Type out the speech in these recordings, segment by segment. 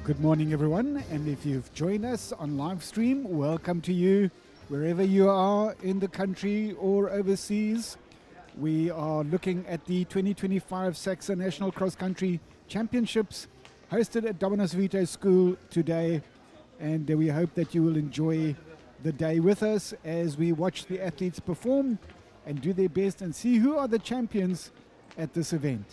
Good morning, everyone. And if you've joined us on live stream, welcome to you wherever you are in the country or overseas. We are looking at the 2025 SACSSA National Cross Country Championships hosted at Dominus Vitae School today. And we hope that you will enjoy the day with us as we watch the athletes perform and do their best and see who are the champions at this event.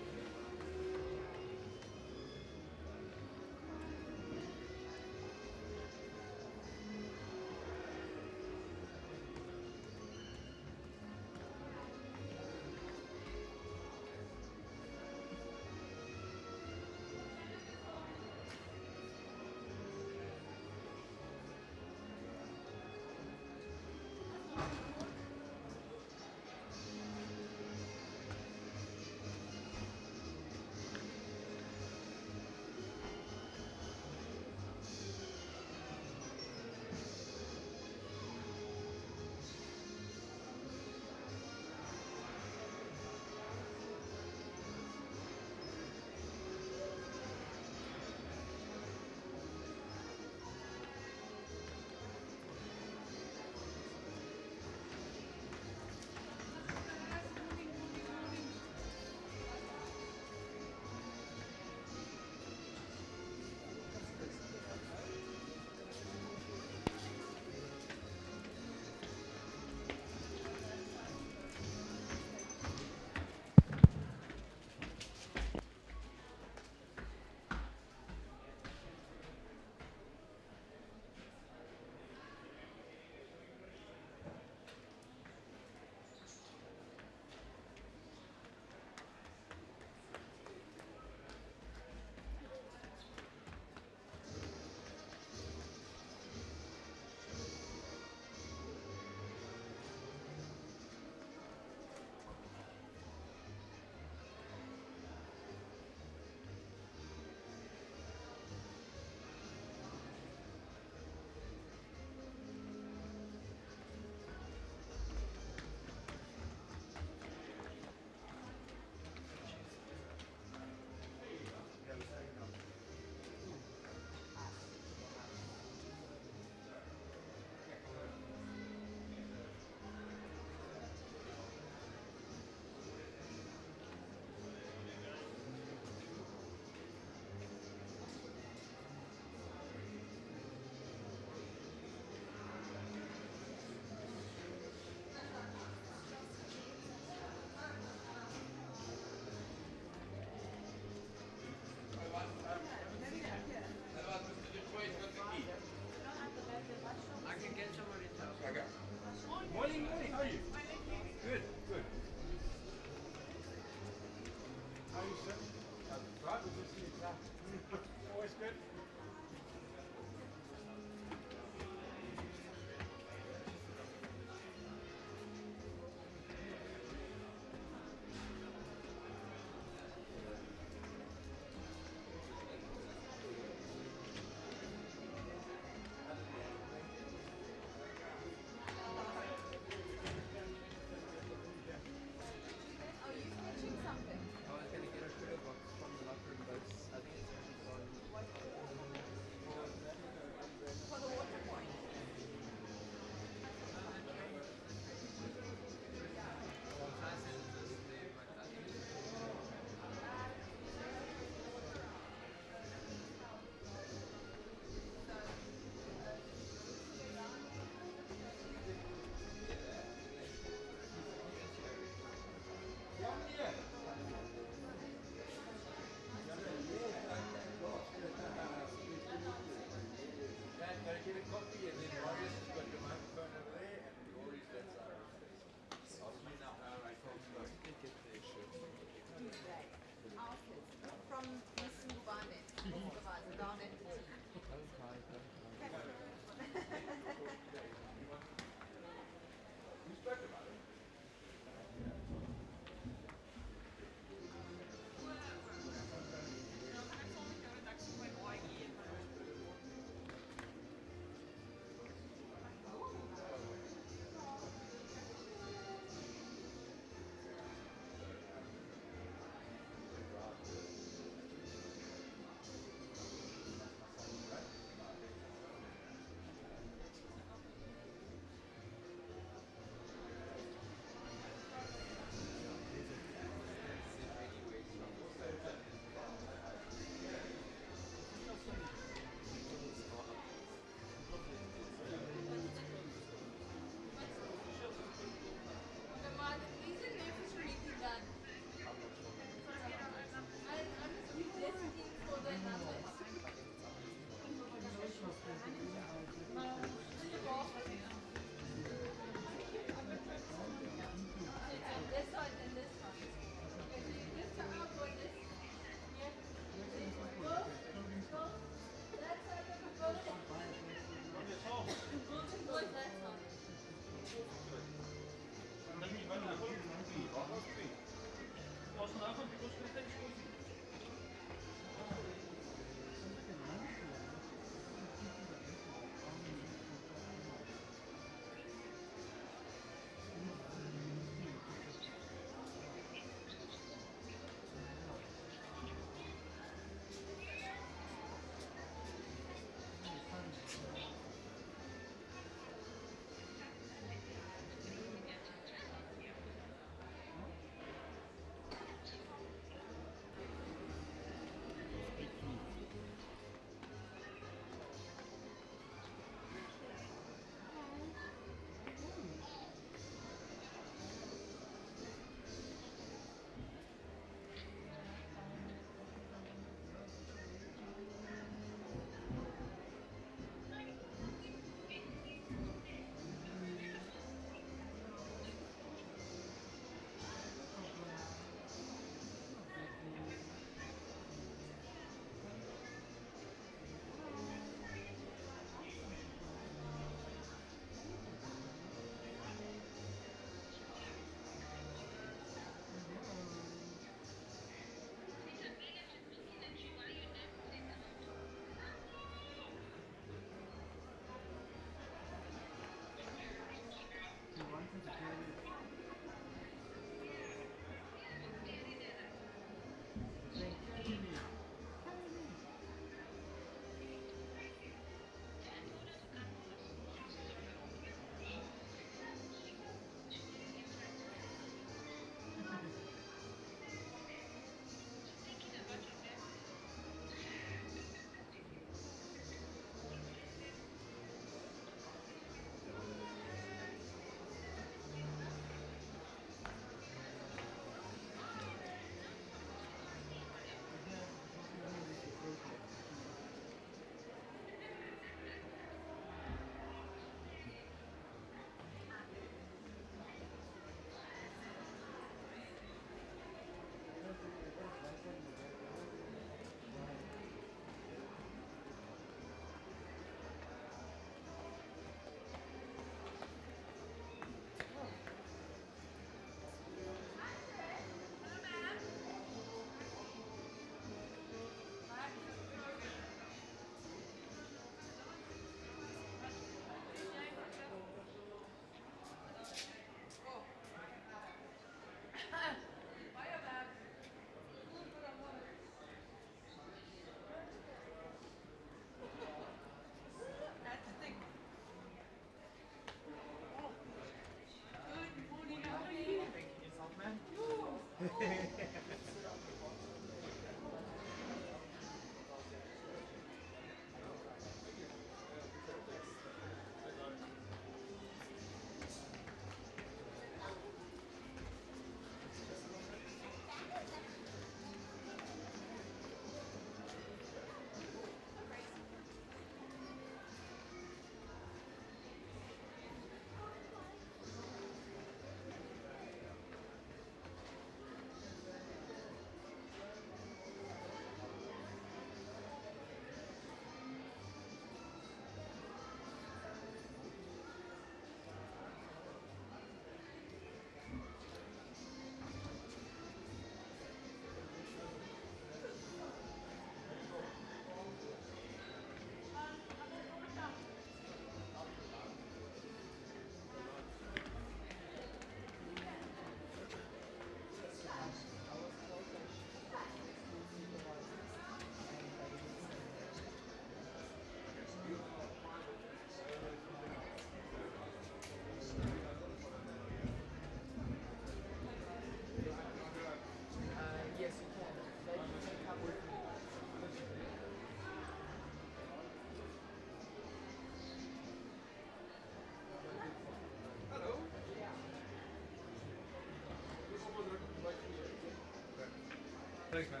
Thanks, man.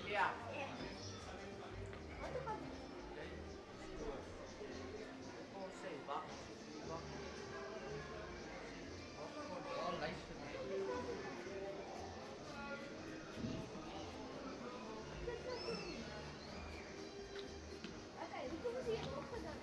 Ja. Oké, hoe komen ze hier nog gedaan?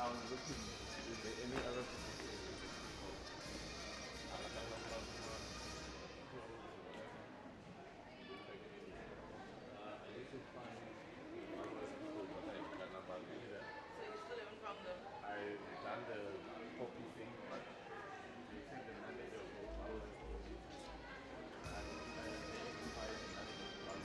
I was looking, is there any other So you still haven't found them? I done the copy thing, but they think the manager will follow the copy. I identified another one.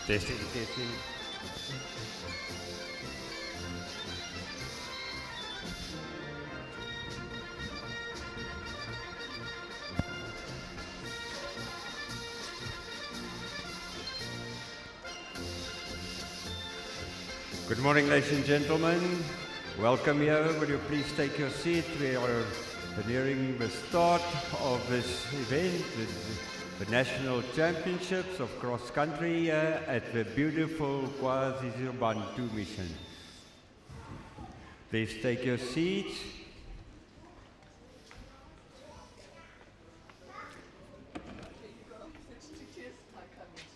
Testing, testing. Good morning, ladies and gentlemen. Welcome here. Will you please take your seat? We are nearing the start of this event, the National Championships of Cross Country at the beautiful KwaZulu-Bantu Mission. Please take your seats.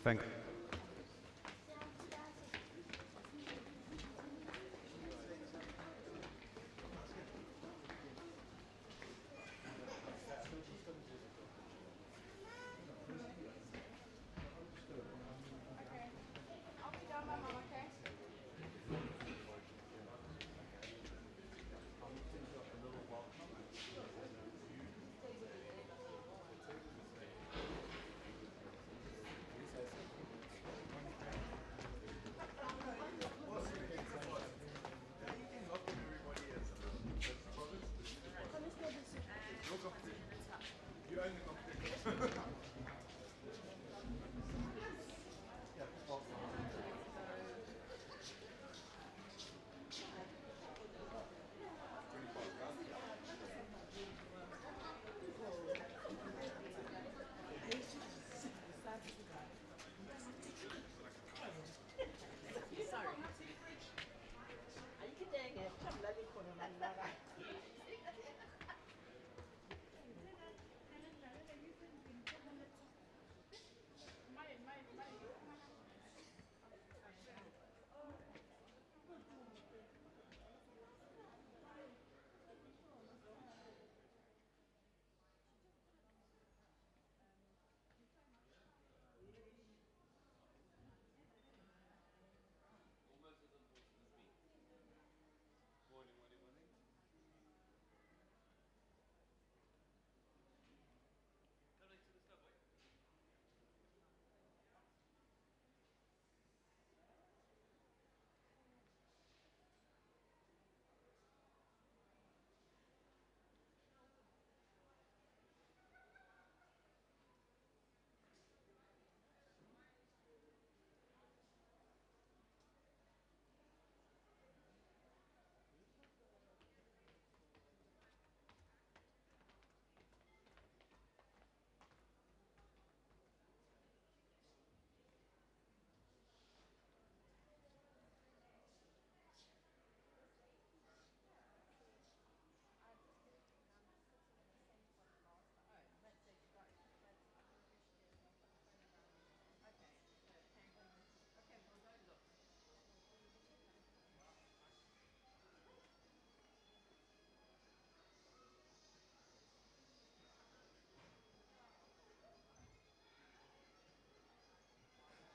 Thank you.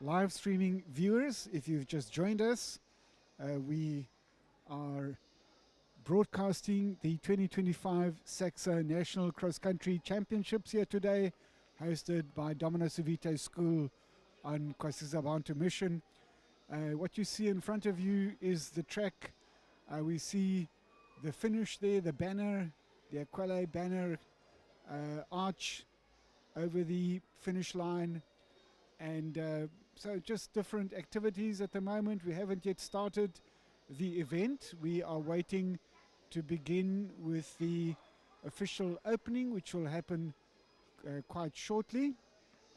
Live streaming viewers, if you've just joined us, we are broadcasting the 2025 SACSSA National Cross Country Championships here today, hosted by Domino Savito School on KwaZulu-Bantu Mission. What you see in front of you is the track. We see the finish there, the banner, the Aquale banner arch over the finish line. And so just different activities at the moment. We haven't yet started the event. We are waiting to begin with the official opening, which will happen quite shortly.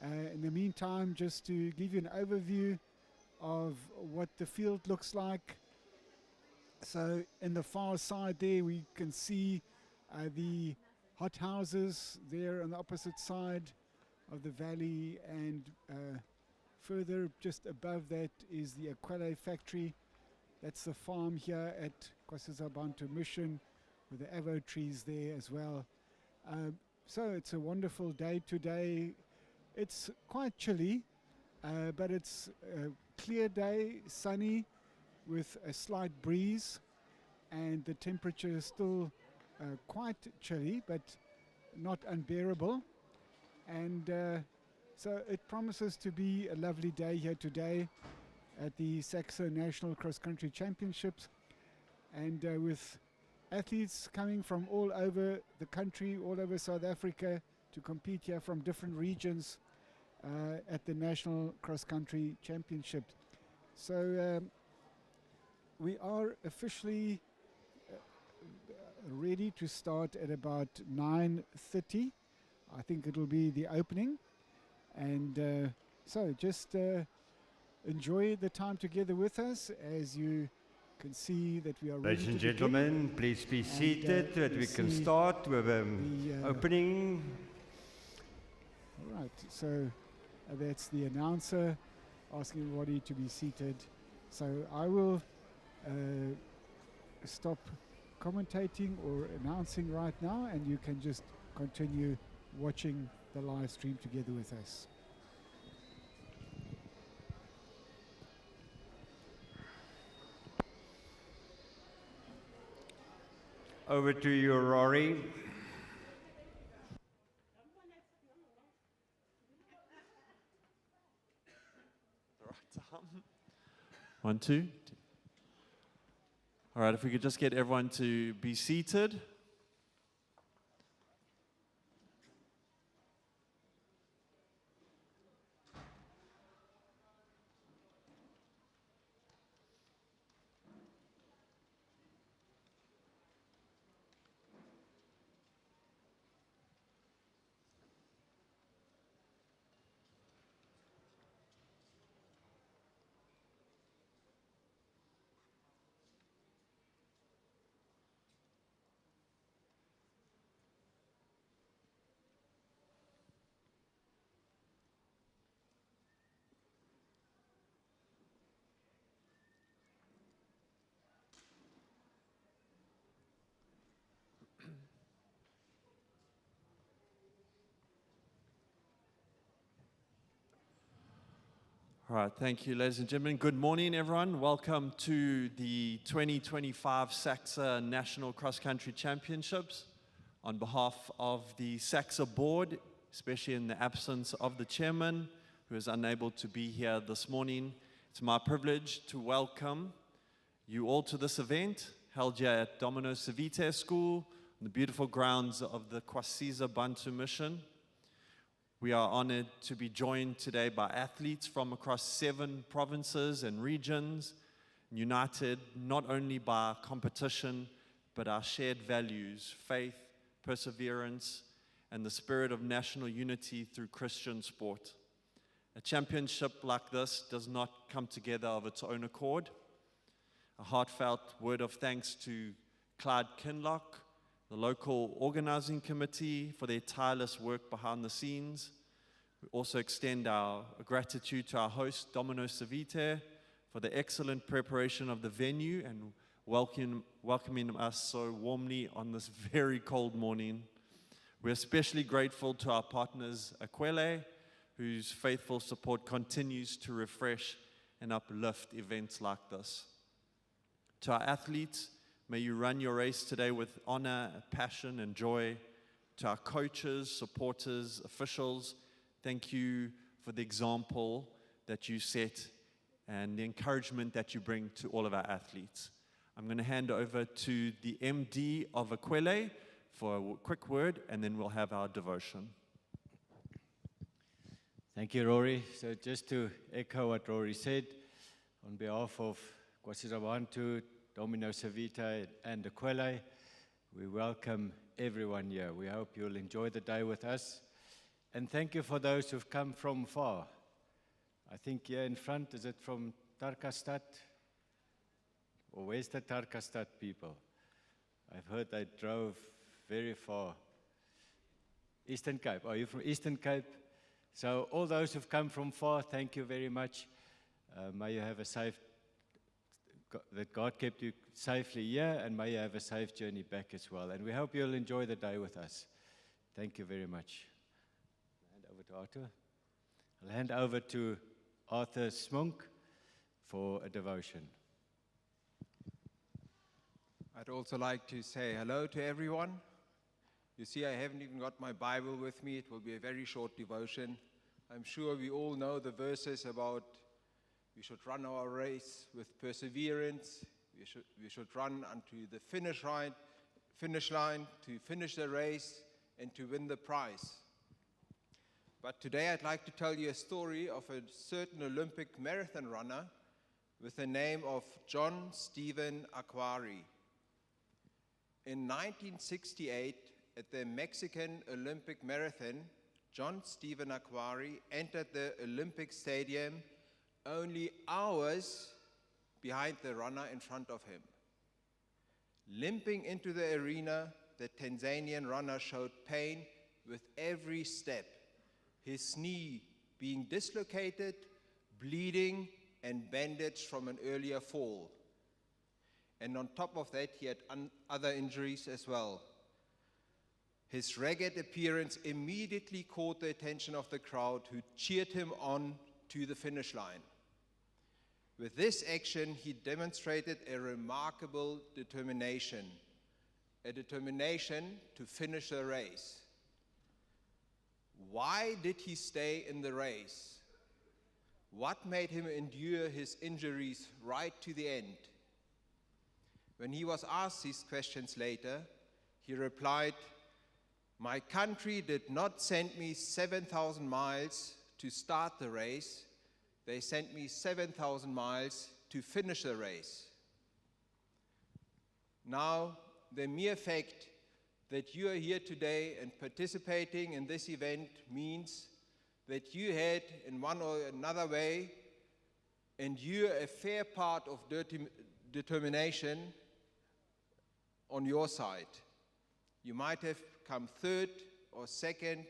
In the meantime, just to give you an overview of what the field looks like. So in the far side there, we can see the hot houses there on the opposite side of the valley, and further just above that is the Aquale factory. That's the farm here at KwaZulu-Bantu Mission with the avo trees there as well. So it's a wonderful day today. It's quite chilly, but it's a clear day, sunny with a slight breeze, and the temperature is still quite chilly but not unbearable. And So it promises to be a lovely day here today at the SACSSA National Cross Country Championships, and with athletes coming from all over the country, all over South Africa, to compete here from different regions at the National Cross Country Championship. So we are officially ready to start at about 9:30. I think it'll be the opening, and so just enjoy the time together with us. As you can see that we are ready. Ladies and gentlemen, please be seated so that we can start with the opening. All right, so that's the announcer asking everybody to be seated. So I will stop commentating or announcing right now, and you can just continue watching the live stream together with us. Over to you, Rory. One, two. All right, if we could just get everyone to be seated. All right, thank you, ladies and gentlemen. Good morning, everyone. Welcome to the 2025 SACSSA National Cross Country Championships. On behalf of the SACSSA board, especially in the absence of the chairman, who is unable to be here this morning, it's my privilege to welcome you all to this event held here at Domino Savite School on the beautiful grounds of the Kwasiza Bantu Mission. We are honored to be joined today by athletes from across 7 provinces and regions, united not only by competition, but our shared values, faith, perseverance, and the spirit of national unity through Christian sport. A championship like this does not come together of its own accord. A heartfelt word of thanks to Clyde Kinlock, the local organizing committee, for their tireless work behind the scenes. We also extend our gratitude to our host, Domino Savite, for the excellent preparation of the venue and welcoming us so warmly on this very cold morning. We're especially grateful to our partners, Aquele, whose faithful support continues to refresh and uplift events like this. To our athletes, may you run your race today with honor, passion, and joy. To our coaches, supporters, officials, thank you for the example that you set and the encouragement that you bring to all of our athletes. I'm going to hand over to the MD of Aquele for a quick word, and then we'll have our devotion. Thank you, Rory. So just to echo what Rory said, on behalf of Kwasiza Bantu, Domino Savite, and Aquele, we welcome everyone here. We hope you'll enjoy the day with us. And thank you for those who've come from far. I think here in front, is it from Tarkastad? Or where's the Tarkastad people? I've heard they drove very far. Eastern Cape. Are you from Eastern Cape? So all those who've come from far, thank you very much. May you have a safe, that God kept you safely here, and may you have a safe journey back as well. And we hope you'll enjoy the day with us. Thank you very much. Hand over to Arthur. I'll hand over to Arthur Smunk for a devotion. I'd also like to say hello to everyone. You see, I haven't even got my Bible with me. It will be a very short devotion. I'm sure we all know the verses about we should run our race with perseverance. We should run unto the finish line to finish the race and to win the prize. But today I'd like to tell you a story of a certain Olympic marathon runner with the name of John Stephen Aquari. In 1968, at the Mexican Olympic Marathon, John Stephen Aquari entered the Olympic Stadium only hours behind the runner in front of him. Limping into the arena, the Tanzanian runner showed pain with every step, his knee being dislocated, bleeding, and bandaged from an earlier fall. And on top of that, he had other injuries as well. His ragged appearance immediately caught the attention of the crowd, who cheered him on to the finish line. With this action, he demonstrated a remarkable determination, a determination to finish the race. Why did he stay in the race? What made him endure his injuries right to the end? When he was asked these questions later, he replied, "My country did not send me 7,000 miles to start the race. They sent me 7,000 miles to finish the race." Now, the mere fact that you are here today and participating in this event means that you had, in one or another way, endured a fair part of determination on your side. You might have come third or second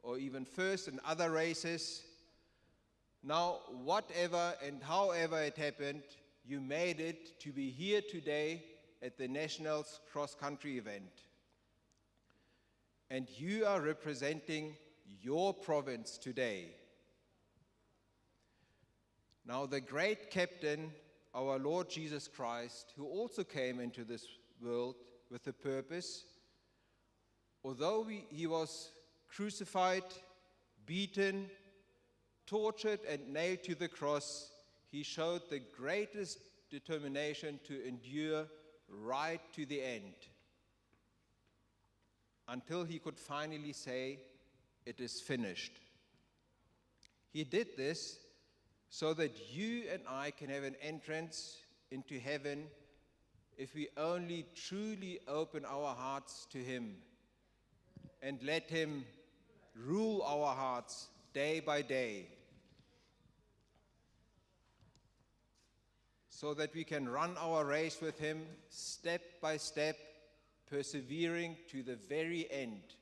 or even first in other races. Now, whatever and however it happened, you made it to be here today at the Nationals cross-country event. And you are representing your province today. Now, the great captain, our Lord Jesus Christ, who also came into this world with a purpose, although he was crucified, beaten, tortured, and nailed to the cross, he showed the greatest determination to endure right to the end, until he could finally say, "It is finished." He did this so that you and I can have an entrance into heaven if we only truly open our hearts to him and let him rule our hearts day by day, so that we can run our race with him step by step, persevering to the very end.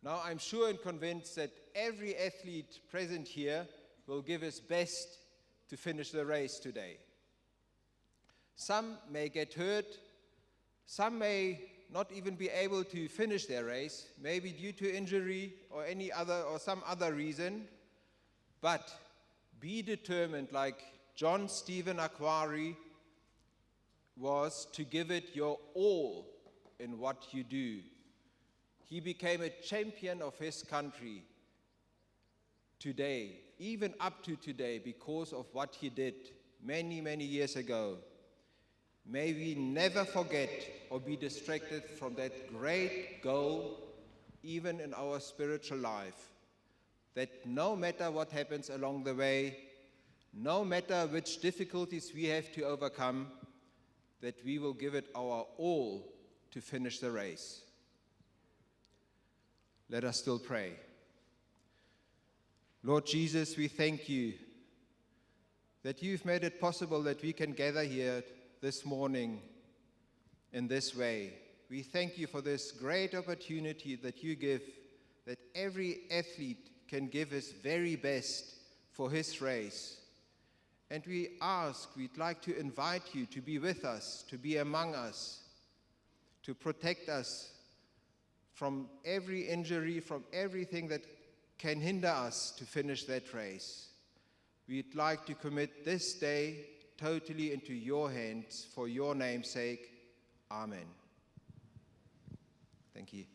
Now, I'm sure and convinced that every athlete present here will give his best to finish the race today. Some may get hurt, some may not even be able to finish their race, maybe due to injury or some other reason, but be determined, like John Stephen Aquari was, to give it your all in what you do. He became a champion of his country today, even up to today, because of what he did many, many years ago. May we never forget or be distracted from that great goal, even in our spiritual life, that no matter what happens along the way, no matter which difficulties we have to overcome, that we will give it our all to finish the race. Let us still pray. Lord Jesus, we thank you that you've made it possible that we can gather here this morning in this way. We thank you for this great opportunity that you give, that every athlete can give his very best for his race. And we'd like to invite you to be with us, to be among us, to protect us from every injury, from everything that can hinder us to finish that race. We'd like to commit this day totally into your hands for your name's sake. Amen. Thank you.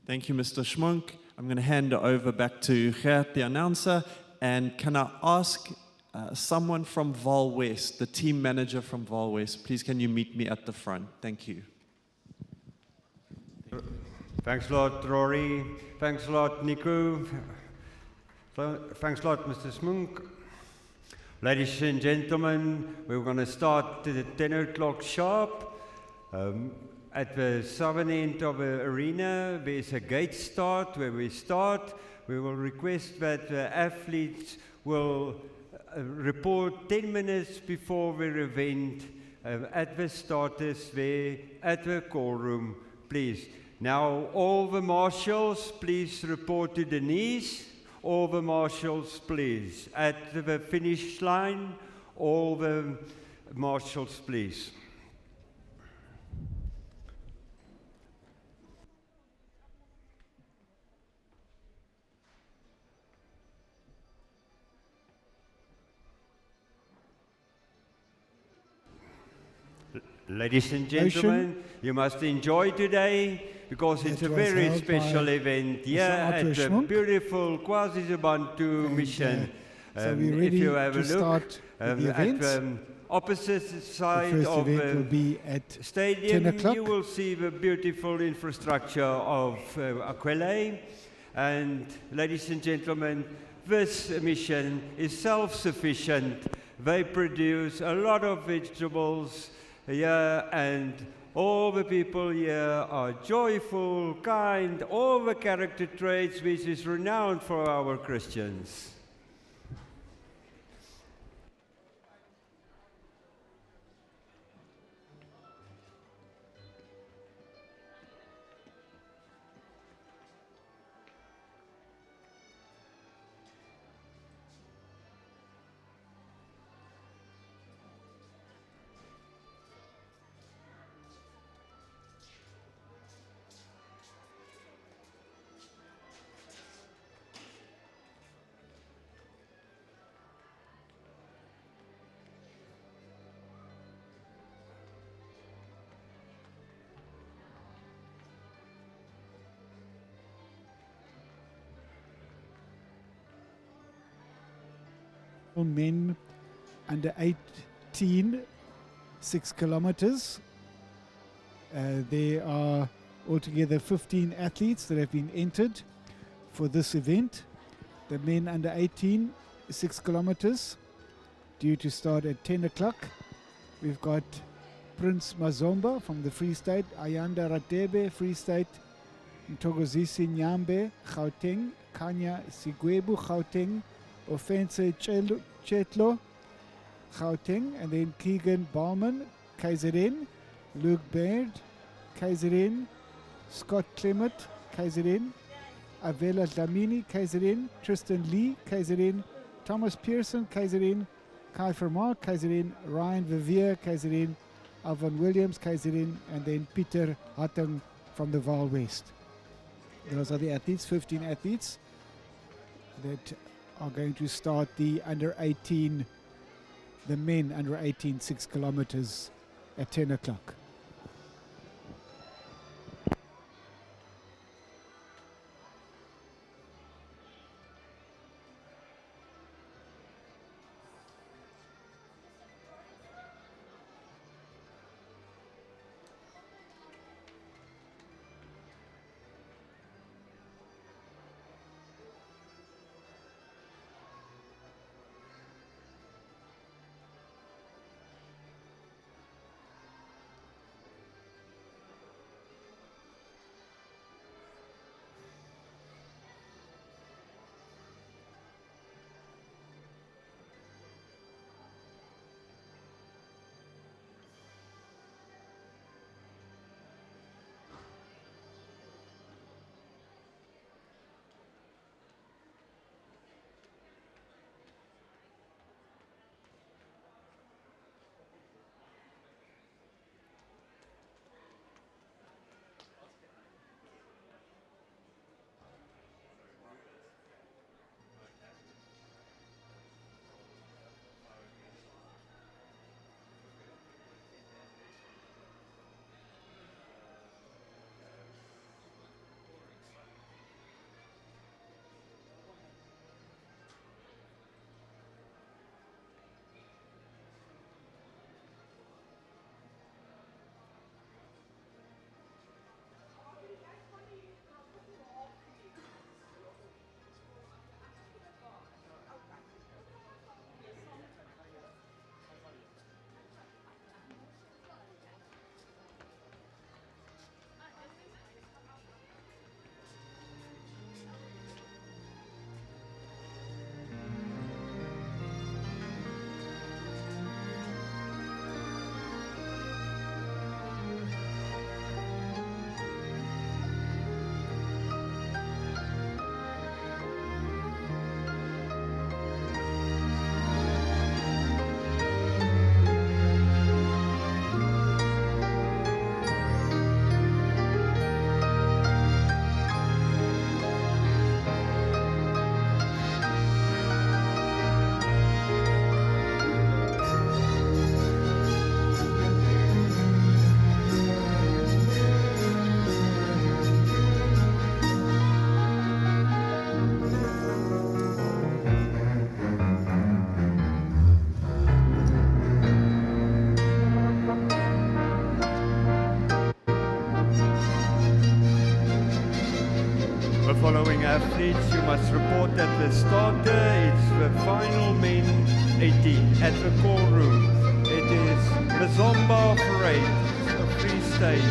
Thank you, Mr. Schmunk. I'm going to hand it over back to Gert, the announcer. And can I ask someone from Val West, the team manager from Val West, please can you meet me at the front? Thank you. Thanks a lot, Rory. Thanks a lot, Nico. Thanks a lot, Mr. Smunk. Ladies and gentlemen, we're going to start at 10 o'clock sharp. At the southern end of the arena, there's a gate start where we start. We will request that the athletes will report 10 minutes before the event at the starters there at the call room, please. Now, all the marshals, please report to Denise. All the marshals, please. At the finish line, all the marshals, please. Ladies and gentlemen, you must enjoy today because it's a very special event here at the beautiful KwaZulu-Natal mission. So we're ready if you have to a look start at the event. the opposite side The first of event will the be at 10 stadium, o'clock. you will see the beautiful infrastructure of Aquile. And ladies and gentlemen, this mission is self-sufficient. They produce a lot of vegetables here, and all the people here are joyful, kind, all the character traits which is renowned for our Christians. Men under 18, 6 kilometers. There are altogether 15 athletes that have been entered for this event. The men under 18, 6 kilometers, due to start at 10 o'clock. We've got Prince Mazomba from the Free State, Ayanda Ratebe, Free State, Mthokozisi Nyambe, Gauteng, Kanya Sigwebu, Gauteng, Offense Chetlo, Gauteng, and then Keegan Bauman, KZN, Luke Baird, KZN, Scott Clement, KZN, Avela Dlamini, KZN, Tristan Lee, KZN, Thomas Pearson, KZN, Kai Vermaak, KZN, Ryan Vivier, KZN, Alvan Williams, KZN, and then Peter Hattung from the Vaal West. Those are the athletes, 15 athletes that are going to start the under 18, the men under 18 6 kilometers at 10 o'clock. The following athletes you must report at the starter. It's the final men 18 at the call room. It is Mazomba of Parade, of Free State,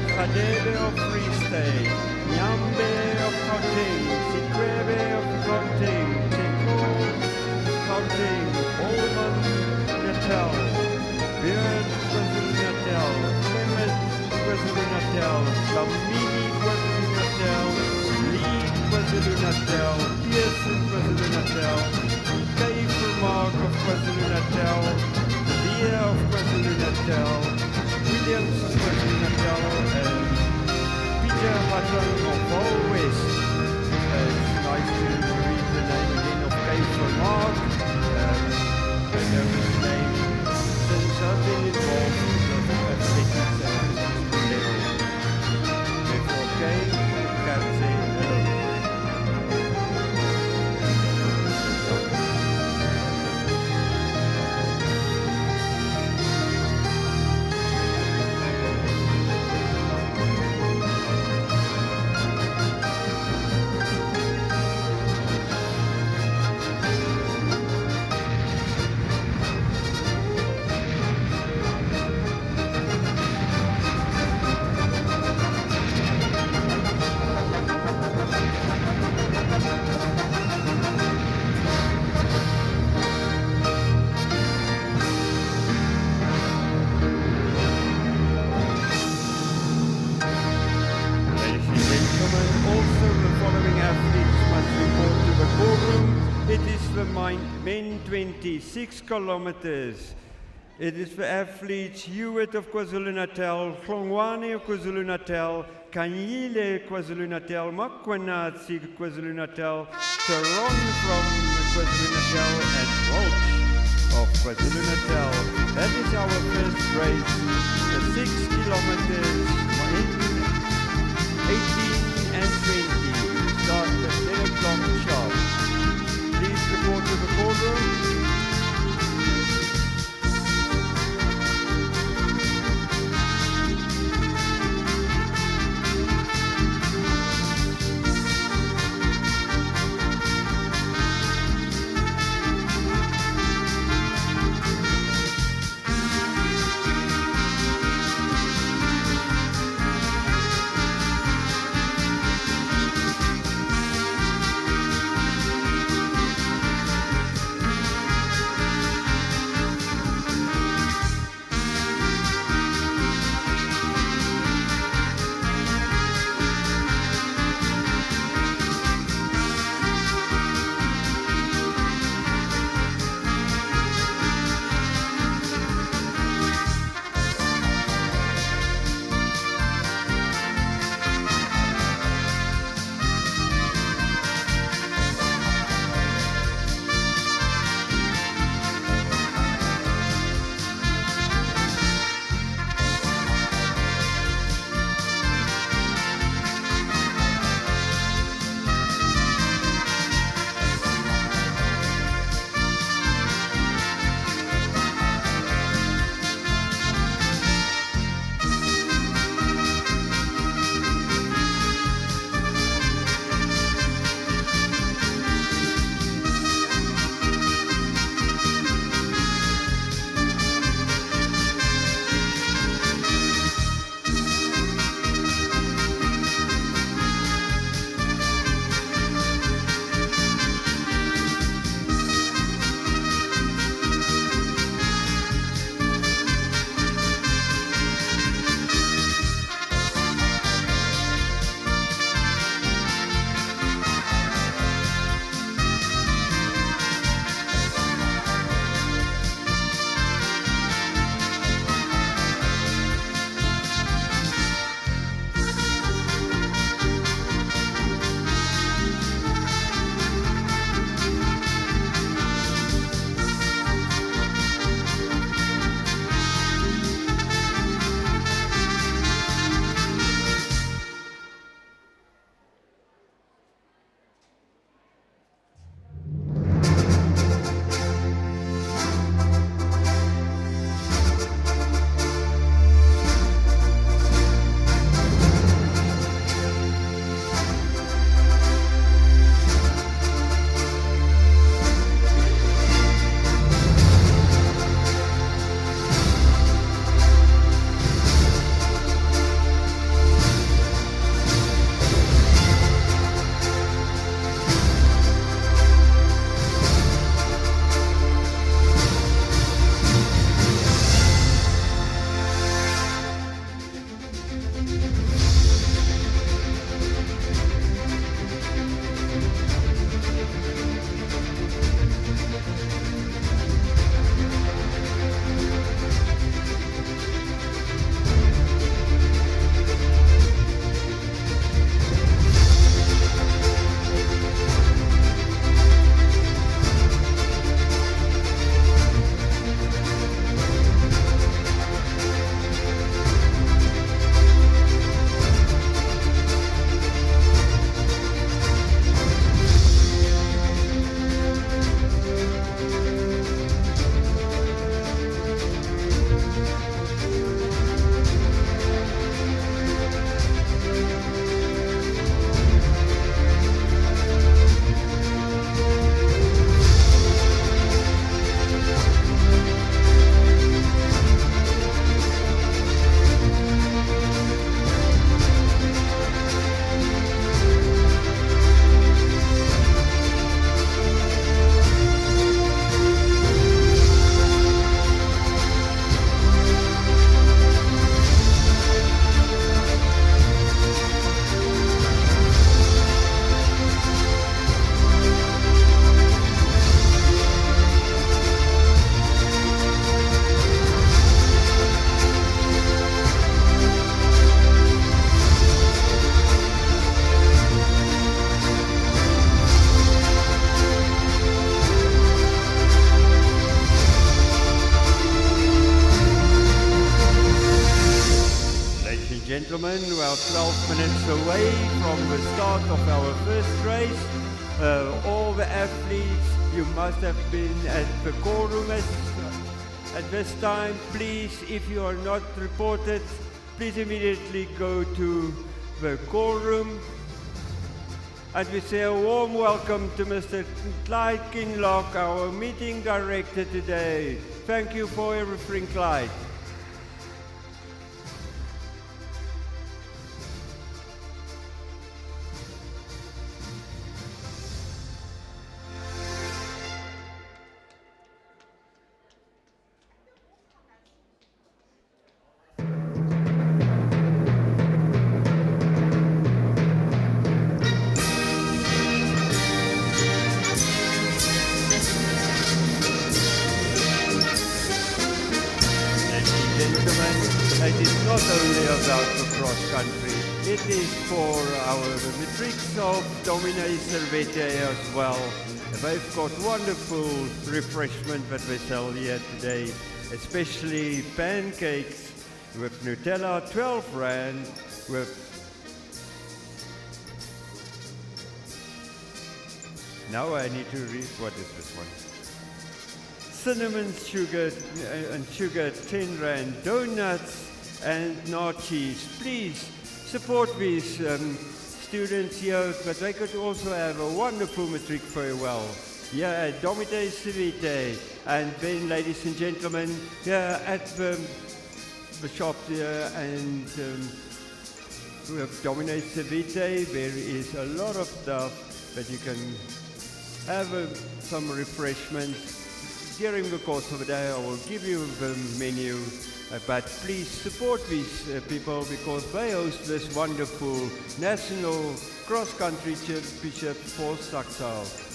Khadebe of Free State, Nyambe of Gauteng, Sikwebe of Gauteng, Teko Gauteng, Olman Natal, Beard KwaZulu-Natal, Clement KwaZulu-Natal, Kamini KwaZulu-Natal, Lee KwaZulu-Natal, Pearson KwaZulu-Natal, Kay Vermaak of KwaZulu-Natal, De Beer of KwaZulu-Natal, Williams of KwaZulu-Natal, and Peter Patron of Vaal West. It's nice to read the name again of Kay Vermaak. I know his name since I've been involved with athletics at the level. Therefore, Kay, can say hello. Men 26 kilometers. It is for athletes Hewitt of KwaZulu-Natal, Hlongwane of KwaZulu-Natal, Kanyile KwaZulu-Natal, Makwanatsi KwaZulu-Natal, Taron from KwaZulu-Natal, and Walsh of KwaZulu-Natal. That is our first race, the 6 kilometers in 18 and 20. Start at 10 o'clock sharp. Please report to the call room. minutes away from the start of our first race. All the athletes, you must have been at the quorum at this time. Please, if you are not reported, please immediately go to the quorum. And we say a warm welcome to Mr. Clyde Kinlock, our meeting director today. Thank you for everything, Clyde. It is not only about the cross-country, it is for our matrics of Domine Servete as well. They've got wonderful refreshment that they sell here today, especially pancakes with Nutella, 12 Rand, with now I need to read, what is this one? Cinnamon sugar and sugar, 10 Rand, donuts and nachos. Please support these students here, but they could also have a wonderful matric farewell. Yeah, Domine Servete. And then, ladies and gentlemen, here at the shop here and with Domine Servete, there is a lot of stuff that you can have some refreshments. During the course of the day, I will give you the menu, but please support these people because they host this wonderful national cross-country championship for SACSSA.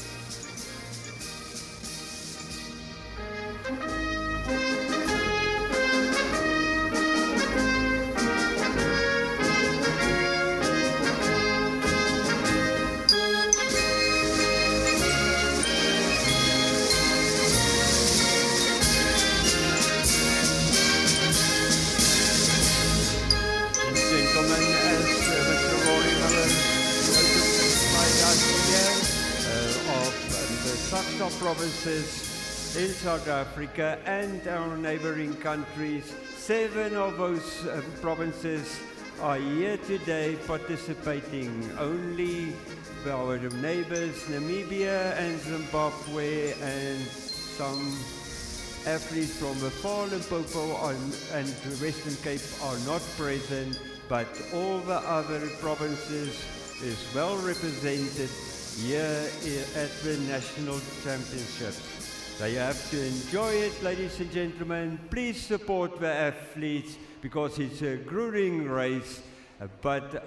SACSSA provinces in South Africa and our neighboring countries. 7 of those provinces are here today participating. Only our neighbors Namibia and Zimbabwe and some athletes from the Far Limpopo and the Western Cape are not present, but all the other provinces is well represented here at the National Championships. They have to enjoy it, ladies and gentlemen. Please support the athletes because it's a grueling race, but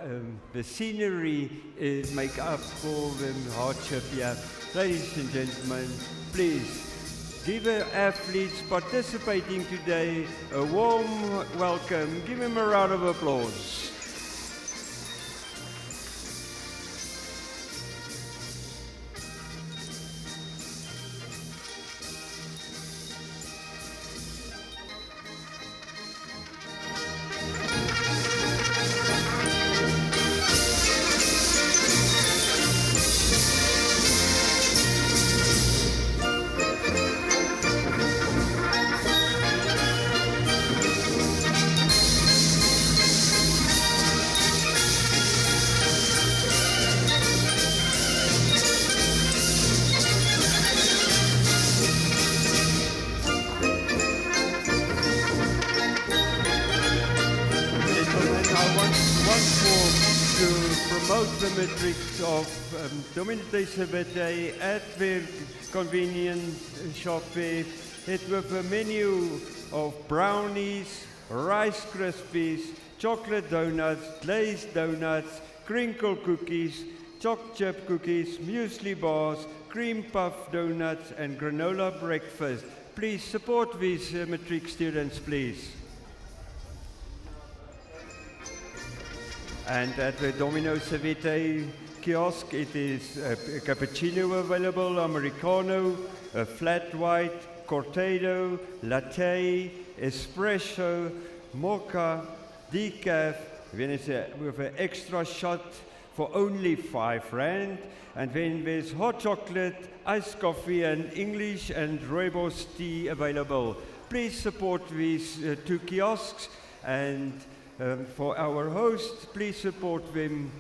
the scenery is make up for the hardship here. Ladies and gentlemen, please give the athletes participating today a warm welcome. Give them a round of applause. The matrix of Domine Servete at the convenient shop there. It with a menu of brownies, Rice Krispies, chocolate donuts, glazed donuts, crinkle cookies, choc chip cookies, muesli bars, cream puff donuts and granola breakfast. Please support these matric students, please. And at the Domine Servete kiosk, it is a cappuccino available, Americano, a flat white, cortado, latte, espresso, mocha, decaf, with an extra shot for only R5. And then there's hot chocolate, iced coffee, and English and rooibos tea available. Please support these 2 kiosks, and for our hosts, please support them.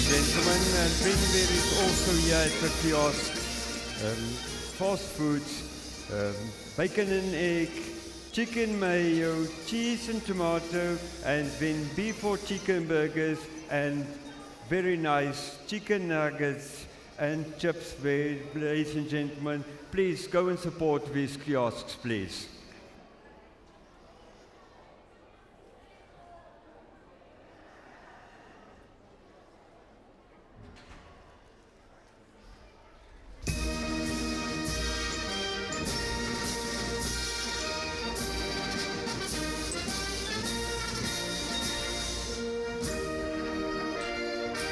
Gentlemen, and then there is also here at the kiosk fast foods, bacon and egg, chicken mayo, cheese and tomato, and then beef or chicken burgers, and very nice chicken nuggets and chips there, ladies and gentlemen. Please go and support these kiosks, please.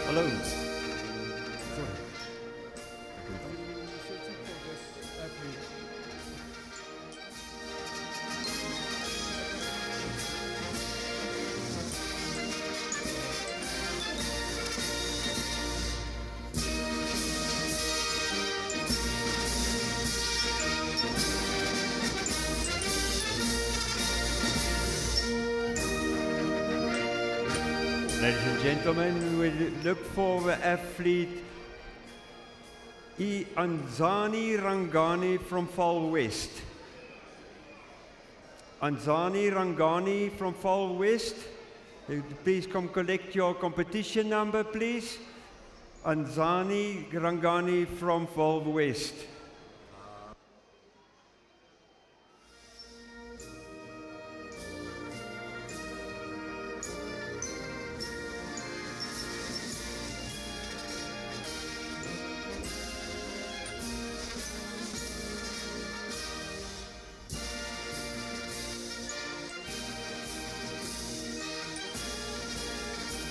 Hello. Ladies and gentlemen, we look for the athlete Anzani Rangani from Fal West. Anzani Rangani from Fal West. Please come collect your competition number, please. Anzani Rangani from Fal West.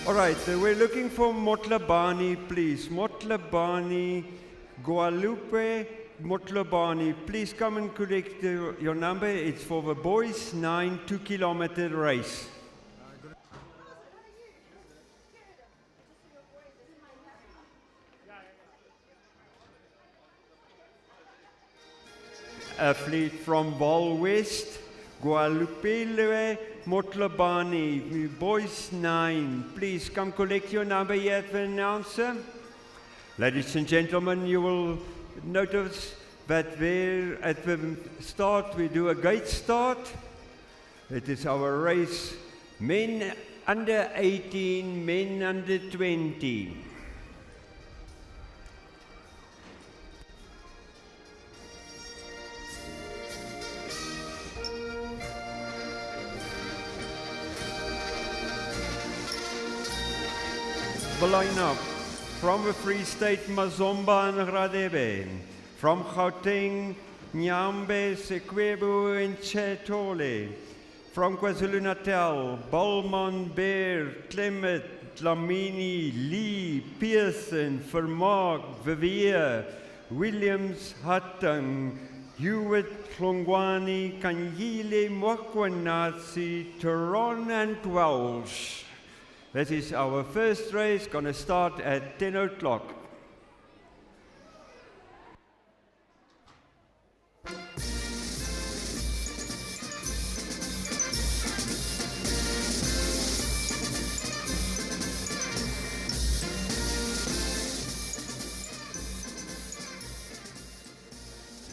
All right, we're looking for Motlabani, please. Motlabani, Guadalupe, Motlabani. Please come and collect your number. It's for the Boys 9 2-kilometer race. Athlete from Val West, Guadalupe, Motlabani, Boys 9. Please come collect your number here at the announcer. Ladies and gentlemen, you will notice that there at the start we do a gate start. It is our race, men under 18, men under 20. The line-up from the Free State, Mazomba and Radebe, from Gauteng, Nyambe, Sekwebo and Chetole, from KwaZulu-Natal, Balman, Bear, Clement, Dlamini, Lee, Pearson, Vermaak, Vivier, Williams, Hatton, Hewitt, Klongwani, Kanyile, Mwakwanatsi, Turon and Welsh. This is our first race, going to start at 10 o'clock.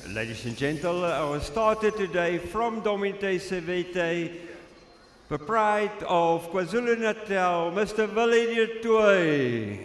Ladies and gentlemen, our starter today from Domite Sevete, the pride of KwaZulu-Natal, Mr. Willie du Toit.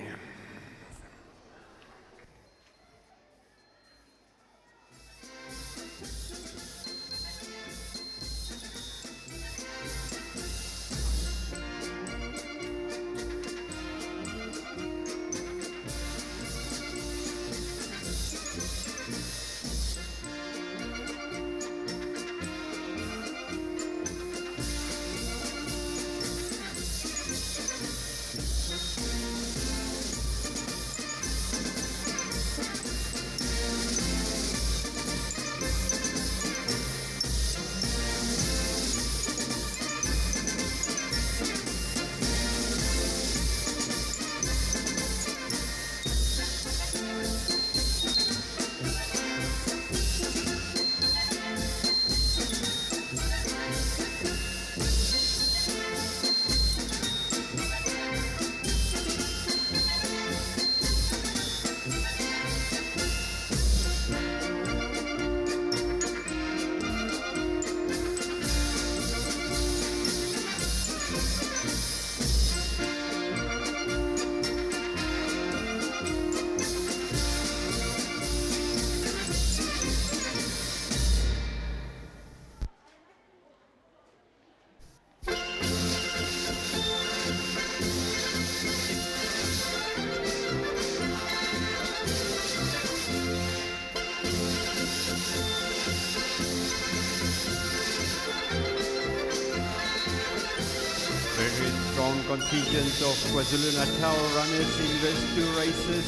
very strong contingent of KwaZulu-Natal runners in these two races.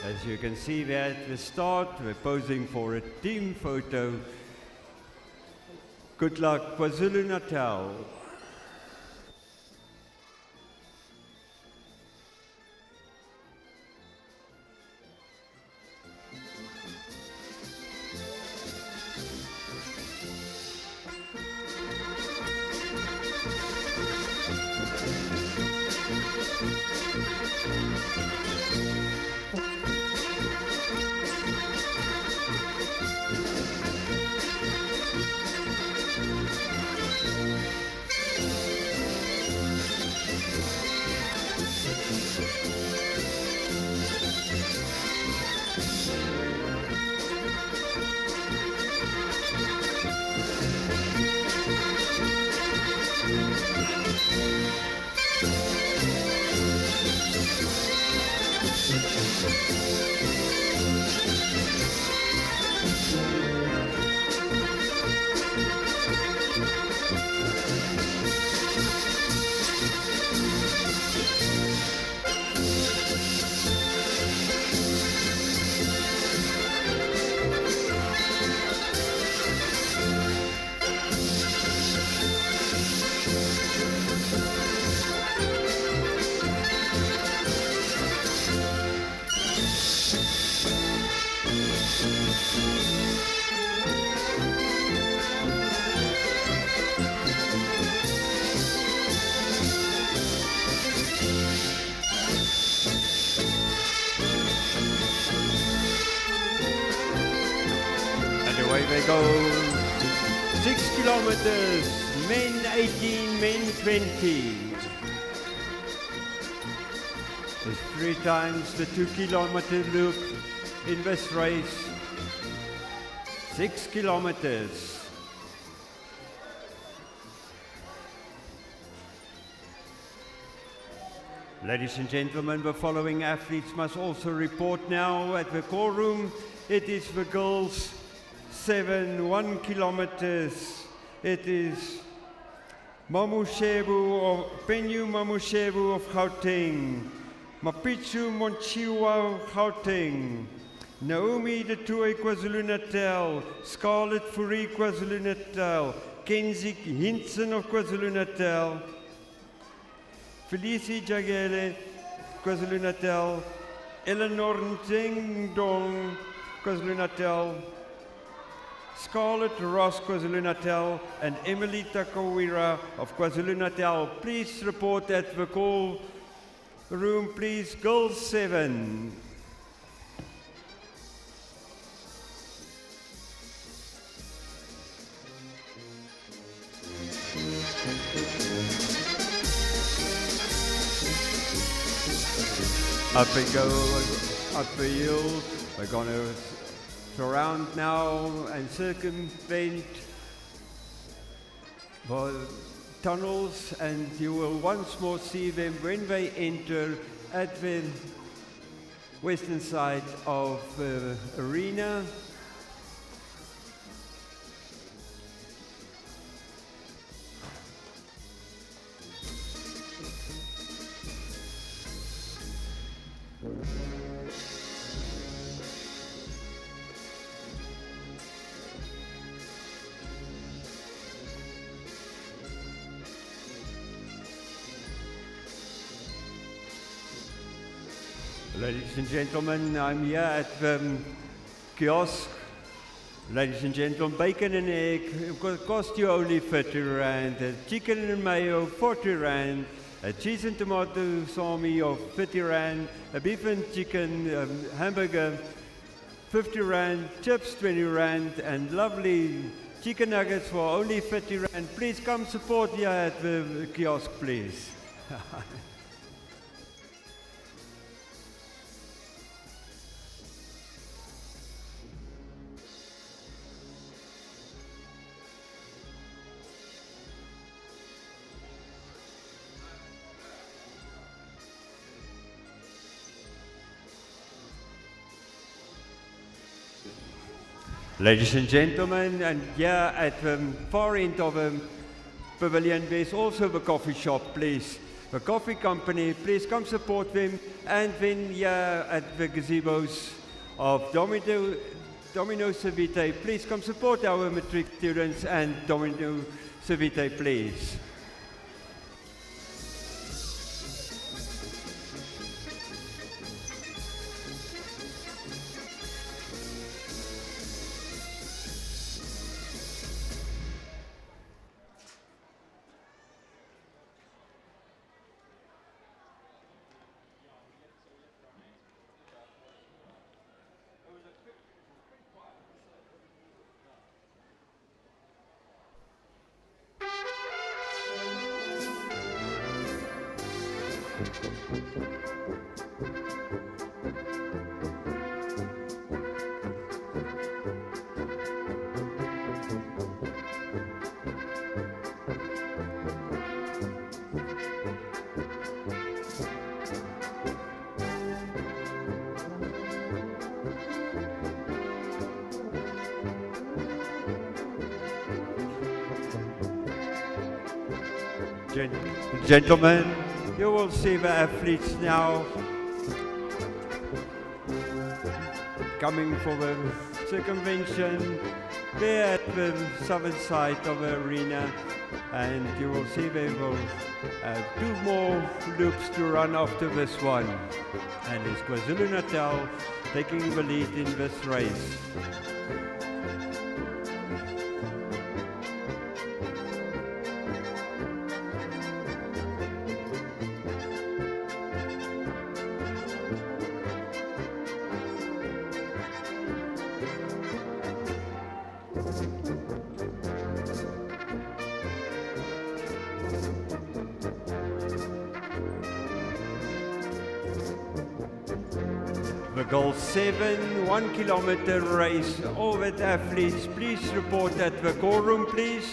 As you can see there at the start, we're posing for a team photo. Good luck, KwaZulu-Natal. Away they go. 6 kilometers, men 18, men 20. There's 3 times the 2-kilometer loop in this race. 6 kilometers. Ladies and gentlemen, the following athletes must also report now at the call room. It is the girls 1 kilometers. It is Penyu Mamushebu of Gauteng, Mapichu Monchiwa Gauteng, Naomi de Tooi KwaZulu-Natal, Scarlett Fourie KwaZulu-Natal, Kenzie Hinson of KwaZulu-Natal, Felicie Jagele KwaZulu-Natal, Eleanor Ntengdong KwaZulu-Natal, Scarlett Ross KwaZulu-Natal, and Emily Takawira of KwaZulu-Natal. Please report at the call room, please. Girls 7. Up we go, up the hill. We're going to surround now and circumvent the tunnels, and you will once more see them when they enter at the western side of the arena. Ladies and gentlemen, I'm here at the kiosk. Ladies and gentlemen, bacon and egg, it will cost you only 30 rand. Chicken and mayo, 40 rand. A cheese and tomato salmi of 30 rand. A beef and chicken hamburger, 50 rand. Chips, 20 rand. And lovely chicken nuggets for only 30 rand. Please come support here at the kiosk, please. Ladies and gentlemen, and here at the far end of the pavilion, there's also the coffee shop, please. The coffee company, please come support them. And then here at the gazebos of Domino Savite, please come support our matric students and Domino Savite, please. Gentlemen, you will see the athletes now coming for the circumvention there at the southern side of the arena, and you will see they will have 2 more loops to run after this one, and it's KwaZulu-Natal taking the lead in this race. The goal 7, 1 kilometer race. All the athletes, please report at the call room, please.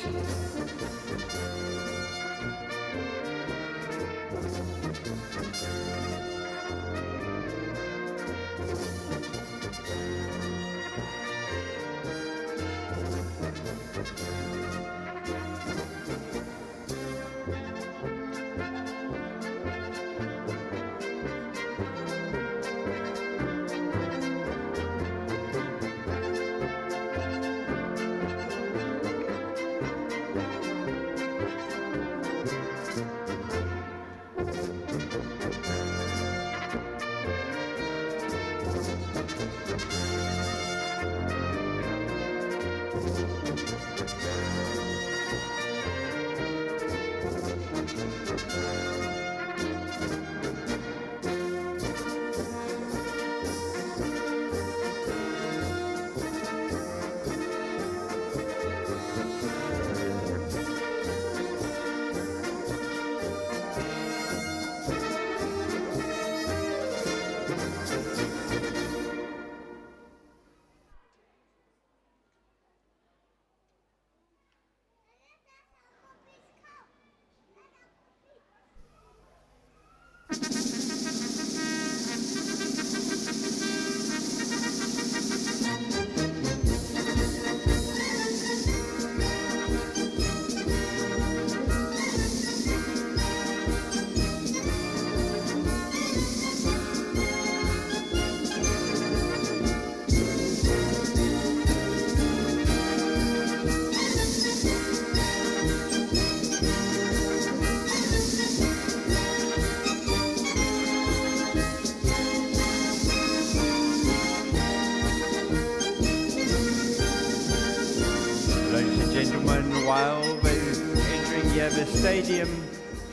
While they're entering here the stadium,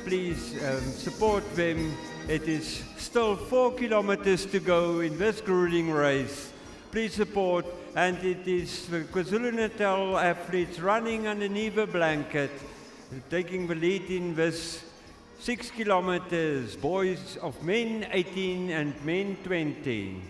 please support them. It is still 4 kilometers to go in this grueling race. Please support, and it is the KwaZulu-Natal athletes running underneath a blanket, taking the lead in this 6 kilometers, boys of men 18 and men 20.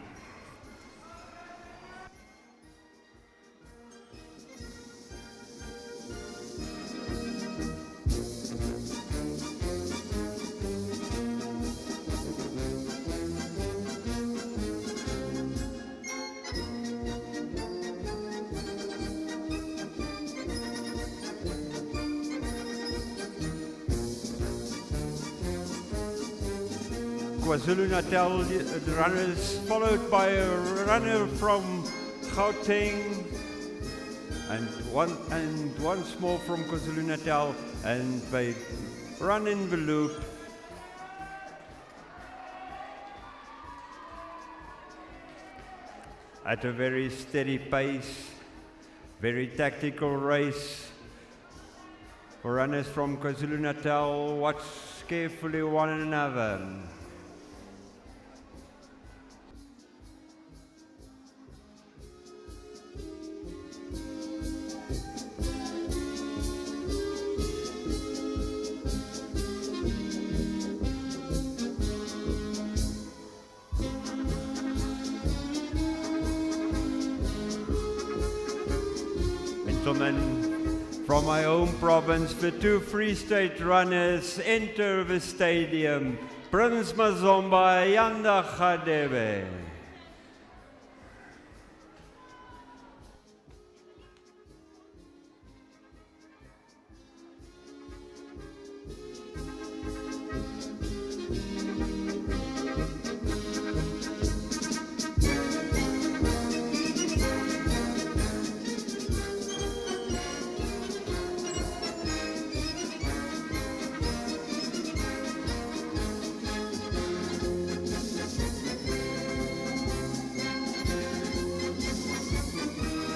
KwaZulu-Natal runners, followed by a runner from Gauteng, and once more from KwaZulu-Natal, and they run in the loop. At a very steady pace, very tactical race. Runners from KwaZulu-Natal watch carefully one another. Gentlemen, from my home province, the two Free State runners enter the stadium. Prince Mazomba, Yanda Khadebe.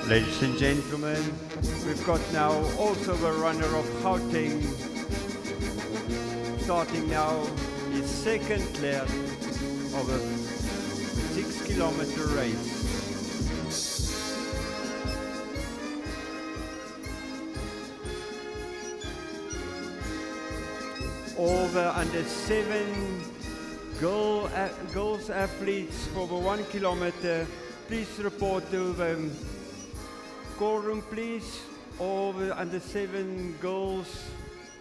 Ladies and gentlemen, we've got now also the runner of Gauteng, starting now his second leg of a 6-kilometer race. All the under 7 girls athletes for the 1 kilometer, please report to them. Call room, please. All the under 7 girls,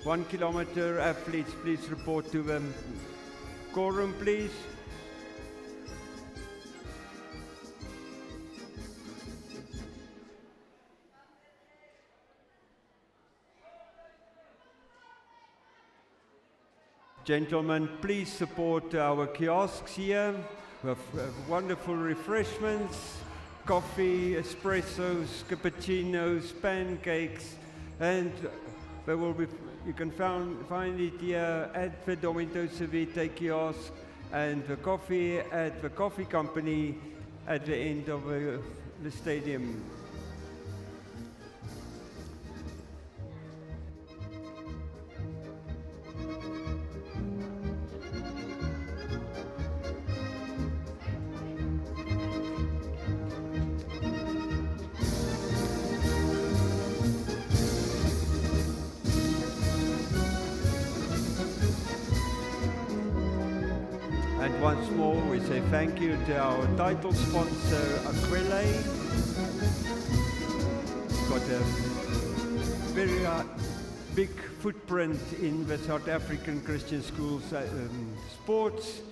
1 kilometer athletes, please report to them. Call room, please. Gentlemen, please support our kiosks here. We have wonderful refreshments. Coffee, espressos, cappuccinos, pancakes, and there will be, you can find it here at the Domino's Vitae kiosk, and the coffee at the coffee company at the end of the stadium. And once more, we say thank you to our title sponsor, Aquile. Got a very big footprint in the South African Christian schools sports.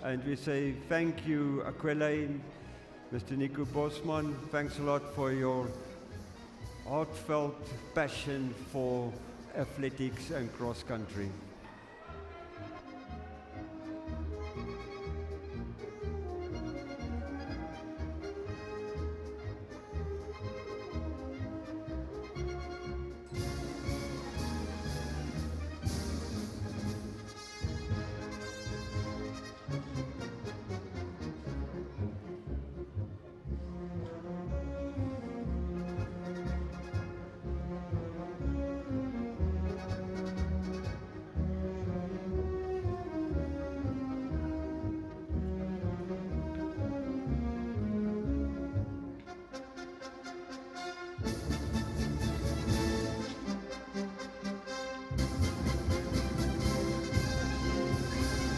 And we say thank you, Aquile. Mr. Nico Bosman, thanks a lot for your heartfelt passion for athletics and cross-country.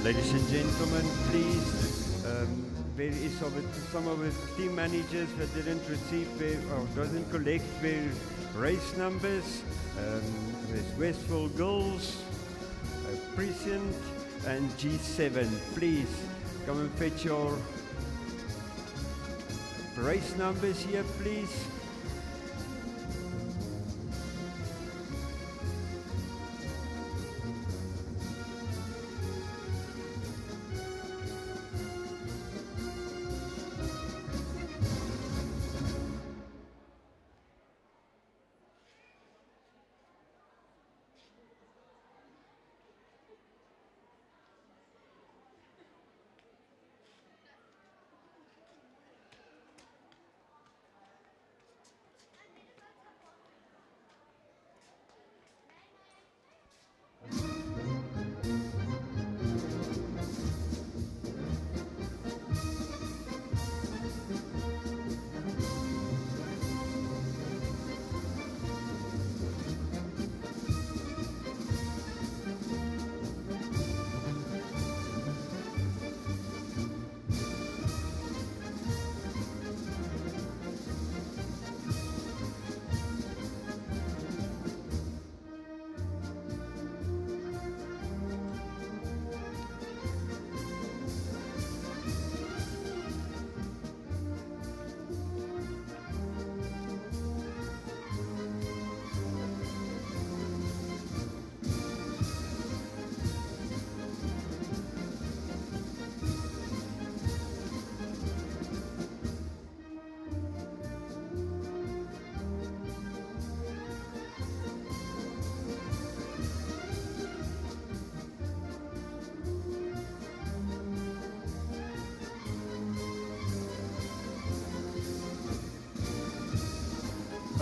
Ladies and gentlemen, please, there is some of the team managers that didn't receive or doesn't collect their race numbers. There's Westville Girls, Precinct, and G7. Please come and fetch your race numbers here, please.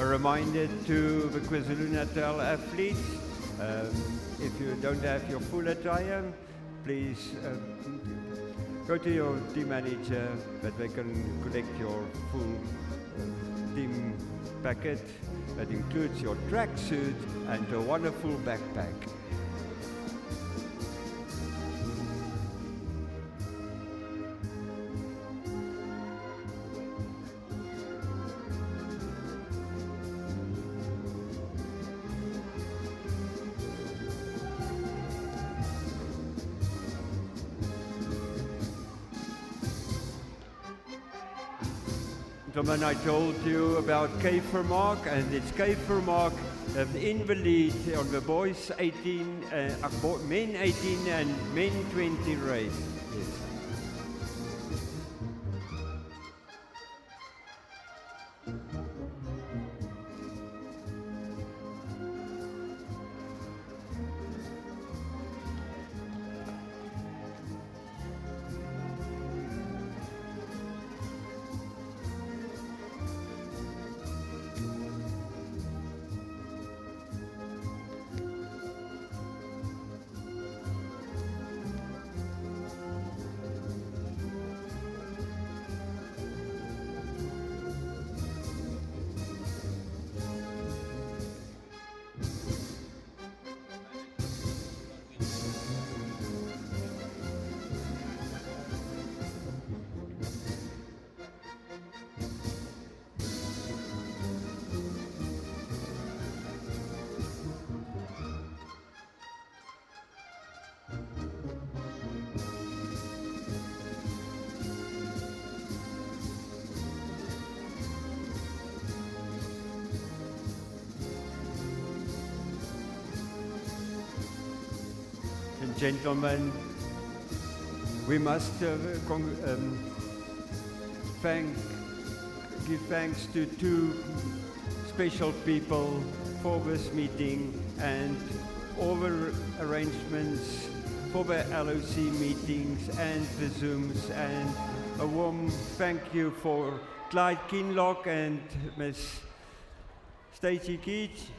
A reminder to the KwaZulu-Natal athletes, if you don't have your full attire, please go to your team manager that they can collect your full team packet that includes your tracksuit and a wonderful backpack. Gentlemen, I told you about K Vermaak, and it's K Vermaak in the lead on the boys 18, men 18 and men 20 race. Yes. Gentlemen, we must give thanks to two special people for this meeting and all the arrangements for the LOC meetings and the Zooms, and a warm thank you for Clyde Kinlock and Ms. Stacey Keach.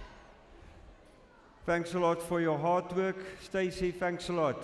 Thanks a lot for your hard work. Stacey, thanks a lot.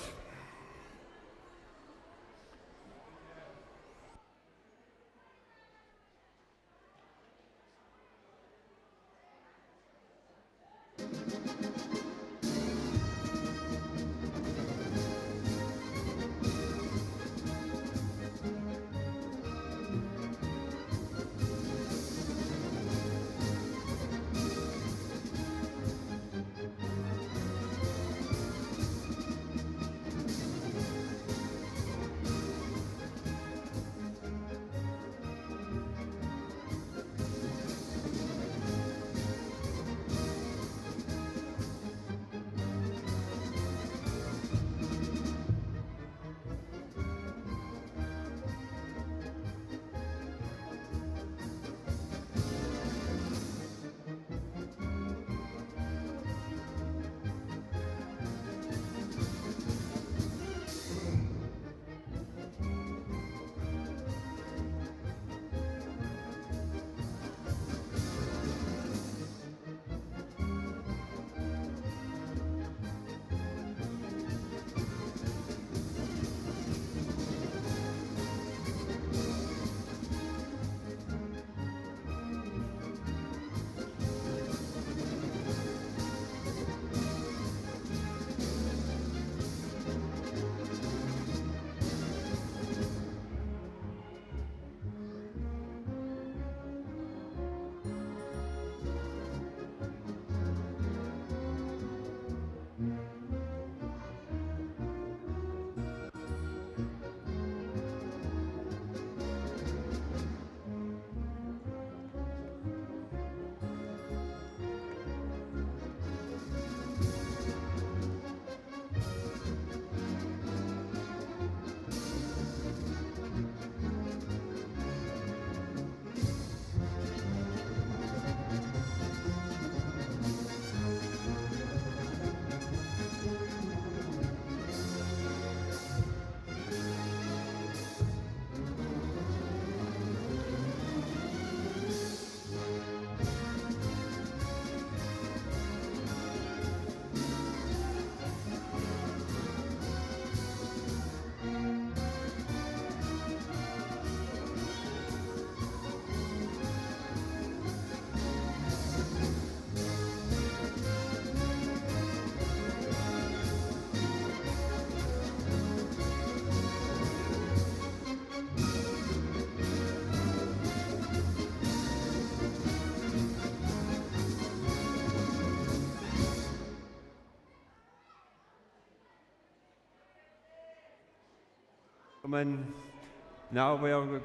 Now we are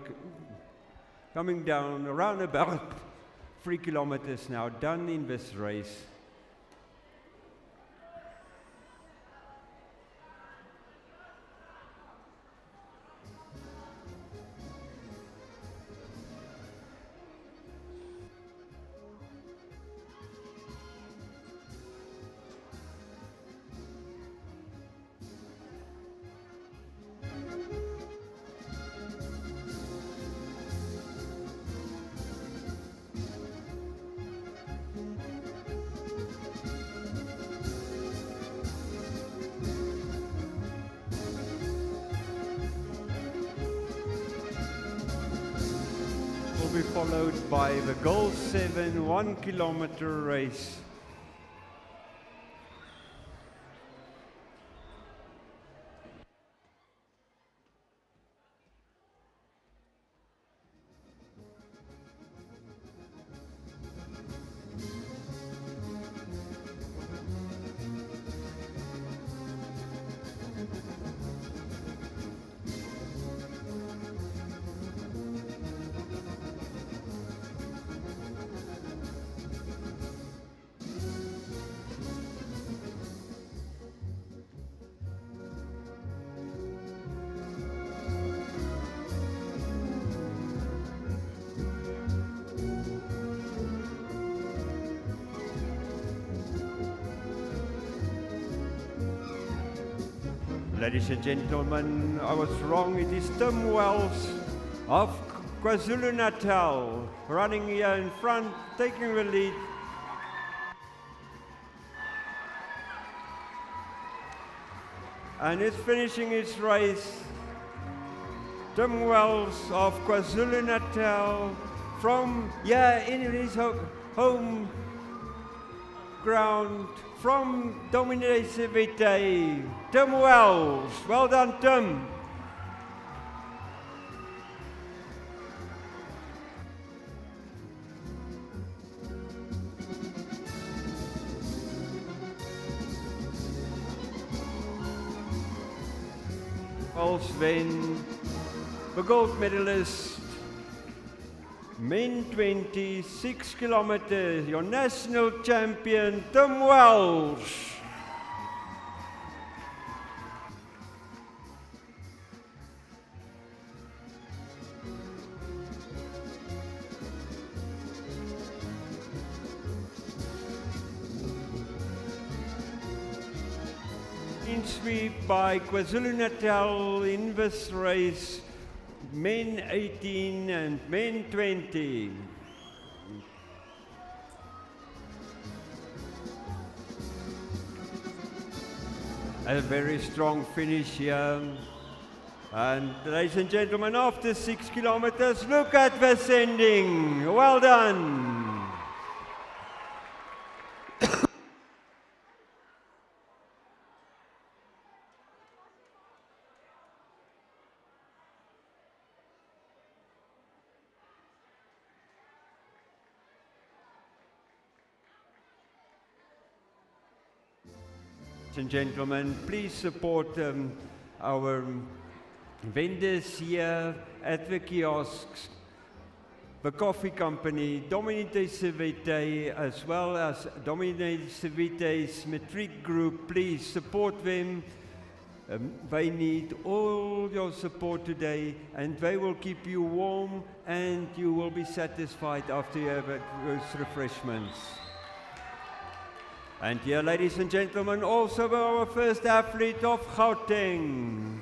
coming down around about 3 kilometers now, done in this race. Will be followed by the Goal 7 1 kilometer race. Ladies and gentlemen, I was wrong. It is Tim Wells of KwaZulu-Natal running here in front, taking the lead. And is finishing his race. Tim Wells of KwaZulu-Natal from, in his home ground, from Domine Sevite, Tim Wells. Well done, Tim. Wells then the gold medalist, men 26 kilometers, your national champion, Tim Wells. In sweep by KwaZulu-Natal in this race, men 18 and men 20. A very strong finish here. And ladies and gentlemen, after 6 kilometers, look at the sending. Well done. Ladies and gentlemen, please support our vendors here at the kiosks, the coffee company, Domine Sevite, as well as Domine Sevite's Matric Group. Please support them. They need all your support today, and they will keep you warm, and you will be satisfied after you have those refreshments. And here, ladies and gentlemen, also our first athlete of Gauteng.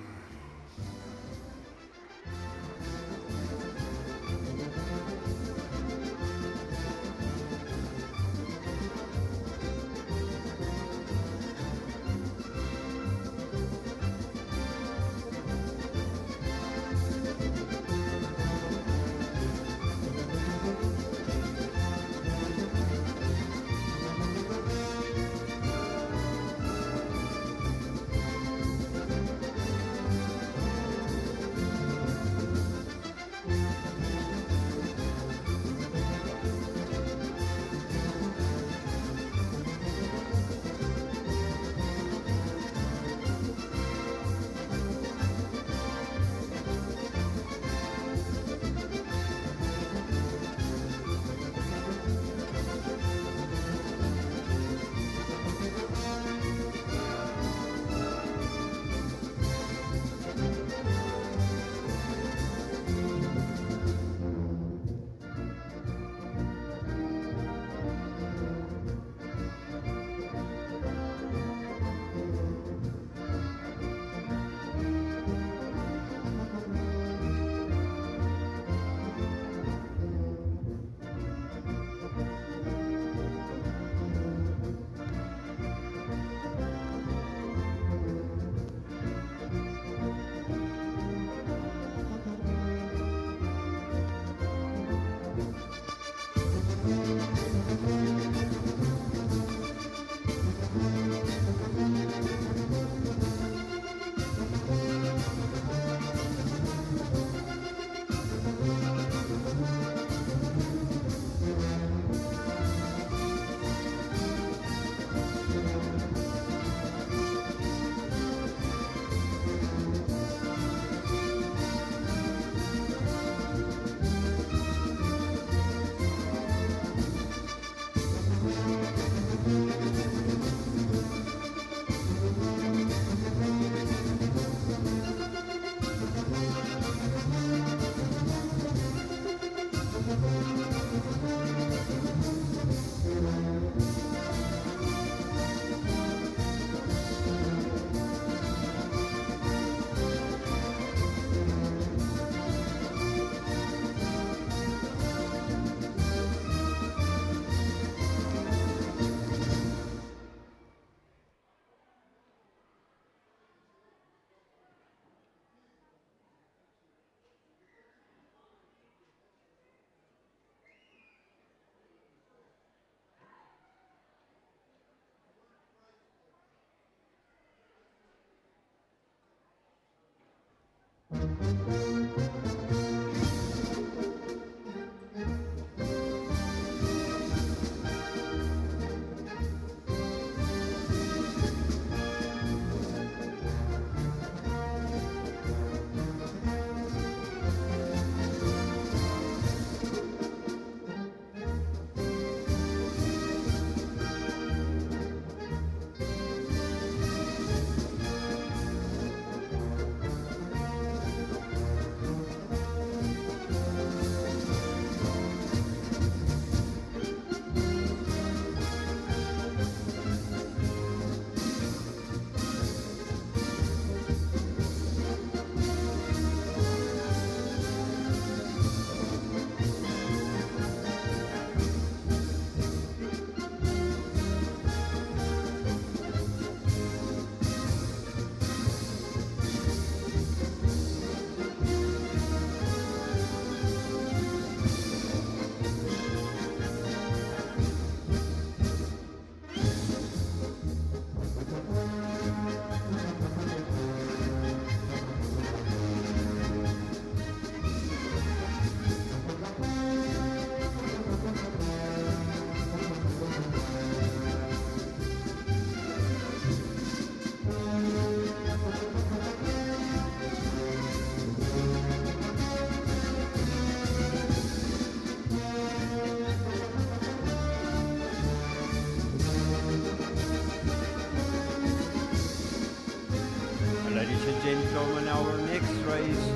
Ladies and gentlemen, our next race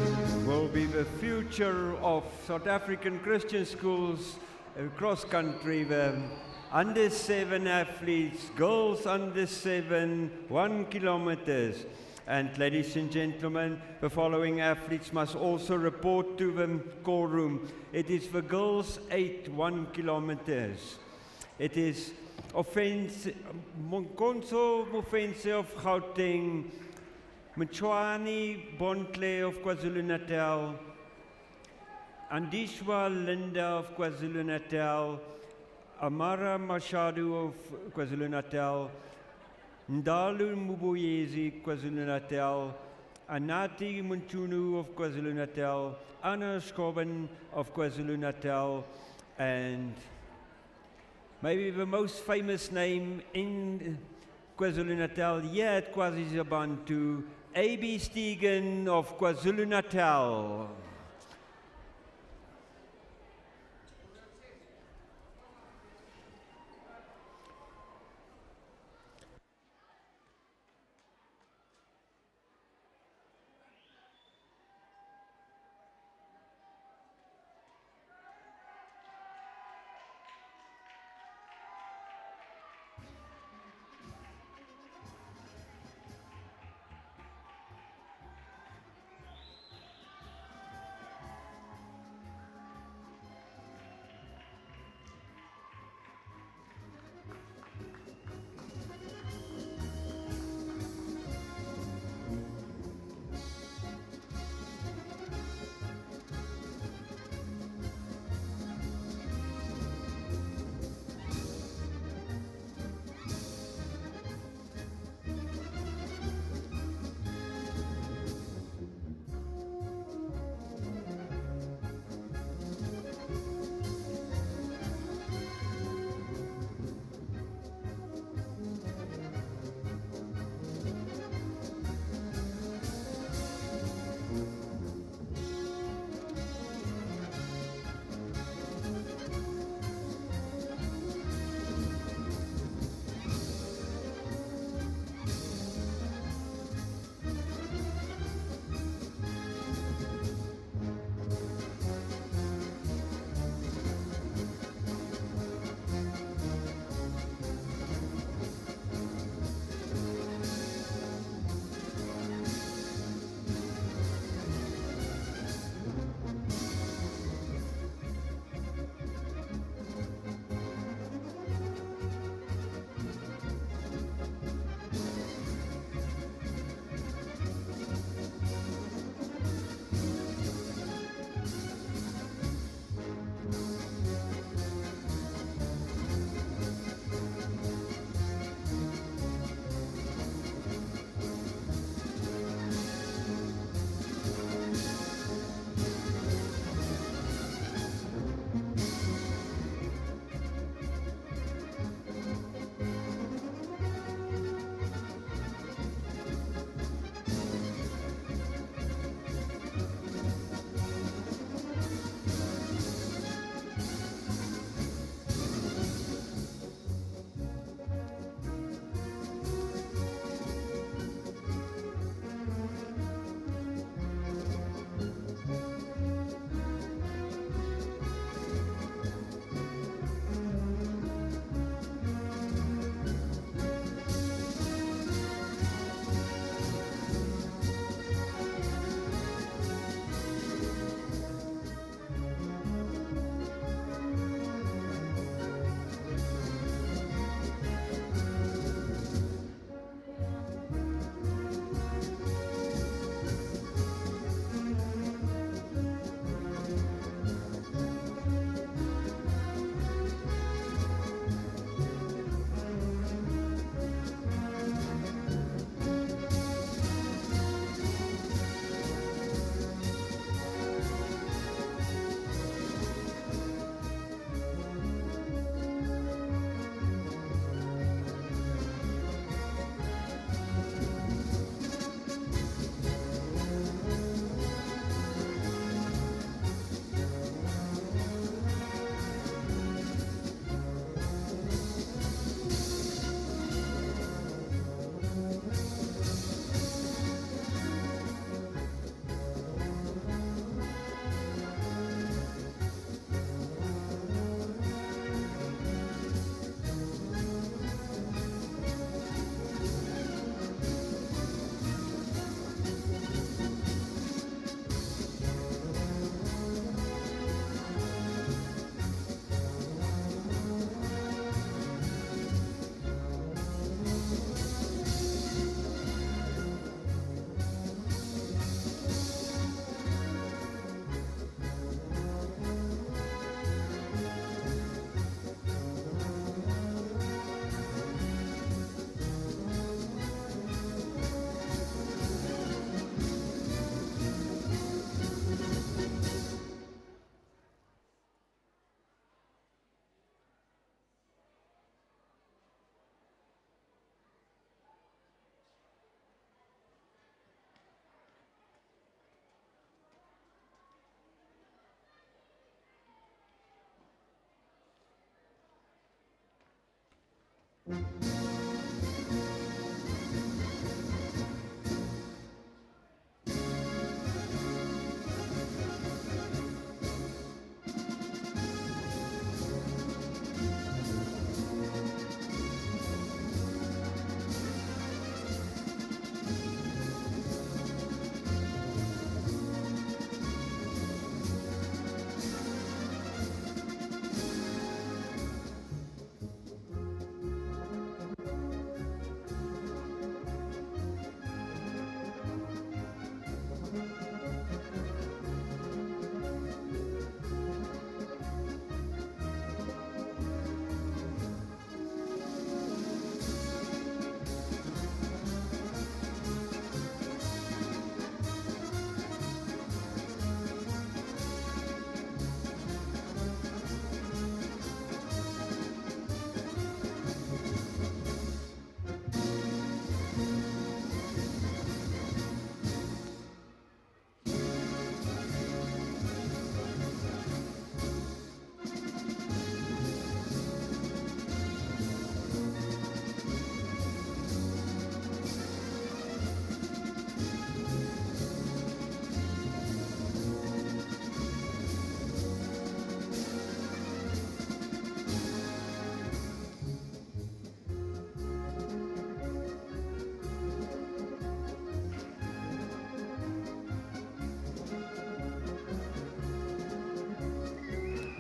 will be the future of South African Christian schools across country. The under 7 athletes, girls under 7, 1 kilometers. And ladies and gentlemen, the following athletes must also report to the call room. It is the girls 8, 1 kilometers. It is Monkonso Mofense of Gauteng, Mchwani Bontle of KwaZulu-Natal, Andishwa Linda of KwaZulu-Natal, Amara Mashadu of KwaZulu-Natal, Ndalu Mubuyezi, KwaZulu-Natal, Anati Munchunu of KwaZulu-Natal, Anna Schoben of KwaZulu-Natal, and maybe the most famous name in KwaZulu-Natal, yet KwaZulu-Bantu, A.B. Stegen of KwaZulu-Natal.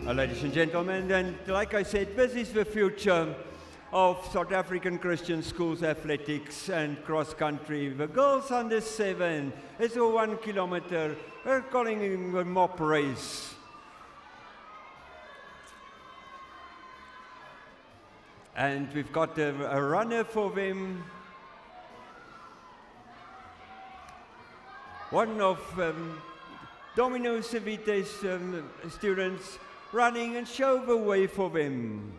Ladies and gentlemen, and like I said, this is the future of South African Christian schools athletics and cross country. The girls under 7 is a 1 kilometer, we're calling it a mop race. And we've got a runner for them. One of Domino Savite's students running and show the way for them.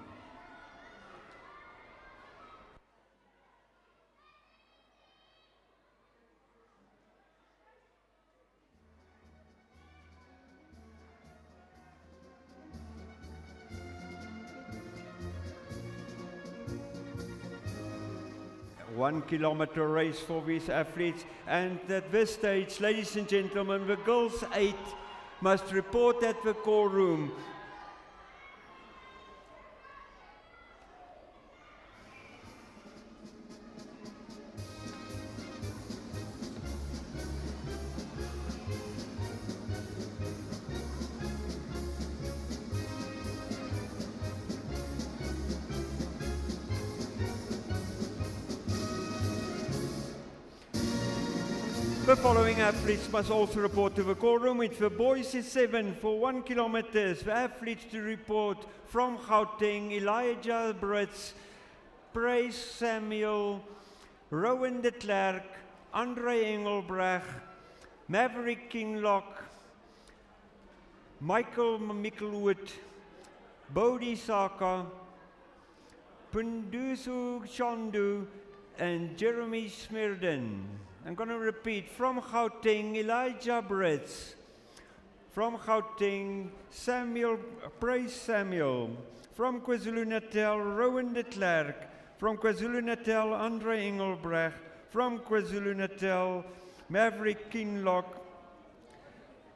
One kilometer race for these athletes, and at this stage, ladies and gentlemen, the girls 8 must report at the call room. The following athletes must also report to the call room. It's the boys is 7 for 1 kilometer. The athletes to report from Gauteng: Elijah Brits, Praise Samuel, Rowan de Klerk, Andre Engelbrecht, Maverick Kinglock, Michael Mikkelwood, Bodhi Saka, Pundusu Shandu, and Jeremy Smirden. I'm going to repeat. From Gauteng, Elijah Brits. From Gauteng, Praise Samuel. From KwaZulu-Natal, Rowan de Klerk. From KwaZulu-Natal, Andre Engelbrecht. From KwaZulu-Natal, Maverick Kinglock.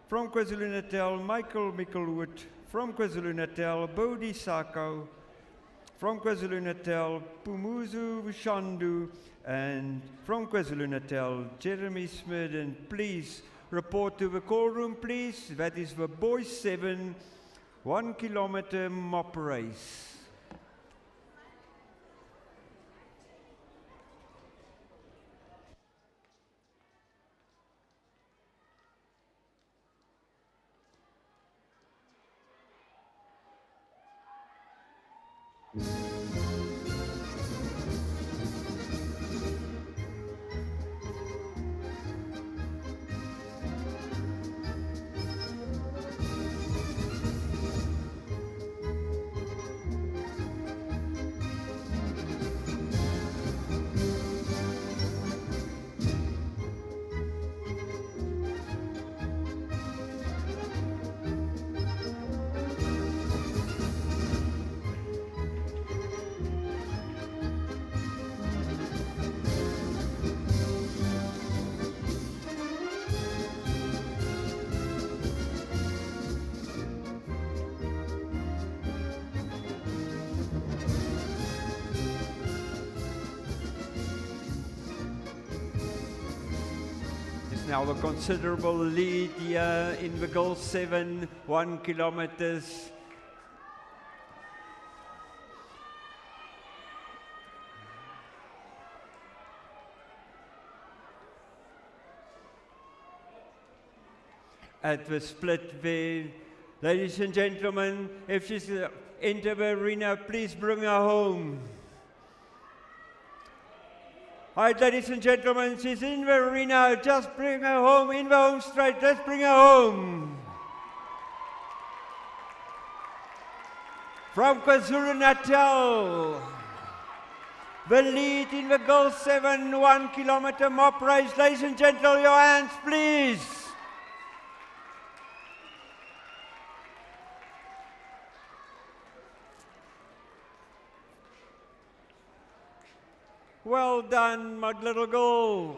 From KwaZulu-Natal, Michael Mikkelwood. From KwaZulu-Natal, Bodhi Sako. From KwaZulu-Natal, Pumuzu Shandu. And from KwaZulu-Natal, Jeremy Smirden. Please report to the call room, please. That is the boys 7 1 kilometer mop race. now a considerable lead here in the girls 7, 1 kilometers. At the split there, ladies and gentlemen, if she's into the arena, please bring her home. All right, ladies and gentlemen, she's in the arena. Just bring her home, in the home straight. Let's bring her home. From KwaZulu-Natal, the lead in the girls 7 1 kilometer mop race. Ladies and gentlemen, your hands, please. Well done, my little girl.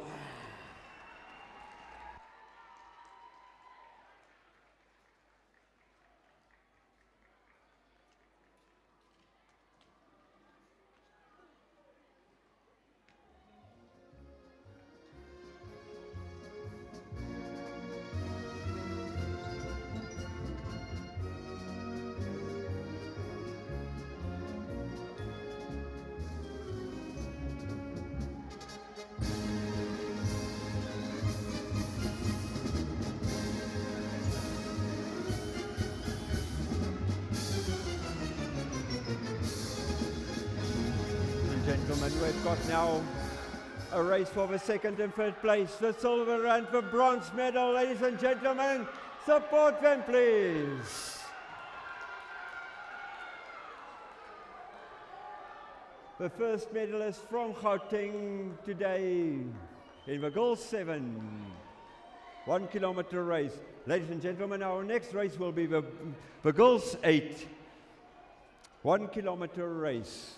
Gentlemen, we've got now a race for the second and third place, the silver and the bronze medal. Ladies and gentlemen, support them, please. The first medalist from Gauteng today in the girls 7 1 kilometer race. Ladies and gentlemen, our next race will be the girls 8 1 kilometer race.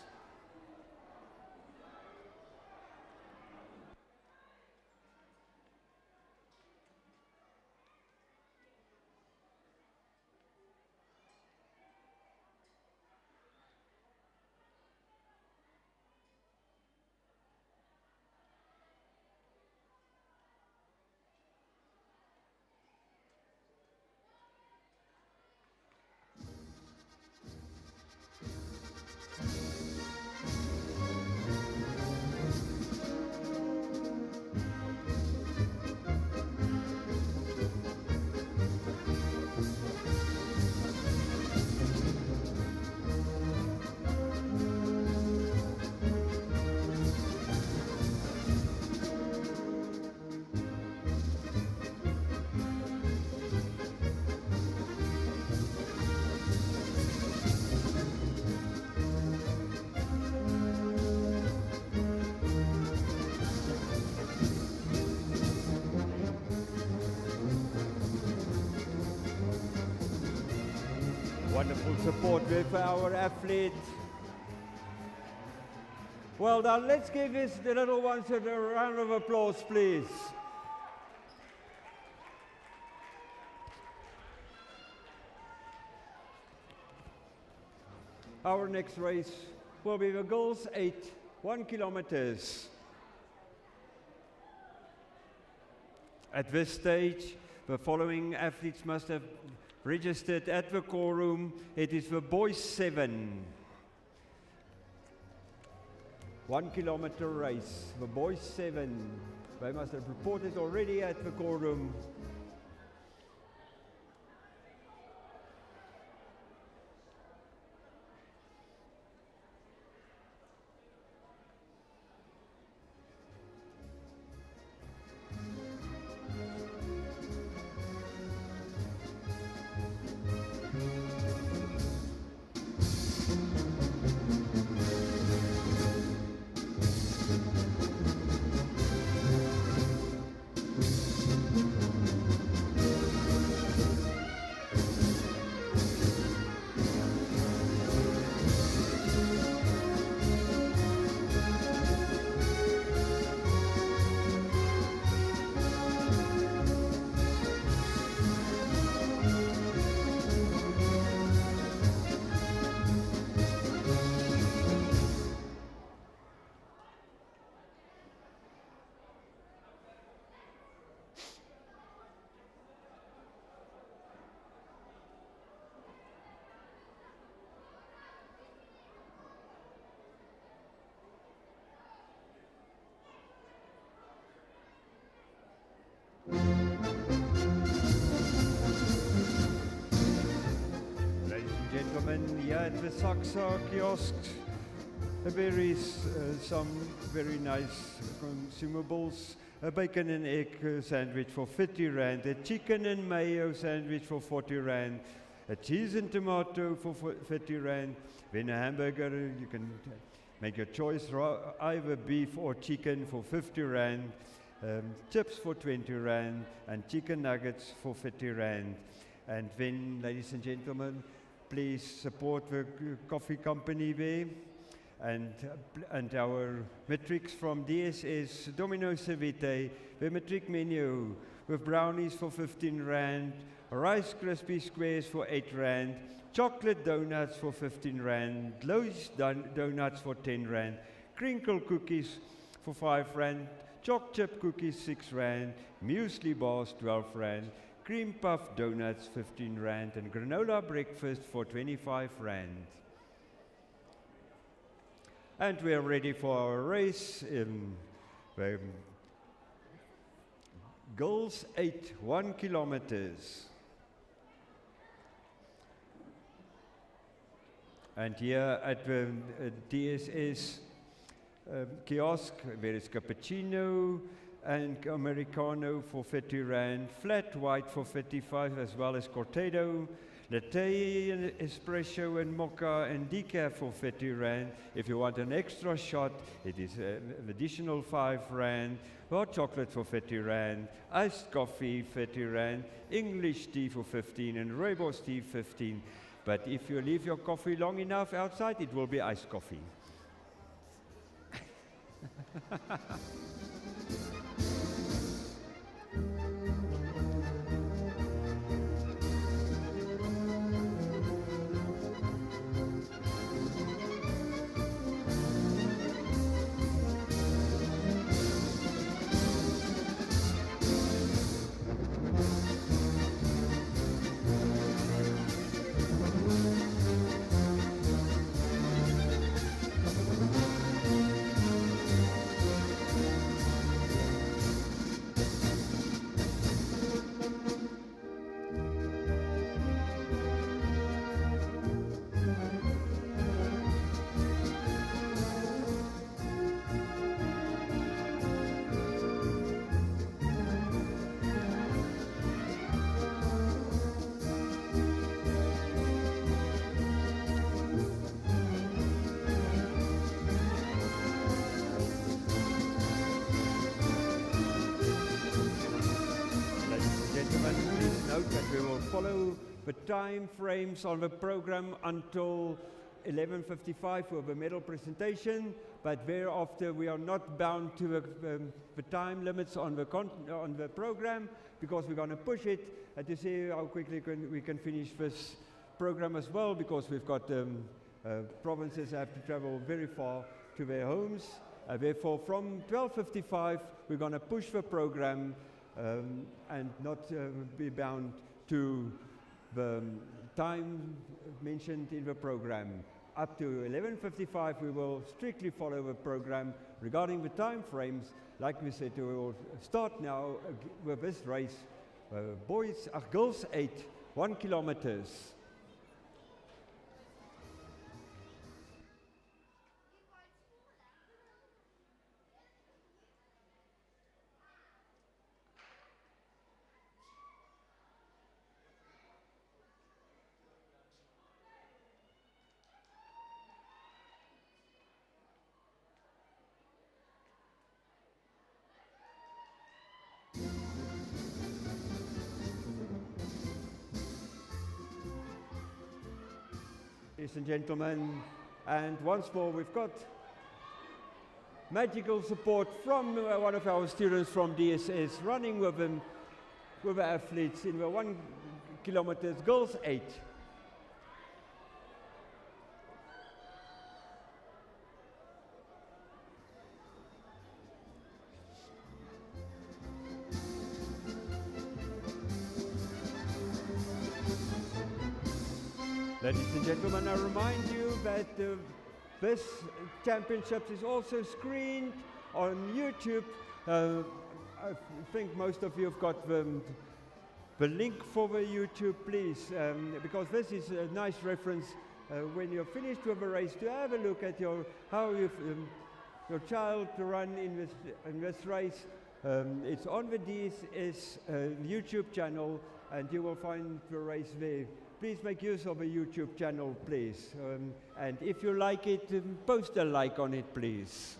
Wonderful support there for our athlete. Well done. Let's give the little ones a round of applause, please. Our next race will be the girls 8 1 kilometers. At this stage, the following athletes must have registered at the call room. It is the boys 7 1 kilometer race. The boys 7, they must have reported already at the call room. the SACSSA kiosks. There is some very nice consumables. A bacon and egg sandwich for 50 rand, a chicken and mayo sandwich for 40 rand, a cheese and tomato for 50 rand, then a hamburger, you can make your choice, either beef or chicken for 50 rand, chips for 20 rand, and chicken nuggets for 50 rand. And then, ladies and gentlemen, please support the coffee company there. And our matrix from DSS, Domino Savite, the matric menu with brownies for 15 rand, Rice Krispie Squares for 8 rand, chocolate donuts for 15 rand, Lowe's donuts for 10 rand, crinkle cookies for 5 rand, choc chip cookies 6 rand, muesli bars 12 rand, cream puff donuts 15 rand, and granola breakfast for 25 rand. And we are ready for our race. Girls 8, 1 kilometers. And here at the DSS kiosk, there is cappuccino and Americano for 50 rand, flat white for 55, as well as cortado, latte, and espresso, and mocha, and decaf for 50 rand. If you want an extra shot, it is an additional 5 rand. Hot chocolate for 50 rand, iced coffee 50 rand, English tea for 15, and rooibos tea 15. But if you leave your coffee long enough outside, it will be iced coffee. Note that we will follow the time frames on the program until 11:55 for the medal presentation, but thereafter we are not bound to the time limits on the program, because we're going to push it to see how quickly we can finish this program as well, because we've got provinces that have to travel very far to their homes. Therefore, from 12:55 we're going to push the program and not be bound to the time mentioned in the program. Up to 11:55 we will strictly follow the program. Regarding the time frames, like we said, we will start now with this race. Girls 8, 1 kilometers. Ladies and gentlemen, and once more we've got magical support from one of our students from DSS running with the athletes in the 1 kilometers, girls 8. Ladies and gentlemen, I remind you that this championships is also screened on YouTube. I think most of you have got the link for the YouTube, please, because this is a nice reference when you're finished with a race, to have a look at how your child run in this race. It's on the DSS YouTube channel, and you will find the race there. Please make use of a YouTube channel, please. And if you like it, post a like on it, please.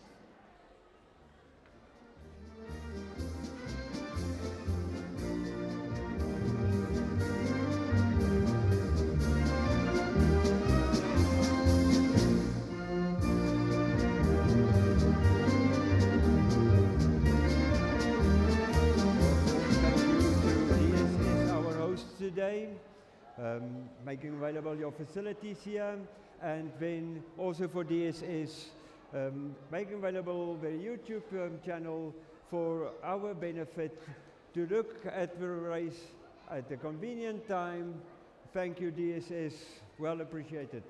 Today, making available your facilities here, and then also for DSS, making available the YouTube channel for our benefit to look at the race at a convenient time. Thank you, DSS, well appreciated.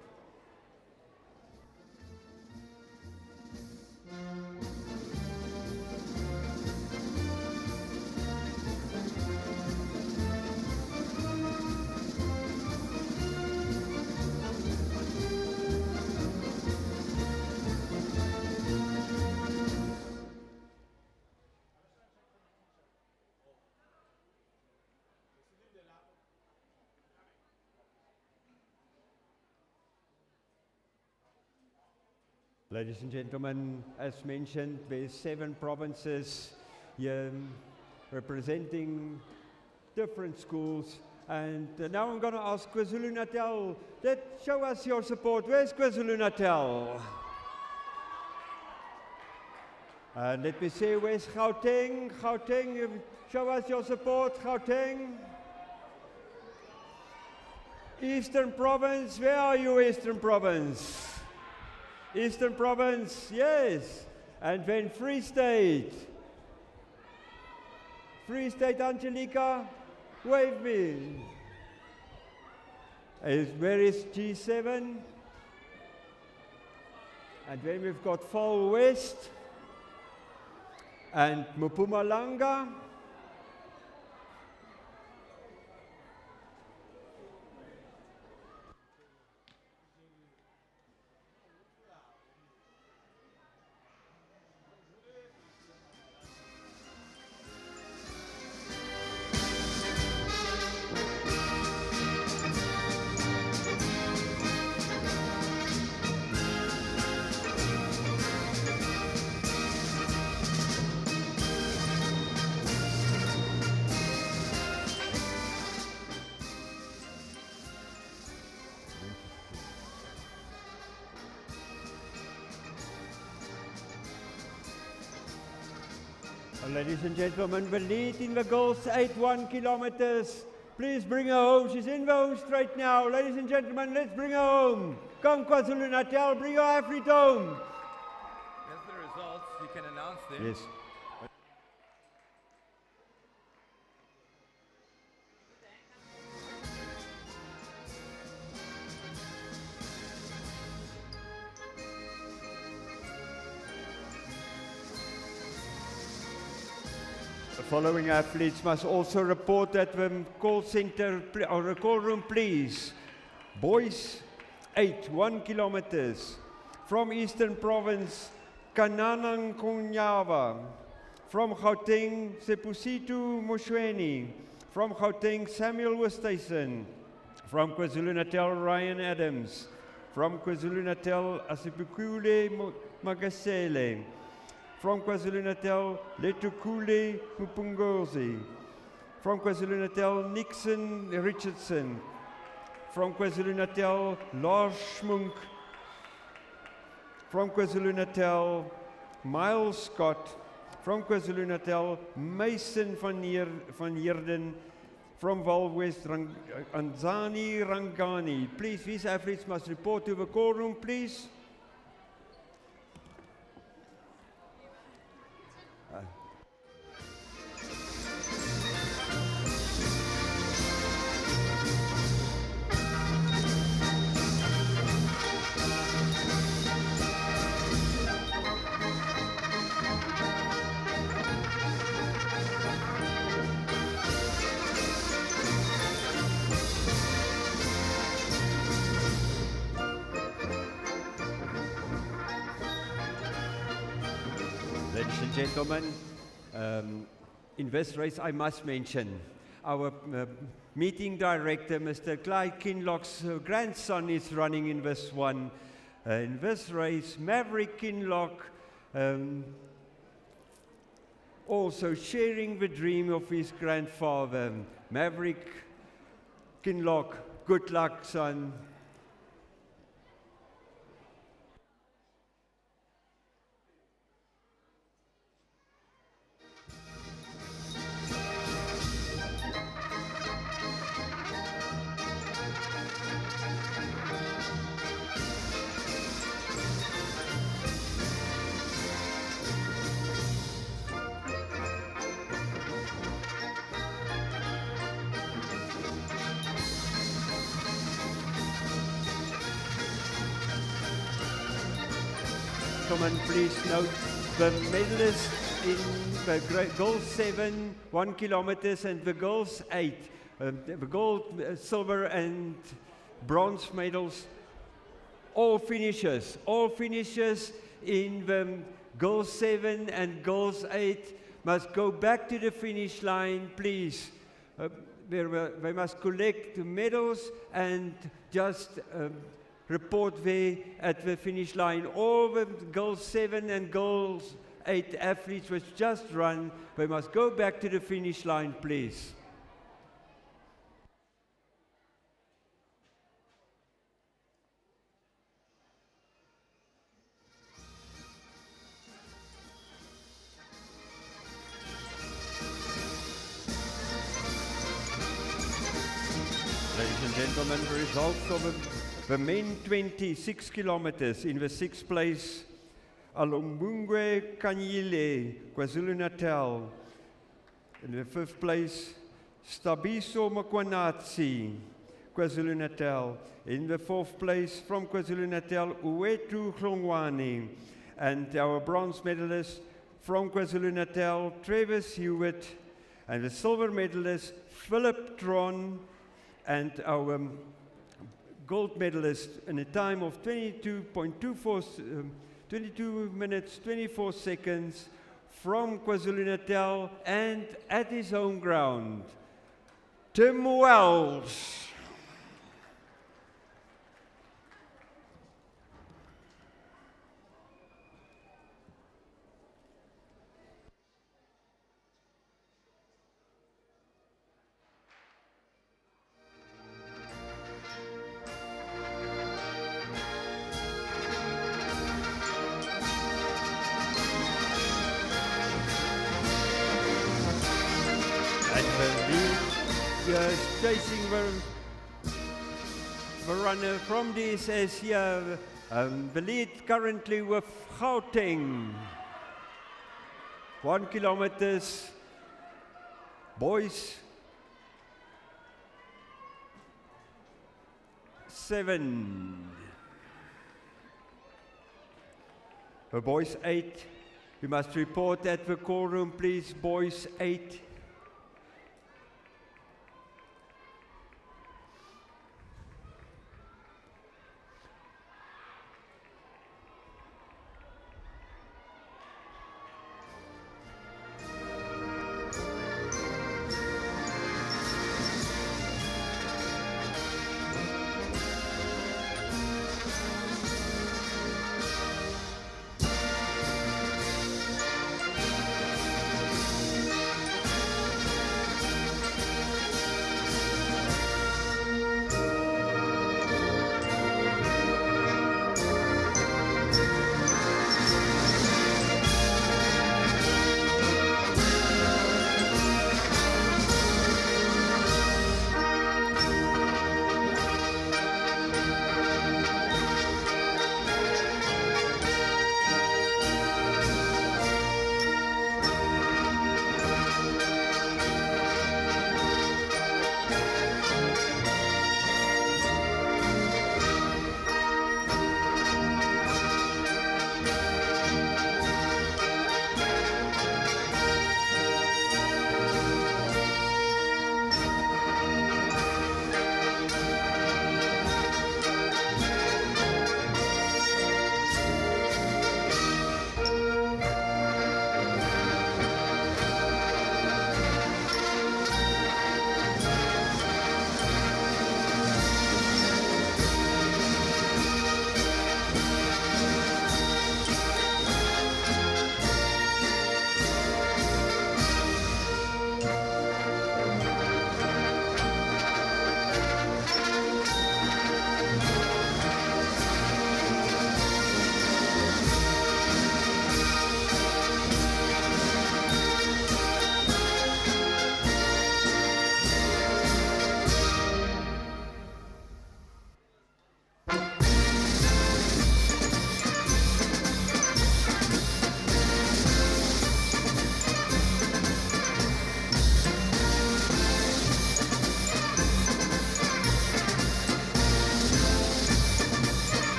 Ladies and gentlemen, as mentioned, there's 7 provinces here representing different schools. And now I'm going to ask KwaZulu-Natal, show us your support. Where's KwaZulu-Natal? And let me see, where's Gauteng? Gauteng, show us your support, Gauteng. Eastern Province, where are you, Eastern Province? Eastern Province, yes. And then Free State. Free State, Angelica, wave me. Where is G7? And then we've got Fall West and Mpumalanga. Ladies and gentlemen, the lead in the girls 8-1 kilometers. Please bring her home. She's in the home straight now. Ladies and gentlemen, let's bring her home. Come KwaZulu-Natal, bring your athlete home. Here's the results. You can announce them. Yes. The following athletes must also report at the call center or the call room, please. Boys 1 kilometers. From Eastern Province, Kananang Kunyava. From Gauteng, Sepusitu Moshweni. From Gauteng, Samuel Westhuizen. From KwaZulu-Natal, Ryan Adams. From KwaZulu-Natal, Asipukule Magasele. From KwaZulu-Natal, Letukule Mupungozi. From KwaZulu-Natal, Nixon Richardson. From KwaZulu-Natal, Lars Schmunk. From KwaZulu-Natal, Miles Scott. From KwaZulu-Natal, Mason van Heerden. From Val West, Anzani Rangani. Please, these athletes must report to the call room, please. and gentlemen, in this race I must mention our meeting director, Mr. Clyde Kinlock's grandson is running in this one. In this race, Maverick Kinlock, also sharing the dream of his grandfather. Maverick Kinlock, good luck, son. Gentlemen, please note the medalists in the girls 7, 1 kilometers, and the girls 8. The gold, silver, and bronze medals, all finishers in the girls 7 and girls 8 must go back to the finish line, please. They must collect the medals and just report there at the finish line. All the girls 7 and girls 8 athletes which just run, they must go back to the finish line, please. Ladies and gentlemen, the results of the men 26 kilometers. In the 6th place, Alombungwe Kanyile, KwaZulu-Natal. In the 5th place, Stabiso Makwanatsi, KwaZulu-Natal. In the 4th place, from KwaZulu-Natal, Uwetu Hlongwane. And our bronze medalist from KwaZulu-Natal, Travis Hewitt. And the silver medalist, Philip Tron. And our gold medalist in a time of 22 minutes, 24 seconds from KwaZulu-Natal and at his home ground, Tim Wells. Chasing the runner from the SACSSA, the lead currently with Gauteng. 1 kilometers, boys 7. For boys 8, you must report at the call room, please, boys 8.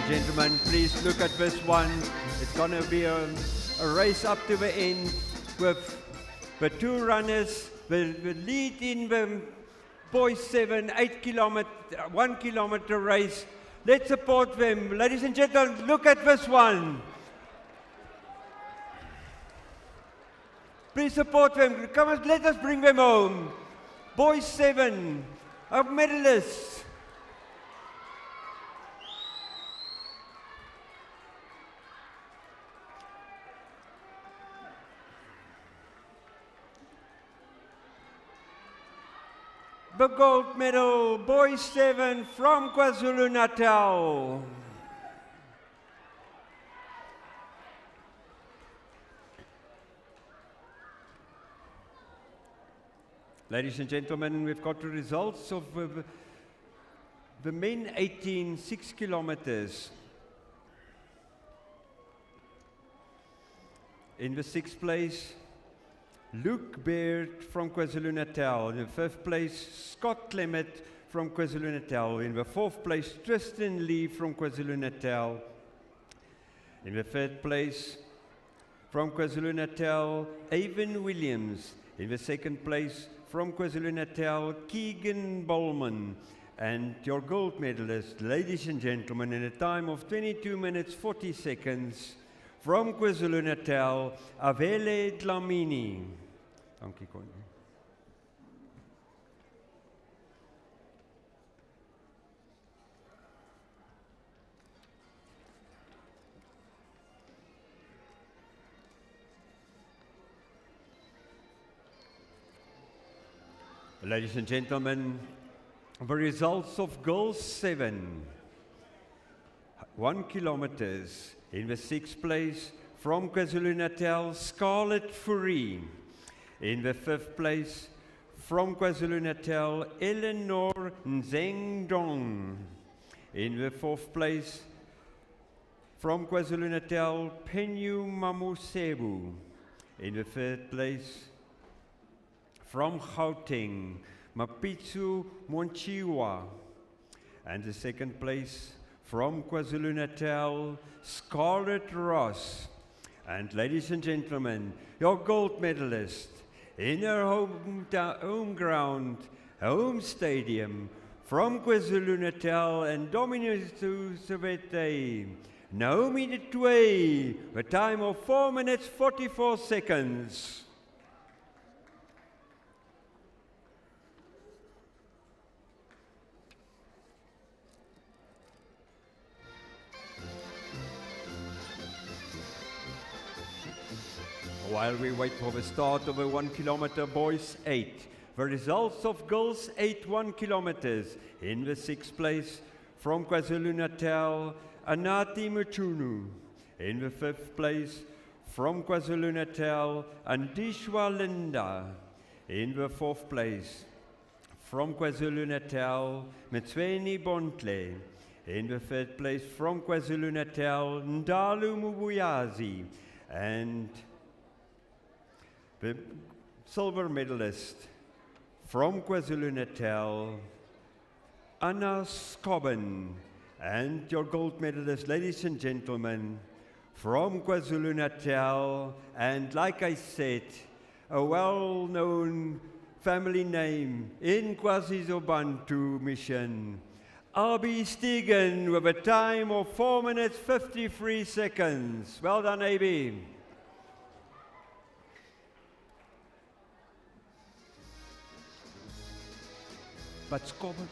and gentlemen, please look at this one. It's going to be a race up to the end with the two runners, the lead in the Boys 7, 1 kilometer race. Let's support them. Ladies and gentlemen, look at this one. Please support them. Come on, let us bring them home. Boys 7, our medalists. The gold medal, Boys 7 from KwaZulu-Natal. Ladies and gentlemen, we've got the results of the men 18 6 kilometers. In the 6th place, Luke Baird from KwaZulu-Natal. In the 5th place, Scott Clement from KwaZulu-Natal. In the 4th place, Tristan Lee from KwaZulu-Natal. In the 3rd place, from KwaZulu-Natal, Avon Williams. In the 2nd place, from KwaZulu-Natal, Keegan Bowman. And your gold medalist, ladies and gentlemen, in a time of 22 minutes 40 seconds, from KwaZulu-Natal, Avele Dlamini. Dankie, Connie. Ladies and gentlemen, the results of Girls 7, 1 kilometers. In the 6th place, from KwaZulu-Natal, Scarlett Fourie. In the 5th place, from KwaZulu-Natal, Eleanor Nzengdong. In the 4th place, from KwaZulu-Natal, Penyu Mamusebu. In the 3rd place, from Gauteng, Mapitsu Monchiwa. And the 2nd place, from KwaZulu-Natal, Scarlett Ross. And ladies and gentlemen, your gold medalist in her home ground, home stadium, from KwaZulu-Natal and Dominus Sovete, Naomi de Twee, a time of 4 minutes 44 seconds. While we wait for the start of the 1 kilometer Boys 8, the results of Girls 8 1 kilometers. In the 6th place, from KwaZulu-Natal, Anati Muchunu. In the 5th place, from KwaZulu-Natal, Andishwa Linda. In the 4th place, from KwaZulu-Natal, Metsweni Bontle. In the 3rd place, from KwaZulu-Natal, Ndalu Mubuyazi. And the silver medalist from KwaZulu-Natal, Anna Scobben. And your gold medalist, ladies and gentlemen, from KwaZulu-Natal, and like I said, a well-known family name in KwaZulu-Bantu mission, Abi Stegen, with a time of 4 minutes 53 seconds. Well done, Abi. But Scobben.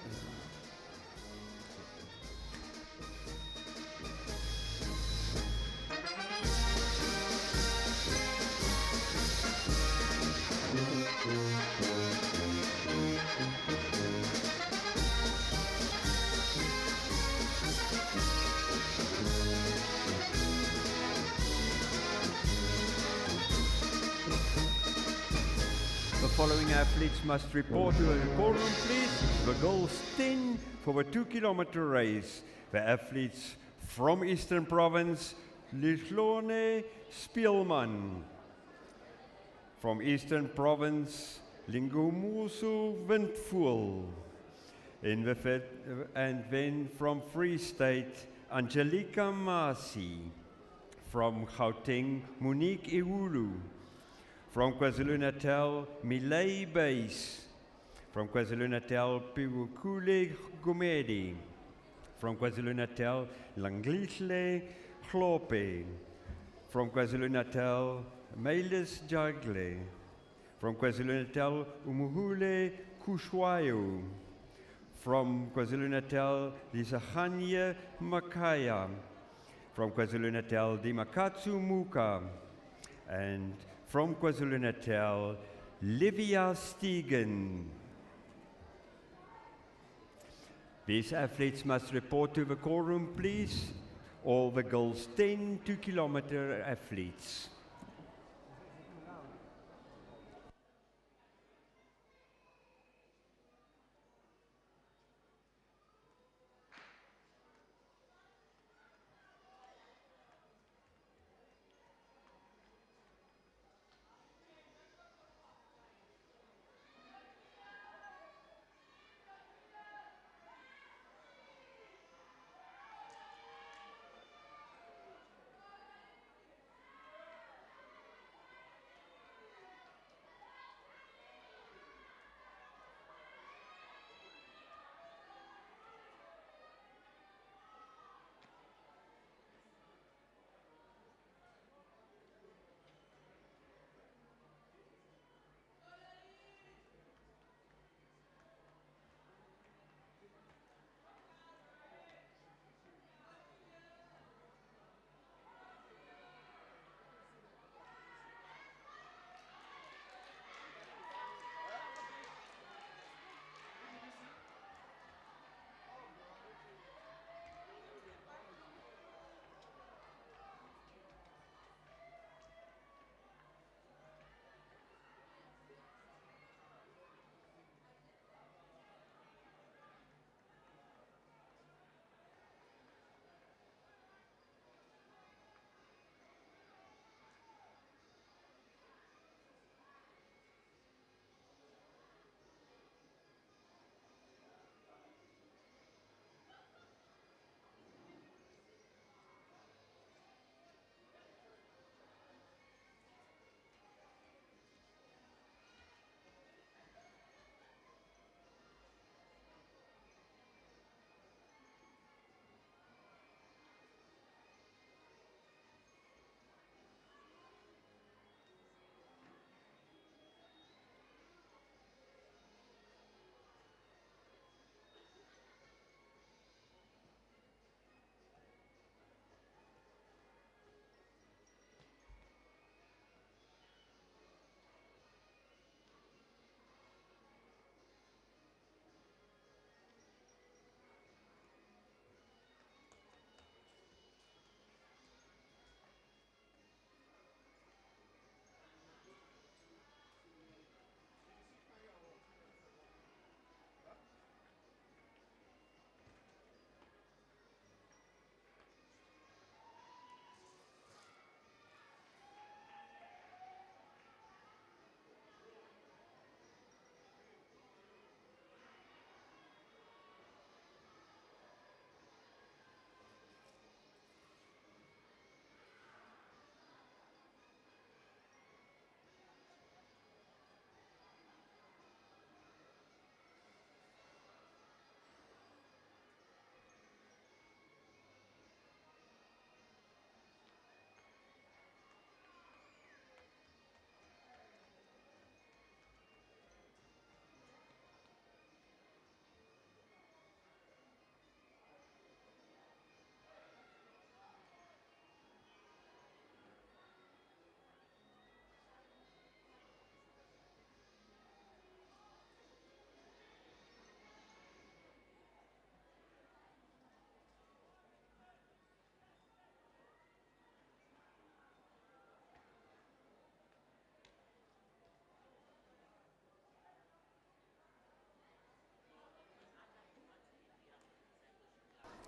The following athletes must report to the courtroom, please. The girls 10 for the 2 kilometer race. The athletes from Eastern Province, Lihlone Spielman. From Eastern Province, Lingumusu Windvoel. And then from Free State, Angelica Masi. From Gauteng, Monique Iwulu. From KwaZulu-Natal, Milay Base. From KwaZulu-Natal, Piwukule Gumedi. From KwaZulu-Natal, Langlisle Klope. From KwaZulu-Natal, Melis Jagle. From KwaZulu-Natal, Umuhule Kushwayo. From KwaZulu-Natal, Lisahanye Makaya. From KwaZulu-Natal, Dimakatsu Muka. And from KwaZulu-Natal, Livia Stegen. These athletes must report to the call room, please. All the girls 10 2-kilometer athletes.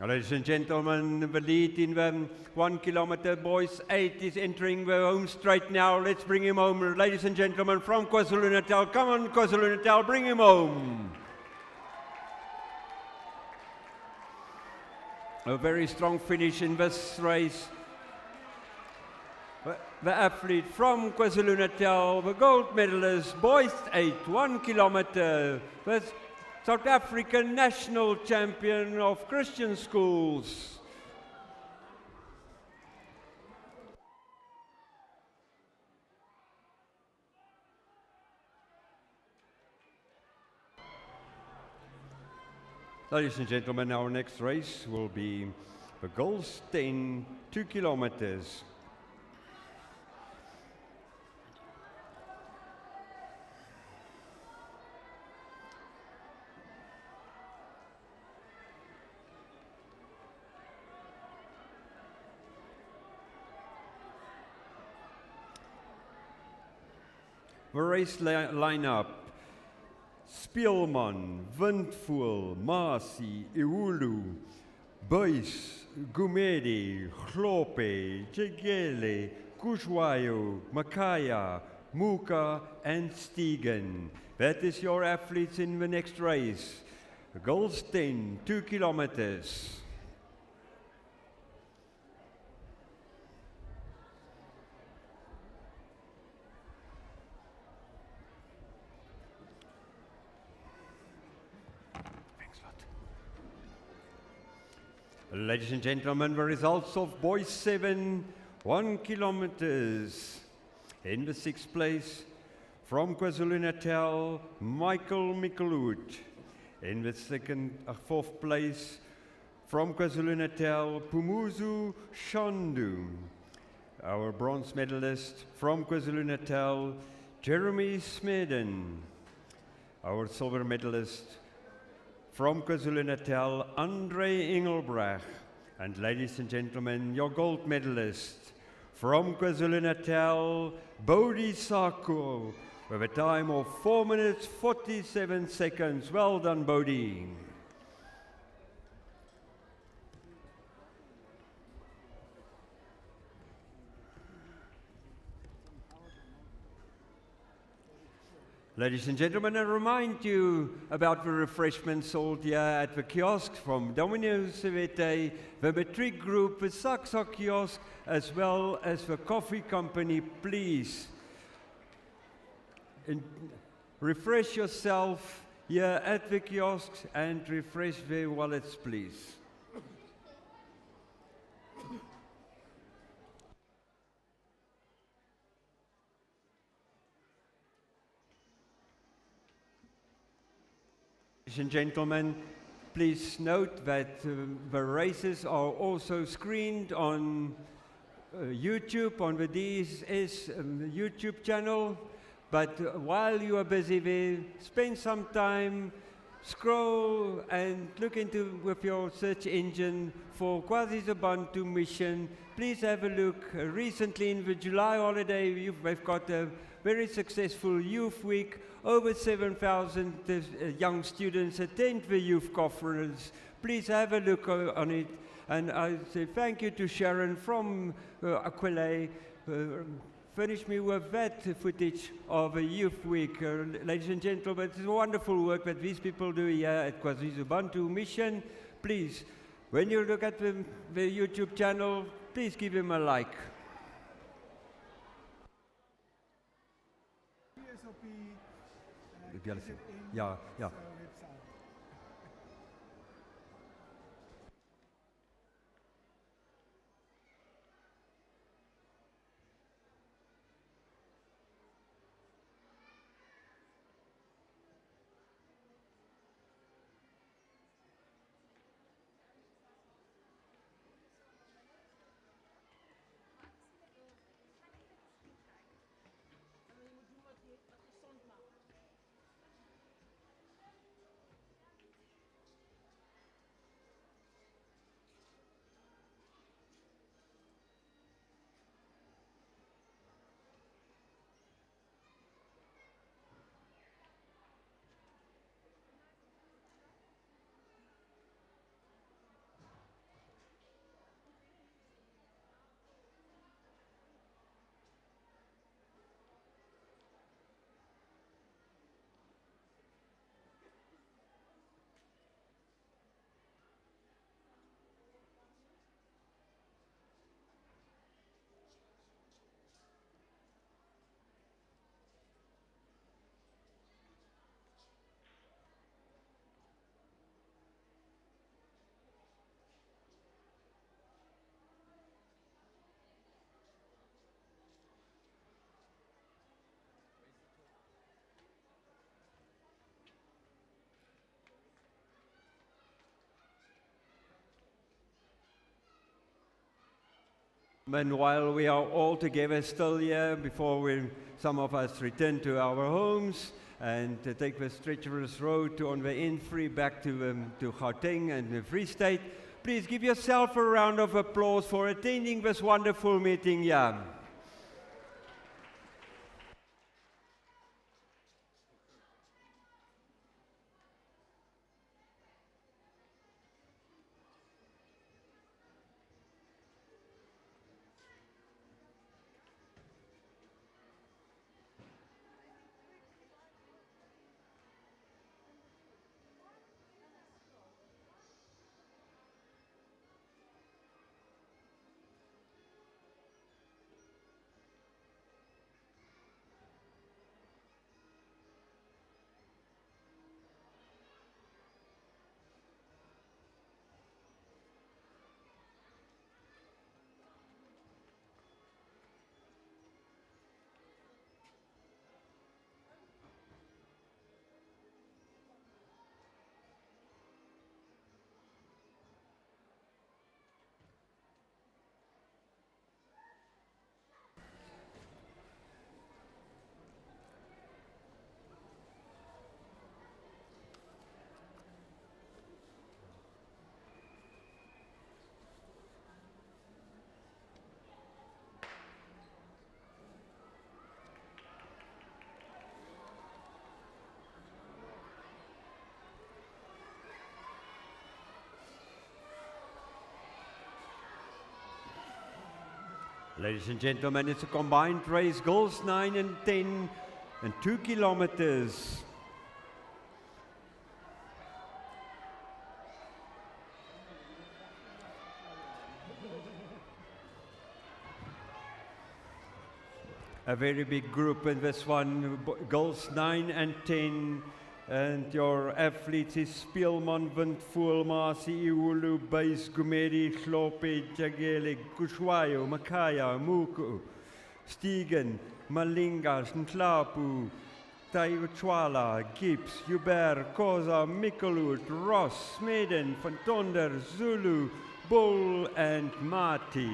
Ladies and gentlemen, the lead in the 1 kilometer boys 8 is entering the home straight now. Let's bring him home. Ladies and gentlemen, from KwaZulu-Natal, come on KwaZulu-Natal, bring him home. A very strong finish in this race. The athlete from KwaZulu-Natal, the gold medalist, Boys 8, 1 kilometer, the South African national champion of Christian schools. Ladies and gentlemen, our next race will be the Girls 10, 2 kilometers. The race lineup: Spielman, Windvoel, Masi, Iwulu, Buys, Gumede, Chlope, Jegele, Kushwayo, Makaya, Muka and Stegen. That is your athletes in the next race. Girls 10, 2 kilometers. Ladies and gentlemen, the results of Boys 7, 1 kilometers. In the 6th place, from KwaZulu-Natal, Michael Mickelhout. In the 4th place, from KwaZulu-Natal, Pumuzu Shandu. Our bronze medalist from KwaZulu-Natal, Jeremy Smeden. Our silver medalist from KwaZulu-Natal, Andre Engelbrach. And ladies and gentlemen, your gold medalist from KwaZulu-Natal, Bodhi Sako, with a time of 4 minutes, 47 seconds. Well done, Bodhi. Ladies and gentlemen, I remind you about the refreshments sold here at the kiosk from Domino's Sevete, the Matric Group, the SACSSA kiosk, as well as the coffee company. Please refresh yourself here at the kiosks and refresh their wallets, please. Ladies and gentlemen, please note that the races are also screened on YouTube, on the DSS YouTube channel. But while you are busy there, spend some time, scroll and look into with your search engine for KwaZulu-Bantu Mission. Please have a look. Recently in the July holiday, we've got a very successful youth week. Over 7,000 young students attend the youth conference. Please have a look on it. And I say thank you to Sharon from Aquile. Furnish me with that footage of a youth week. Ladies and gentlemen, it's wonderful work that these people do here at KwaZulu-Bantu Mission. Please, when you look at the YouTube channel, please give him a like. Yeah, yeah. And while we are all together still here, before some of us return to our homes and take the treacherous road to on the N3 back to Gauteng and the Free State, please give yourself a round of applause for attending this wonderful meeting here. Ladies and gentlemen, it's a combined race, girls 9 and 10 and 2 kilometers. A very big group in this one, girls 9 and 10. And your athletes is Spielman, Windvoel, Masi, Iwulu, Base, Gumeri, Slope, Jagele, Kushwayo, Makaya, Muku, Stegen, Malinga, Nklapu, Taiwachwala, Gibbs, Hubert, Koza, Mikalut, Ross, Smeden, Van Tonder, Zulu, Bull, and Marty.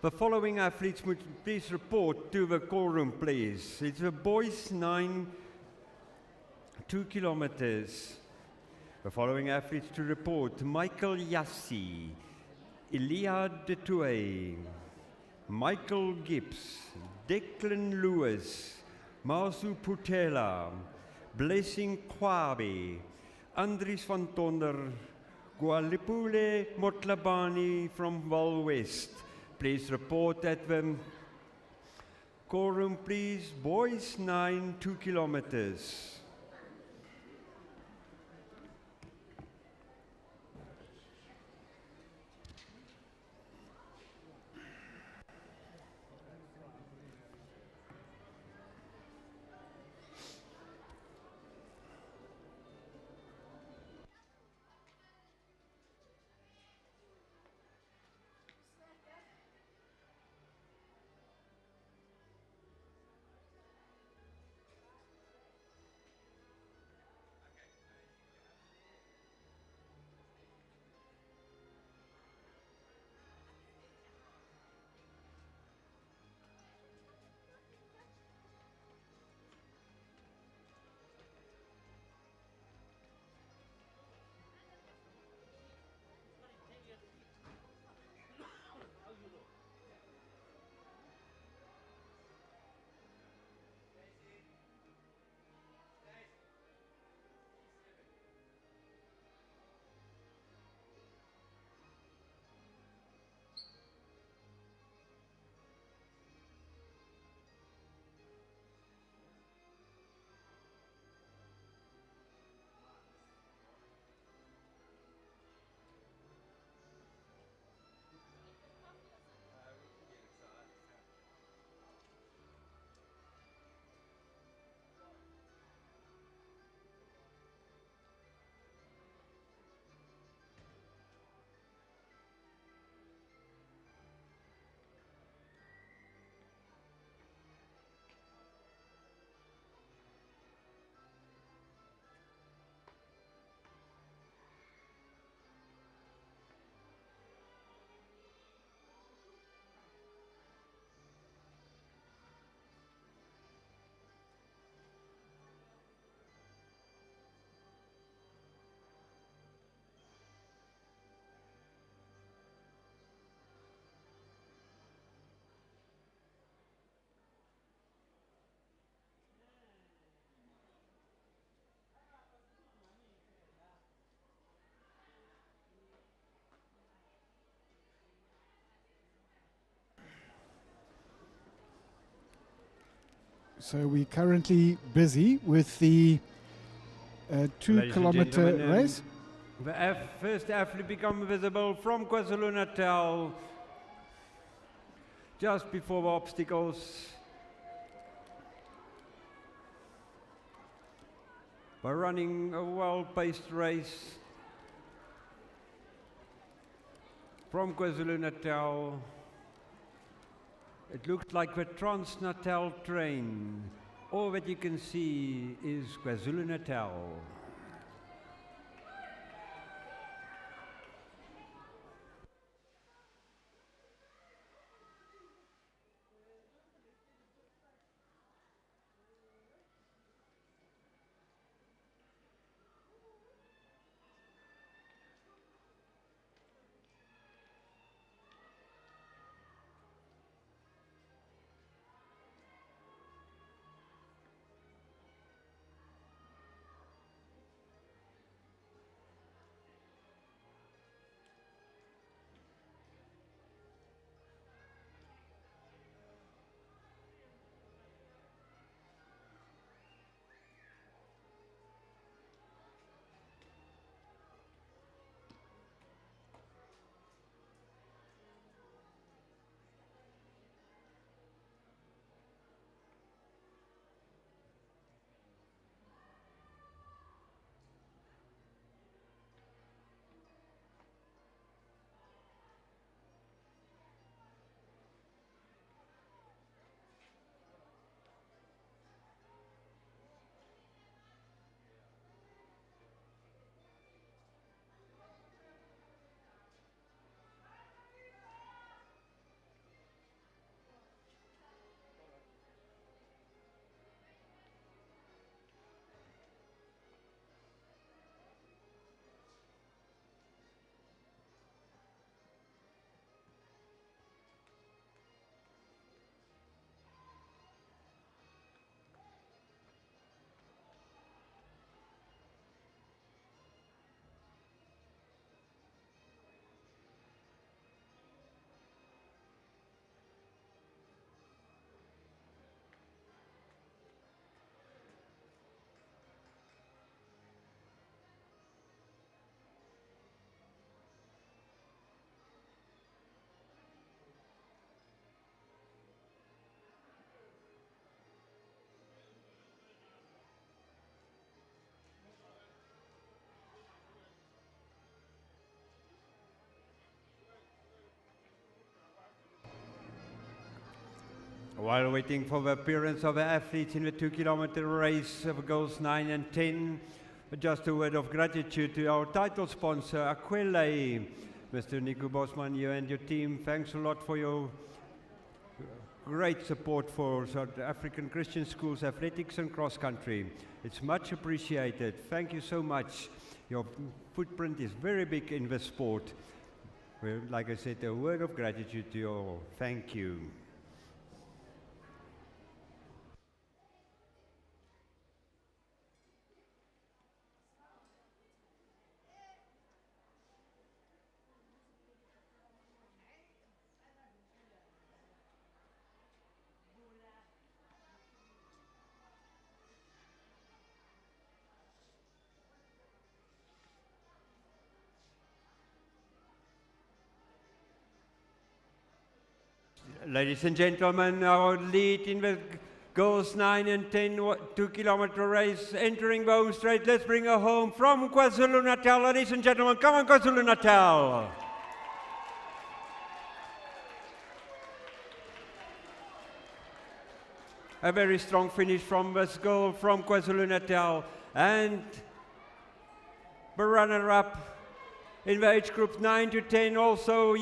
The following athletes would please report to the call room, please. It's the boys 9, 2 kilometers. The following athletes to report: Michael Yassi, Elia De Toey, Michael Gibbs, Declan Lewis, Masu Putela, Blessing Kwabe, Andries van Tonder, Gualipule Motlabani from Val West. Please report at the call room, please. Boys 9, 2 kilometers. So we're currently busy with the 2 Ladies and kilometer gentlemen, race. The first athlete become visible from KwaZulu-Natal just before the obstacles. By running a well-paced race from KwaZulu-Natal. It looked like the Trans-Natal train. All that you can see is KwaZulu-Natal. While waiting for the appearance of the athletes in the 2 kilometer race of girls 9 and 10, just a word of gratitude to our title sponsor, Aquile. Mr. Nico Bosman, you and your team, thanks a lot for your great support for South African Christian schools, athletics and cross country. It's much appreciated. Thank you so much. Your footprint is very big in the sport. Well, like I said, a word of gratitude to you all. Thank you. Ladies and gentlemen, our lead in the girls 9 and 10 2 kilometer race entering the home straight. Let's bring her home from KwaZulu-Natal. Ladies and gentlemen, come on KwaZulu-Natal. A very strong finish from this girl from KwaZulu-Natal, and the runner-up in the age group 9 to 10 also,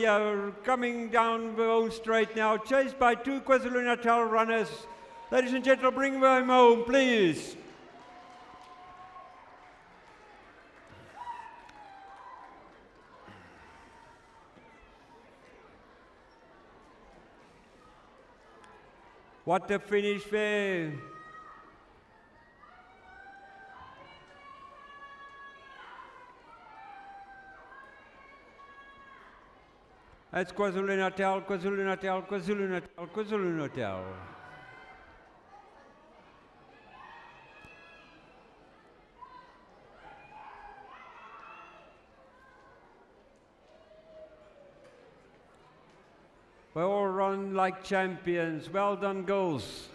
coming down the home straight now, chased by 2 KwaZulu-Natal runners. Ladies and gentlemen, bring them home, please. What a finish there. That's KwaZulu-Natal, KwaZulu-Natal, KwaZulu-Natal, KwaZulu-Natal. They all run like champions. Well done, girls.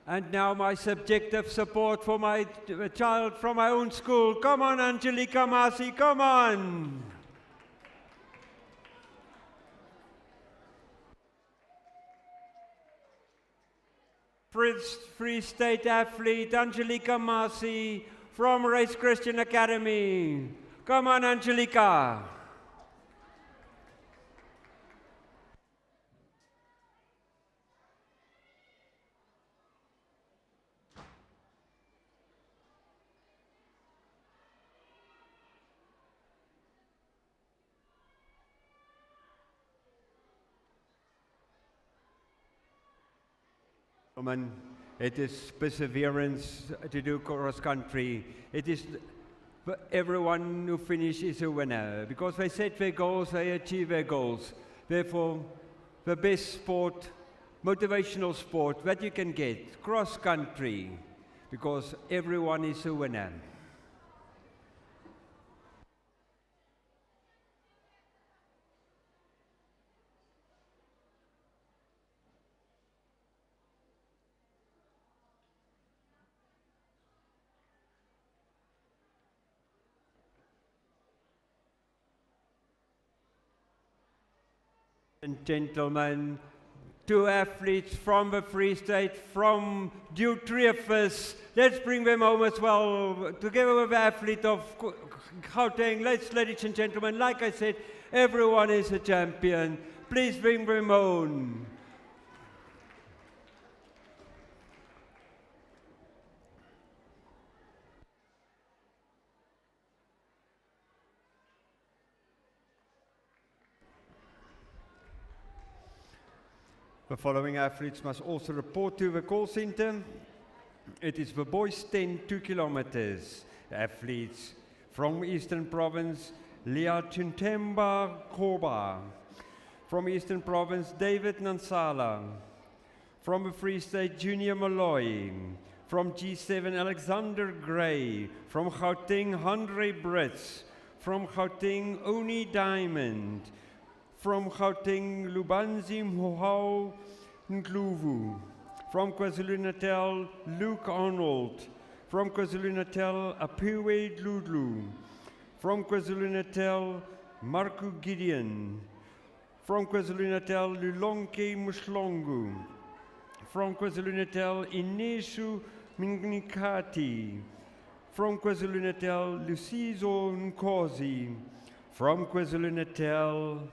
And now my subjective support for my child from my own school. Come on, Angelica Masi, come on. Free State athlete Angelica Masi from Race Christian Academy. Come on, Angelica. It is perseverance to do cross country. It is everyone who finishes is a winner because they set their goals, they achieve their goals. Therefore, the best sport, motivational sport that you can get, cross country, because everyone is a winner. And gentlemen, 2 athletes from the Free State, from due 3 of us. Let's bring them home as well, together with the athlete of Gauteng. Ladies and gentlemen, like I said, everyone is a champion. Please bring them home. The following athletes must also report to the call center. It is the boys 10, 2 kilometers. Athletes from Eastern Province, Leah Chintemba Koba. From Eastern Province, David Nansala. From the Free State, Junior Malloy. From G7, Alexander Gray. From Gauteng, Andre Brits. From Gauteng, Oni Diamond. From Gauteng, Lubanzi Mhohao Ndlovu. From KwaZulu-Natal, Luke Arnold. From KwaZulu-Natal, Apiwe Dludlu. From KwaZulu-Natal, Marco Gideon. From KwaZulu-Natal, Lulonke Mushlongu. From KwaZulu-Natal, Ineshu Mingnikati. From KwaZulu-Natal, Lucizo Nkosi. From KwaZulu-Natal,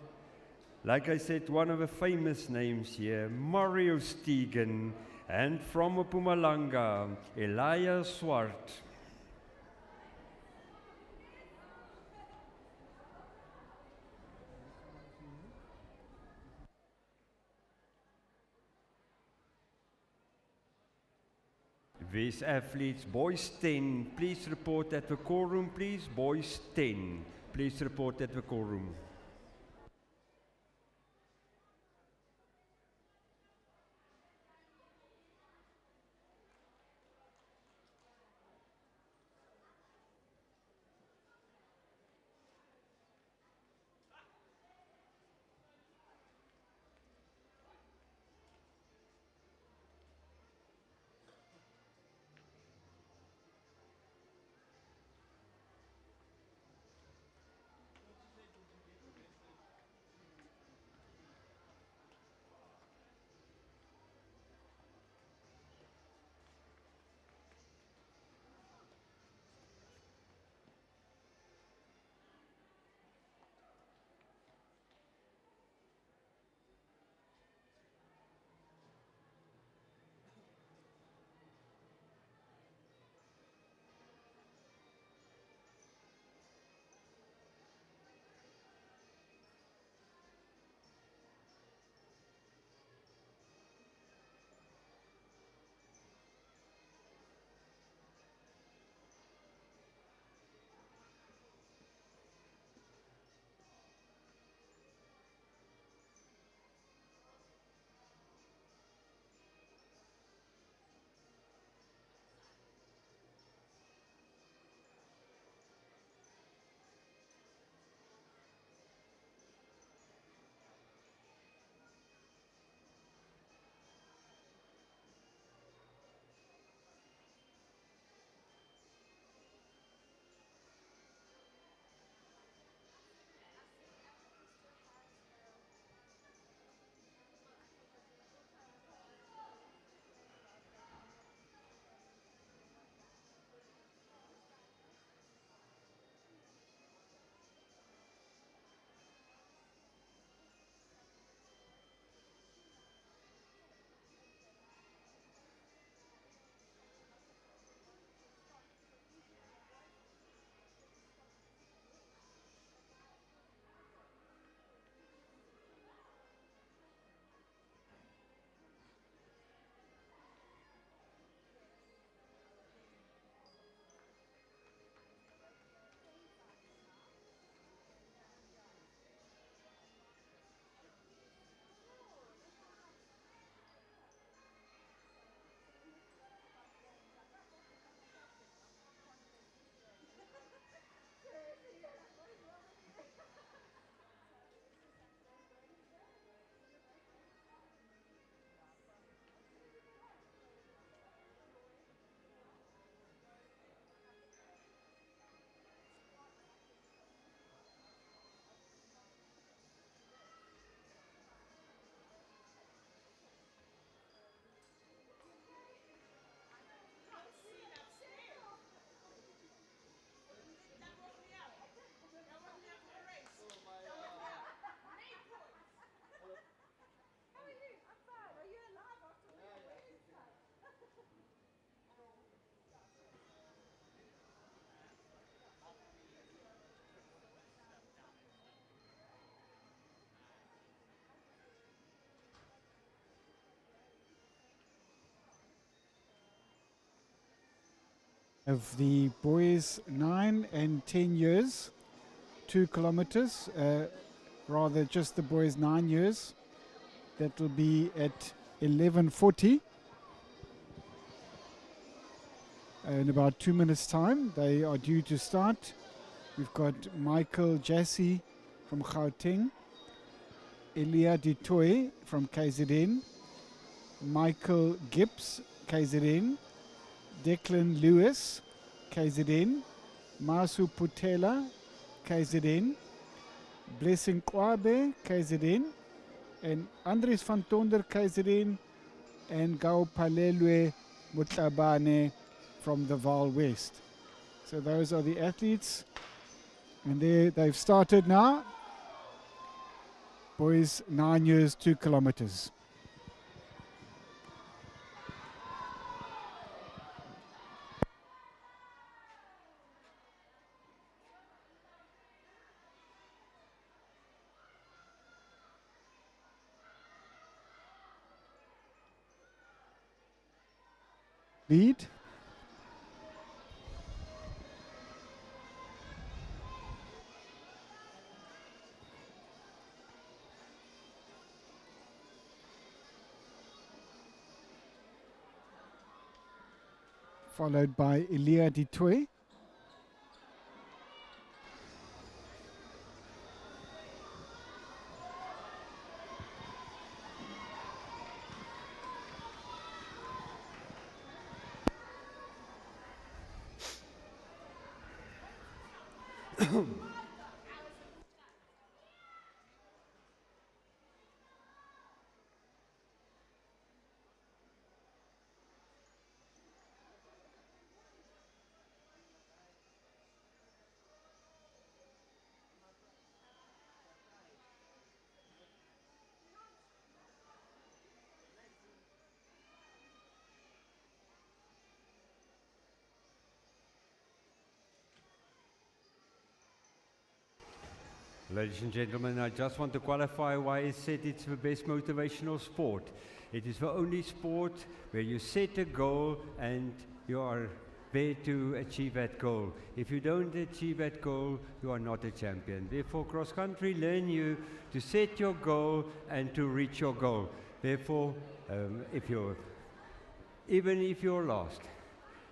like I said, one of the famous names here, Mario Stegen. And from Mpumalanga, Elia Swart. These athletes, boys 10, please report at the call room, please. Boys 10, please report at the call room. of the boys 9 and 10 years, 2 kilometers, rather just the boys 9 years. That will be at 11:40. In about 2 minutes' time, they are due to start. We've got Michael Jassy from Gauteng, Elia Ditoy from KZN, Michael Gibbs, KZN, Declan Lewis, KZN, Masu Putela, KZN, Blessing Kwabe, KZN, and Andres van Tonder, KZN, and Gao Palelwe Mutabane from the Vaal West. So those are the athletes, and they've started now. Boys 9 years, 2 kilometers. Lead. Followed by Elia Ditoy. Ladies and gentlemen, I just want to qualify why I said it's the best motivational sport. It is the only sport where you set a goal and you are there to achieve that goal. If you don't achieve that goal, you are not a champion. Therefore, cross country learn you to set your goal and to reach your goal. Therefore, even if you're lost,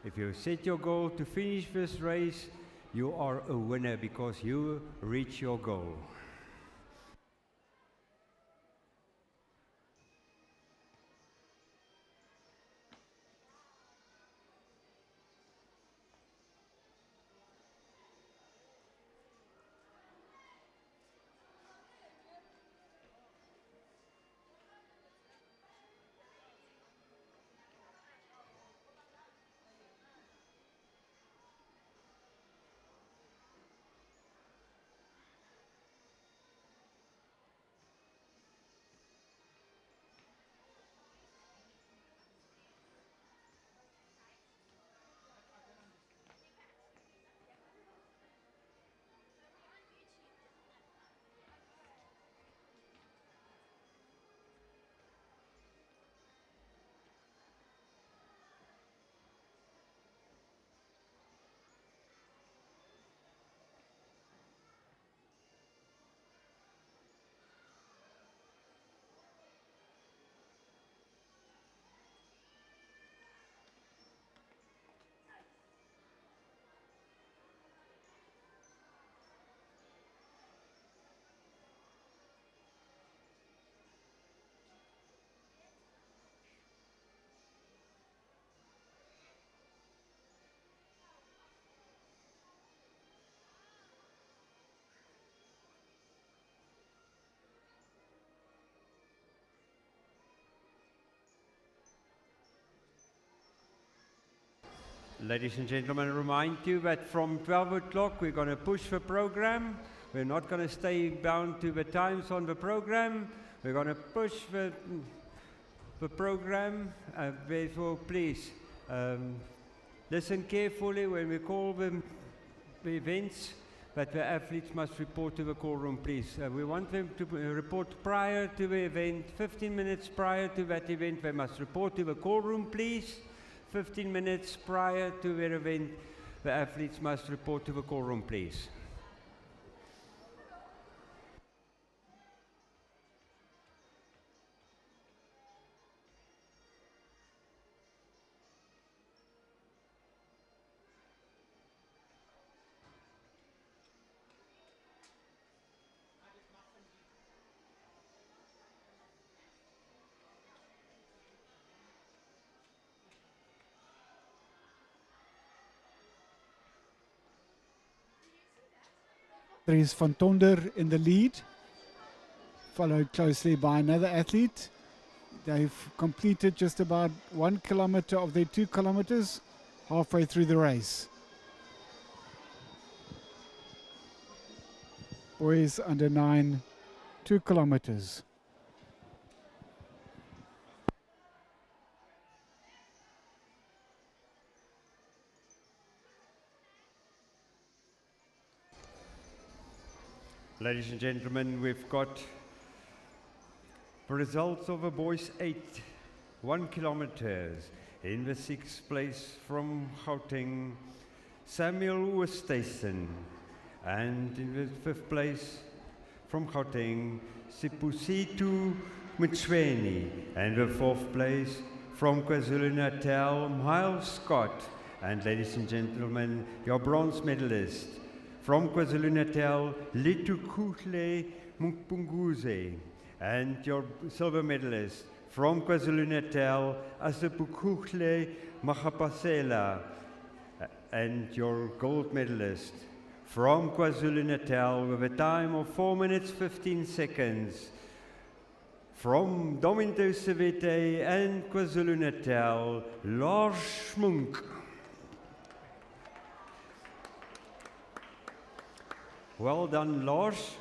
if you set your goal to finish this race, you are a winner because you reach your goal. Ladies and gentlemen, I remind you that from 12 o'clock we're going to push the program. We're not going to stay bound to the times on the program. We're going to push the program. Therefore, please listen carefully when we call the events, but the athletes must report to the call room, please. We want them to report prior to the event, 15 minutes prior to that event. They must report to the call room, please. 15 minutes prior to their event, the athletes must report to the call room, please. Dries van Tonder in the lead, followed closely by another athlete. They've completed just about 1 kilometer of their 2 kilometers halfway through the race. Boys under 9, 2 kilometers. Ladies and gentlemen, we've got the results of the boys 8, 1 kilometers. In the 6th place from Gauteng, Samuel Oosthuizen. And in the 5th place from Gauteng, Sipusitu Mtsweni. And the 4th place from KwaZulu-Natal, Miles Scott. And ladies and gentlemen, your bronze medalist from KwaZulu-Natal, Litukuhle Mpunguze. And your silver medalist from KwaZulu-Natal, Asipukhuhle Mahapasela. And your gold medalist from KwaZulu-Natal with a time of 4 minutes 15 seconds. From Dominto Sewete and KwaZulu-Natal, Lars Schmunk. Well done, Lars.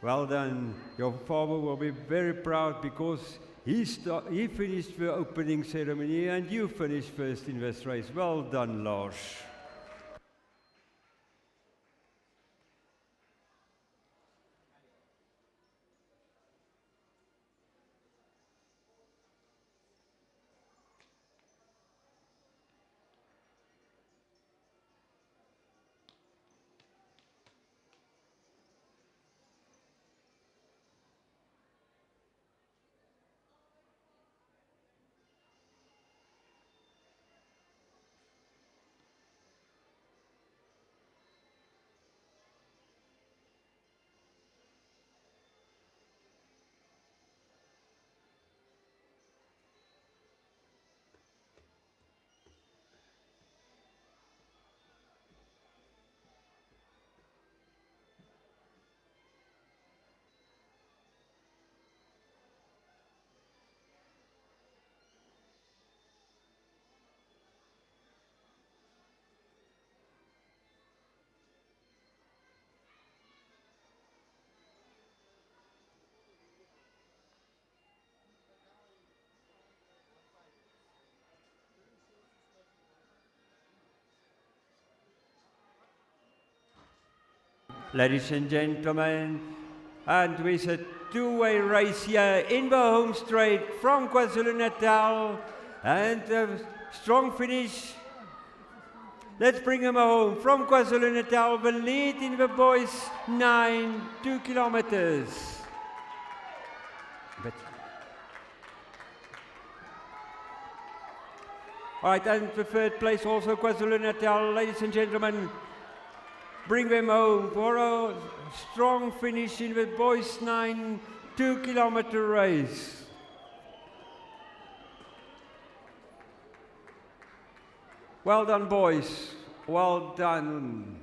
Well done. Your father will be very proud because he finished the opening ceremony and you finished first in this race. Well done, Lars. Ladies and gentlemen, and with a two-way race here in the home straight from KwaZulu-Natal, and a strong finish. Let's bring him home from KwaZulu-Natal, the lead in the boys 9, 2 kilometers. All right, and the third place also KwaZulu-Natal, ladies and gentlemen. Bring them home for a strong finish in the boys 9, 2 kilometer race. Well done, boys. Well done.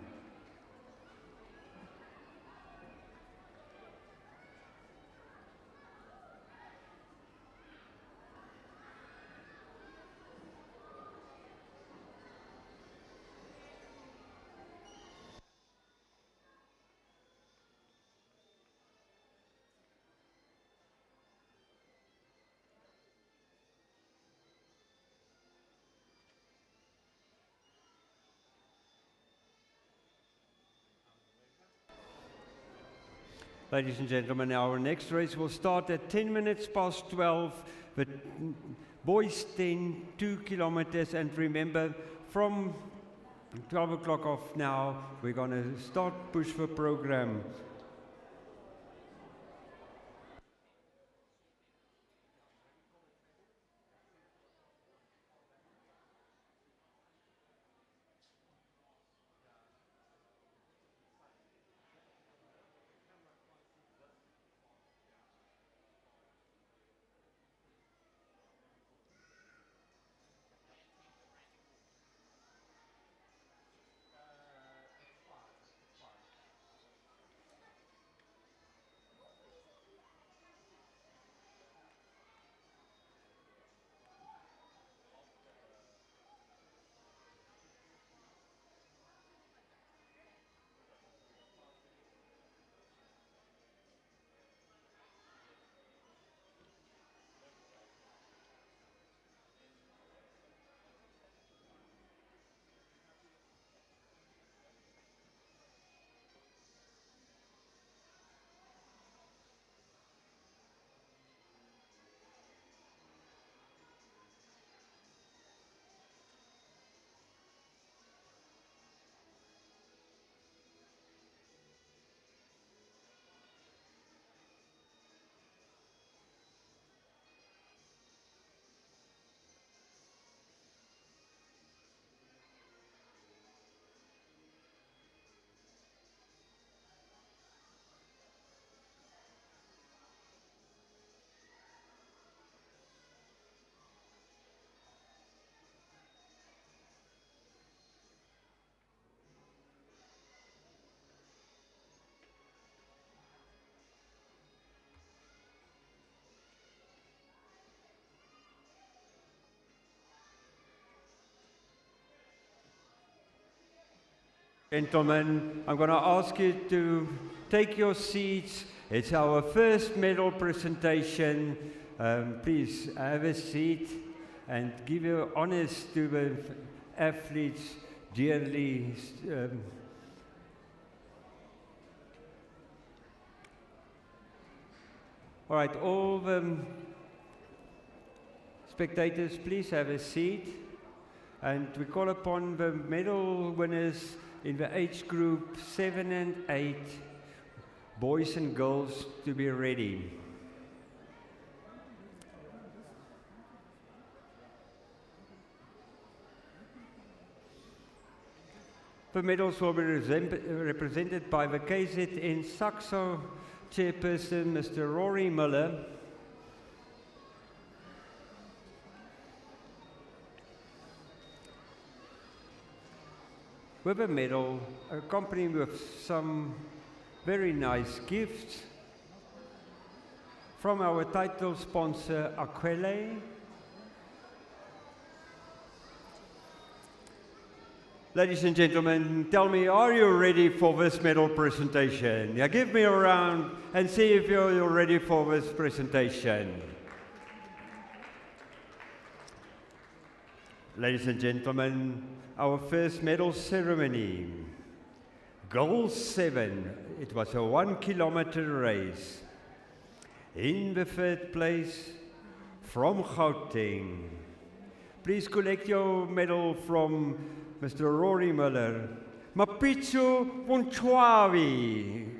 Ladies and gentlemen, our next race will start at 10 minutes past 12 with Boys 10, 2 kilometers. And remember, from 12 o'clock off now, we're going to start push for program. Gentlemen, I'm going to ask you to take your seats. It's our first medal presentation. Please have a seat and give your honors to the athletes dearly. All right, all the spectators, please have a seat. And we call upon the medal winners in the age group 7 and 8, boys and girls, to be ready. The medals will be represented by the KZN SACSSA chairperson, Mr. Rory Miller. With a medal accompanied with some very nice gifts from our title sponsor, Aquele. Ladies and gentlemen, tell me, are you ready for this medal presentation? Yeah, give me a round and see if you're ready for this presentation. Ladies and gentlemen, our first medal ceremony. Goal 7, it was a 1 kilometer race. In the third place, from Gauteng. Please collect your medal from Mr. Rory Miller. Mapitsu Punchwawi.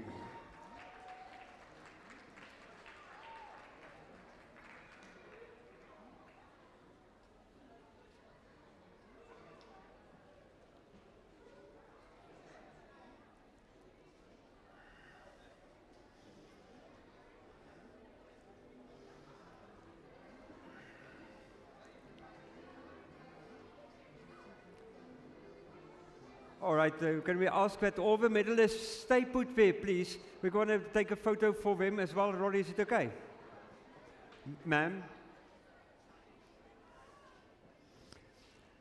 All right, can we ask that all the medalists stay put there, please? We're going to take a photo for them as well. Rory, is it okay? Ma'am?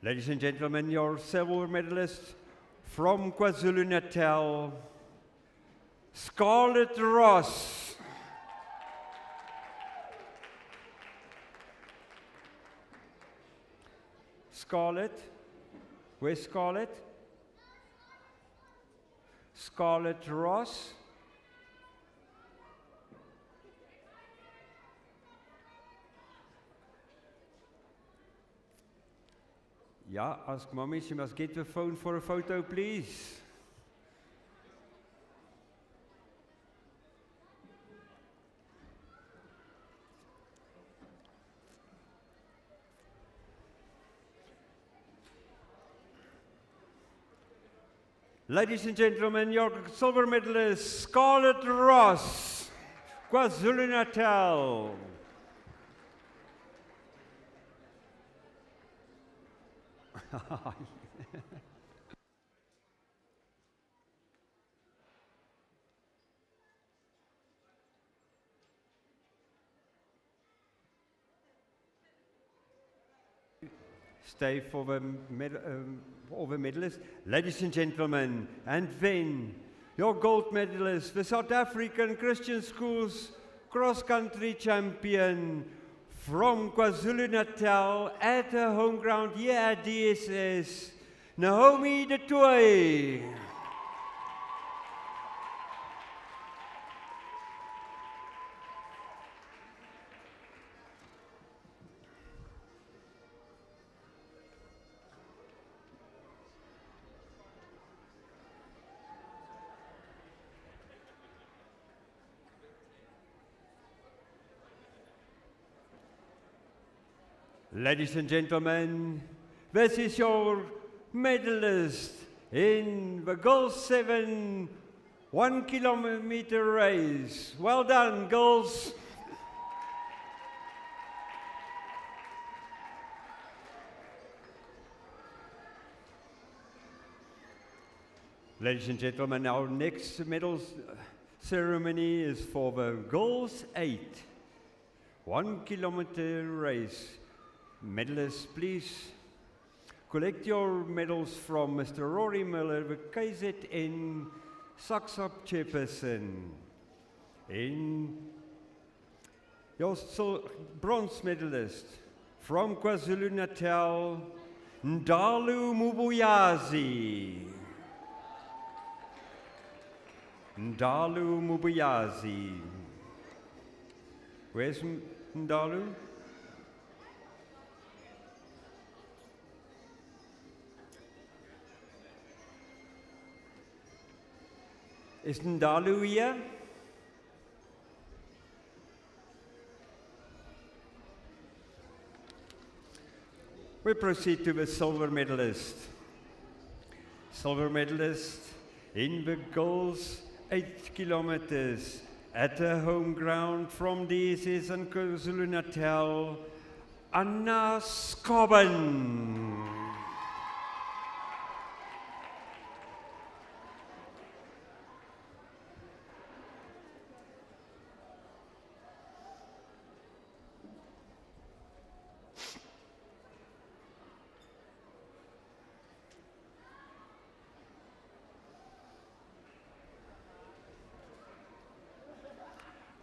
Ladies and gentlemen, your silver medalist from KwaZulu-Natal, Scarlett Ross. Scarlett? Where's Scarlett? Scarlett Ross. Yeah, ask mommy, she must get the phone for a photo, please. Ladies and gentlemen, your silver medalist, Scarlett Ross, KwaZulu-Natal. Stay for the medalists. Ladies and gentlemen, and then your gold medalist, the South African Christian Schools cross-country champion from KwaZulu-Natal at her home ground here at DSS, Naomi de Tooy. Ladies and gentlemen, this is your medalist in the girls 7 1 kilometer race. Well done, girls. Ladies and gentlemen, our next medals ceremony is for the girls 8 1 kilometer race. Medalists, please collect your medals from Mr. Rory Miller, the KZN SACSSA chairperson. In your bronze medalist from KwaZulu-Natal, Ndalu Mubuyazi. Ndalu Mubuyazi. Where's Ndalu? Is Ndalu here? We proceed to the silver medalist. Silver medalist in the girls 8 kilometers at her home ground from DSS and KwaZulu-Natal, Anna Scobben.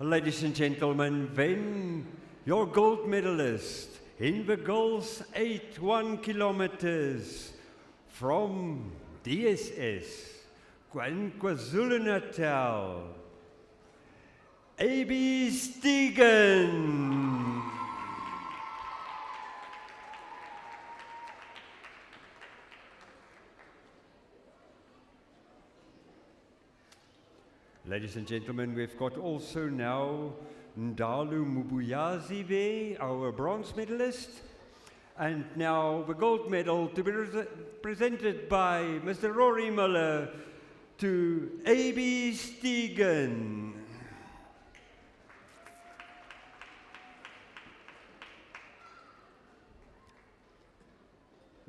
Ladies and gentlemen, then your gold medalist in the girls 8 1 kilometers from DSS, KwaZulu-Natal, A.B. Stegen. Ladies and gentlemen, we've got also now Ndalu Mubuyazi there, our bronze medalist. And now the gold medal to be presented by Mr. Rory Miller to A.B. Stegen.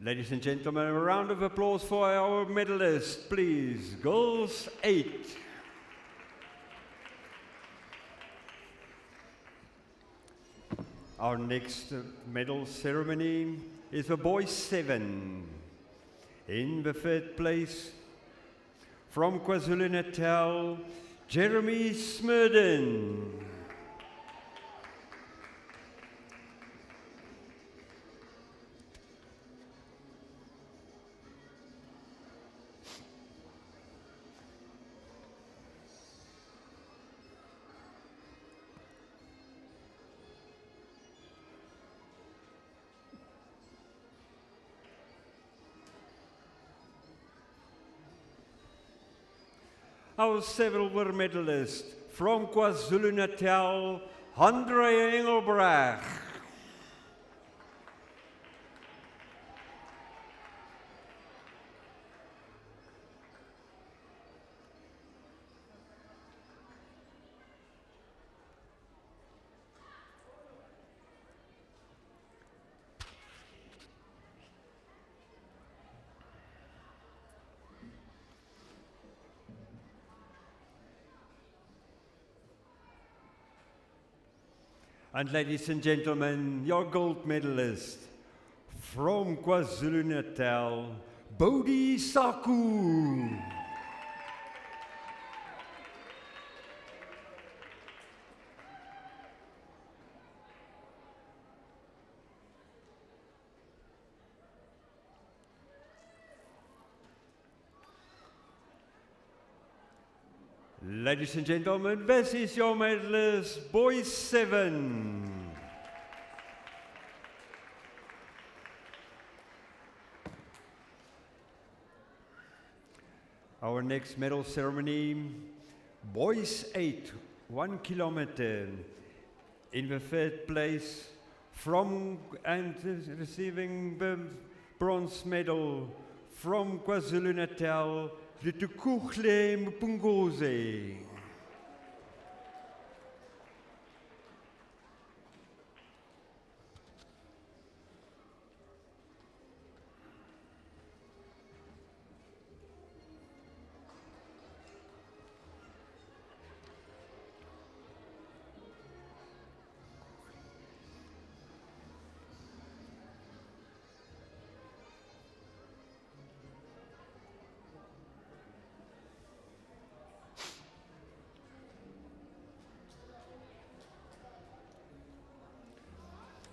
Ladies and gentlemen, a round of applause for our medalist, please. Girls 8. Our next medal ceremony is for Boys 7. In the third place, from KwaZulu-Natal, Jeremy Smurden. our silver medalist from KwaZulu-Natal, Andre Engelbreg. And ladies and gentlemen, your gold medalist from KwaZulu-Natal, Bodhi Saku. Ladies and gentlemen, this is your medalist, Boys 7. Our next medal ceremony, Boys 8, 1 kilometer. In the third place, from and receiving the bronze medal from KwaZulu-Natal, the Tukuhle Mpunguze.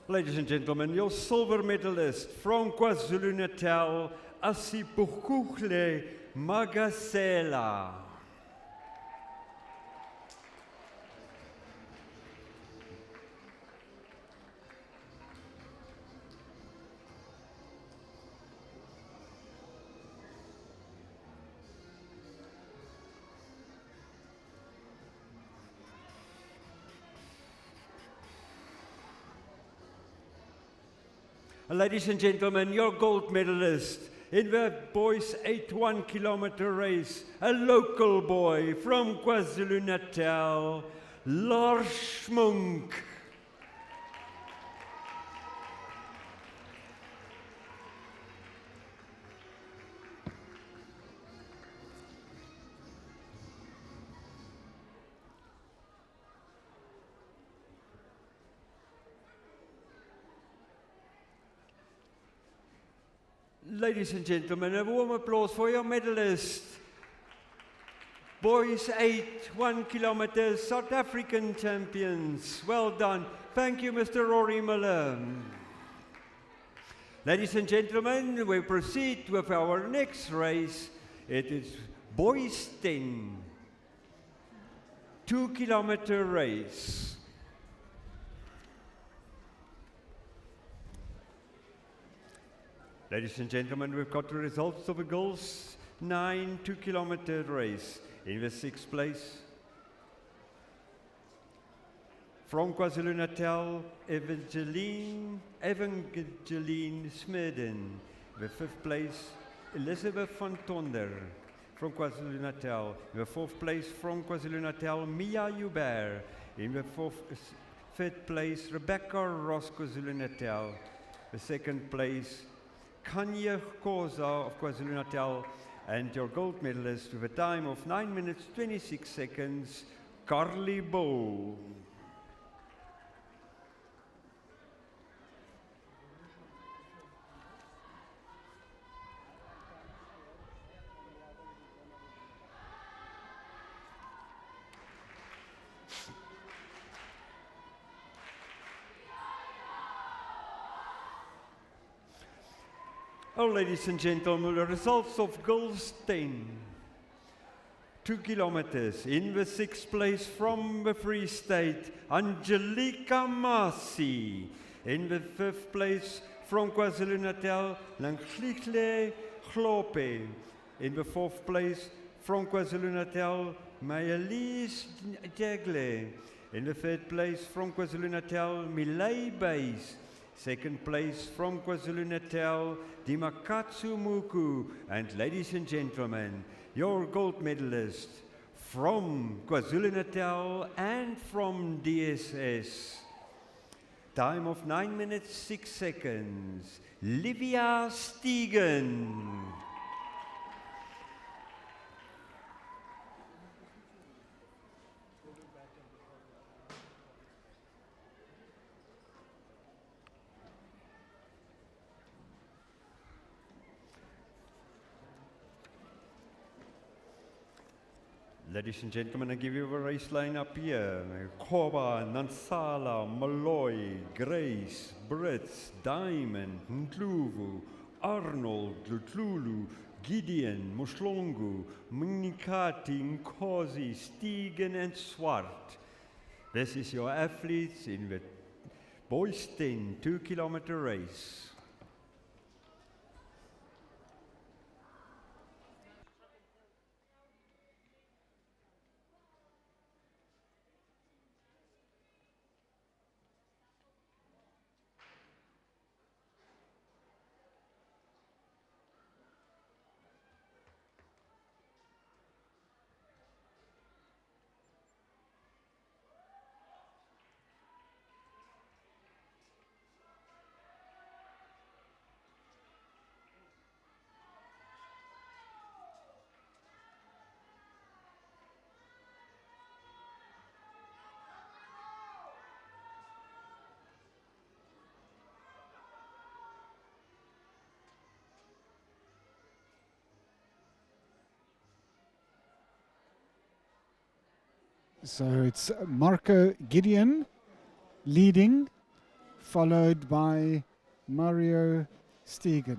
Ladies and gentlemen, your silver medalist from KwaZulu-Natal, Asipukuhle Magasela. Ladies and gentlemen, your gold medalist in the Boys 8 1 kilometer race, a local boy from KwaZulu-Natal, Lars Schmunk. Ladies and gentlemen, a warm applause for your medalist. Boys 8, 1 kilometer, South African champions. Well done. Thank you, Mr. Rory Miller. Ladies and gentlemen, we proceed with our next race. It is Boys 10, 2 kilometer race. Ladies and gentlemen, we've got the results of the girls' 9 2 kilometer race. In the 6th place, from KwaZulu-Natal, Evangeline Smeden. The 5th place, Elizabeth van Tonder from KwaZulu-Natal. The 4th place, from KwaZulu-Natal, Mia Hubert. In the 5th place, Rebecca Ross, KwaZulu-Natal. The 2nd place, Kanye Koza of KwaZulu-Natal, and your gold medalist with a time of 9 minutes 26 seconds, Carly Bow. Oh, ladies and gentlemen, the results of girls 10, 2 kilometers. In the 6th place from the Free State, Angelica Masi. In the 5th place from KwaZulu-Natal, Langklikle Glope. In the 4th place from KwaZulu-Natal, Mayelise Jagle. In the third place from KwaZulu-Natal, Milay Bays. Second place from KwaZulu-Natal, Dimakatsu Muku. And ladies and gentlemen, your gold medalist from KwaZulu-Natal and from DSS. Time of 9 minutes, 6 seconds. Livia Stegen. Ladies and gentlemen, I give you a race line up here. Koba, Nansala, Malloy, Grace, Brits, Diamond, Ndluvu, Arnold, Lutlulu, Gideon, Muslongu, Mnikati, Nkosi, Stegen and Swart. This is your athletes in the Boys 10 2-kilometer race. So it's Marco Gideon leading, followed by Mario Stegen.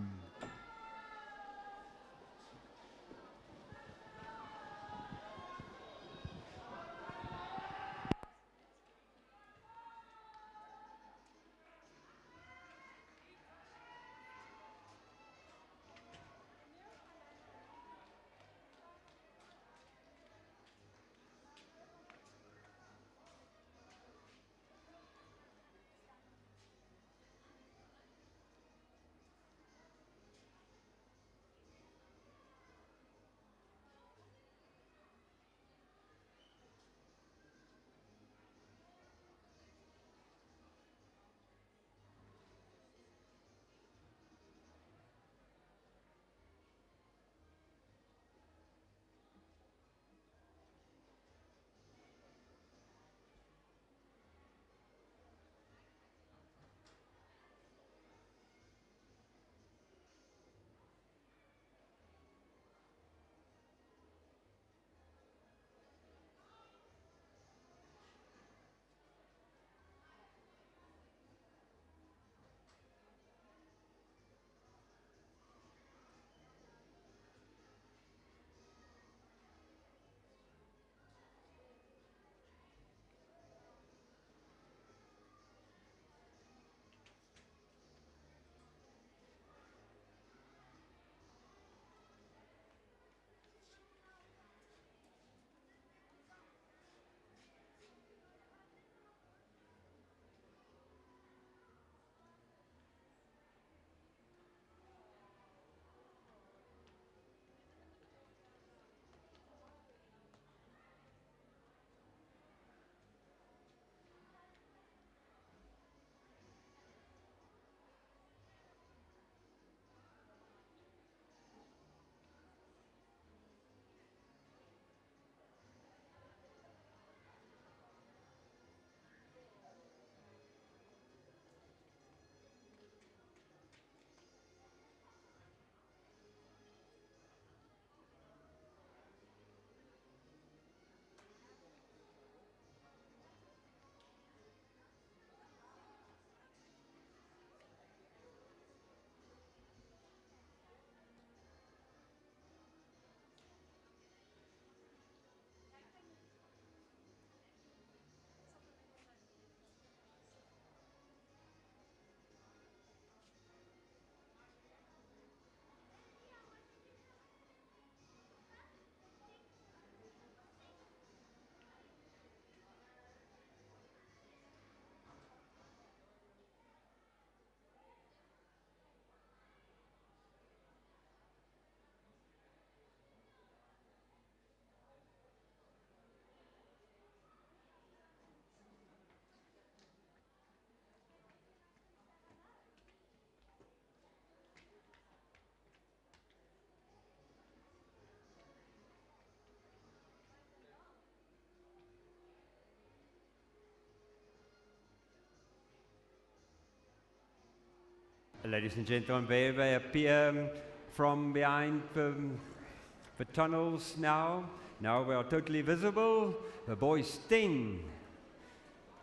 Ladies and gentlemen, where they appear from behind the tunnels now. Now we are totally visible. The Boys 10,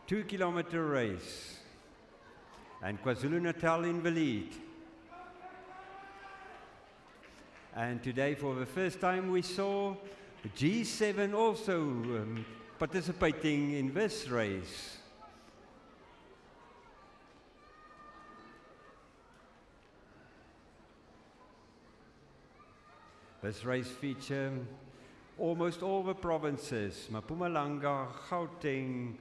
2-kilometer race. And KwaZulu-Natal in the lead. And today, for the first time, we saw G7 also participating in this race. This race features almost all the provinces, Mpumalanga, Gauteng,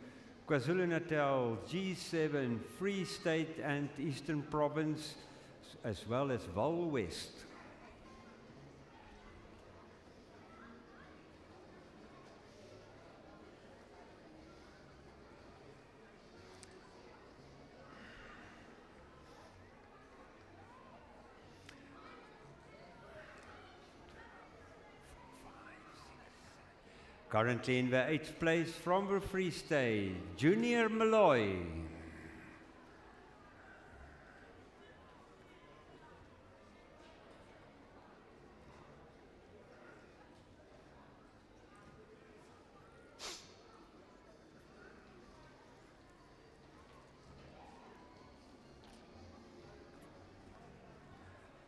KwaZulu-Natal, G7, Free State and Eastern Province, as well as Vaal West. Currently in the 8th place from the Free State, Junior Malloy.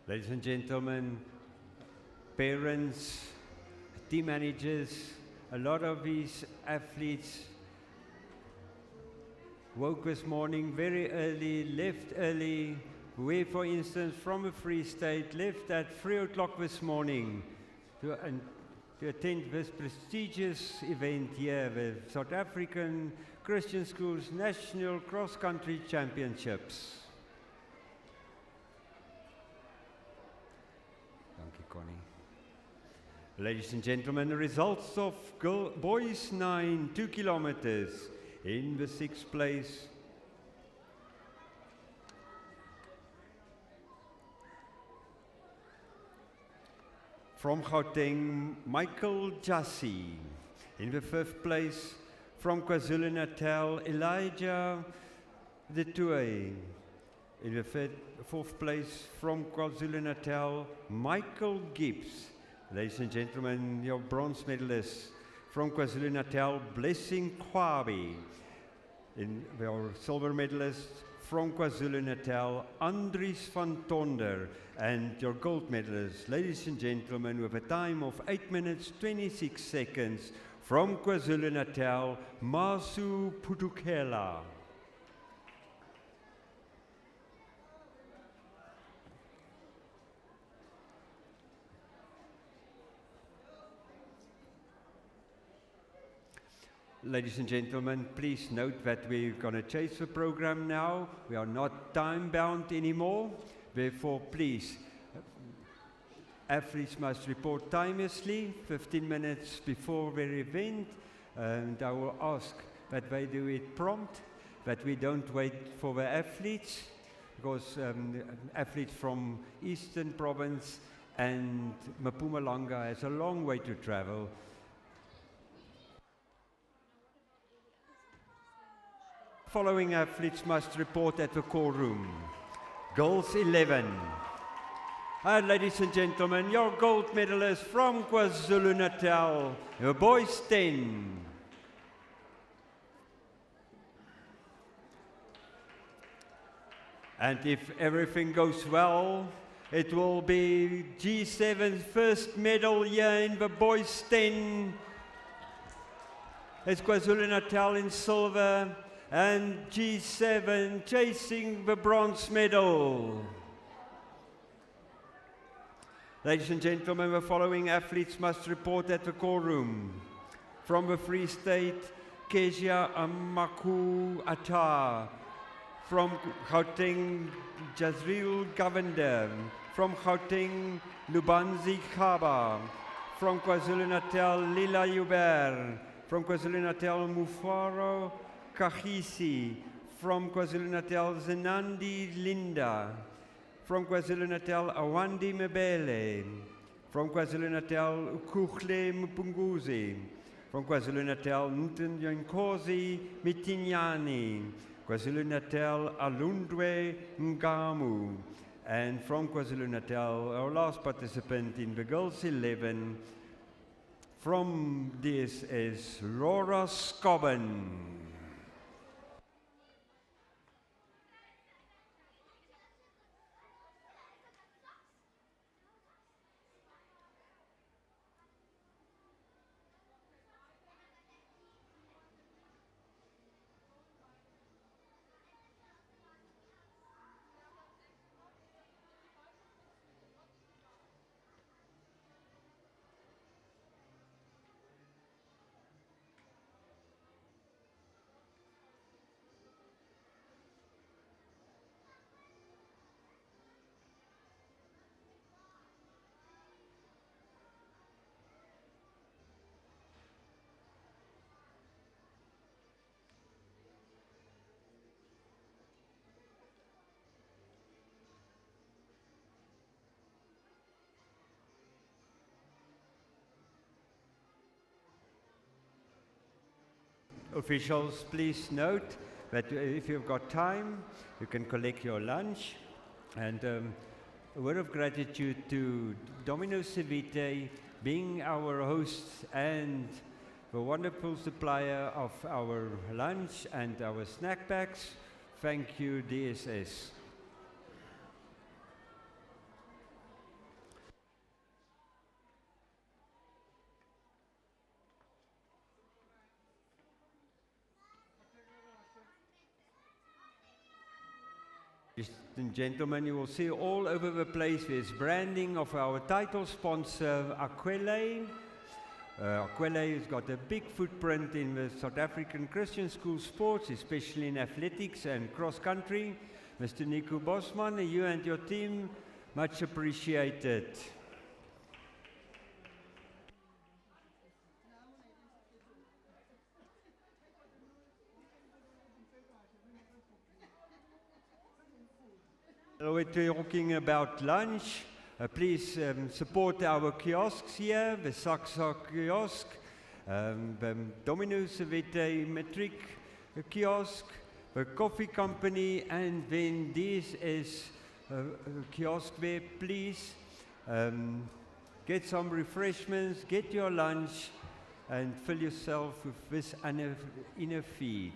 Ladies and gentlemen, parents, team managers, a lot of these athletes woke this morning very early, left early. We, for instance, from the Free State, left at 3 o'clock this morning to attend this prestigious event here, the South African Christian Schools National Cross Country Championships. Thank you, Connie. Ladies and gentlemen, the results of Boys 9, 2 kilometers. In the 6th place, from Gauteng, Michael Jassi. In the 5th place, from KwaZulu-Natal, Elijah De Toey. In the 4th place, from KwaZulu-Natal, Michael Gibbs. Ladies and gentlemen, your bronze medalists from KwaZulu-Natal, Blessing Kwabi. In our silver medalists from KwaZulu-Natal, Andries van Tonder. And your gold medalists, ladies and gentlemen, with a time of 8 minutes 26 seconds from KwaZulu-Natal, Masu Putukela. Ladies and gentlemen, please note that we're going to chase the program now. We are not time-bound anymore. Therefore, please, athletes must report timelessly, 15 minutes before their event. And I will ask that they do it prompt, that we don't wait for the athletes, because athletes from Eastern Province and Mpumalanga has a long way to travel. Following athletes must report at the call room. Girls 11. And ladies and gentlemen, your gold medalists from KwaZulu-Natal, your Boys 10. And if everything goes well, it will be G7's first medal here in the Boys 10. It's KwaZulu-Natal in silver. And G7 chasing the bronze medal. Ladies and gentlemen, the following athletes must report at the call room. From the Free State, Kezia Amaku Atar. From Gauteng, Jazreel Govender. From Gauteng, Lubanzi Khaba. From KwaZulu-Natal, Lila Hubert. From KwaZulu-Natal, Mufaro Kahisi. From KwaZulu-Natal, Zenandi Linda. From KwaZulu-Natal, Awandi Mebele. From KwaZulu-Natal, Ukukhle Mpunguzi. From KwaZulu-Natal, Ntunyankosi Mitinyani. KwaZulu-Natal, Alundwe Ngamu. And from KwaZulu-Natal, our last participant in the girls 11, from this is Laura Scobben. Officials, please note that if you've got time, you can collect your lunch. And a word of gratitude to Domino Civite, being our host and the wonderful supplier of our lunch and our snack packs. Thank you, DSS. Ladies and gentlemen, you will see all over the place there's branding of our title sponsor, Aquele. Aquele has got a big footprint in the South African Christian school sports, especially in athletics and cross-country. Mr. Nico Bosman, you and your team, much appreciated. We're talking about lunch. Please support our kiosks here, the SACSSA kiosk, the Domino Civite Matric kiosk, the coffee company, and then this is a kiosk there. Please get some refreshments, get your lunch, and fill yourself with this inner feed.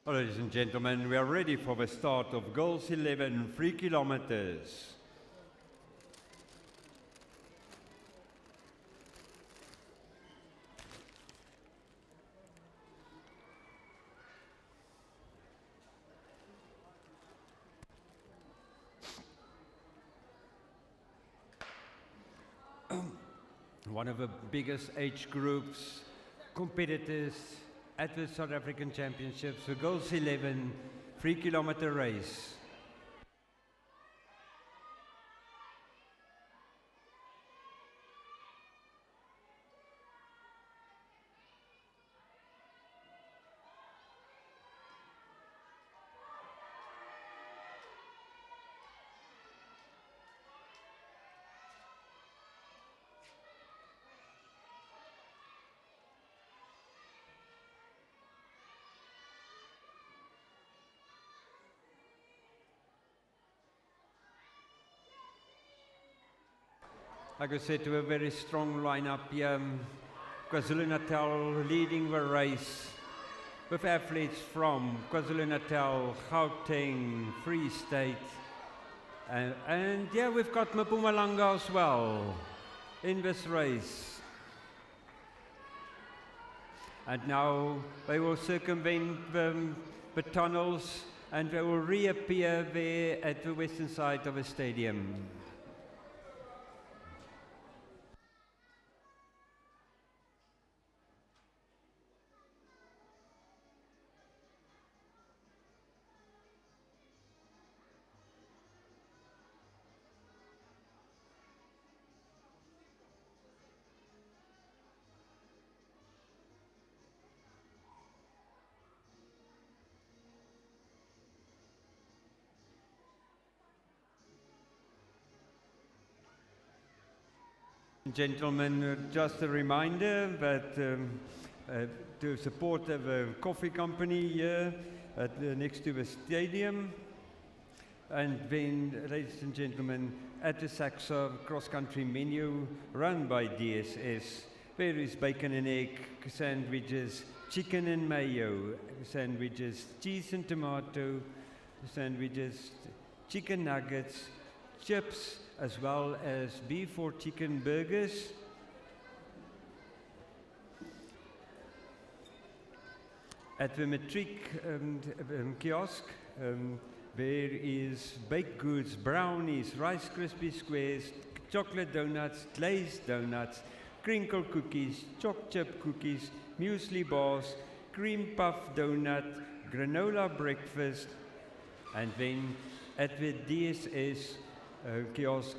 Ladies and gentlemen, we are ready for the start of Girls 11 3 kilometers. One of the biggest age groups, competitors at the South African Championships, the Girls 11 3 kilometer race. Like I said, we have a very strong lineup here. KwaZulu-Natal leading the race with athletes from KwaZulu-Natal, Gauteng, Free State. And yeah, we've got Mpumalanga as well in this race. And now they will circumvent the tunnels and they will reappear there at the western side of the stadium. Gentlemen, just a reminder that to support the coffee company here next to the stadium, and then, ladies and gentlemen, at the SACSSA cross-country menu run by DSS, there is bacon and egg sandwiches, chicken and mayo sandwiches, cheese and tomato sandwiches, chicken nuggets, chips, as well as beef or chicken burgers. At the Matric kiosk, there is baked goods, brownies, Rice Krispie squares, chocolate donuts, glazed donuts, crinkle cookies, choc chip cookies, muesli bars, cream puff donut, granola breakfast, and then at the DSS kiosk,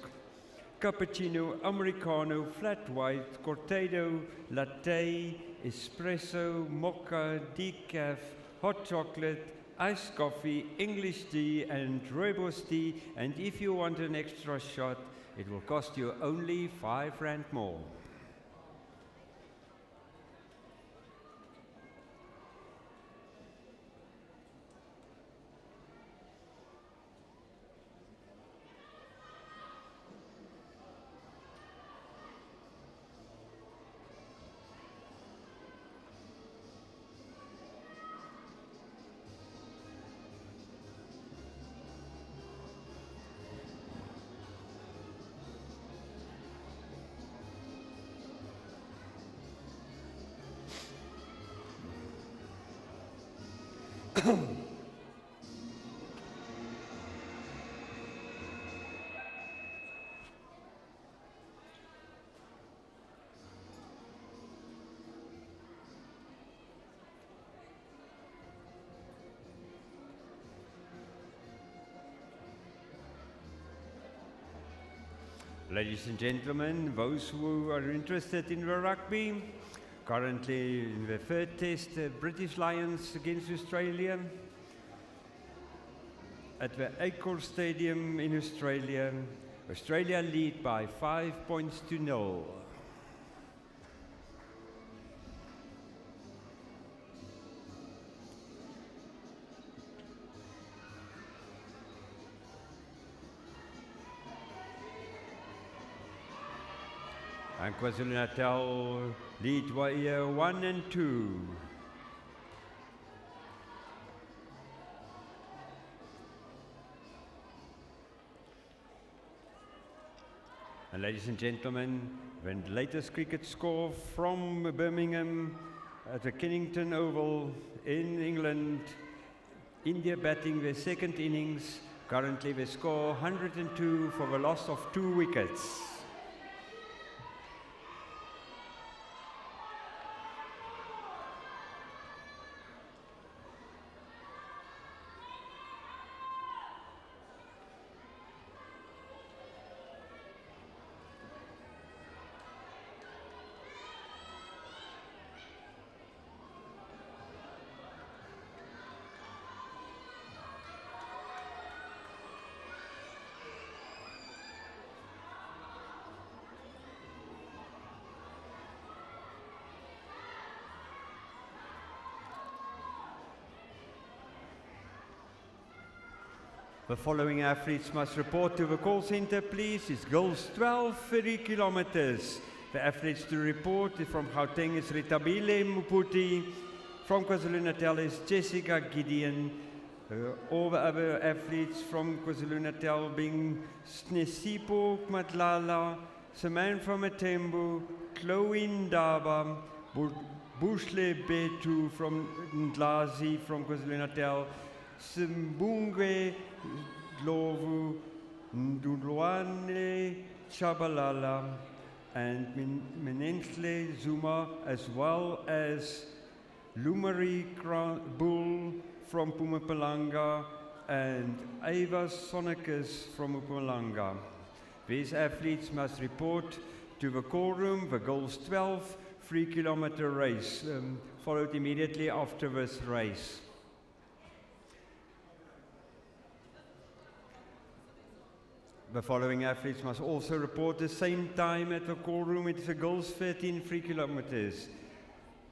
cappuccino, americano, flat white, cortado, latte, espresso, mocha, decaf, hot chocolate, iced coffee, English tea, and rooibos tea. And if you want an extra shot, it will cost you only R5 more. Ladies and gentlemen, those who are interested in the rugby, currently in the third test, British Lions against Australia, at the Acor Stadium in Australia. Australia lead by 5 points to 0. And KwaZulu-Natal lead by 1 and 2. And ladies and gentlemen, the latest cricket score from Birmingham at the Kennington Oval in England. India batting their second innings. Currently they score 102 for the loss of 2 wickets. The following athletes must report to the call center, please. It's girls 12, 30 kilometers. The athletes to report from Gauteng is Ritabile Muputi. From KwaZulu-Natal is Jessica Gideon. All the other athletes from KwaZulu-Natal being Snesipo Kmatlala, Samantha Matembu, Chloe Ndaba, Bushle Betu from Ndlazi from KwaZulu-Natal, Simbungwe Dlovu, Ndulwane Chabalala, and Menensle Zuma, as well as Lumari Bull from Mpumalanga and Ava Sonicus from Mpumalanga. These athletes must report to the call room, the girls 12 3-kilometer race, followed immediately after this race. The following athletes must also report the same time at the call room. It's the girls 13 3 kilometers.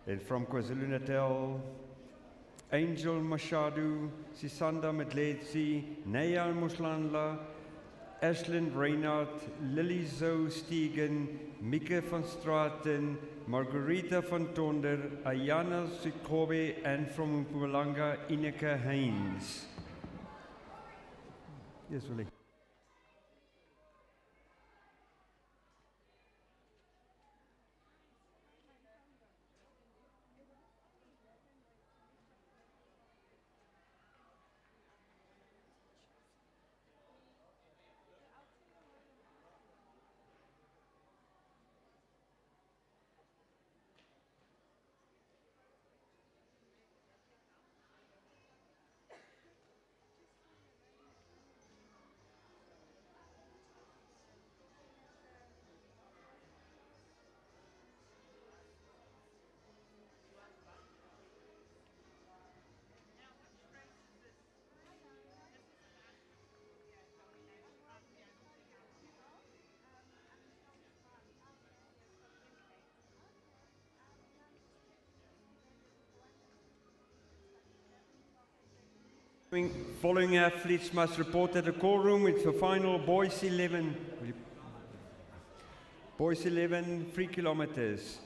And from KwaZulu-Natal, Angel Mashadu, Sisanda Medletsi, Nayal Muslanla, Ashlyn Reinhardt, Lily Zoe Stegen, Mika van Straten, Margarita van Tonder, Ayana Sikobe, and from Mpumalanga, Ineke Haynes. Yes, Willie. Following athletes must report at the call room with the final Boys 11. Boys 11, 3 kilometers.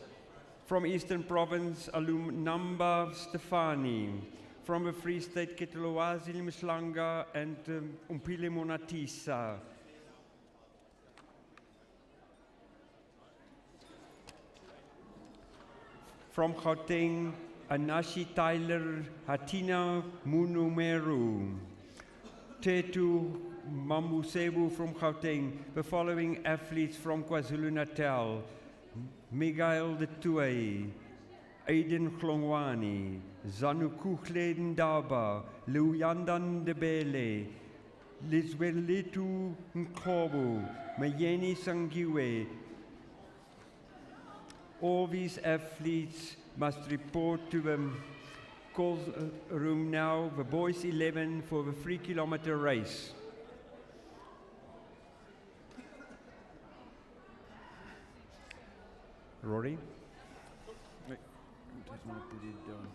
From Eastern Province, Alumnamba Stefani. From the Free State, Ketolowazi Mslanga and Umpile Monatisa. From Gauteng, Anashi Tyler Hatina Munumeru. Tetu Mamusebu from Gauteng. The following athletes from KwaZulu-Natal: Miguel de Tuey, Aiden Klongwani, Zanukuhle Ndaba, Luyandan Debele, Lizwelitu Nkobo, Mayeni Sangiwe. All these athletes must report to the call room now, the Boys 11 for the 3-kilometer race. Rory? Wait, just want to put it down.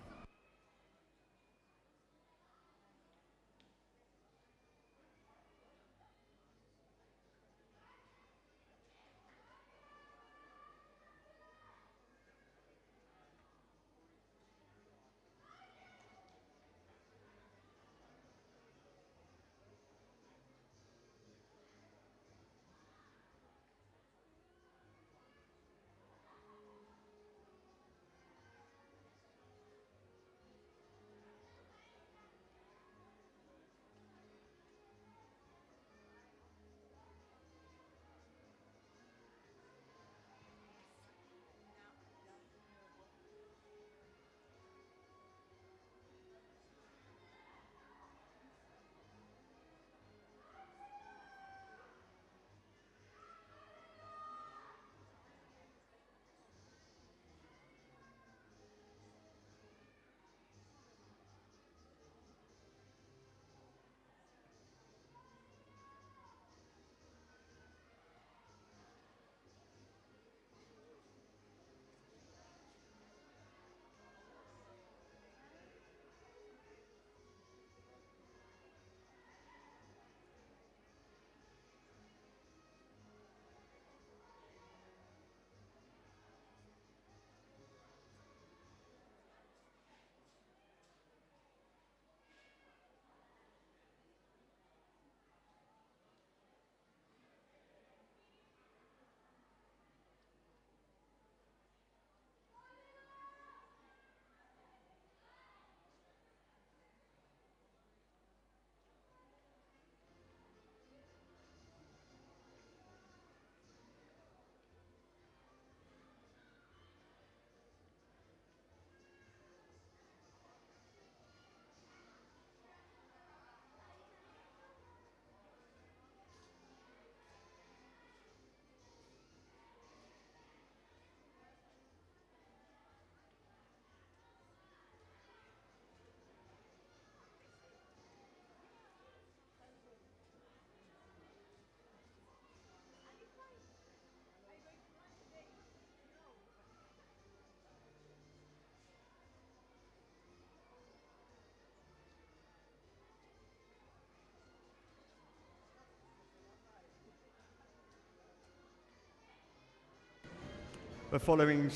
The following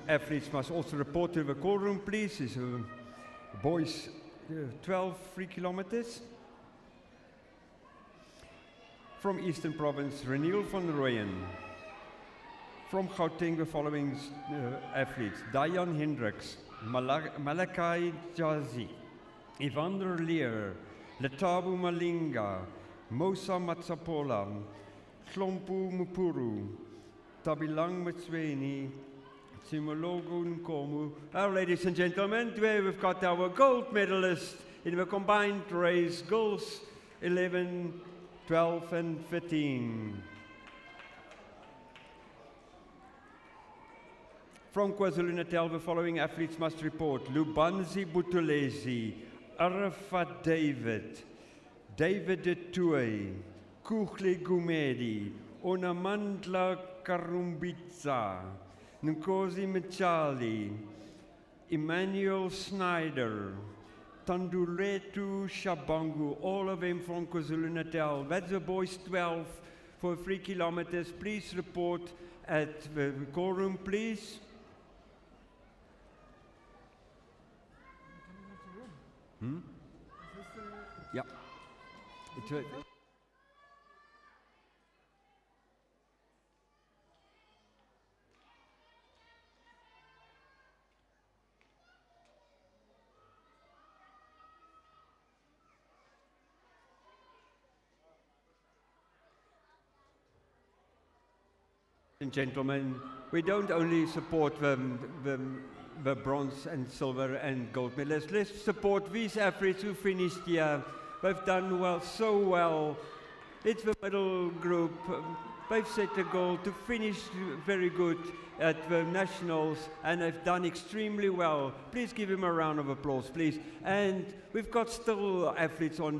athletes must also report to the call room, please. Is boys 12 3 kilometers. From Eastern Province, Reniel van Rooyen. From Gauteng, the following athletes: Dayan Hendricks, Malakai Jazi, Evander Leer, Letabu Malinga, Mosa Matsapola, Klompu Mupuru, Tabilang Mtsweni, Simologo Nkomu. Now, ladies and gentlemen, today we've got our gold medalist in the combined race, girls 11, 12 and 13. From KwaZulu-Natal, the following athletes must report: Lubanzi Butulezi, Arafat David, David Etue, Kuhle Gumedi, Onamandla Karumbitsa, Nkosi Mchali, Emmanuel Snyder, Tanduletu Shabangu, all of them from KwaZulu-Natal. That's the boys 12 for 3 kilometers. Please report at the call room, please. Yeah. And gentlemen, we don't only support the bronze and silver and gold medalists. Let's support these athletes who finished here. They've done well, so well. It's the middle group. They've set a goal to finish very good at the nationals, and they've done extremely well. Please give them a round of applause, please. And we've got still athletes on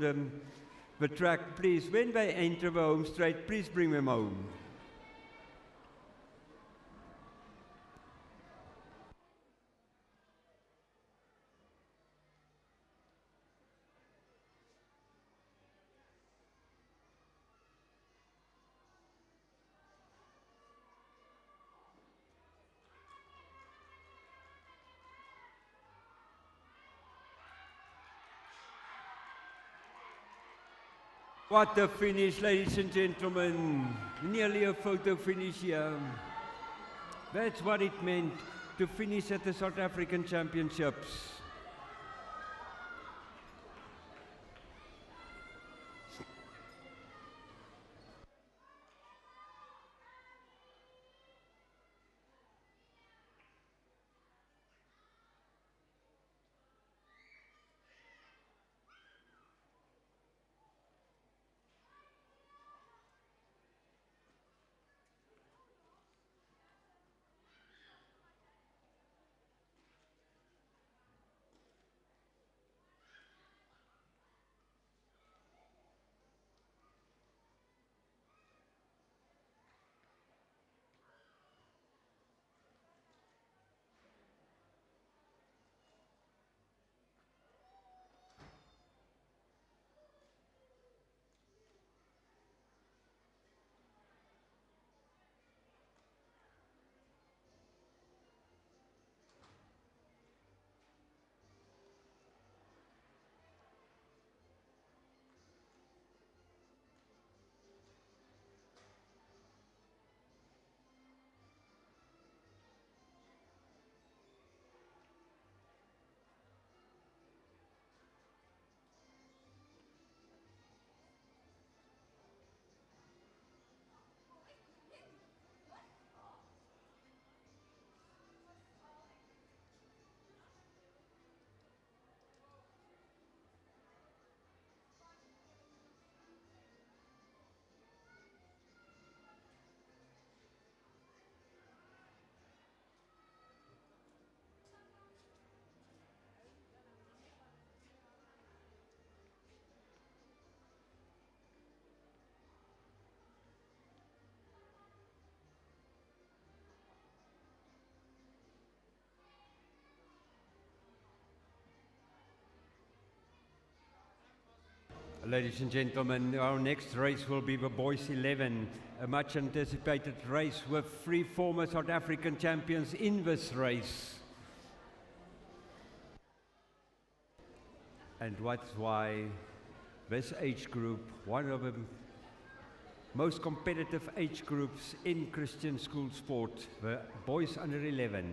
the track. Please, when they enter the home straight, please bring them home. What a finish, ladies and gentlemen. Nearly a photo finish here. That's what it meant to finish at the South African Championships. Ladies and gentlemen, our next race will be the Boys 11, a much anticipated race with 3 former South African champions in this race. And that's why this age group, one of the most competitive age groups in Christian school sport, the Boys under 11.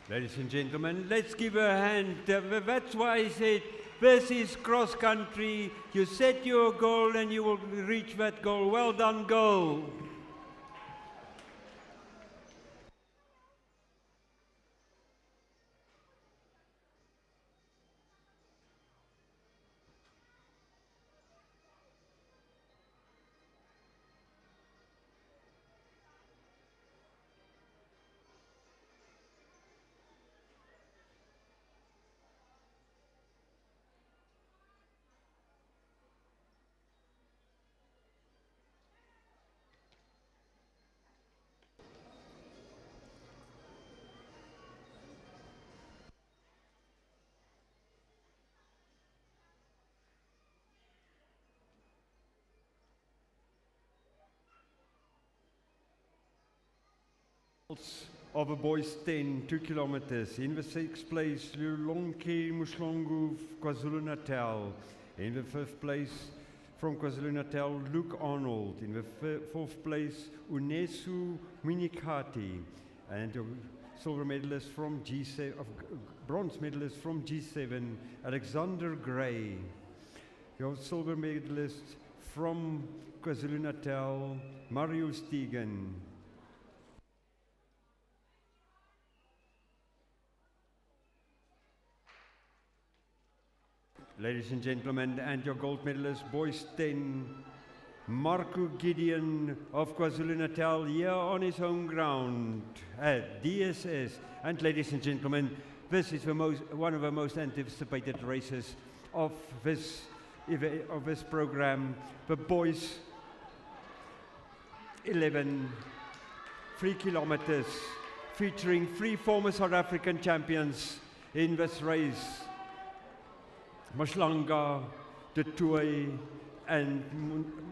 Ladies and gentlemen, let's give a hand. That's why I said this is cross country. You set your goal and you will reach that goal. Well done, goal. Of a boys 10, 2 kilometers. In the 6th place, Lulonke Muslongu, KwaZulu-Natal. In the 5th place, From KwaZulu-Natal, Luke Arnold. In the fourth place, Unesu Minikati. And your silver medalist from G7, bronze medalist from G7, Alexander Gray. Your silver medalist from KwaZulu-Natal, Mario Stegen. Ladies and gentlemen, and your gold medalist, Boys 10, Marco Gideon of KwaZulu-Natal, here on his home ground at DSS. And ladies and gentlemen, this is one of the most anticipated races of this program, the Boys 11 3 kilometers, featuring 3 former South African champions in this race. Maslanga, De Tooi, and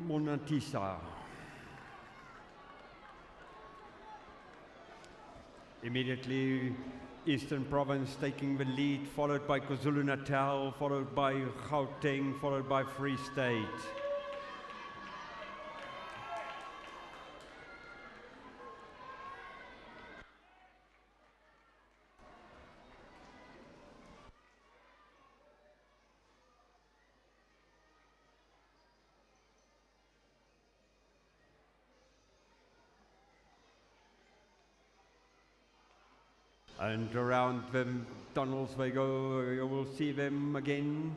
Monatisa. Immediately, Eastern Province taking the lead, followed by KwaZulu-Natal, followed by Gauteng, followed by Free State. And around the tunnels they go, you will see them again.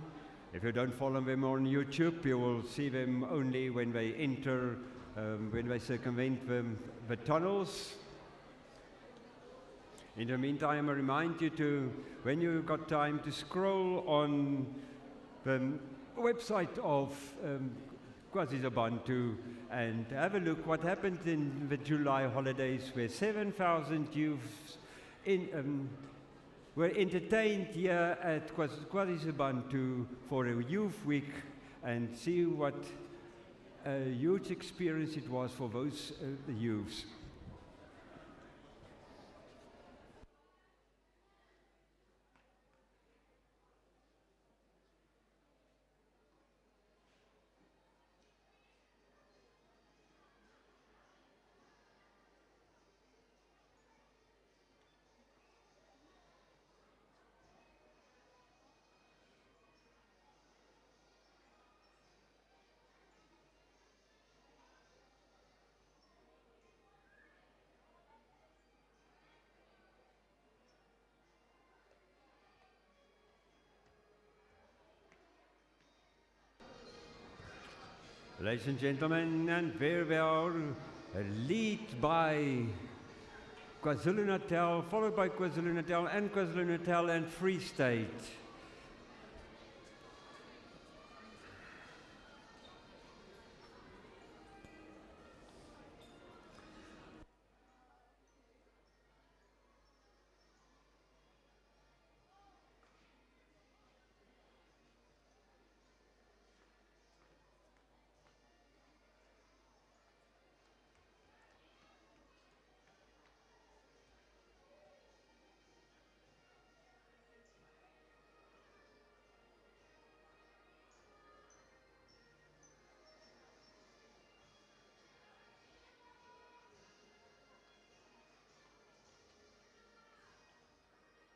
If you don't follow them on YouTube, you will see them only when they enter, when they circumvent the tunnels. In the meantime, I remind you to, when you've got time, to scroll on the website of KwaZulu-Bantu and have a look what happened in the July holidays, where 7,000 youths were entertained here at KwaZulu-Bantu for a youth week, and see what a huge experience it was for those youths. Ladies and gentlemen, and there we are, lead by KwaZulu-Natal, followed by KwaZulu-Natal and Free State.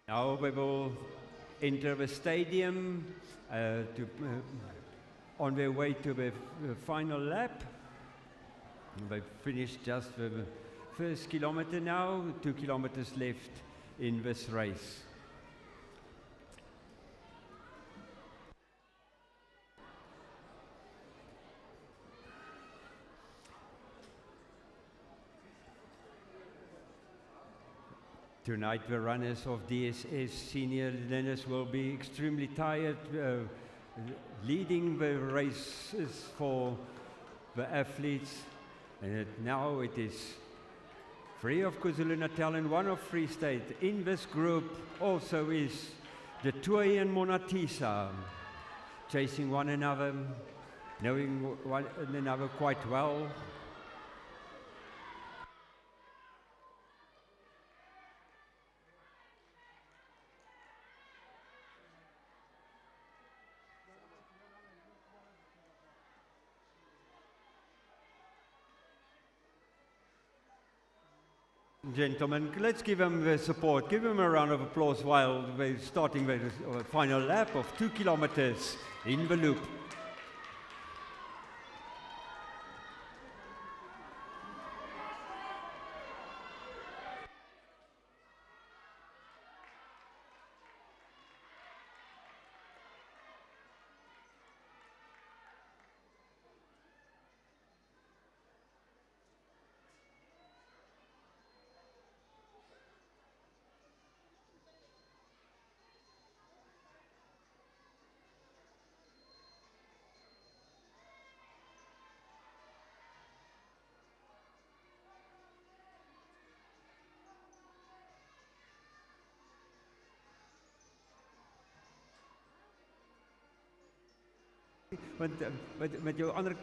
Now we will enter the stadium on their way to the final lap. They finished just the first kilometer now, 2 kilometers left in this race. Tonight the runners of DSS senior runners will be extremely tired, leading the races for the athletes. And now it is 3 of KwaZulu-Natal and 1 of Free State. In this group also is De Tooi and Monatisa, chasing one another, knowing one another quite well. Gentlemen, let's give them the support. Give them a round of applause while we're starting the final lap of 2 kilometers in the loop. Met jou andere...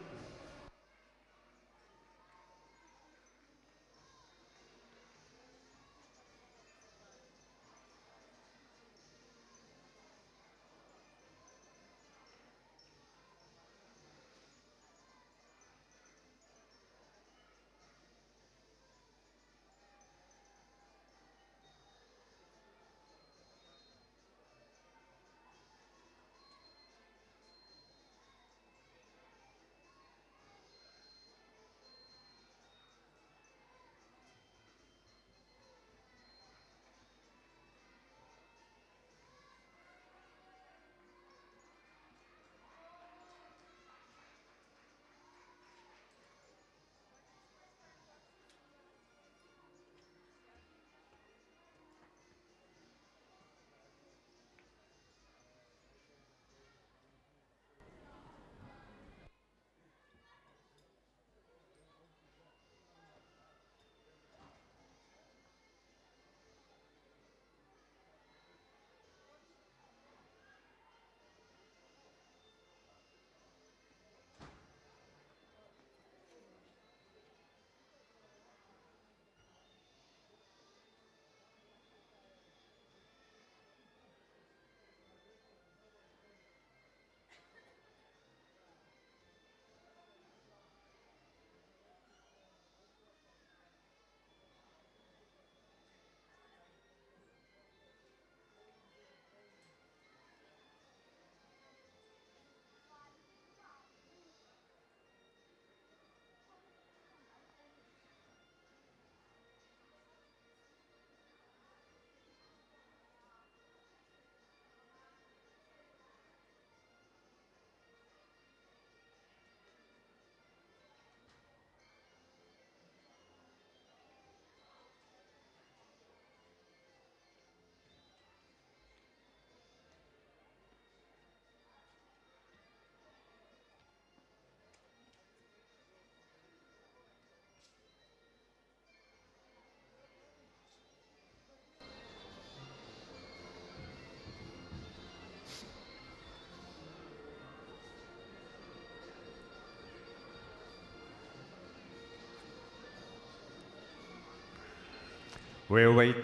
We await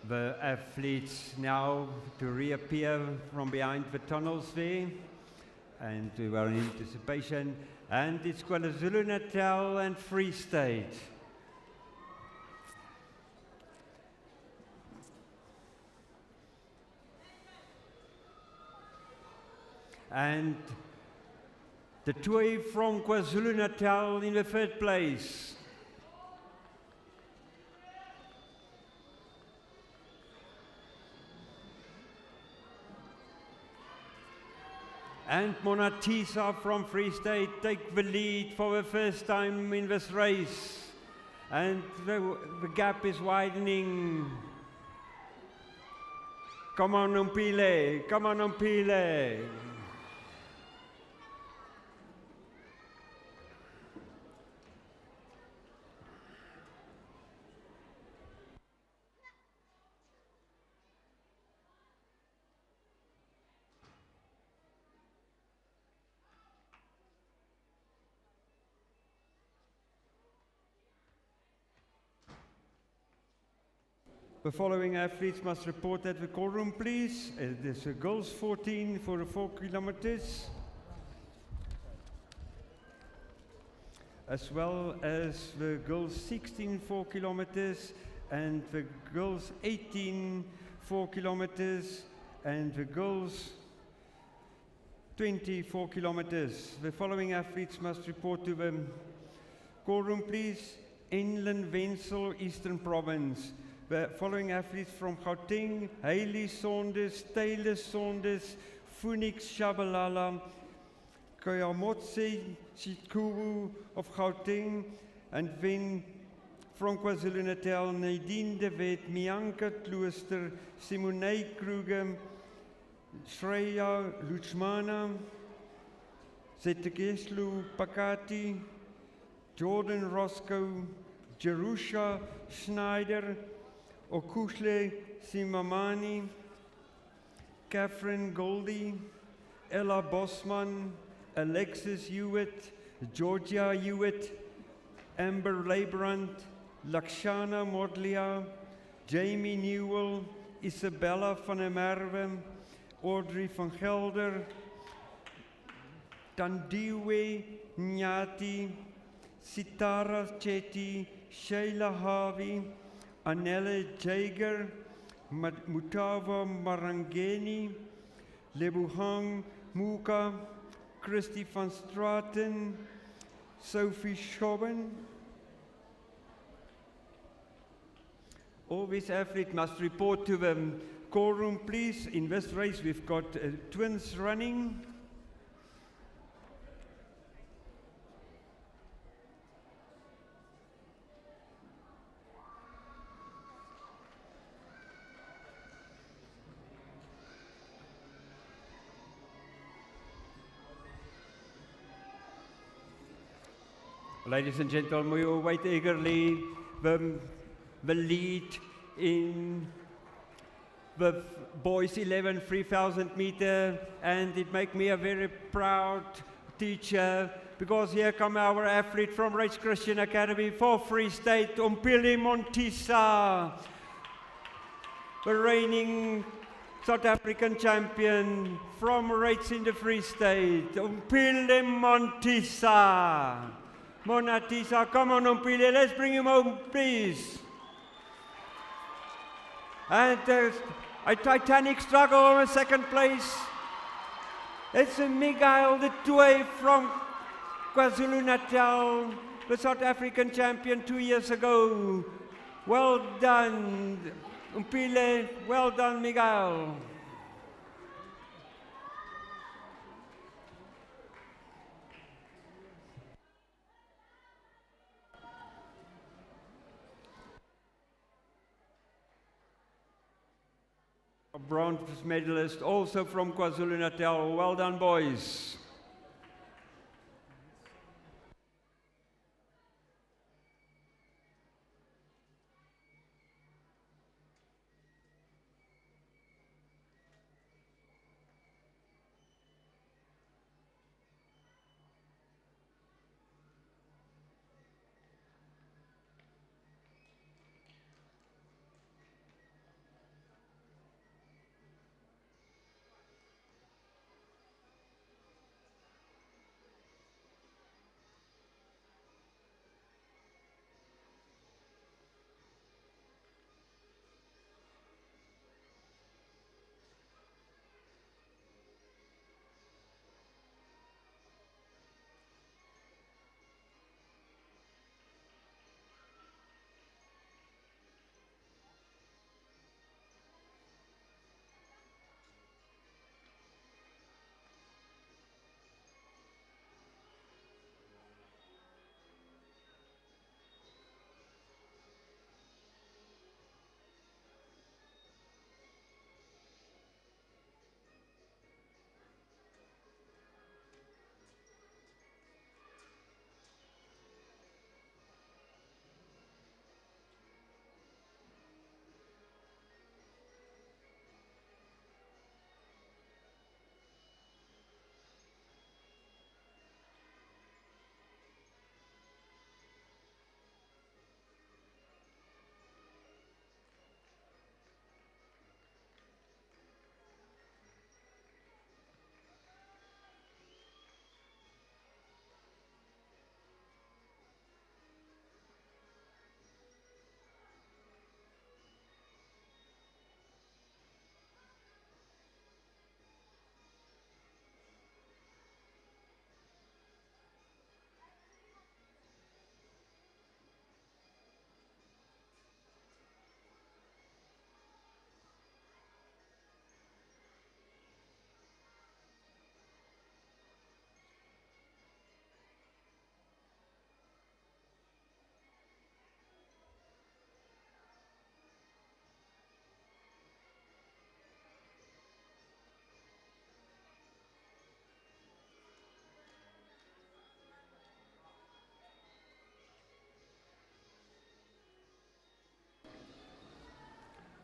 the athletes now to reappear from behind the tunnels there, and we are in anticipation, and it's KwaZulu-Natal and Free State. And the Tui from KwaZulu-Natal in the third place. And Monatisa from Free State take the lead for the first time in this race. And the gap is widening. Come on, Umpile, come on, Umpile. The following athletes must report at the call room, please. There's a girls 14 for the 4 kilometers. as well as the girls 16 4 kilometers and the girls 18 4 kilometers and the girls 24 kilometers. The following athletes must report to the call room, please. Inland Wenzel, Eastern Province. The following athletes from Gauteng: Hailey Saunders, Taylor Saunders, Phoenix Shabalala, Kayamotse Chikuwu of Gauteng, and then from KwaZulu-Natal, Nadine de Wet, Mianka Klooster, Simone Kruger, Shreya Luchmana, Zetekeslu Pakati, Jordan Roscoe, Jerusha Schneider, Okushle Simamani, Catherine Goldie, Ella Bosman, Alexis Hewitt, Georgia Hewitt, Amber Leibrand, Lakshana Modlia, Jamie Newell, Isabella van der Merwe, Audrey van Gelder, Tandiwe Nyati, Sitara Chetty, Sheila Harvey, Anelle Jager, Mutava Marangeni, Lebuhang Muka, Christy van Straten, Sophie Schoben. All these athletes must report to the call room, please. In this race, we've got twins running. Ladies and gentlemen, we will wait eagerly the lead in the boys 11 3,000 meter, and it makes me a very proud teacher, because here come our athlete from Race Christian Academy for Free State, Umpili Montisa, the reigning South African champion from Race in the Free State, Umpili Montisa. Monatisa, come on Umpili, let's bring him home, please. And a titanic struggle on second place. It's Miguel de Toey from KwaZulu-Natal, the South African champion 2 years ago. Well done, Umpile. Well done, Miguel. A bronze medalist, also from KwaZulu-Natal. Well done, boys.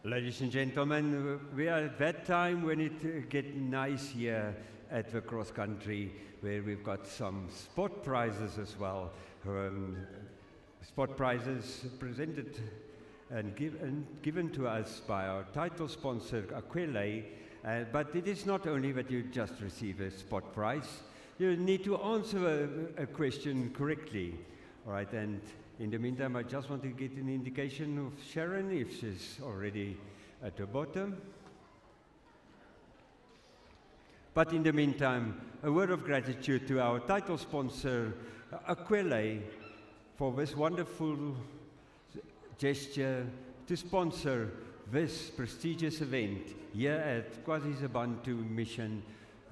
Ladies and gentlemen, we are at that time when it gets nice here at the cross country, where we've got some sport prizes as well. Sport prizes presented and given to us by our title sponsor, Aquile. But it is not only that you just receive a sport prize. You need to answer a question correctly. All right, and in the meantime, I just want to get an indication of Sharon, if she's already at the bottom. But in the meantime, a word of gratitude to our title sponsor, Aquile, for this wonderful gesture to sponsor this prestigious event here at KwaZulu-Natal Mission.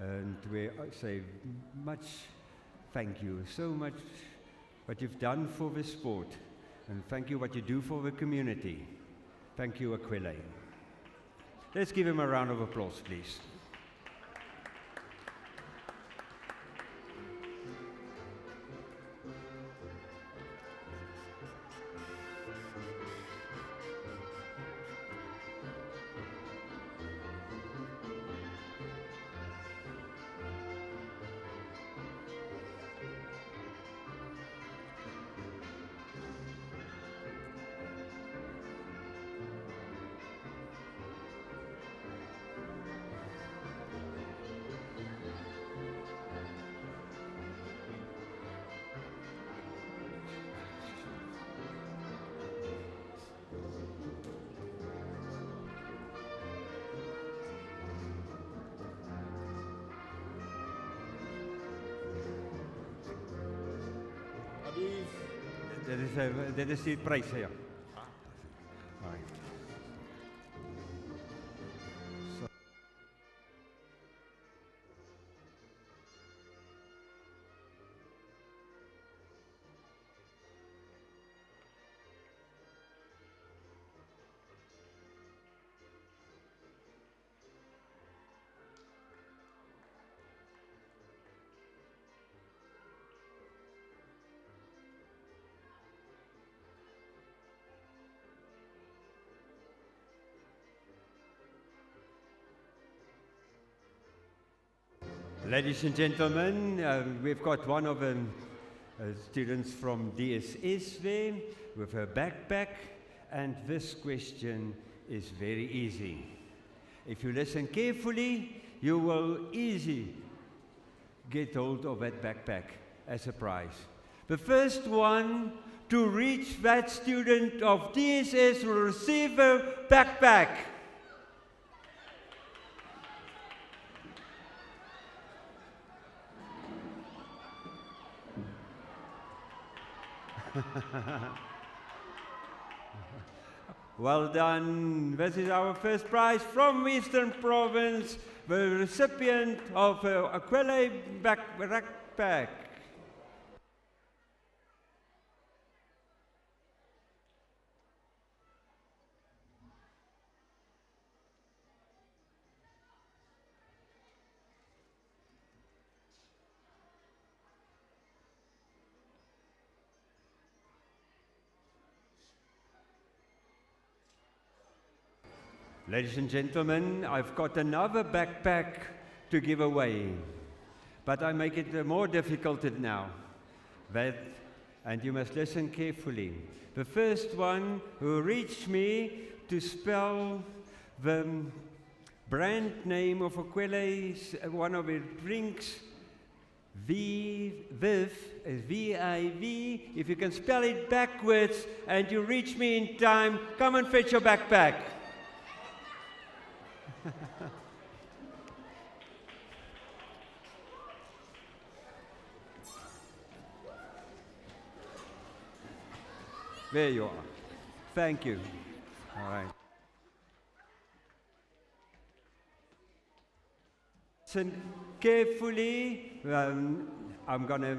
And we say much thank you, so much what you've done for the sport, and thank you what you do for the community. Thank you, Aquile. Let's give him a round of applause, please. Dit is die prijs, ja. Ladies and gentlemen, we've got one of the students from DSS there with her backpack, and this question is very easy. If you listen carefully, you will easily get hold of that backpack as a prize. The first one to reach that student of DSS will receive a backpack. Well done. This is our first prize from Eastern Province, the recipient of Aquile backpack. Ladies and gentlemen, I've got another backpack to give away, but I make it more difficult now. And you must listen carefully. The first one who reached me to spell the brand name of Aquile's, one of the drinks, Viv, is V-I-V. If you can spell it backwards and you reach me in time, come and fetch your backpack. There you are. Thank you. All right. Listen carefully. I'm going to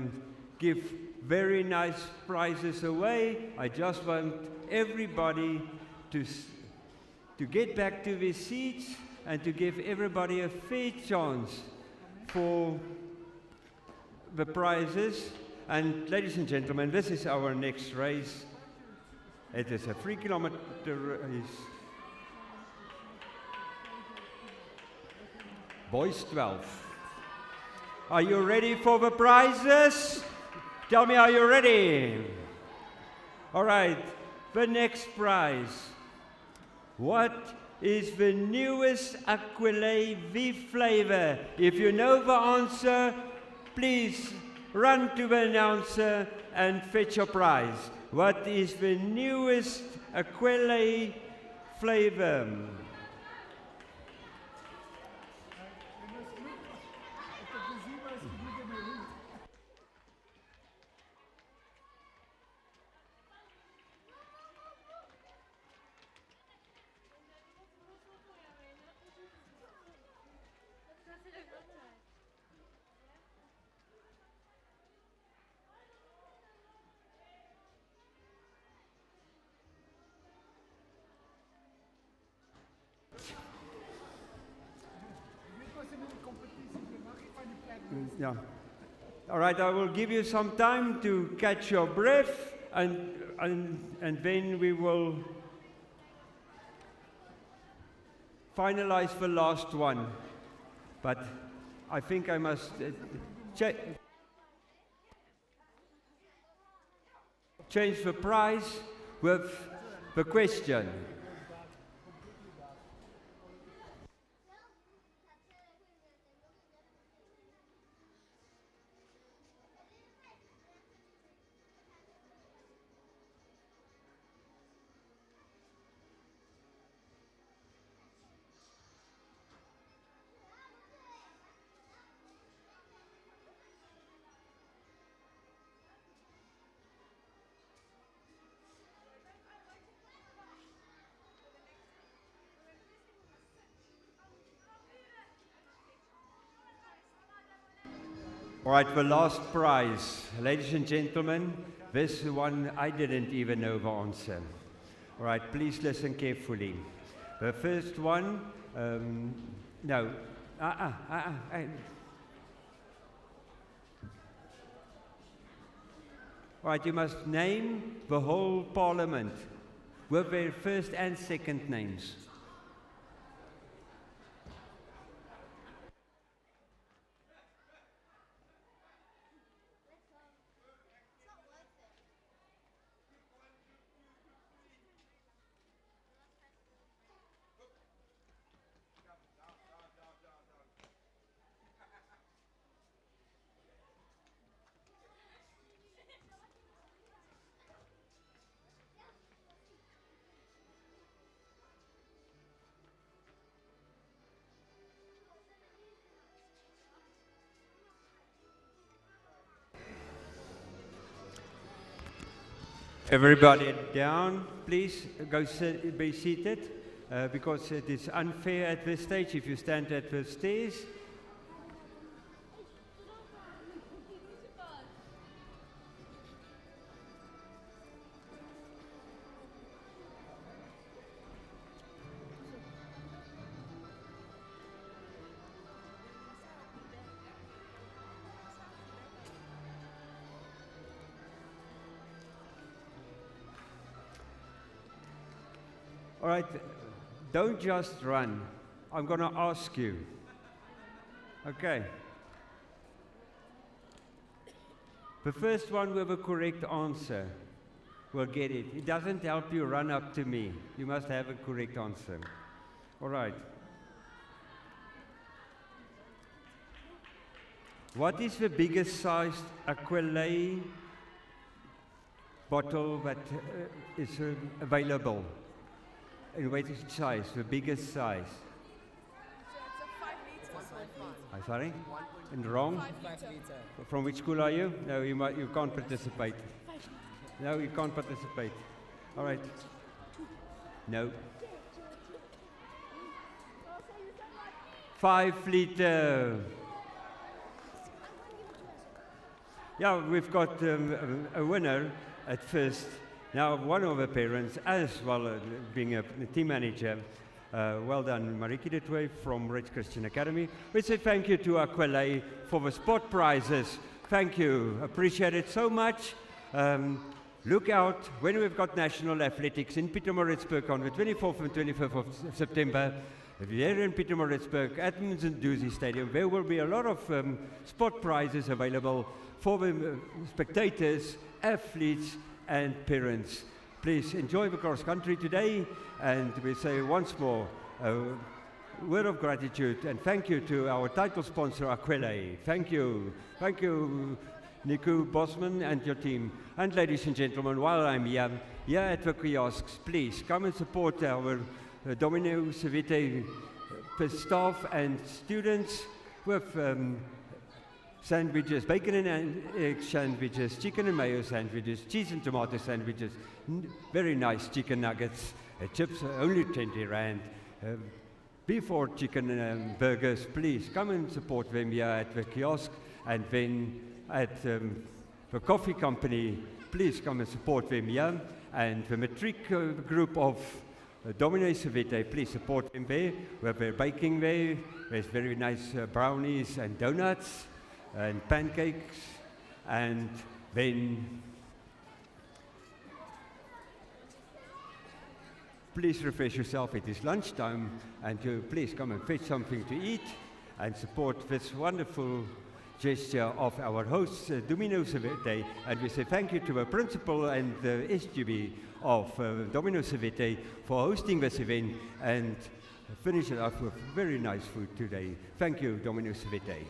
give very nice prizes away. I just want everybody to get back to their seats and to give everybody a fair chance for the prizes. And ladies and gentlemen, this is our next race. It is a 3-kilometer race. Boys 12. Are you ready for the prizes? Tell me, are you ready? All right, the next prize. What is the newest Aquile V flavor? If you know the answer, please run to the announcer and fetch your prize. What is the newest Aquile flavor? Yeah. All right, I will give you some time to catch your breath, and then we will finalize the last one. But I think I must change the prize with the question. All right, the last prize. Ladies and gentlemen, this one I didn't even know the answer. All right, please listen carefully. The first one, no. All right, you must name the whole parliament with their first and second names. Everybody down, please go be seated, because it is unfair at this stage if you stand at the stairs. All right, don't just run. I'm going to ask you. Okay. The first one with a correct answer will get it. It doesn't help you run up to me. You must have a correct answer. All right. What is the biggest sized Aquile bottle that is available? In which size? The biggest size? So it's a 5 liters. Sorry? And wrong? 5 liter. From which school are you? No, you can't participate. No, you can't participate. All right. No. 5 liter. Yeah, we've got a winner at first. Now, one of the parents, as well being a team manager, well done, Mariki de Toey from Ridge Christian Academy. We say thank you to Aquile for the sport prizes. Thank you, appreciate it so much. Look out when we've got national athletics in Pietermaritzburg on the 24th and 25th of September. here in Pietermaritzburg at Mzanduzi Stadium. There will be a lot of spot prizes available for the spectators, athletes and parents. Please enjoy the cross country today, and we say once more a word of gratitude and thank you to our title sponsor Aquile. Thank you. Thank you, Nico Bosman and your team. And ladies and gentlemen, while I'm here at the kiosks, please come and support our Domino Savite staff and students with sandwiches, bacon and egg sandwiches, chicken and mayo sandwiches, cheese and tomato sandwiches, very nice chicken nuggets, chips only 20 rand, beef or chicken burgers. Please come and support them here at the kiosk, and then at the coffee company, please come and support them here, and the matric group of Domino Savite, please support them there. We have their baking there. There's very nice brownies and donuts and pancakes, and then please refresh yourself. It is lunchtime, and please come and fetch something to eat and support this wonderful gesture of our hosts, Domino Savite. And we say thank you to the principal and the SGB of Domino Savite for hosting this event and finish it off with very nice food today. Thank you, Domino Savite.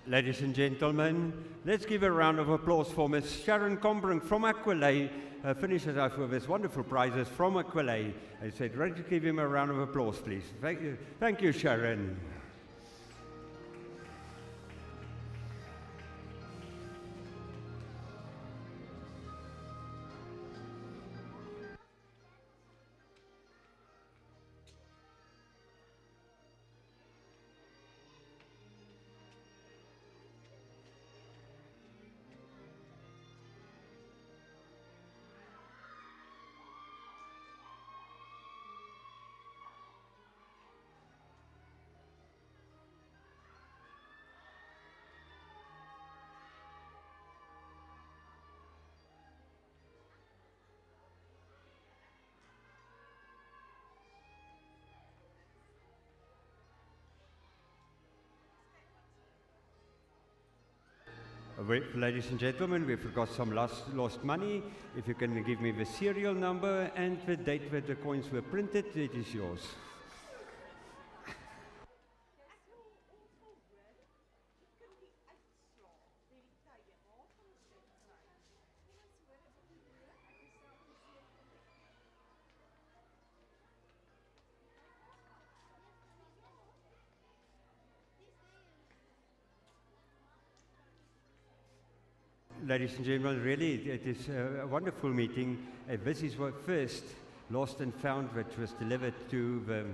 Ladies and gentlemen, let's give a round of applause for Ms. Sharon Combrink from Aquile. Finishes us with this wonderful prizes from Aquile. I said, ready to give him a round of applause, please. Thank you, Sharon. Ladies and gentlemen, we've got some lost money. If you can give me the serial number and the date that the coins were printed, it is yours. Ladies and gentlemen, really, it is a wonderful meeting. This is what first lost and found, which was delivered to the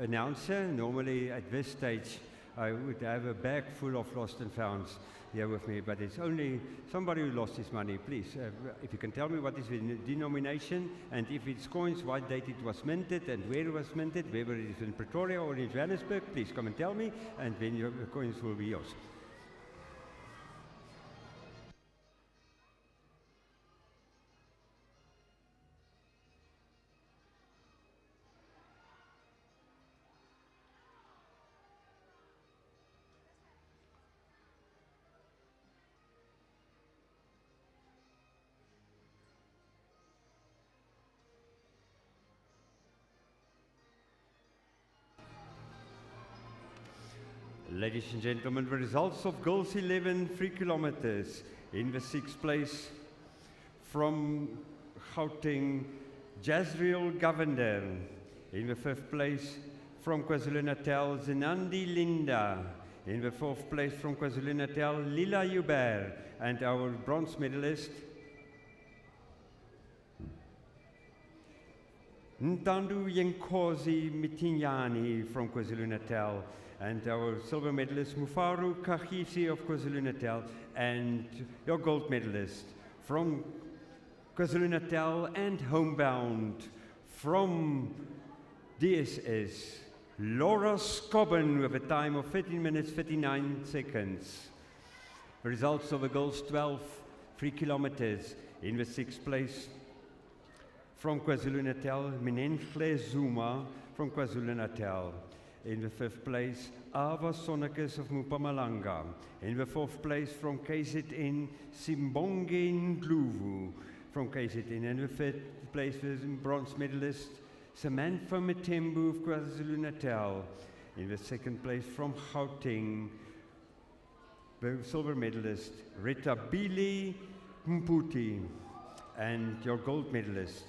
announcer. Normally, at this stage, I would have a bag full of lost and founds here with me, but it's only somebody who lost his money. Please, if you can tell me what is the denomination, and if it's coins, what date it was minted, and where it was minted, whether it is in Pretoria or in Johannesburg, please come and tell me, and then your coins will be yours. Ladies and gentlemen, the results of girls 11 3 kilometers. In the 6th place from Gauteng, Jazriel Govender. In the 5th place from KwaZulu-Natal, Zinandi Linda. In the 4th place from KwaZulu-Natal, Lila Hubert. And our bronze medalist, Ntandu Yenkosi Mitinyani from KwaZulu-Natal. And our silver medalist, Mufaru Kahisi of KwaZulu-Natal. And your gold medalist from KwaZulu-Natal and homebound from DSS, Laura Scobben with a time of 13 minutes 39 seconds. The results of the girls 12 3 kilometers. In the 6th place from KwaZulu-Natal, Minenhle Zuma from KwaZulu-Natal. In the 5th place, Ava Sonicus of Mpumalanga. In the 4th place from KZN, Simbonge Ndlovu from KZN. And the 5th place was bronze medalist, Samantha Matembu of KwaZulu-Natal. In the 2nd place from Gauteng, the silver medalist, Rita Bili Mputi. And your gold medalist,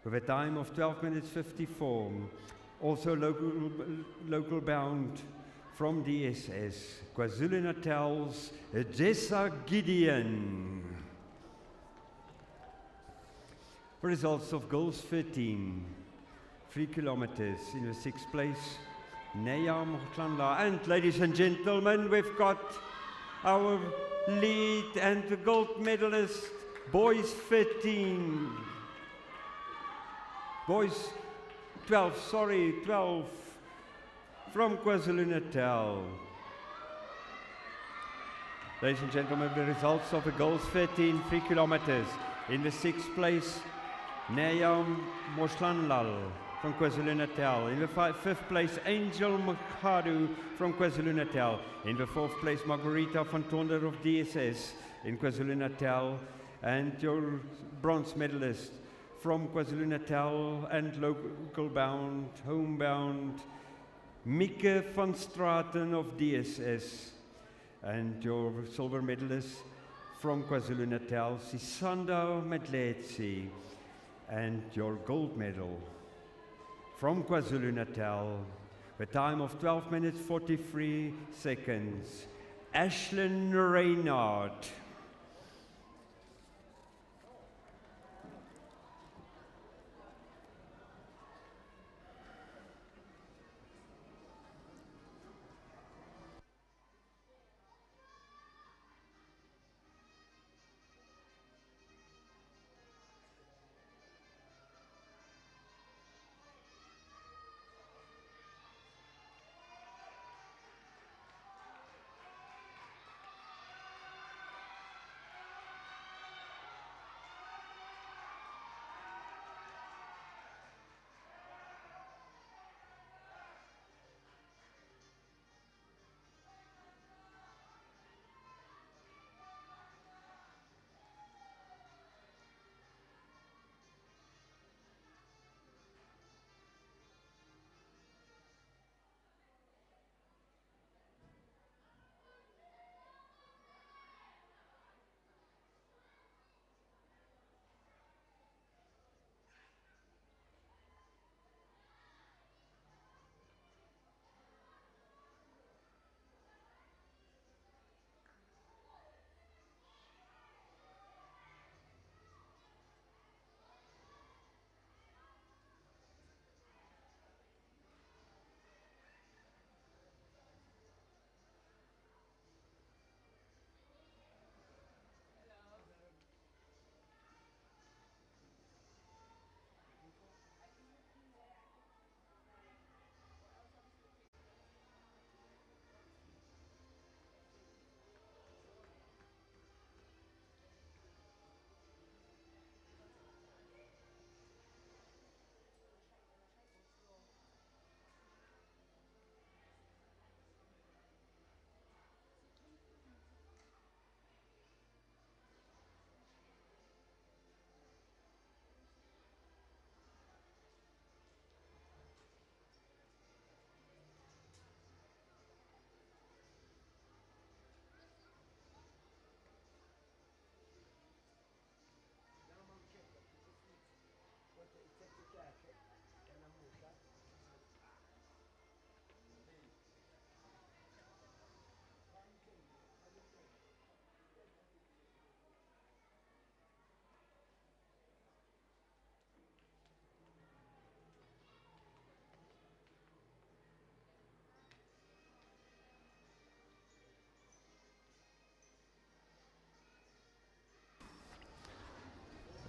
with a time of 12 minutes 54, also local bound from DSS, KwaZulu-Natal's Jessa Gideon. Results of girls 13, 3 kilometers. In the 6th place, Naya Mohtlanla. And ladies and gentlemen, we've got our lead and the gold medalist, boys 13. Boys 12 from KwaZulu-Natal. Ladies and gentlemen, the results of the girls 13, 3 kilometers. In the 6th place, Nayam Moslanlal from KwaZulu-Natal. In the 5th place, Angel Makhadu from KwaZulu-Natal. In the 4th place, Margarita van Tonder of DSS in KwaZulu-Natal. And your bronze medalist from KwaZulu-Natal and local bound, homebound, Mieke van Straten of DSS. And your silver medalist from KwaZulu-Natal, Sisanda Medletsi. And your gold medal from KwaZulu-Natal, the time of 12 minutes 43 seconds, Ashlyn Reynard.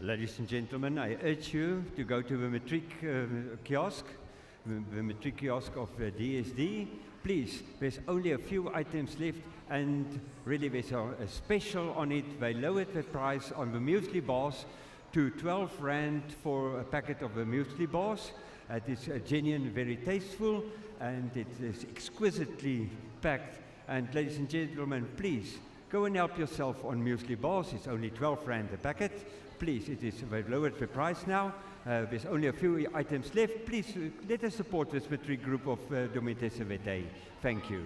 Ladies and gentlemen, I urge you to go to the matric kiosk, the matric kiosk of DSD. Please, there's only a few items left, and really there's a special on it. They lowered the price on the muesli bars to 12 Rand for a packet of the muesli bars. It is genuine, very tasteful, and it is exquisitely packed. And ladies and gentlemen, please, go and help yourself on muesli bars. It's only 12 Rand a packet. Please, they've lowered the price now. There's only a few items left. Please, let us support this matric group of Domitesse Vete. Thank you.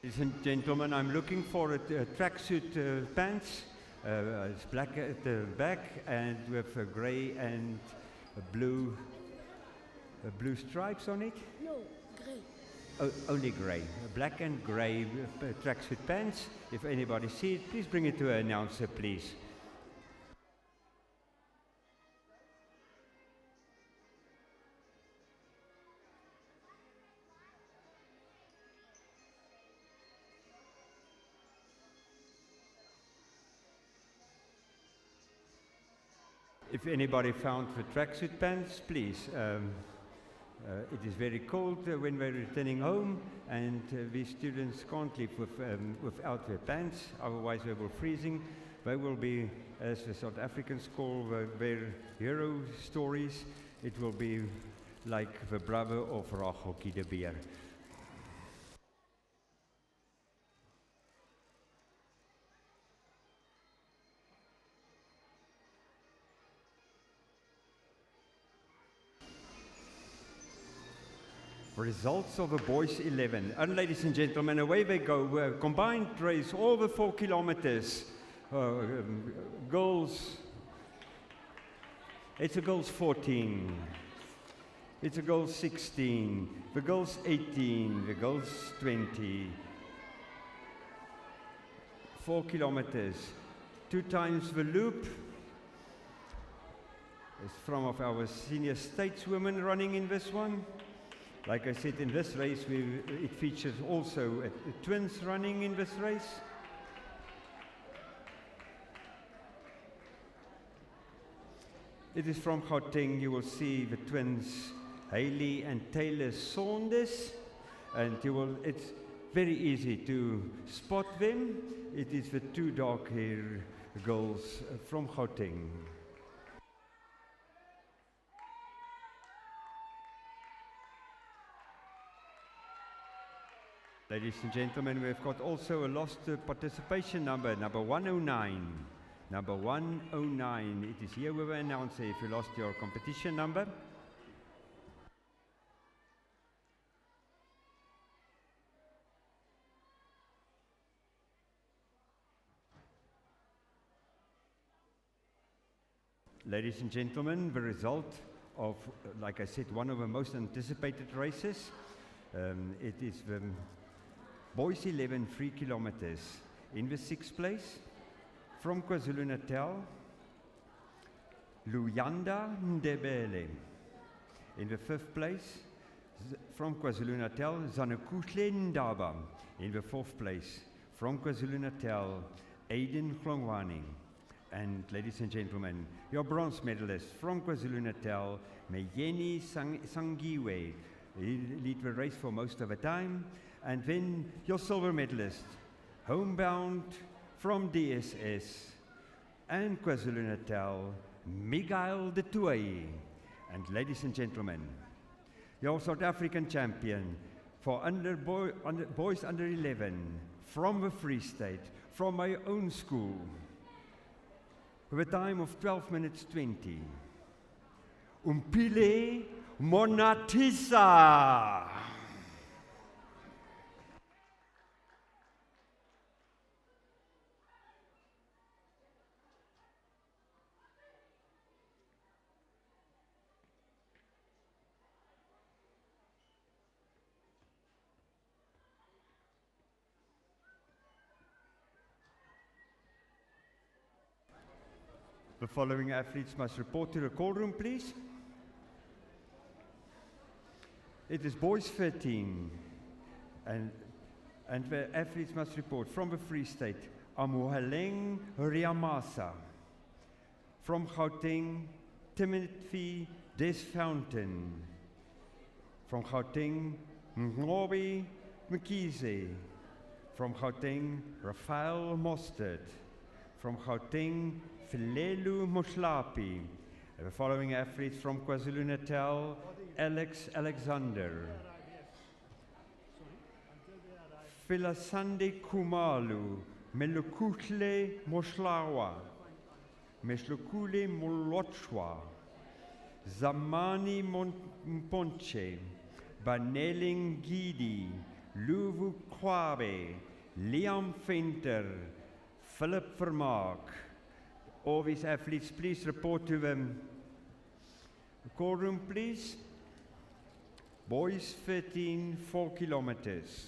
Ladies and gentlemen, I'm looking for a tracksuit pants. It's black at the back and with a grey and a blue stripes on it. No, grey. Oh, only grey. Black and grey tracksuit pants. If anybody sees it, please bring it to an announcer, please. If anybody found the tracksuit pants, please. It is very cold when we're returning home, and these students can't live without their pants, otherwise they will freezing. They will be, as the South Africans call their hero stories, it will be like the brother of Rachel de Beer. Results of the Boys 11. And ladies and gentlemen, away they go. Combined race over 4 kilometers. Girls, it's a girls 14. It's a girls 16. The girls 18. The girls 20. 4 kilometers. 2 times the loop. It's from of our senior stateswomen running in this one. Like I said, in this race, it features also twins running in this race. It is from Gauteng. You will see the twins, Hayley and Taylor Saunders, and it's very easy to spot them. It is the 2 dark-haired girls from Gauteng. Ladies and gentlemen, we've got also a lost participation number 109. Number 109. It is here with the announcer if you lost your competition number. Ladies and gentlemen, the result of, like I said, one of the most anticipated races. It is the Boys 11 3 kilometers. In the 6th place, from KwaZulu-Natal, Luyanda Ndebele. In the 5th place, from KwaZulu-Natal, Zanekuhle Ndaba. In the 4th place, from KwaZulu-Natal, Aiden Glongwani. And ladies and gentlemen, your bronze medalist from KwaZulu-Natal, Mayeni Sangiwe. He lead the race for most of the time. And then your silver medalist, homebound from DSS and KwaZulu-Natal, Miguel de Toey. And ladies and gentlemen, your South African champion for boys under 11 from the Free State, from my own school, with a time of 12 minutes 20. Umpile Monatisa. The following athletes must report to the call room, please. It is Boys 13, and the athletes must report from the Free State, Amohaleng Riamasa. From Gauteng, Timothy Desfountain. From Gauteng, Ngobi Mkize. From Gauteng, Rafael Mostert. From Gauteng, Filelu Moslapi. The following athletes from KwaZulu-Natal, Alex Alexander. Filasande Kumalu, Melukutle Moslawa. Meslukule Molochwa. Zamani Mponche. Baneling Gidi. Luvu Kwabe. Liam Venter. Philip Vermaak. All these athletes, please report to the call room, please. Boys 13, 4 kilometers.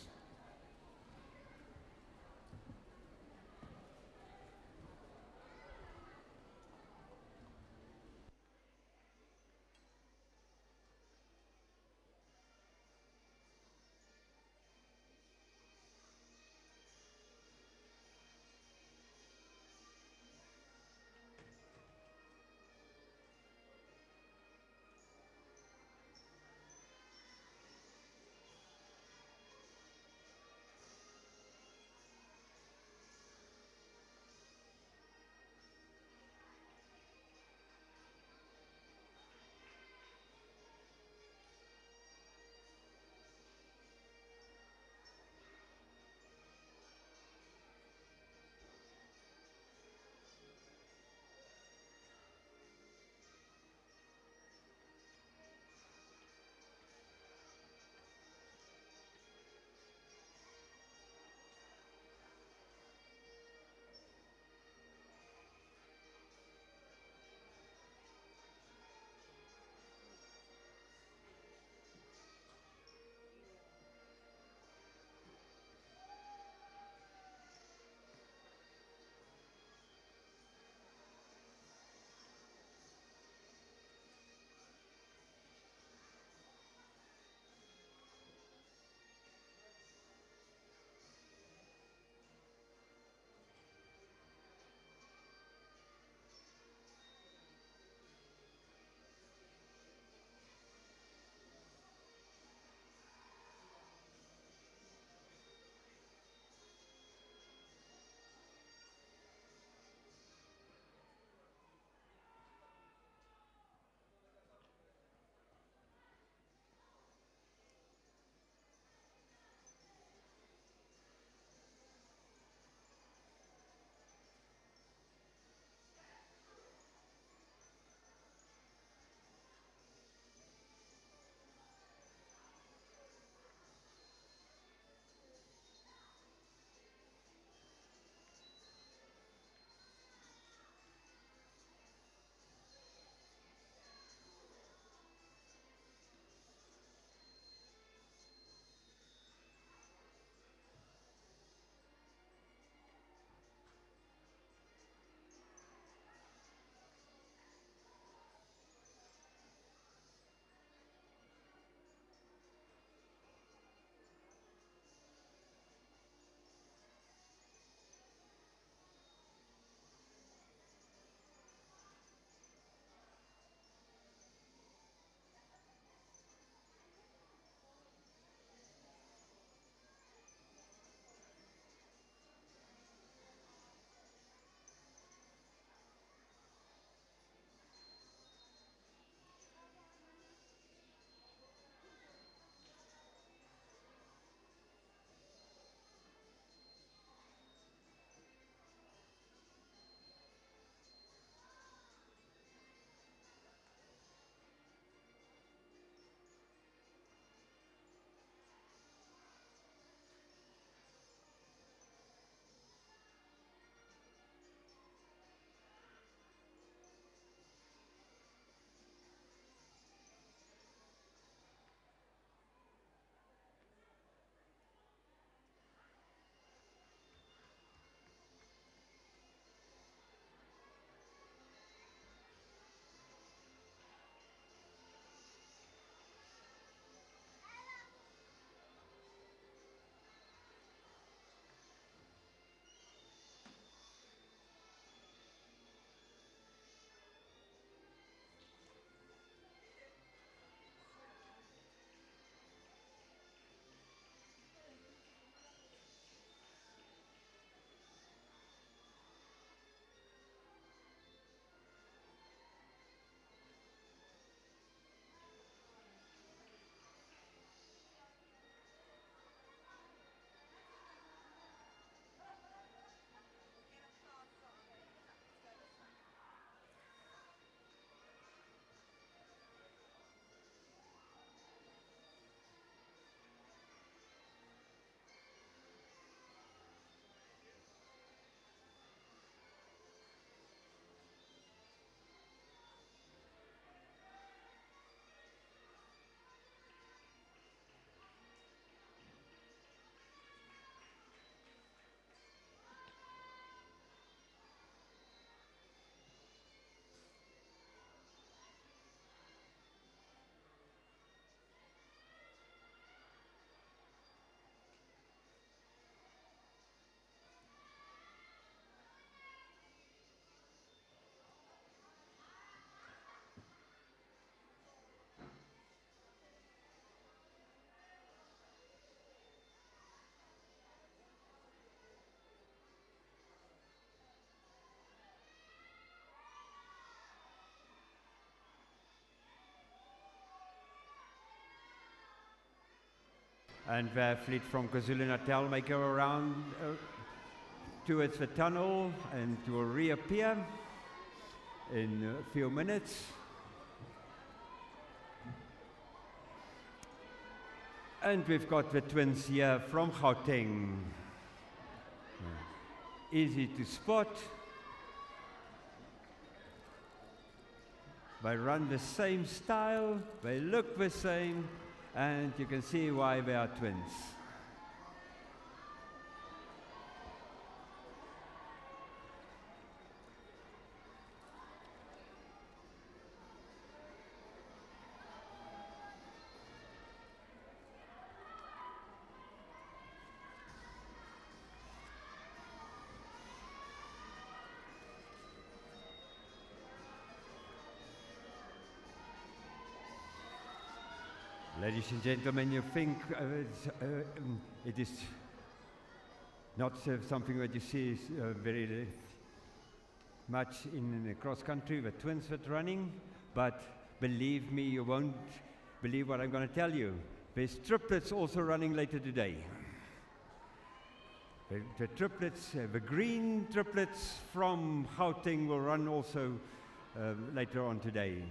And the fleet from KwaZulu-Natal may go around towards the tunnel and it will reappear in a few minutes. And we've got the twins here from Gauteng. Easy to spot. They run the same style, they look the same, and you can see why they are twins. Ladies and gentlemen, you think it is not something that you see very much in the cross country, the twins that running, but believe me, you won't believe what I'm going to tell you. There's triplets also running later today. The triplets, the green triplets from Gauteng will run also later on today.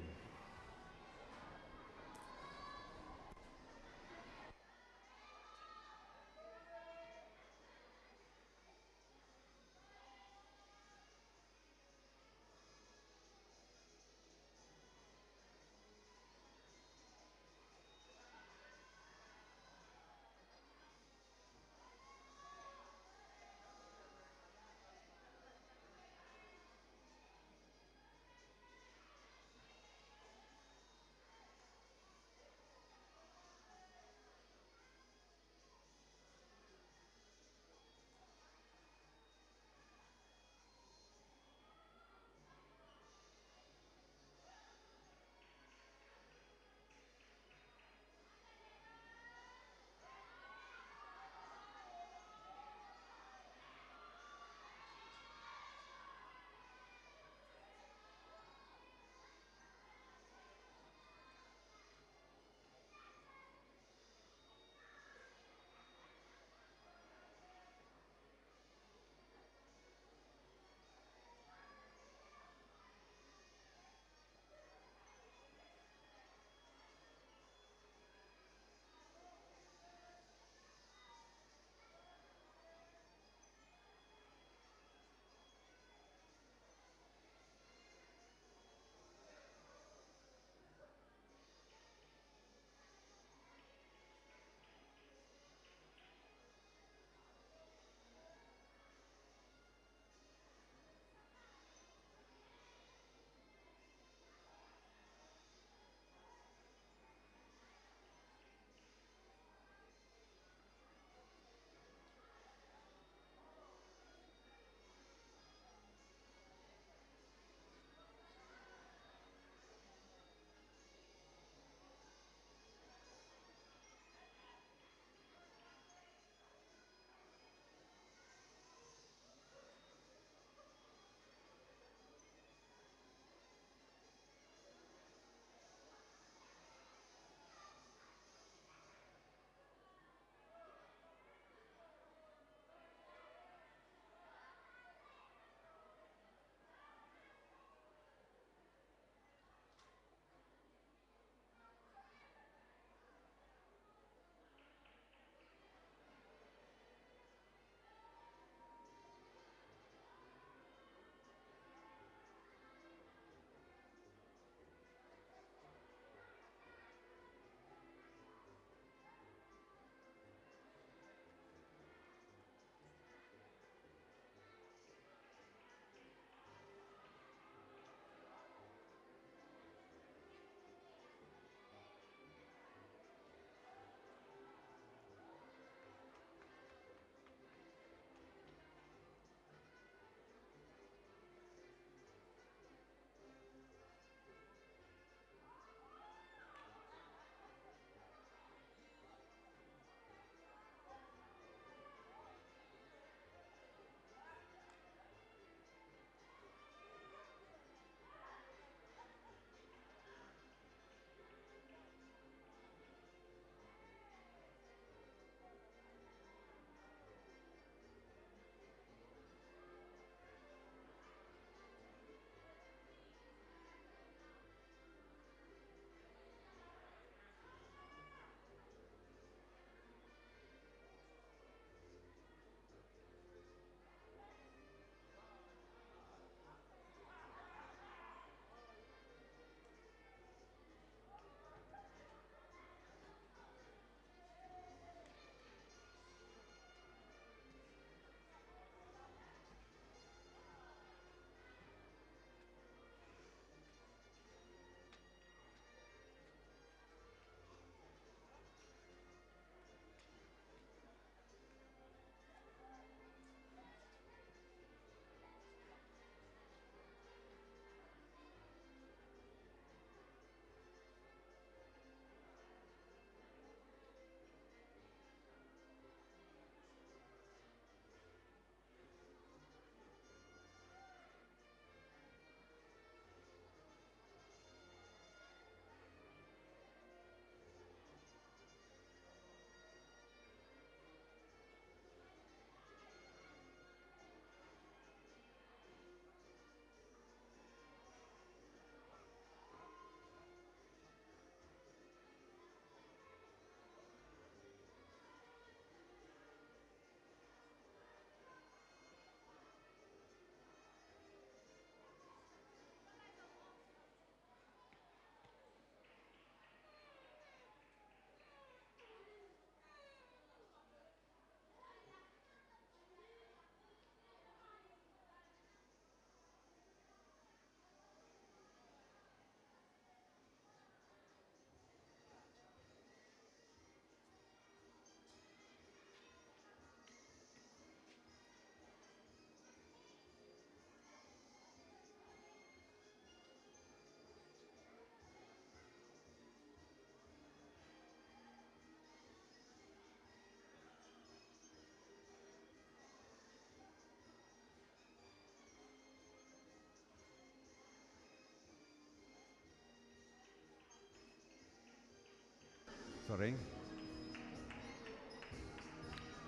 Sorry.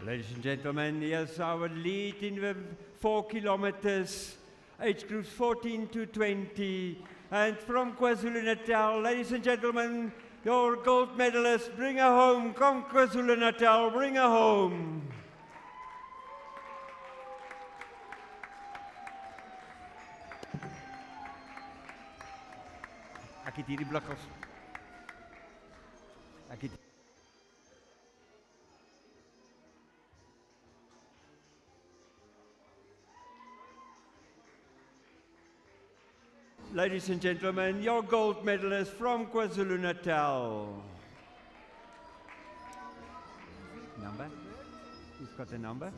Ladies and gentlemen, here's our lead in the 4 kilometers, age groups 14 to 20. And from KwaZulu-Natal, ladies and gentlemen, your gold medalist, bring her home. Come KwaZulu-Natal, bring her home. Ek het hierdie blikkels. Ek het Ladies and gentlemen, your gold medalist from KwaZulu-Natal. Number? Who's got the number?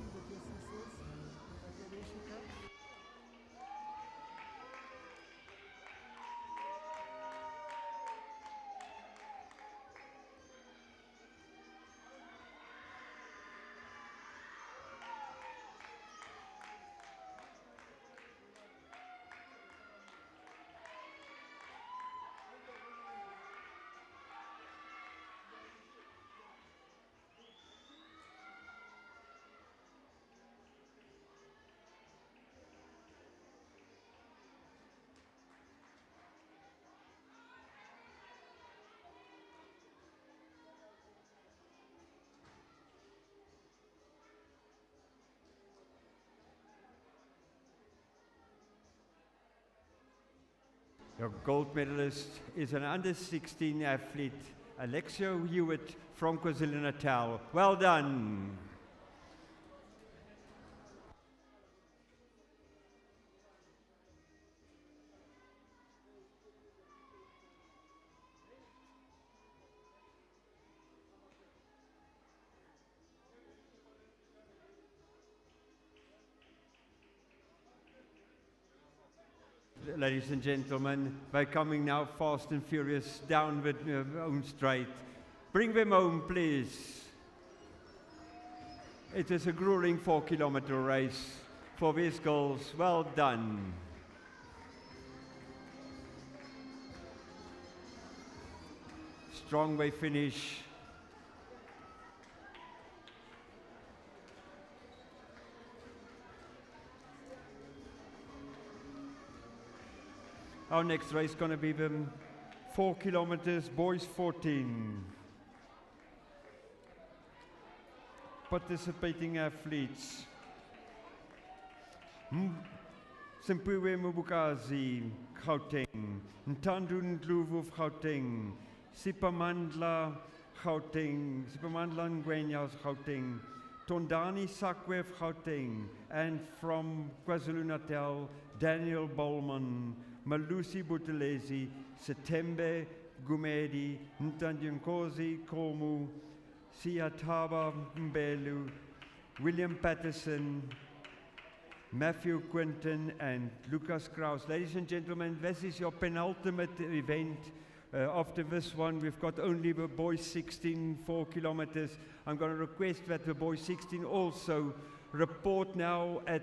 Your gold medalist is an under-16 athlete, Alexia Hewitt from KwaZulu-Natal. Well done. Ladies and gentlemen, they're coming now fast and furious down the home straight. Bring them home, please. It is a grueling 4-kilometer race for these girls. Well done. Strong way finish. Our next race is going to be the 4 kilometers, Boys 14. Participating athletes. Simpiwe Mubukazi, Gauteng. Ntando Ndlovu of Gauteng. Sipamandla, Gauteng. Sipamandla Ngwenyas, Gauteng. Tondani Sakwe of Gauteng. And from KwaZulu-Natal, Daniel Bowman. Malusi Butelezi, Setembe Gumedi, Ntanjunkosi Komu, Siataba Mbelu, William Patterson, Matthew Quinton, and Lucas Kraus. Ladies and gentlemen, this is your penultimate event. After this one, we've got only the boys 16 4 kilometers. I'm going to request that the boys 16 also report now at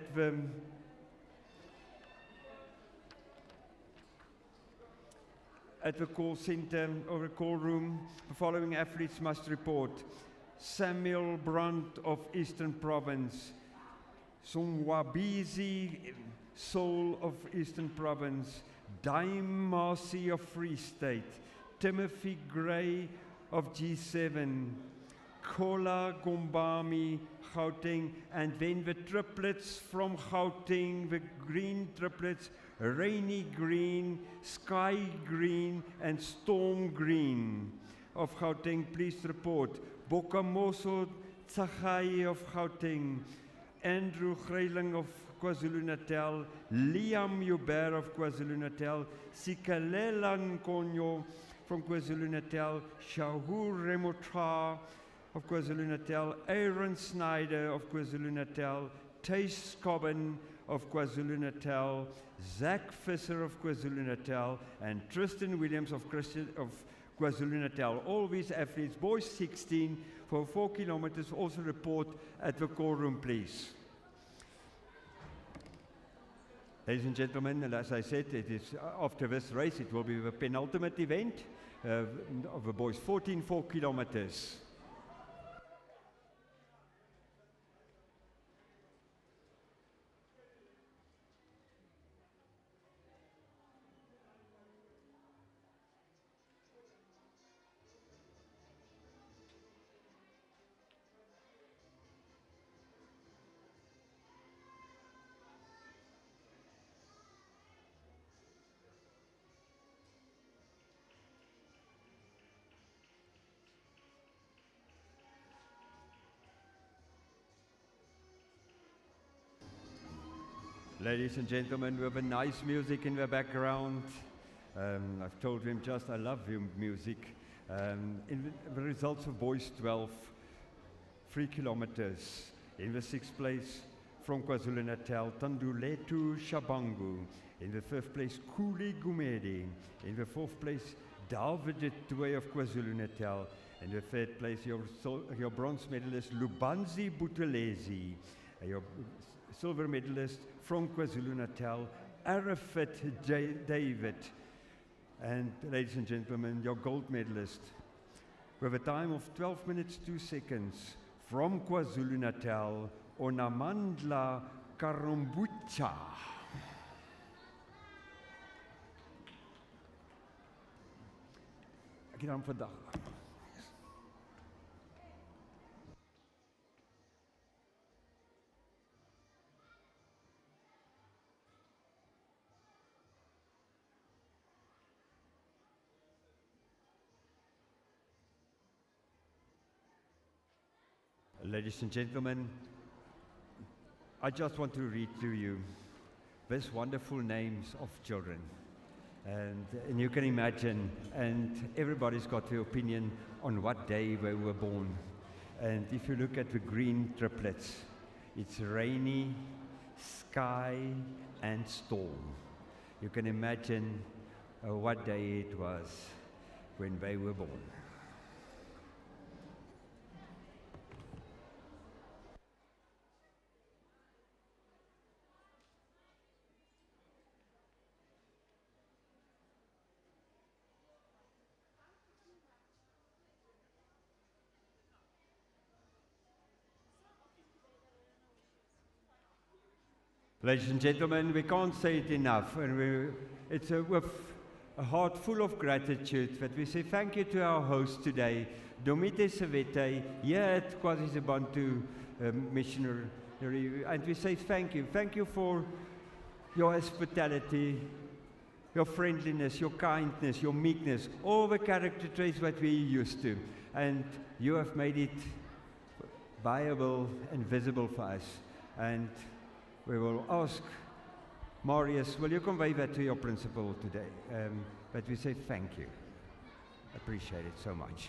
the call center or a call room. The following athletes must report. Samuel Brandt of Eastern Province. Somwabizi Soul of Eastern Province. Daim Marcy of Free State. Timothy Gray of G7. Kola Gombami, Gauteng, and then the triplets from Gauteng, the green triplets, Rainy Green, Sky Green, and Storm Green of Gauteng. Please report. Bokamoso Tsagai of Gauteng, Andrew Greiling of KwaZulu-Natal, Liam Joubert of KwaZulu-Natal, Sikalela Nkonyo from KwaZulu-Natal, Shahur Remotra of KwaZulu-Natal, Aaron Snyder of KwaZulu-Natal, Tace Cobbin of KwaZulu-Natal, Zach Visser of KwaZulu-Natal, and Tristan Williams of KwaZulu-Natal. All these athletes, boys 16 for 4 kilometers, also report at the call room, please. Ladies and gentlemen, as I said, it is after this race, it will be the penultimate event. of the boys, 14 4 kilometers. Ladies and gentlemen, we have a nice music in the background. I've told him just I love him music. In the results of Boys 12, 3 kilometers. In the 6th place, from KwaZulu-Natal, Tanduletu Shabangu. In the 5th place, Kuli Gumedi. In the 4th place, David Detoy of KwaZulu-Natal. In the 3rd place, your bronze medalist, Lubanzi Buthelezi. Your silver medalist from KwaZulu-Natal, Arafat David. And ladies and gentlemen, your gold medalist with a time of 12 minutes 2 seconds from KwaZulu-Natal, Onamandla Karumbucha. Ek het hom vandag. Ladies and gentlemen, I just want to read to you these wonderful names of children. And you can imagine, and everybody's got their opinion on what day they were born. And if you look at the green triplets, it's rainy, sky, and storm. You can imagine what day it was when they were born. Ladies and gentlemen, we can't say it enough, and it's with a heart full of gratitude that we say thank you to our host today, Domite Savete, here at KwaZulu-Bantu Missionary, and we say thank you. Thank you for your hospitality, your friendliness, your kindness, your meekness, all the character traits that we're used to, and you have made it viable and visible for us. And we will ask Marius, will you convey that to your principal today? But we say thank you. Appreciate it so much.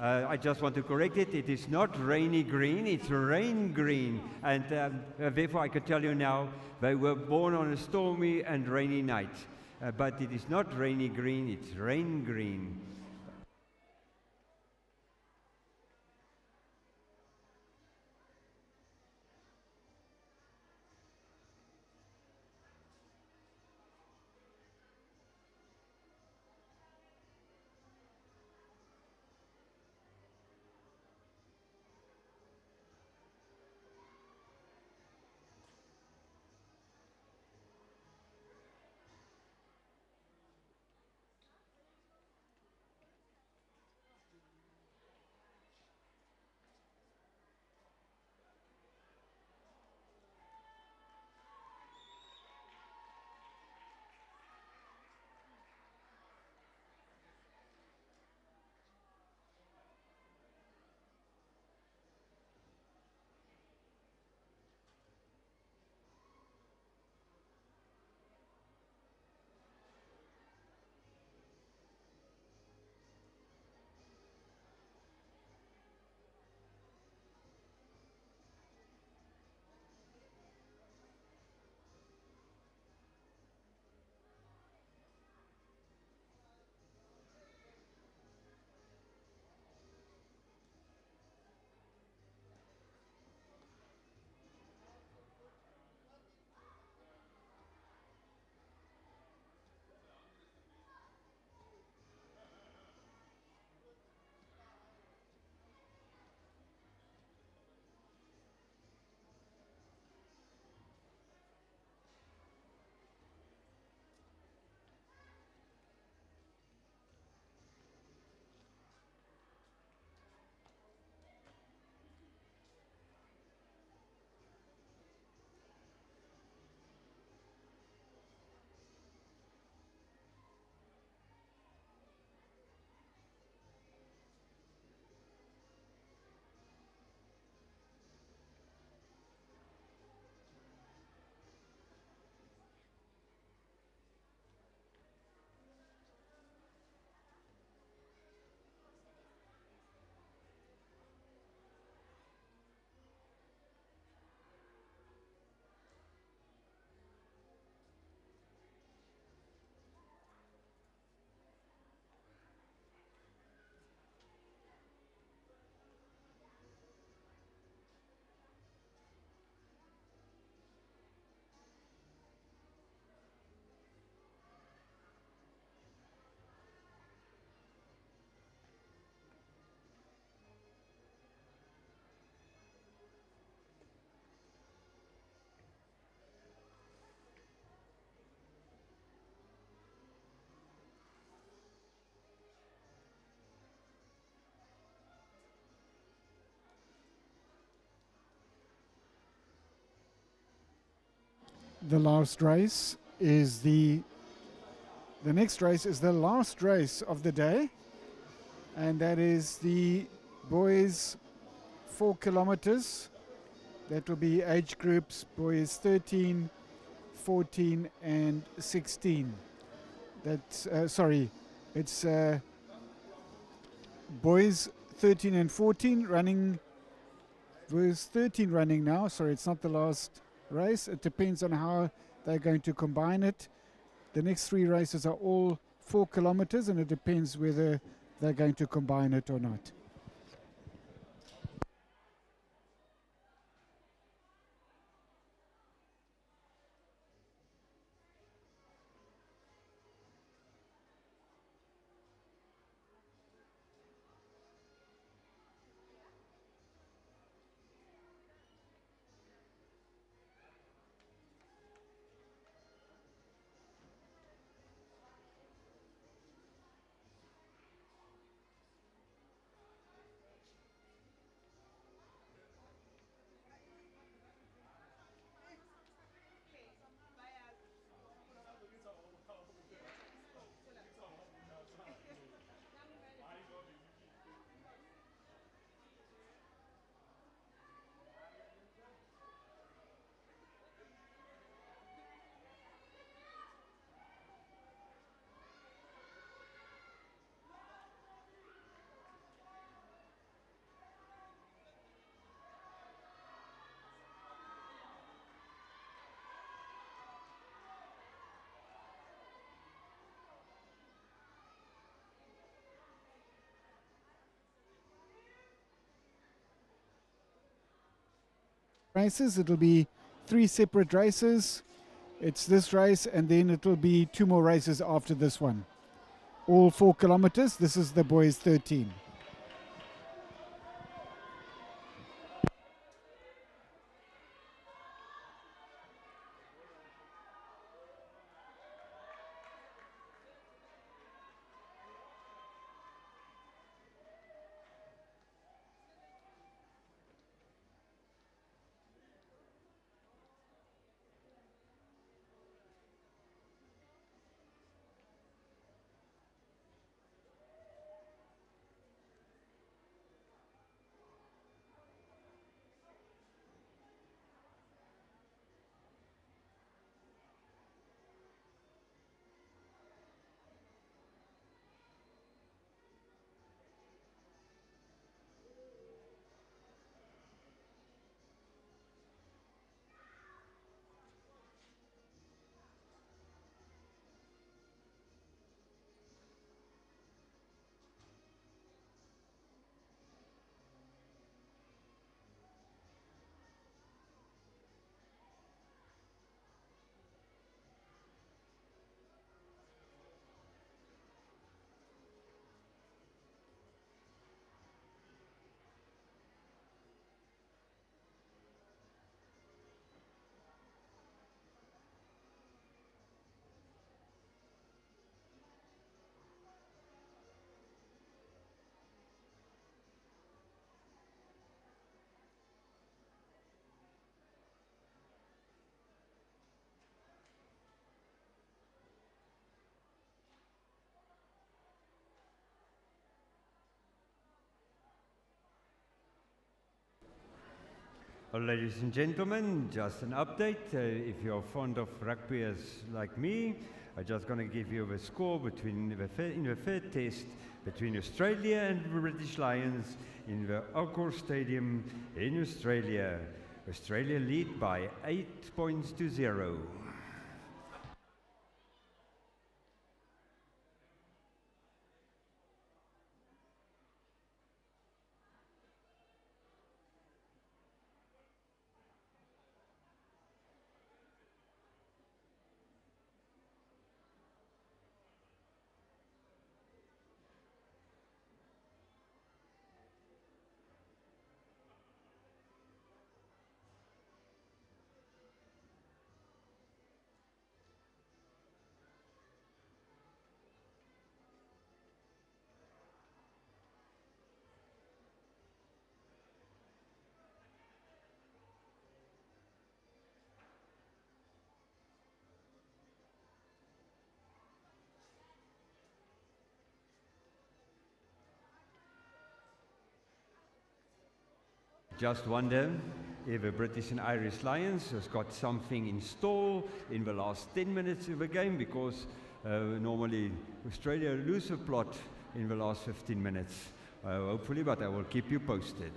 I just want to correct it. It is not rainy green, it's rain green. And therefore I can tell you now, they were born on a stormy and rainy night. But it is not rainy green, it's rain green. the last race is the next race is the last race of the day, and that is the boys 4 kilometers. That will be age groups boys 13, 14 and 16. That's it's boys 13 and 14 running, boys 13 running now. Sorry, it's not the last race. It depends on how they're going to combine it. The next 3 races are all 4 kilometers, and it depends whether they're going to combine it or not. Races, it'll be 3 separate races. It's this race, and then it'll be 2 more races after this one. All 4 kilometers. This is the boys 13. Well, ladies and gentlemen, just an update. If you're fond of rugby as like me, I'm just going to give you a score between in the third test between Australia and the British Lions in the Alcor Stadium in Australia. Australia lead by 8 points to 0. Just wonder if the British and Irish Lions has got something in store in the last 10 minutes of the game, because normally Australia lose a plot in the last 15 minutes. Hopefully, but I will keep you posted.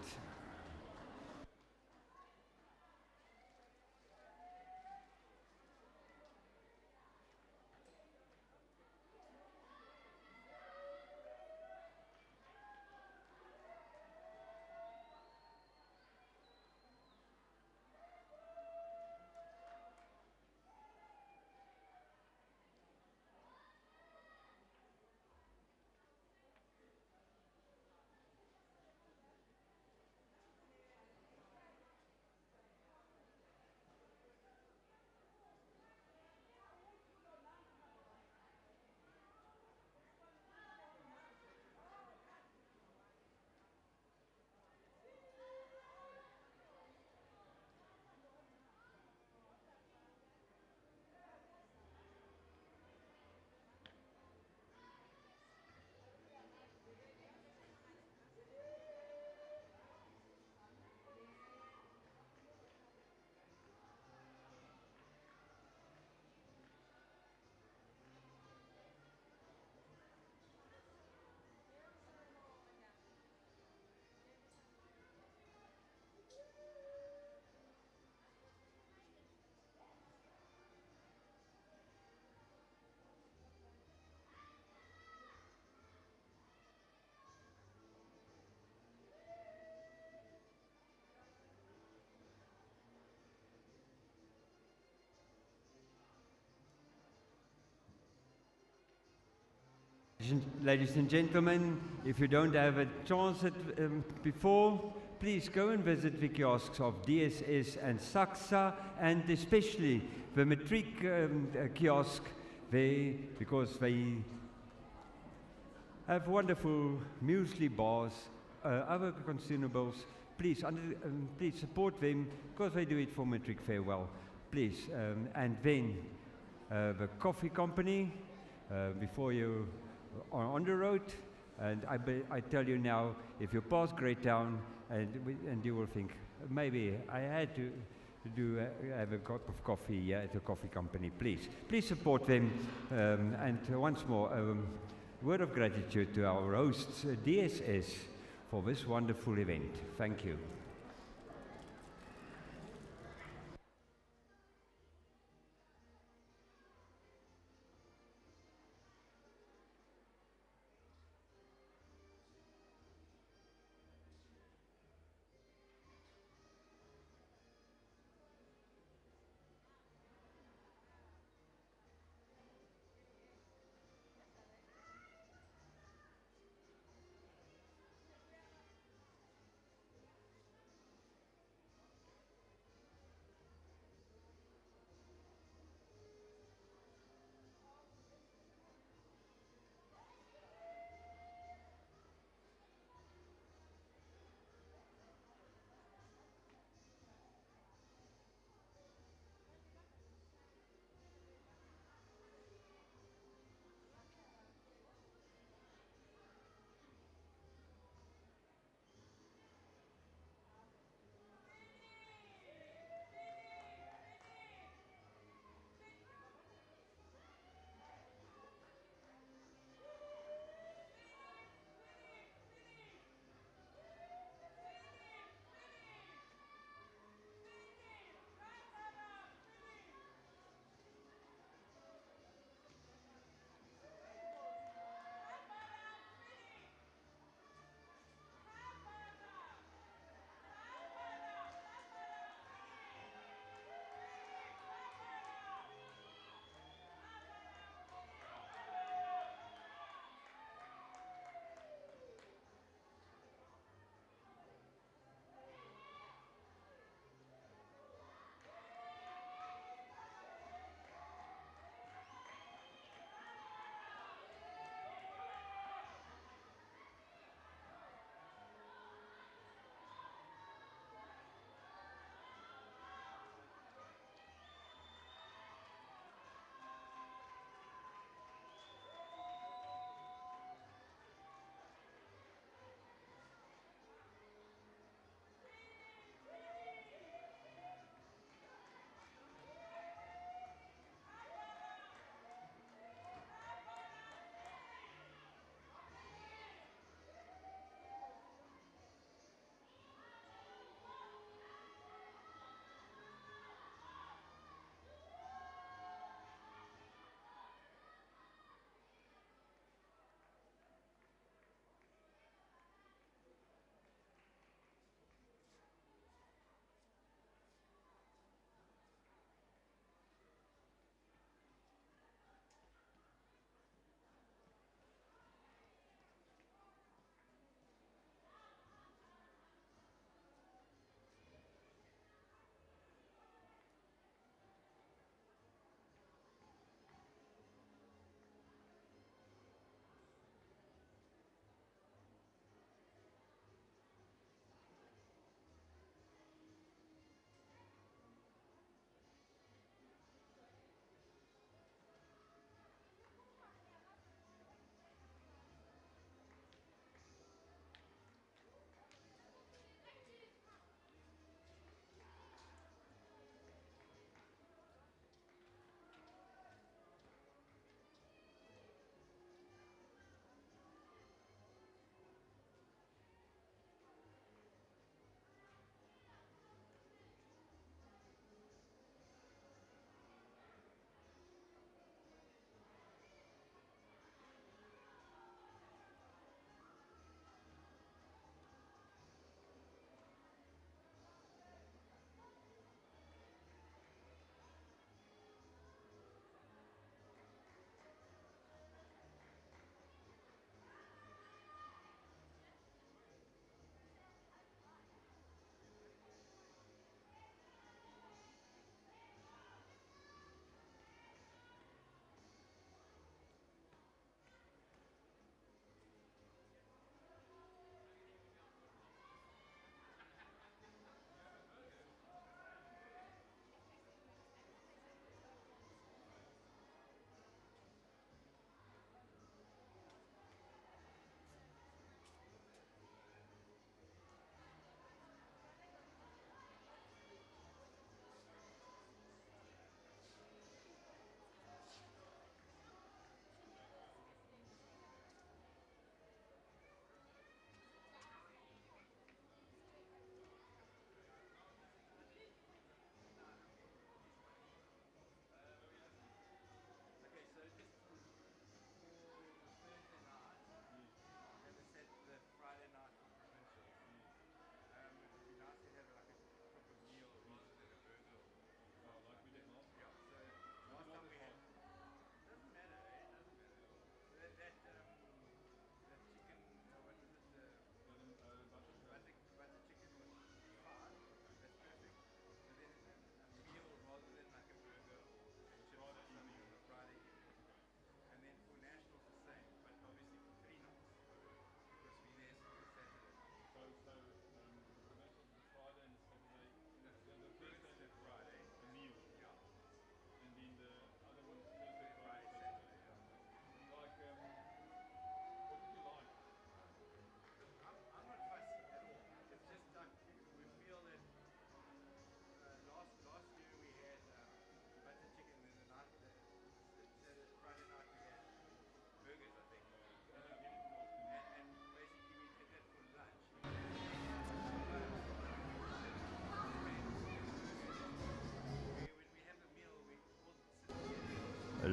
Ladies and gentlemen, if you don't have a chance before, please go and visit the kiosks of DSS and SACSSA, and especially the matric kiosk there, because they have wonderful muesli bars, other consumables. Please, please support them, because they do it for matric very well. Please, and then the coffee company, before you are on the road, and I tell you now, if you pass Greytown, and you will think, maybe I had to have a cup of coffee at a coffee company. Please support them, and once more, word of gratitude to our hosts, DSS, for this wonderful event. Thank you.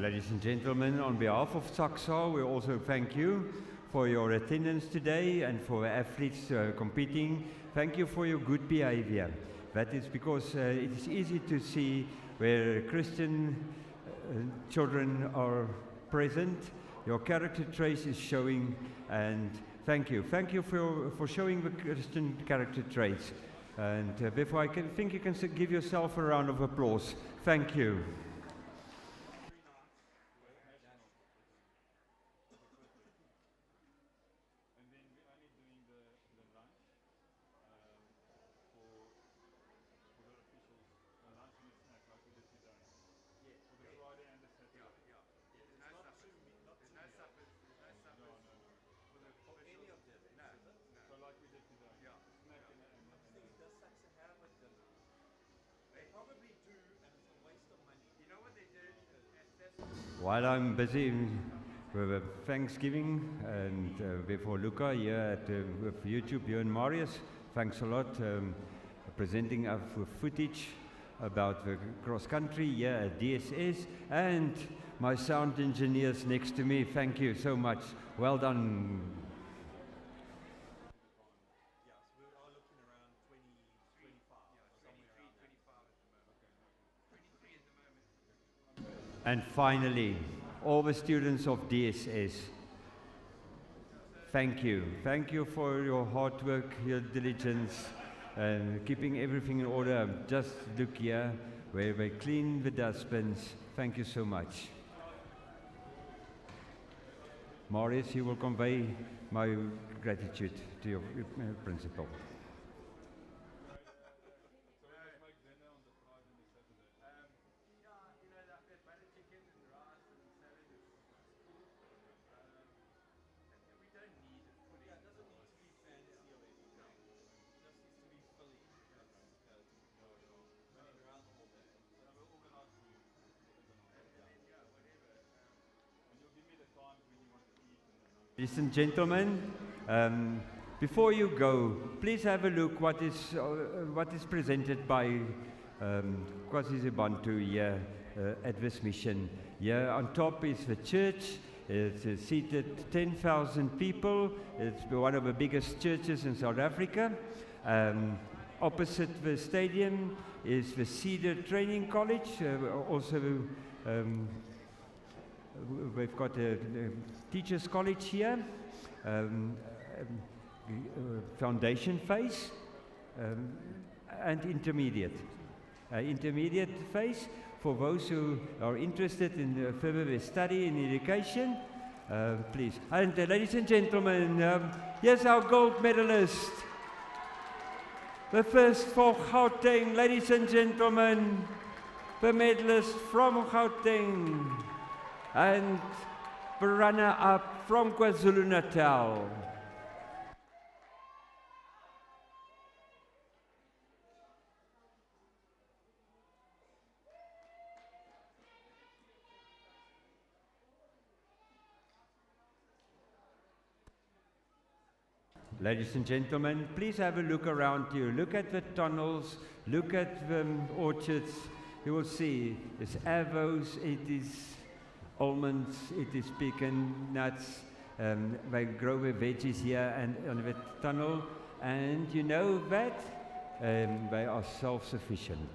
Ladies and gentlemen, on behalf of SACSSA, we also thank you for your attendance today and for athletes competing. Thank you for your good behavior. That is because it is easy to see where Christian children are present. Your character trace is showing, and thank you. Thank you for showing the Christian character traits. And therefore, I think you can give yourself a round of applause. Thank you. While I'm busy with Thanksgiving and before Luca here at with YouTube, you and Marius, thanks a lot presenting us with footage about the cross country here at DSS, and my sound engineers next to me. Thank you so much. Well done. And finally, all the students of DSS, thank you. Thank you for your hard work, your diligence, and keeping everything in order. Just look here, where they clean the dustbins. Thank you so much. Marius, you will convey my gratitude to your principal. Ladies and gentlemen, before you go, please have a look what is presented by KwaZulu-Bantu here at this mission. Here on top is the church. It's seated 10,000 people. It's one of the biggest churches in South Africa. Opposite the stadium is the Cedar Training College. Also, we've got a teachers college here, foundation phase, and intermediate. Intermediate phase for those who are interested in further study in education, please. And ladies and gentlemen, here's our gold medalist. The first for Gauteng, ladies and gentlemen, the medalist from Gauteng, and the runner-up from KwaZulu-Natal. Ladies and gentlemen, please have a look around you. Look at the tunnels, look at the orchards. You will see it's avos, it is almonds, it is pecan nuts. They grow the veggies here and on the tunnel. And you know that they are self-sufficient.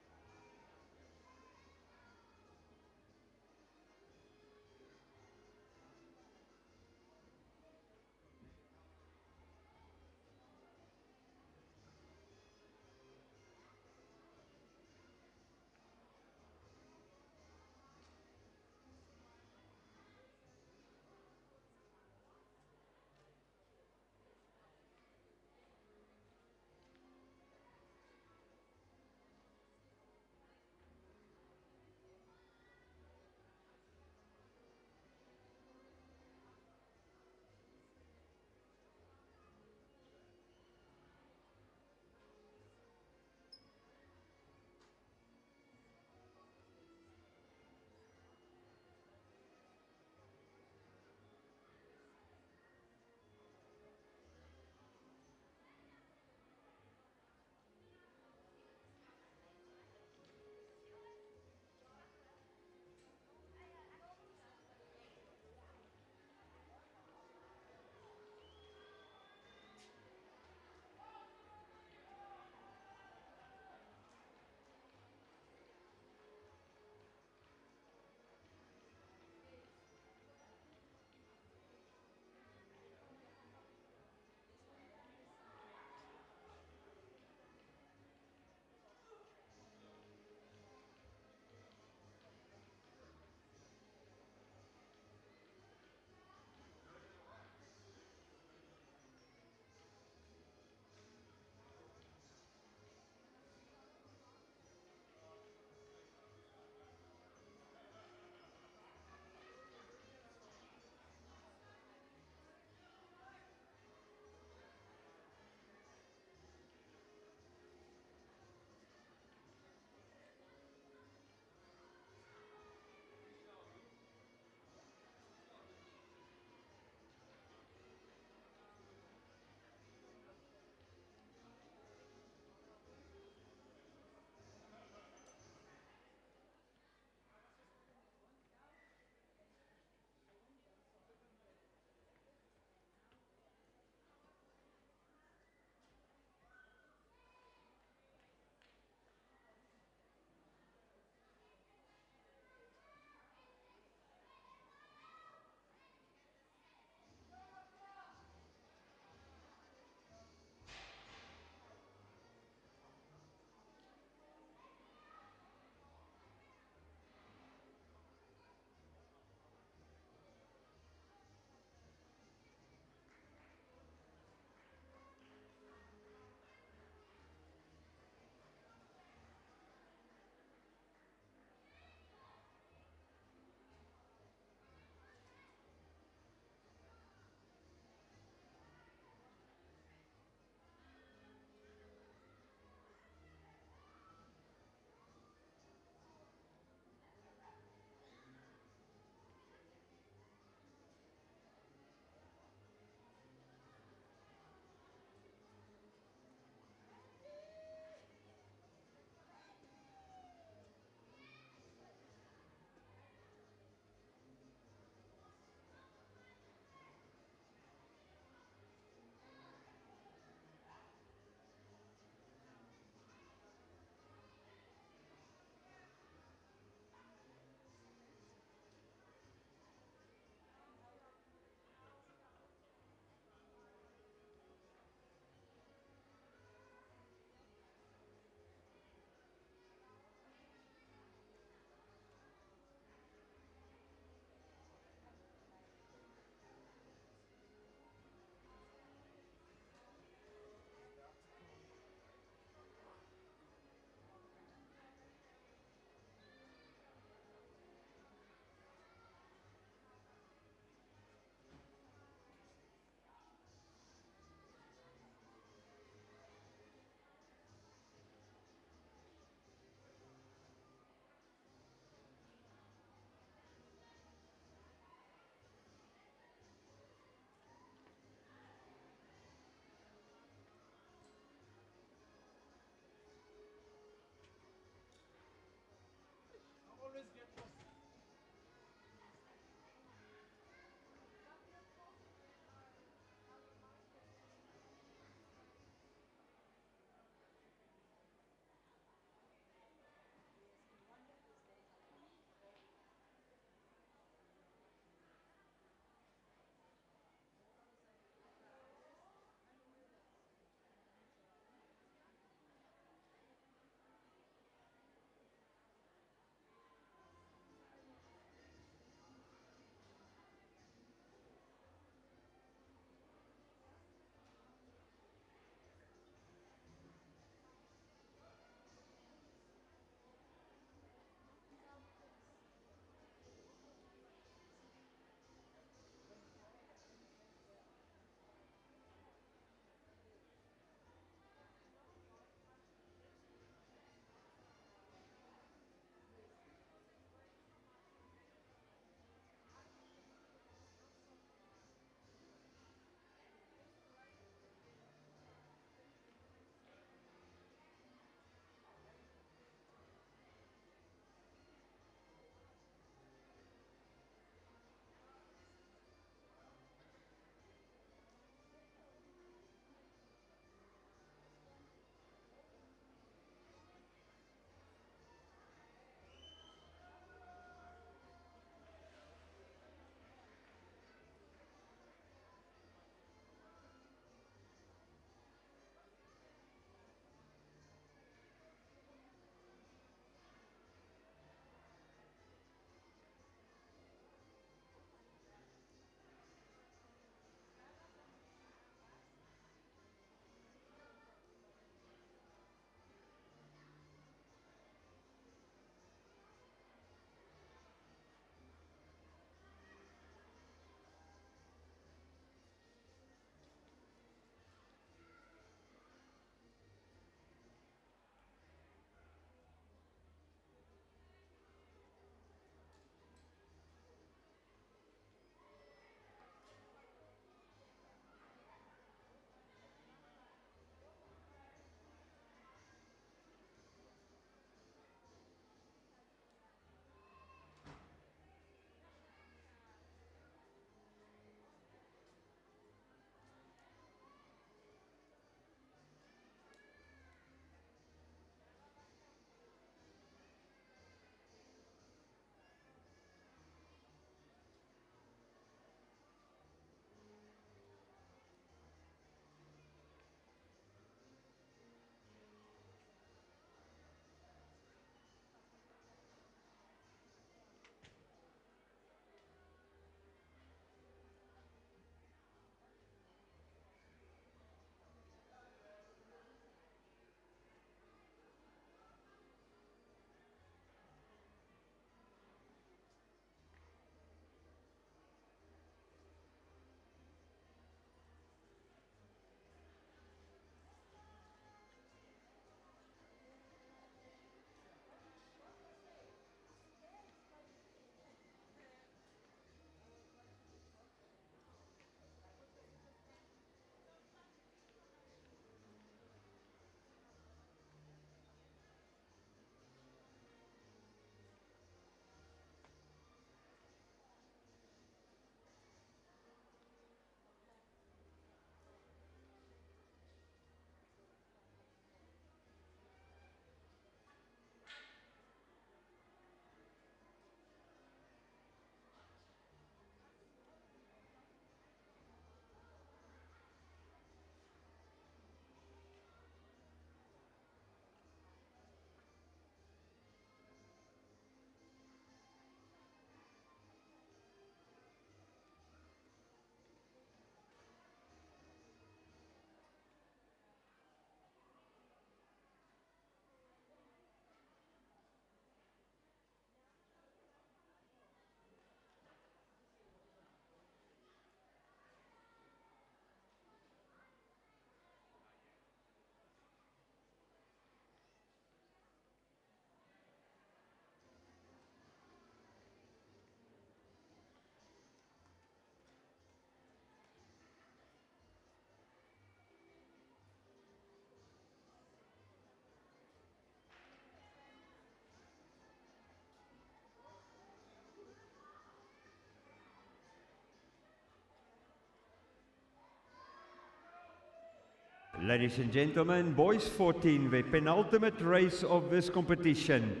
Ladies and gentlemen, Boys 14, the penultimate race of this competition.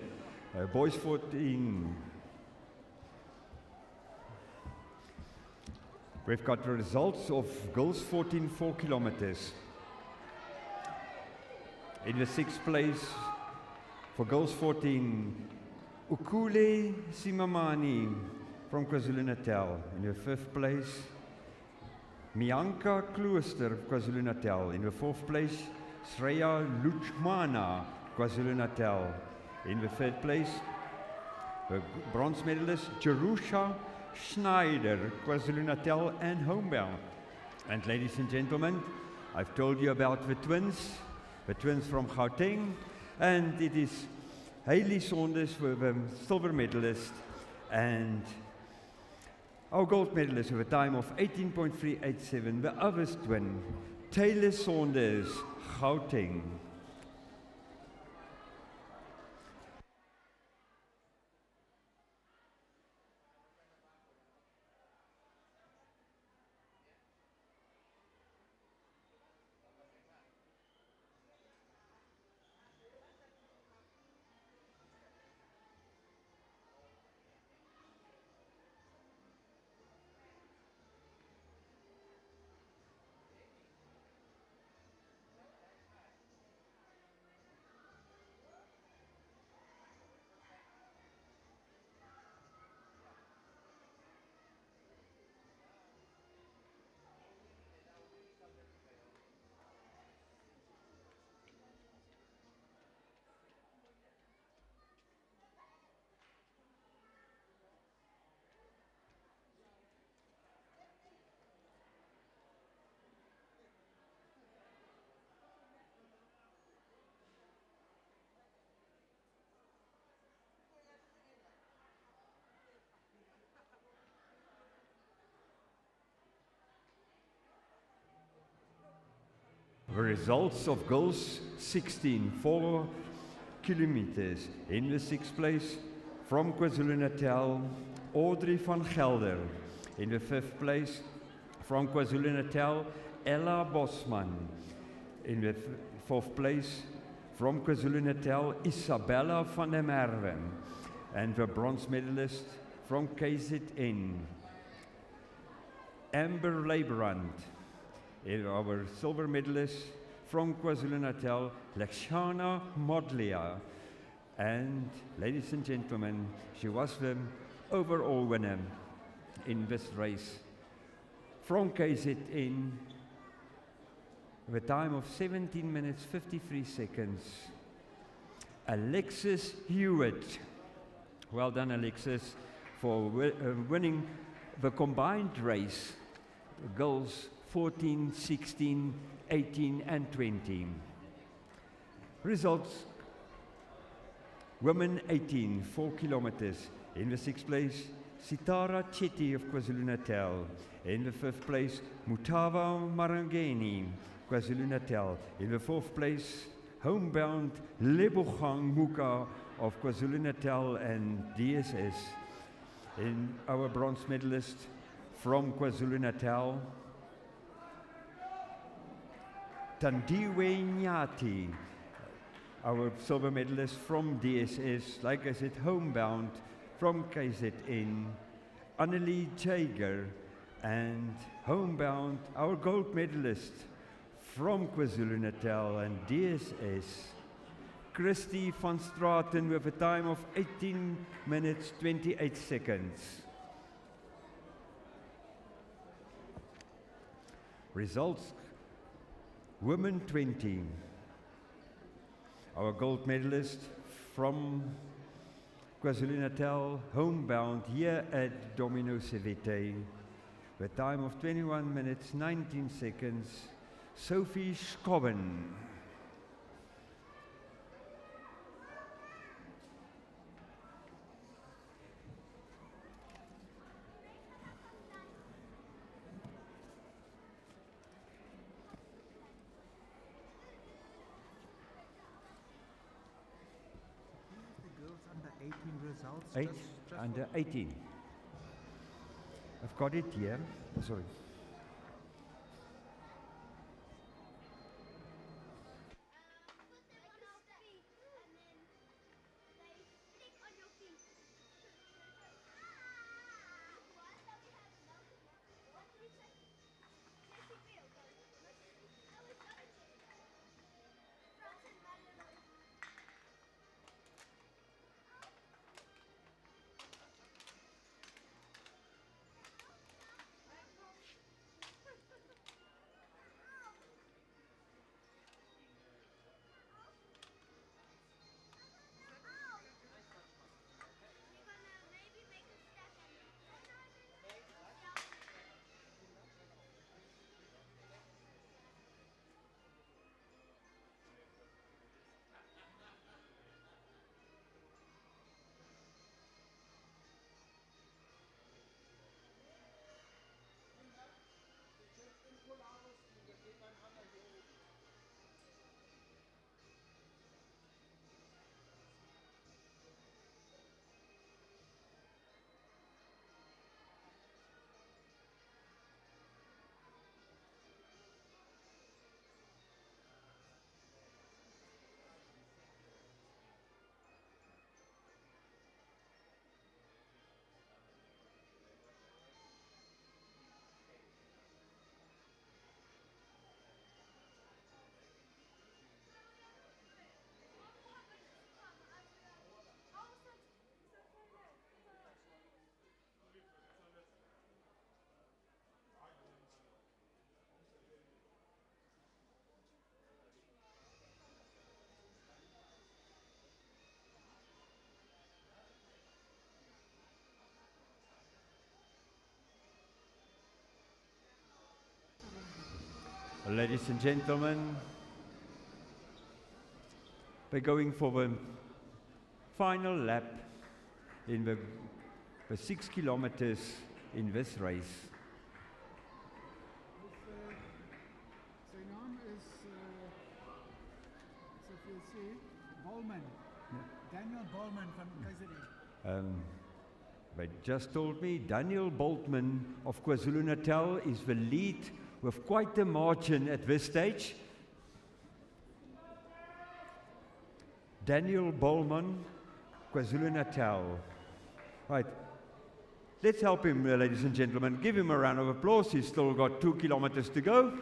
Boys 14. We've got the results of girls 14 4 kilometers. In the 6th place for girls 14, Ukule Simamani from KwaZulu-Natal. In the 5th place, Mianka Klooster, KwaZulu-Natal. In the 4th place, Sreya Luchmana, KwaZulu-Natal. In the 3rd place, the bronze medalist, Jerusha Schneider, KwaZulu-Natal and homebound. And ladies and gentlemen, I've told you about the twins from Gauteng, and it is Hayley Saunders, the silver medalist, and our gold medalist with a time of 18.387, the other twin, Taylor Saunders, Gauteng. The results of girls 16 4 kilometers. In the 6th place from KwaZulu-Natal, Audrey van Gelder. In the 5th place from KwaZulu-Natal, Ella Bosman. In the 4th place from KwaZulu-Natal, Isabella van der Merwe. And the bronze medalist from KZN, Amber Leibrand. Our silver medalist from KwaZulu-Natal, Lakshana Modlia. And ladies and gentlemen, she was the overall winner in this race. From KZN, with a time of 17 minutes 53 seconds, Alexis Hewitt. Well done, Alexis, for winning the combined race, girls 14, 16, 18 and 20. Results: women 18, 4 kilometers. In the 6th place, Sitara Chetty of KwaZulu-Natal. In the 5th place, Mutava Marangeni, KwaZulu-Natal. In the 4th place, homebound Lebogang Muka of KwaZulu-Natal and DSS. In our bronze medalist from KwaZulu-Natal, Tandiwe Nyati, our silver medalist from DSS, like I said, homebound from KZN, Annelie Jager, and homebound, our gold medalist from KwaZulu-Natal and DSS, Christy van Straten, with a time of 18 minutes 28 seconds. Results: women 20. Our gold medalist from KwaZulu-Natal, homebound here at Domino Civite, with a time of 21 minutes 19 seconds, Sophie Schobben. Under 18. I've got it here. Sorry. Ladies and gentlemen, we're going for the final lap in the 6 kilometers in this race. Zijn naam is, zoals je ziet, Bolman. Daniel Bolman van KZN. They just told me Daniel Boltman of KwaZulu-Natal is the lead with quite a margin at this stage. Daniel Bolman, KwaZulu-Natal. Right. Let's help him, ladies and gentlemen. Give him a round of applause. He's still got 2 kilometers to go.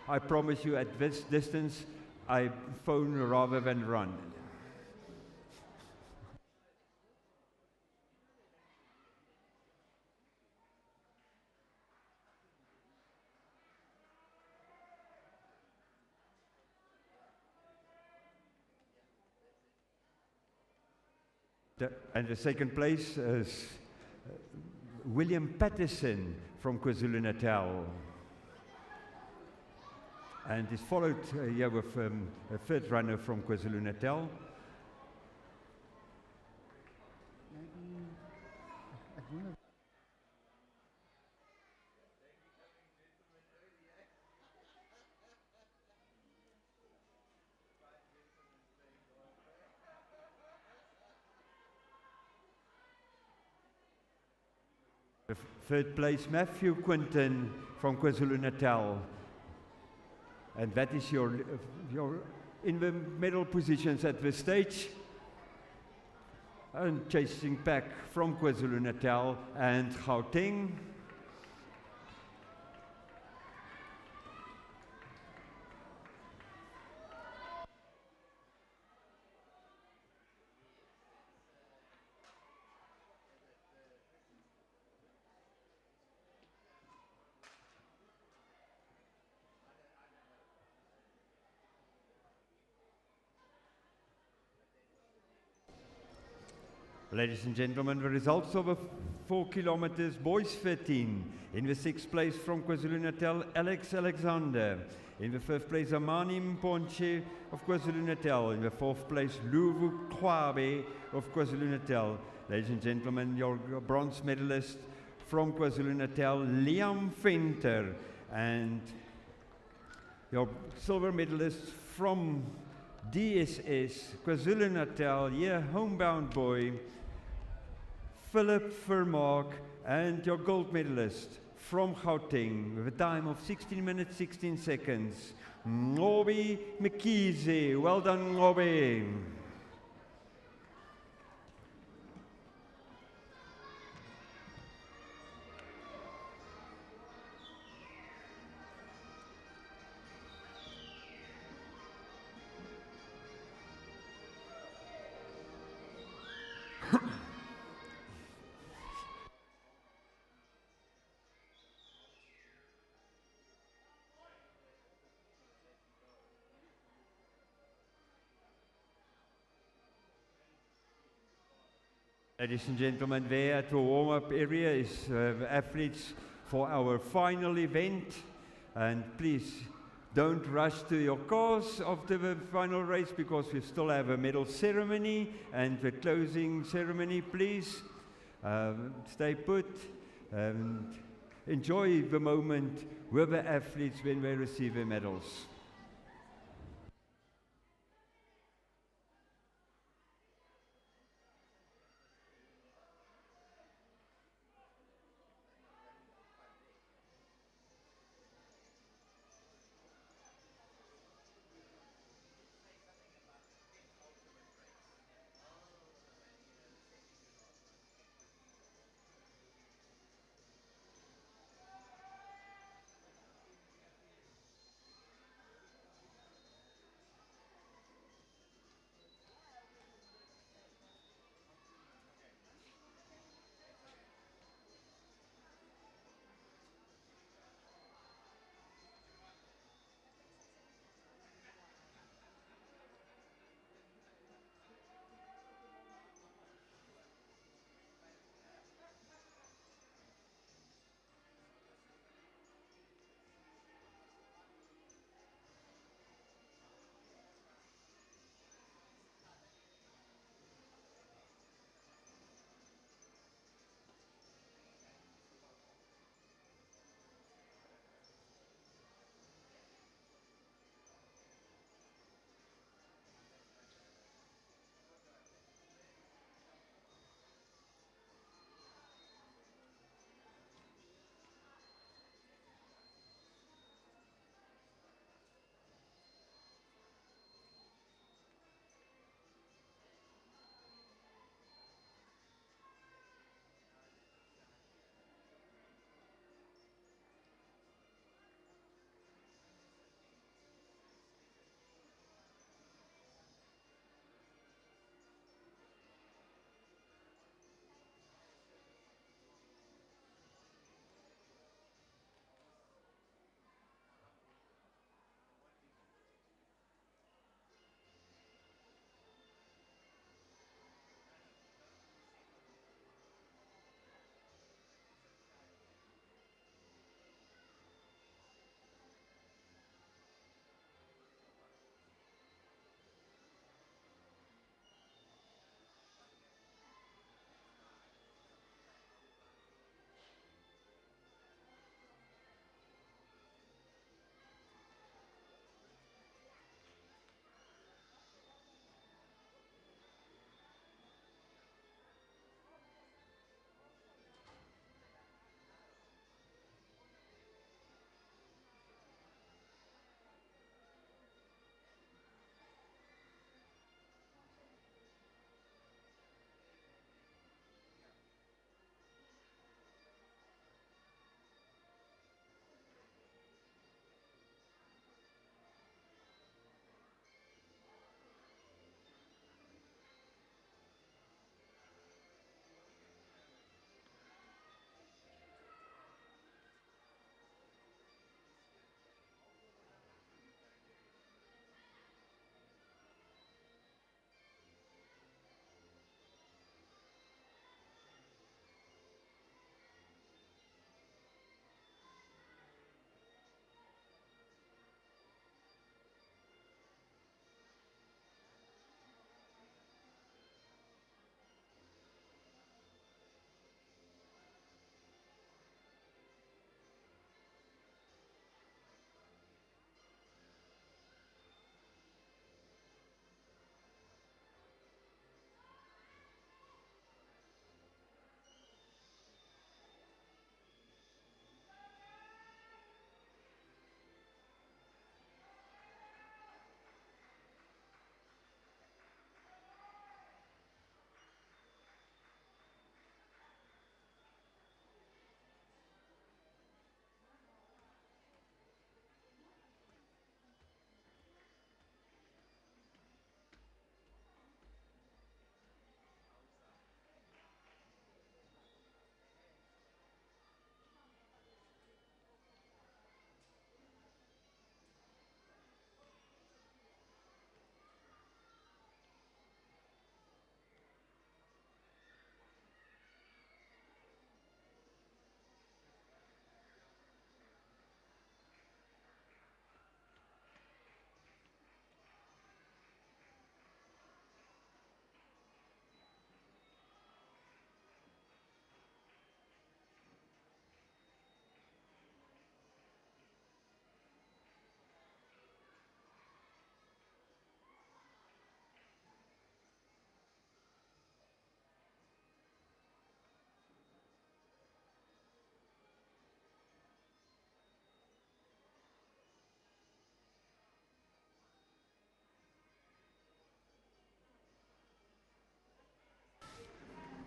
I promise you at this distance, I phone rather than run. And the second place is William Patterson from KwaZulu-Natal. And is followed here with a third runner from KwaZulu-Natal. The third place, Matthew Quinton from KwaZulu-Natal. And that is your in the middle positions at this stage. And chasing back from KwaZulu-Natal and Gauteng. Ladies and gentlemen, the results of the 4 kilometers, Boys 13. In the 6th place from KwaZulu-Natal, Alex Alexander. In the 5th place, Amani Mponche of KwaZulu-Natal. In the 4th place, Luvu Kwabe of KwaZulu-Natal. Ladies and gentlemen, your bronze medalist from KwaZulu-Natal, Liam Venter. And your silver medalist from DSS, KwaZulu-Natal, yeah, homebound boy, Philip Vermaak, and your gold medalist from Gauteng with a time of 16 minutes, 16 seconds, Ngobi Mkhize. Well done, Ngobi. Ladies and gentlemen, there at the warm-up area is the athletes for our final event. And please don't rush to your cars after the final race because we still have a medal ceremony and the closing ceremony. Please stay put and enjoy the moment with the athletes when they receive their medals.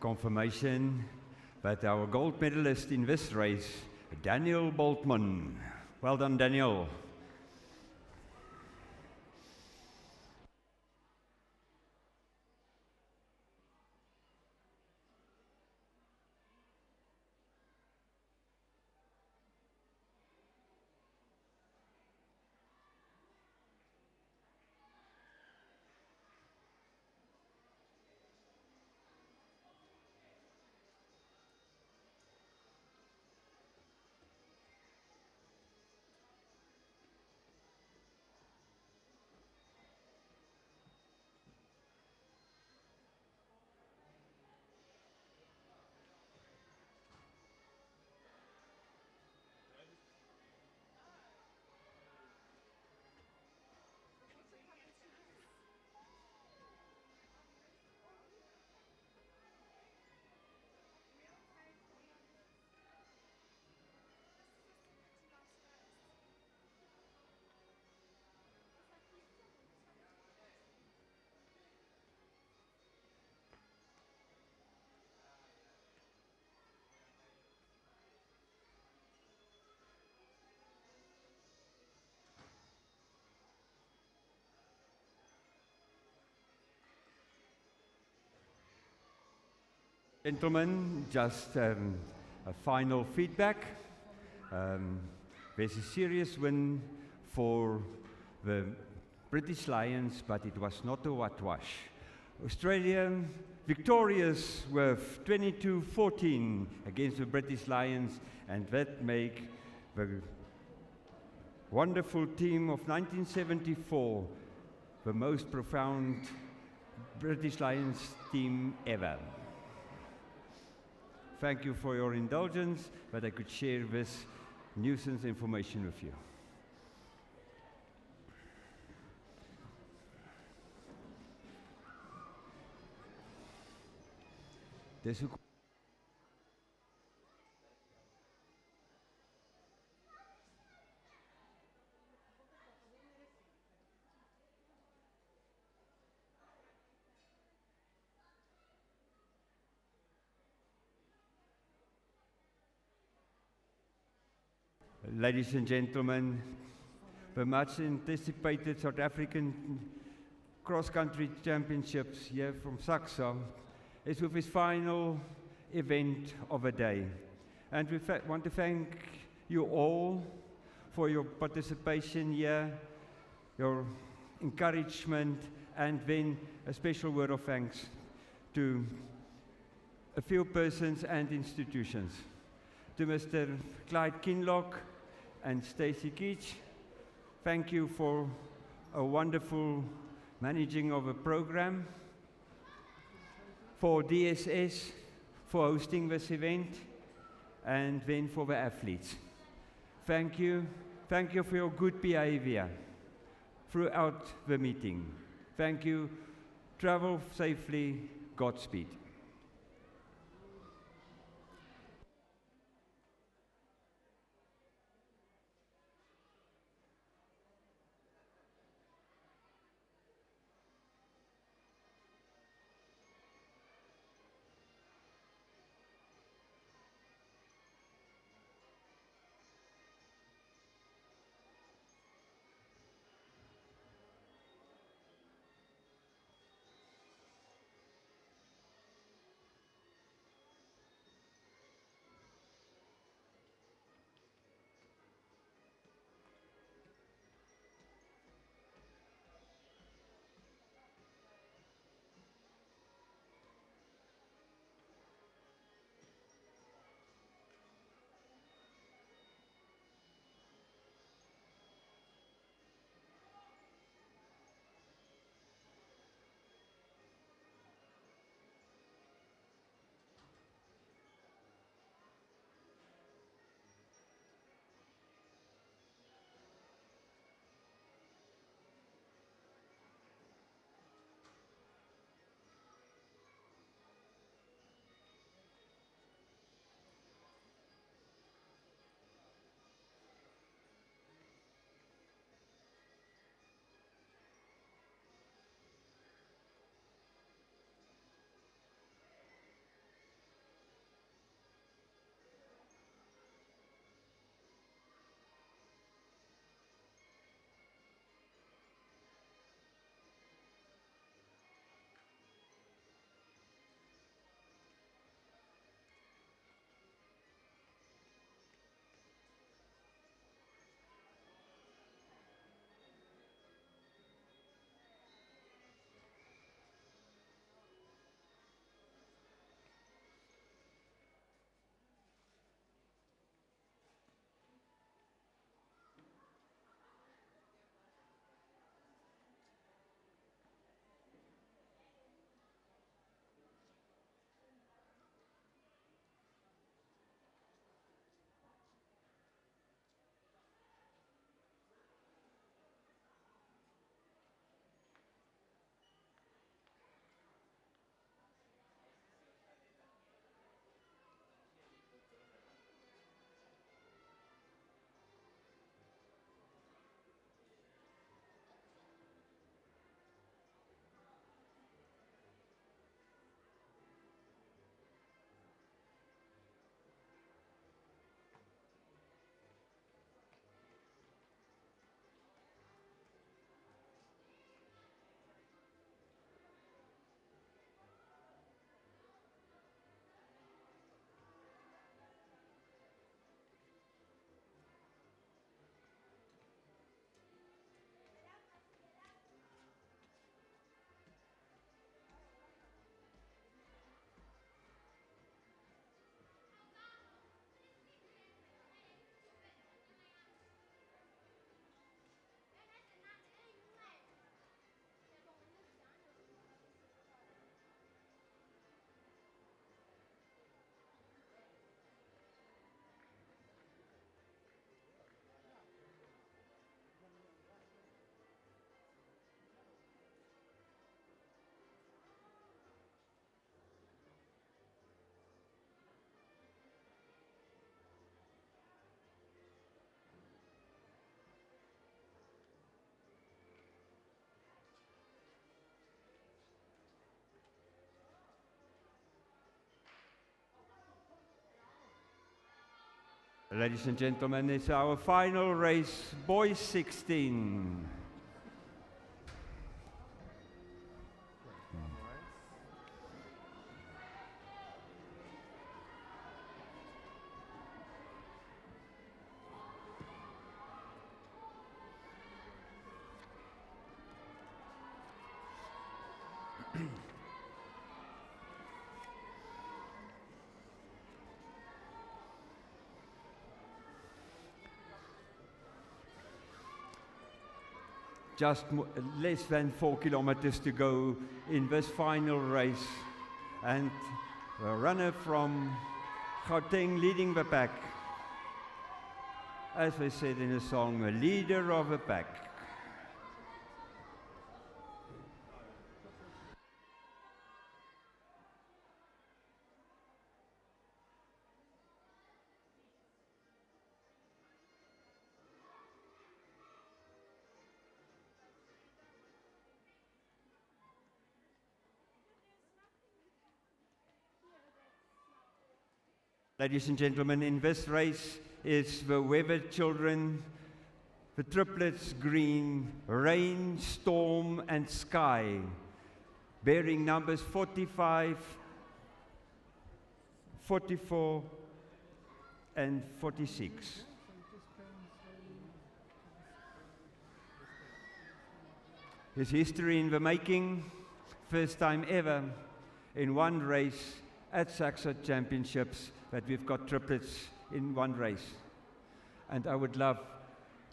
confirmation that our gold medalist in this race, Daniel Boltman. Well done, Daniel. Gentlemen, just a final feedback. There's a serious win for the British Lions, but it was not a whitewash. Australia victorious with 22-14 against the British Lions, and that make the wonderful team of 1974 the most profound British Lions team ever. Thank you for your indulgence, that I could share this nuisance information with you. Ladies and gentlemen, the much anticipated South African cross-country championships here from SACSSA is with its final event of the day. And we want to thank you all for your participation here, your encouragement, and then a special word of thanks to a few persons and institutions. To Mr. Clyde Kinlock and Stacey Keach, thank you for a wonderful managing of a program. For DSS, for hosting this event, and then for the athletes. Thank you. Thank you for your good behavior throughout the meeting. Thank you. Travel safely. Godspeed. Ladies and gentlemen, it's our final race, Boys 16. Just less than 4 kilometers to go in this final race. And the runner from Gauteng leading the pack. As we said in the song, a leader of the pack. Ladies and gentlemen, in this race is the weathered children, the triplets green, rain, storm and sky, bearing numbers 45, 44 and 46. His history in the making, first time ever in one race at SACSSA Championships that we've got triplets in one race. And I would love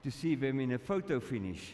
to see them in a photo finish.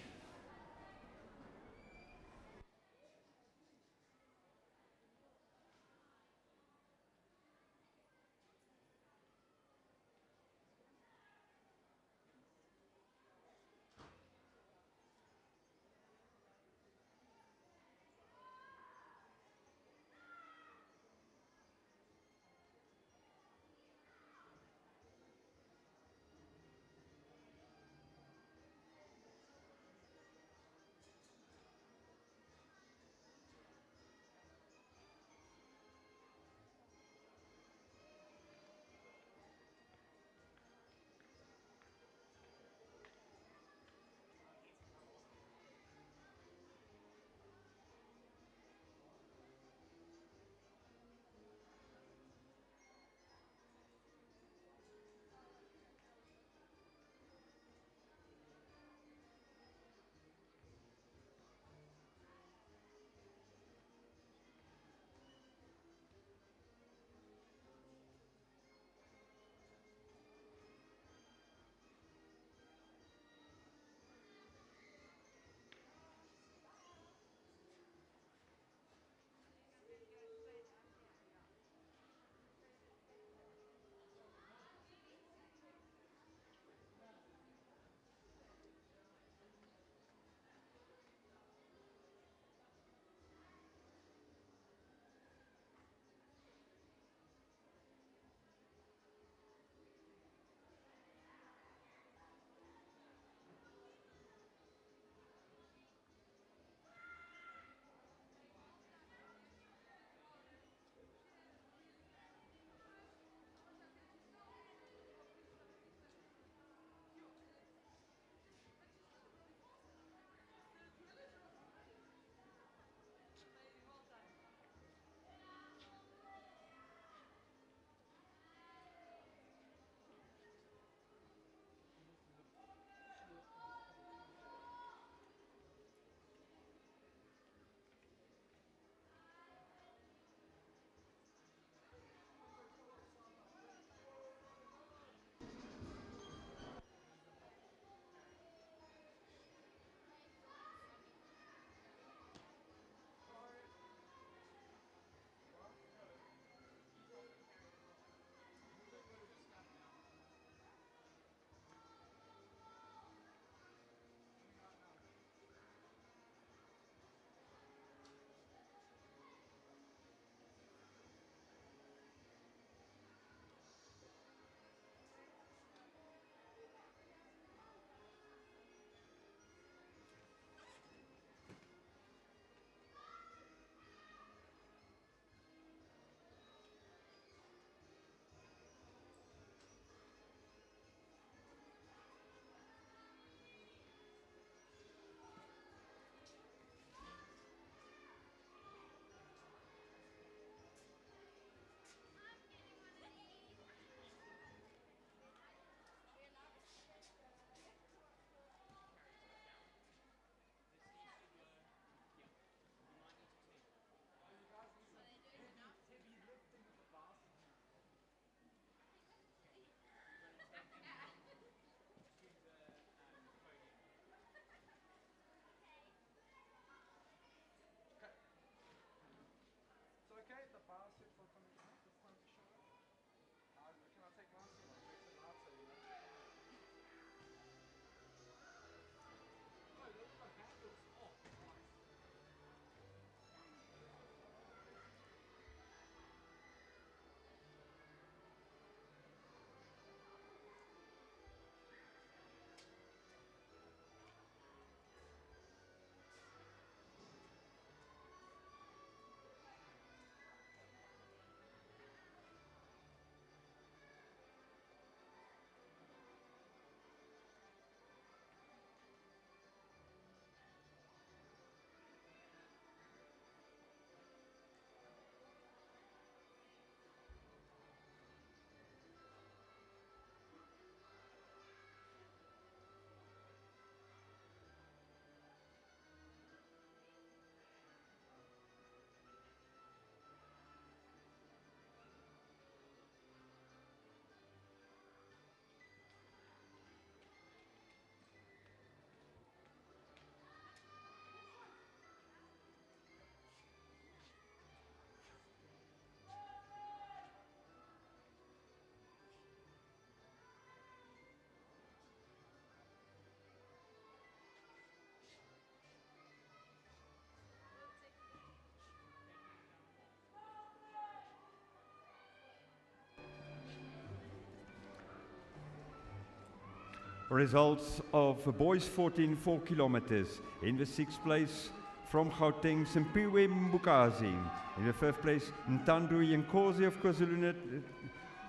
results of Boys 14 4 kilometers. In the 6th place, from Gauteng, Simpiwe Mbukazi. In the 5th place, Ntando Yenkosi of KwaZulu-Natal,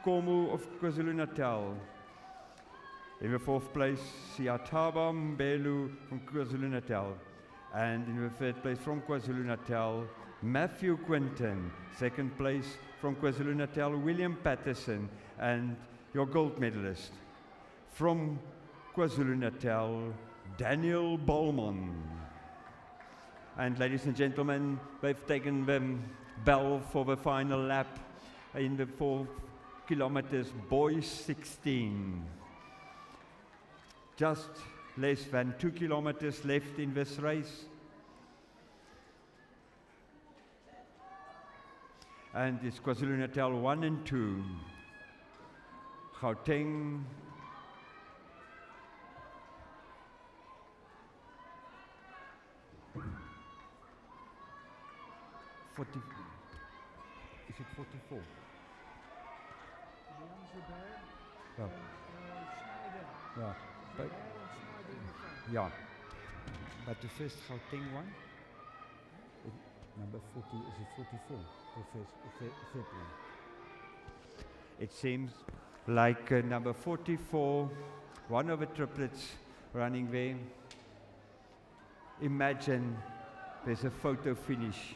Komu of KwaZulu-Natal. In the 4th place, Siataba Mbelu from KwaZulu-Natal. And in the 3rd place, from KwaZulu-Natal, Matthew Quinton. 2nd place, from KwaZulu-Natal, William Patterson. And your gold medalist, from KwaZulu-Natal, Daniel Bowman. And ladies and gentlemen, we've taken the bell for the final lap in the 4 kilometers, Boys 16. Just less than 2 kilometers left in this race. And it's KwaZulu-Natal 1 and 2. Gauteng, 40, is it 44? Yeah. Yeah. But, yeah. But the first Gauteng one, number 40, is it 44? The third one. It seems like number 44, one of the triplets running there. Imagine there's a photo finish.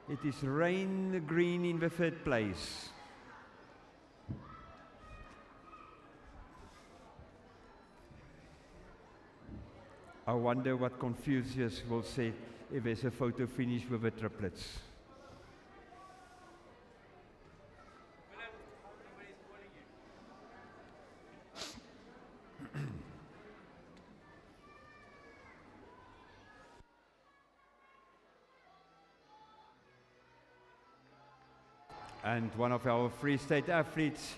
It is Rain Green in the 3rd place. I wonder what Confucius will say if there's a photo finish with the triplets. And one of our Free State athletes,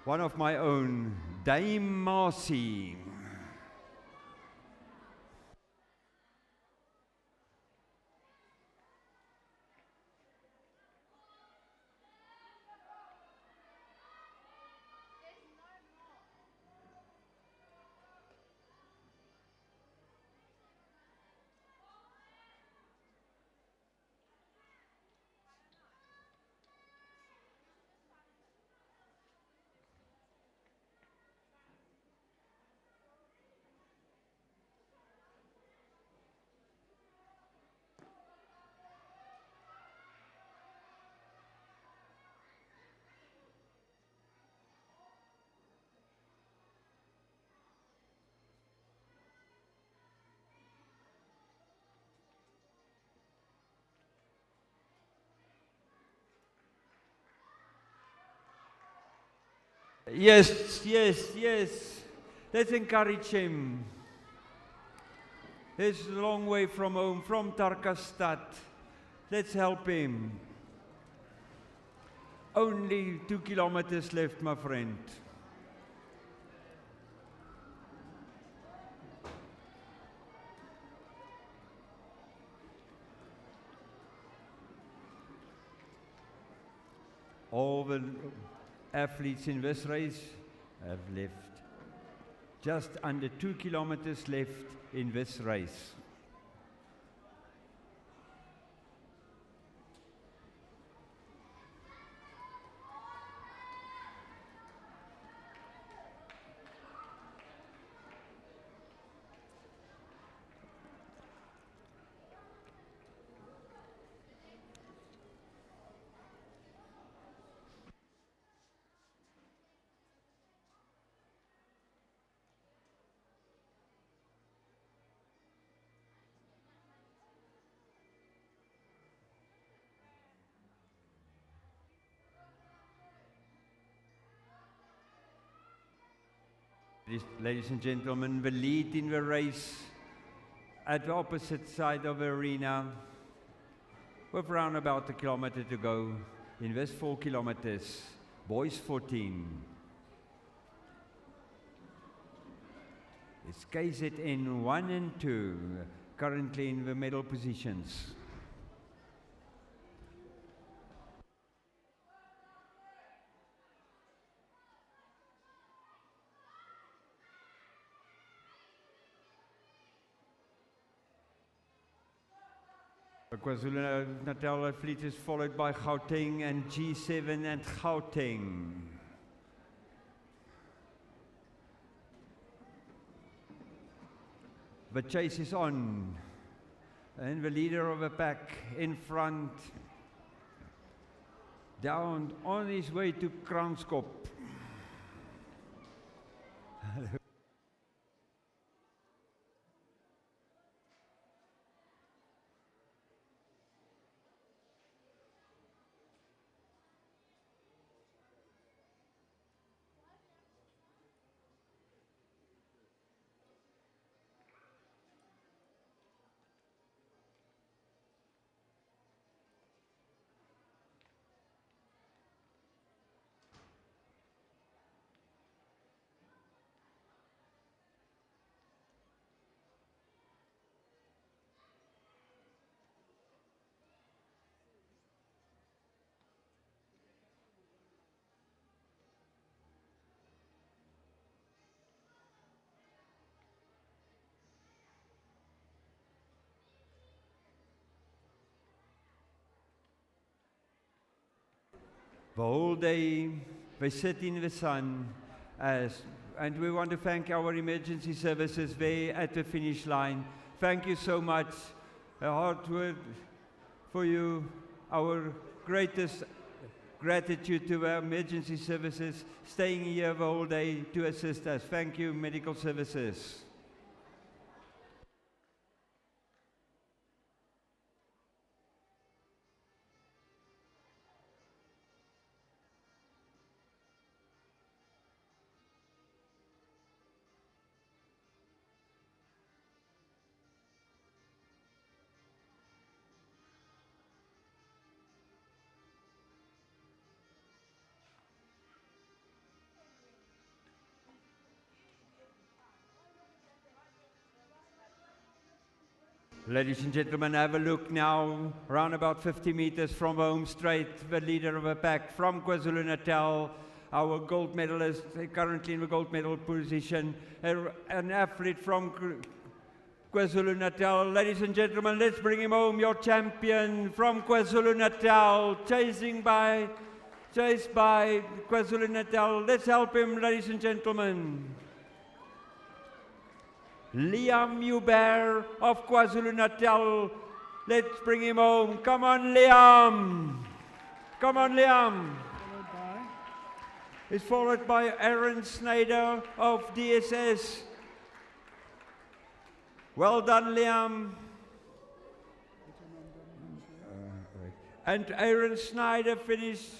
one of my own, Dame Marcy. Yes, yes, yes. Let's encourage him. He's a long way from home, from Tarkastad. Let's help him. Only 2 kilometers left, my friend. All the athletes in this race have left. Just under 2 kilometers left in this race. Ladies and gentlemen, the lead in the race at the opposite side of the arena, with around about a kilometer to go in this 4 kilometers, Boys 14. It's KZN 1 and 2, currently in the medal positions. The KwaZulu-Natal athlete is followed by Gauteng and G7 and Gauteng. The chase is on, and the leader of the pack in front, down on his way to Kranskop. The whole day they sit in the sun, and we want to thank our emergency services there at the finish line. Thank you so much. A hard word for you. Our greatest gratitude to our emergency services staying here the whole day to assist us. Thank you, medical services. Ladies and gentlemen, have a look now, around about 50 meters from home straight, the leader of the pack from KwaZulu-Natal, our gold medalist, currently in the gold medal position, an athlete from KwaZulu-Natal. Ladies and gentlemen, let's bring him home, your champion from KwaZulu-Natal, chased by KwaZulu-Natal. Let's help him, ladies and gentlemen. Liam Hubert of KwaZulu-Natal. Let's bring him home. Come on, Liam. Come on, Liam. It's followed by Aaron Snyder of DSS. Well done, Liam. And Aaron Snyder finished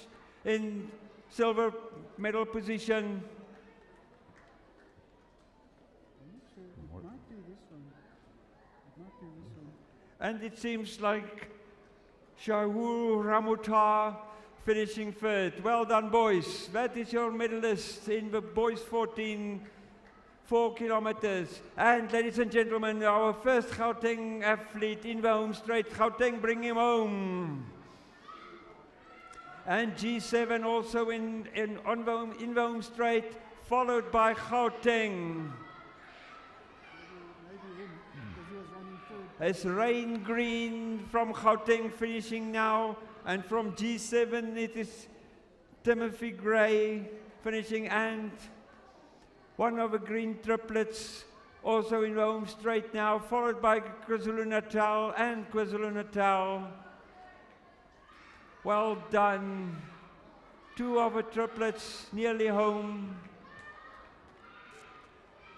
in silver medal position. And it seems like Shahul Ramutar finishing third. Well done, boys. That is your medalist in the Boys 14, 4 kilometers. And ladies and gentlemen, our first Gauteng athlete in the home straight. Gauteng, bring him home. And G7 also in the home straight, followed by Gauteng. It's Rain Green from Gauteng finishing now, and from G7 it is Timothy Gray finishing, and one of the green triplets also in the home straight now, followed by KwaZulu-Natal and KwaZulu-Natal. Well done. Two of the triplets nearly home.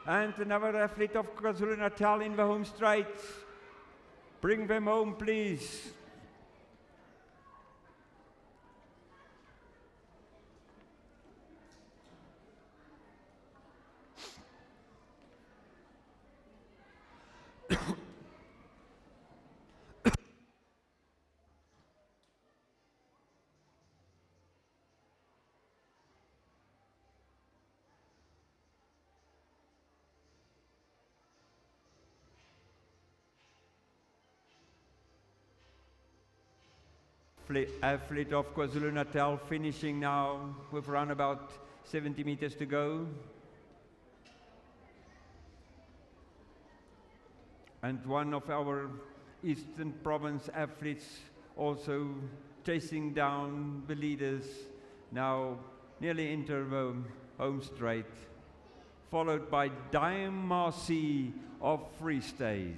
And another athlete of KwaZulu-Natal in the home straight. Bring them home, please. Athlete of KwaZulu-Natal finishing now with around about 70 meters to go. And one of our Eastern Province athletes also chasing down the leaders, now nearly into the home straight, followed by Dime Marcy of Free State.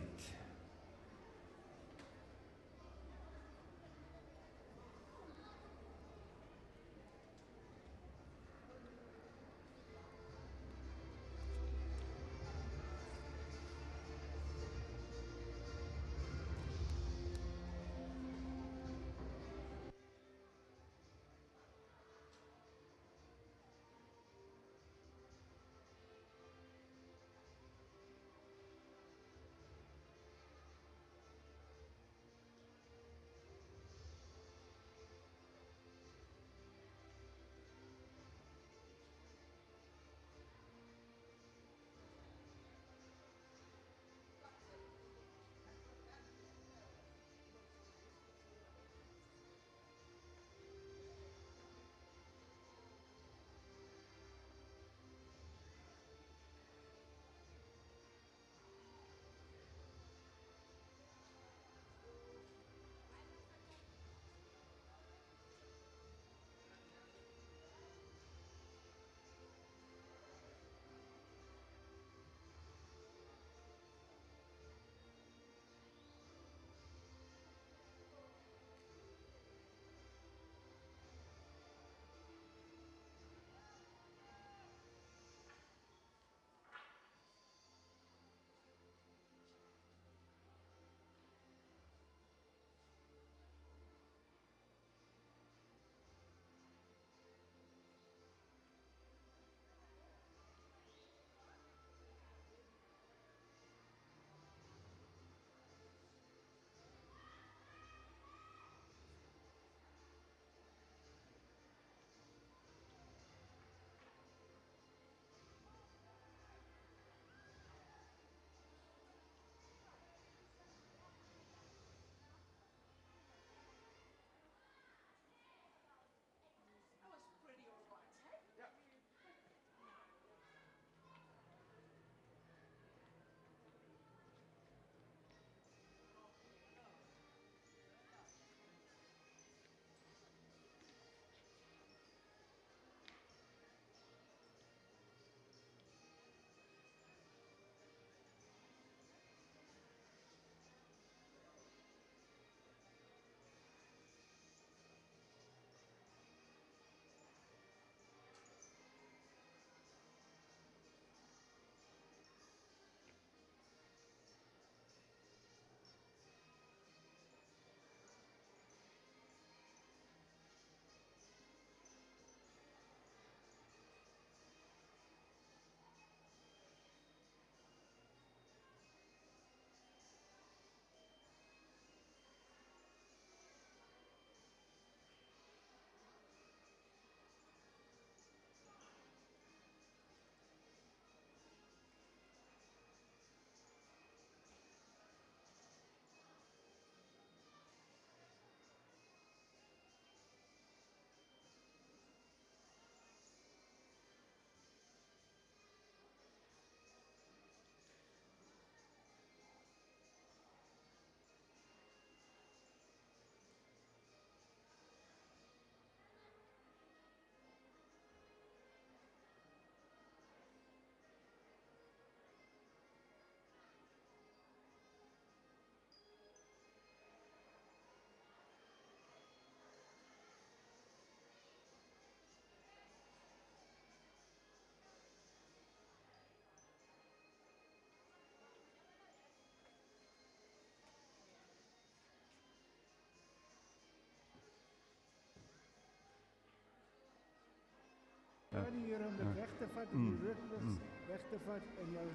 Probeer hier om dit weg te vat, om die roodligs weg te vat en jou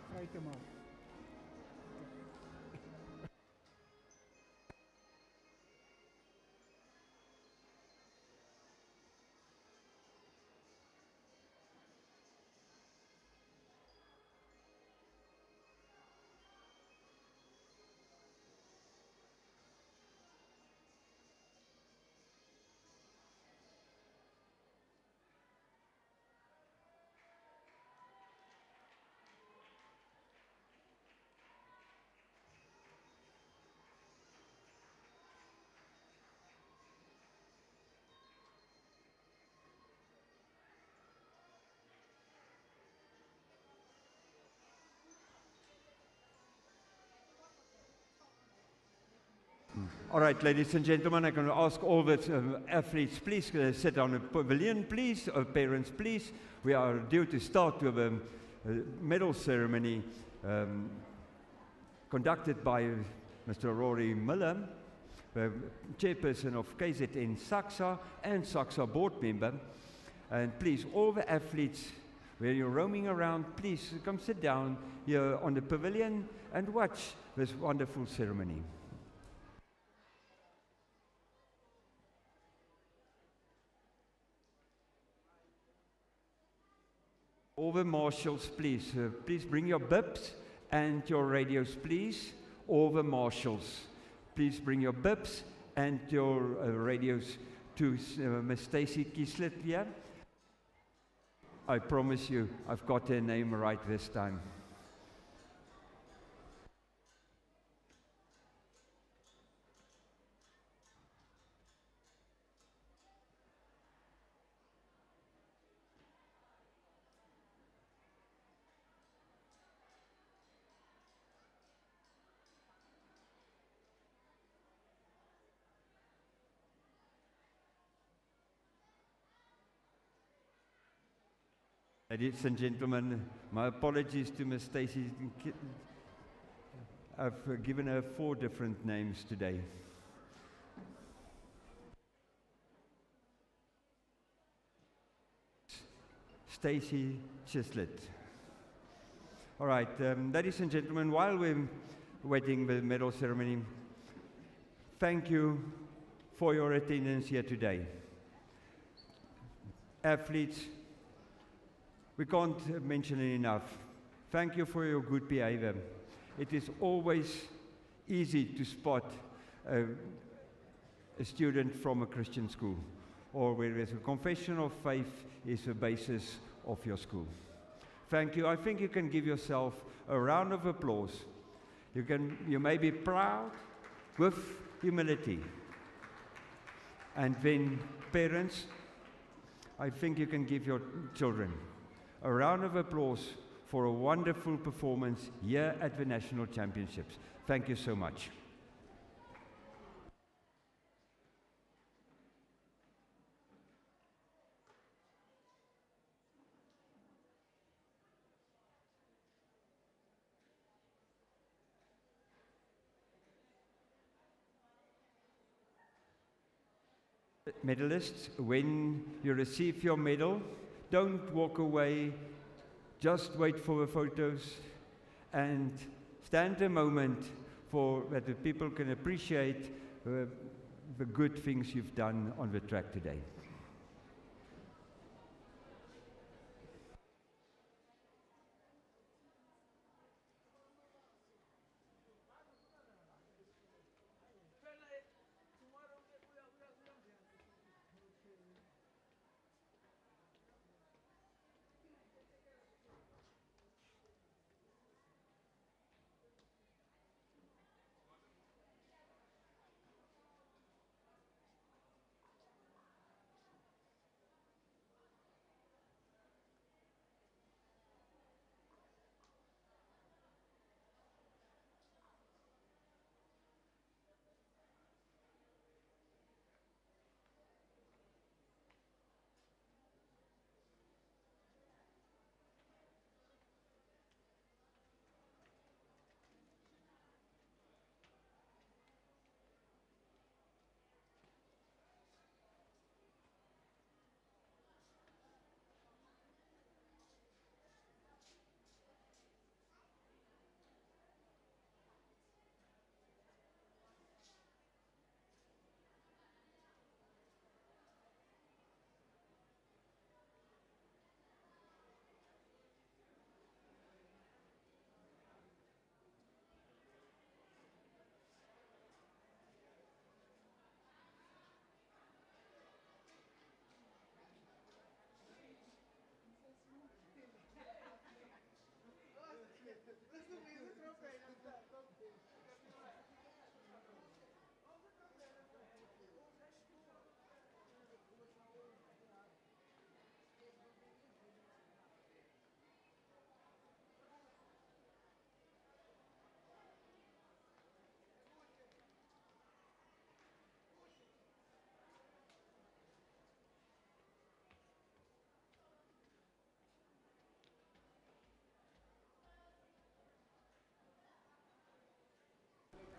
vry te maak. All right, ladies and gentlemen, I'm going to ask all the athletes, please sit on the pavilion, please. Parents, please. We are due to start with a medal ceremony conducted by Mr. Rory Miller, the chairperson of KZN SACSSA and SACSSA board member. And please, all the athletes, where you're roaming around, please come sit down here on the pavilion and watch this wonderful ceremony. All the marshals, please, please bring your bibs and your radios, please. All the marshals, please bring your bibs and your radios to Ms. Stacy Kislet here. I promise you, I've got her name right this time. Ladies and gentlemen, my apologies to Ms. Stacy. I've given her 4 different names today. Stacy Chislet. All right, ladies and gentlemen, while we're waiting the medal ceremony, thank you for your attendance here today. Athletes, we can't mention it enough. Thank you for your good behavior. It is always easy to spot a student from a Christian school, or where there's a confession of faith is the basis of your school. Thank you. I think you can give yourself a round of applause. You may be proud with humility. And then parents, I think you can give your children a round of applause for a wonderful performance here at the National Championships. Thank you so much. Medalists, when you receive your medal, don't walk away, just wait for the photos and stand a moment for that the people can appreciate the good things you've done on the track today.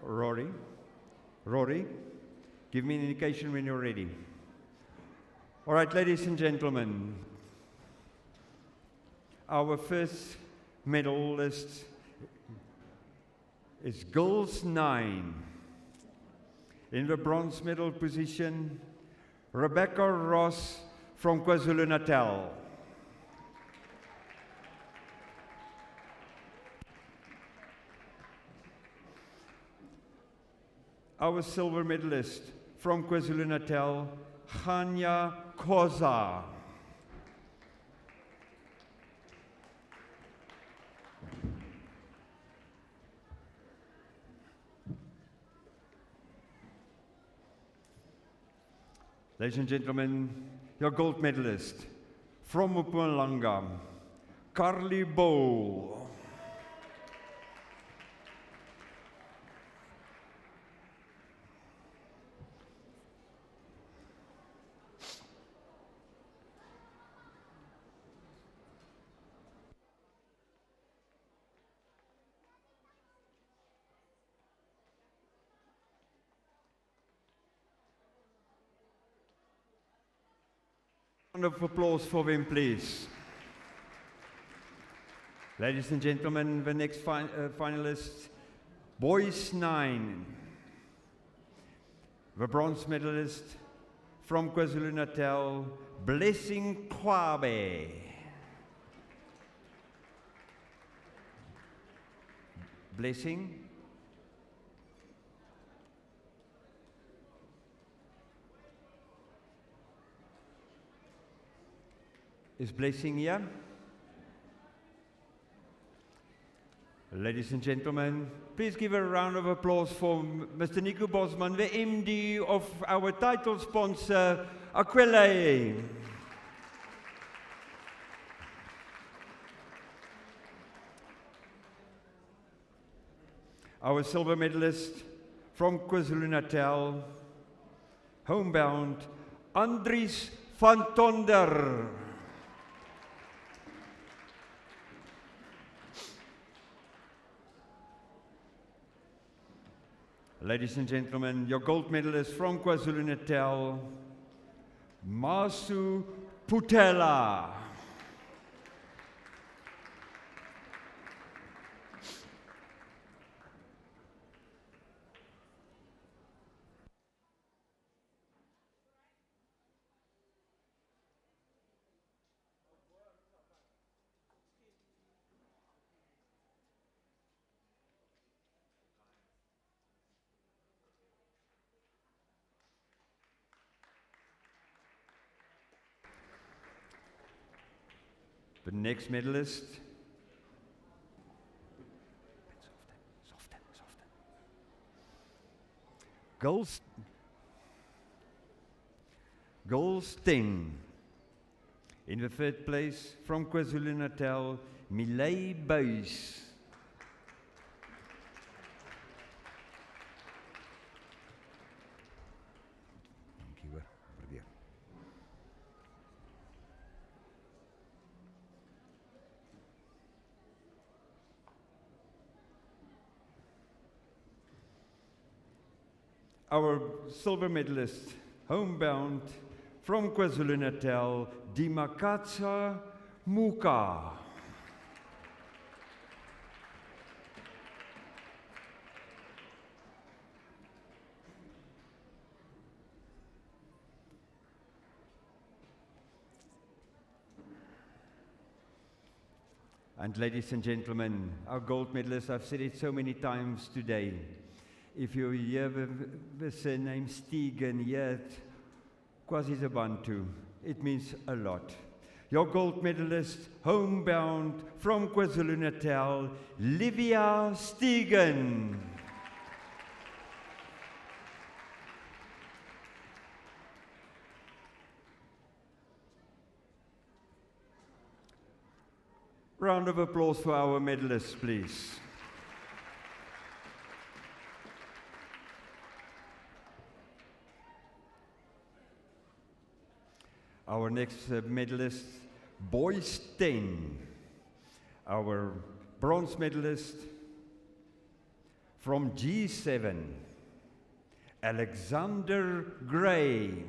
Rory, give me an indication when you're ready. All right, ladies and gentlemen, our first medalist is girls 9. In the bronze medal position, Rebecca Ross from KwaZulu-Natal. Our silver medalist from KwaZulu-Natal, Khanya Khoza. Ladies and gentlemen, your gold medalist from Mpumalanga, Carly Bowl. Round of applause for them, please. Ladies and gentlemen, the next finalist, Boys 9. The bronze medalist from KwaZulu-Natal, Blessing Kwabe. Blessing. Is Blessing here? Ladies and gentlemen, please give a round of applause for Mr. Nico Bosman, the MD of our title sponsor, Aquile. Our silver medalist from KwaZulu-Natal, homebound, Andries van Tonder. Ladies and gentlemen, your gold medalist from KwaZulu-Natal, Masu Putela. The next medalist, girls 10. In the third place, from KwaZulu-Natal, Milay Buys. Our silver medalist, homebound from KwaZulu-Natal, Dimakatsa Muka. And ladies and gentlemen, our gold medalists, I've said it so many times today. If you hear the surname Stegen yet, KwaZulu-Bantu, it means a lot. Your gold medalist, homebound from KwaZulu-Natal, Livia Stegen. Round of applause for our medalists, please. Our next medalist, Boys 10. Our bronze medalist From G7, Alexander Gray.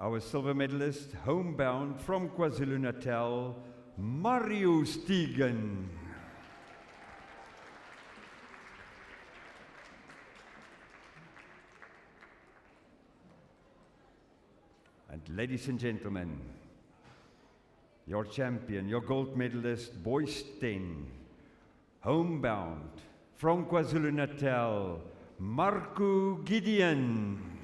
Our silver medalist, homebound from KwaZulu-Natal, Mario Stegen. And ladies and gentlemen, your champion, your gold medalist, Boys 10, homebound from KwaZulu-Natal, Marco Gideon.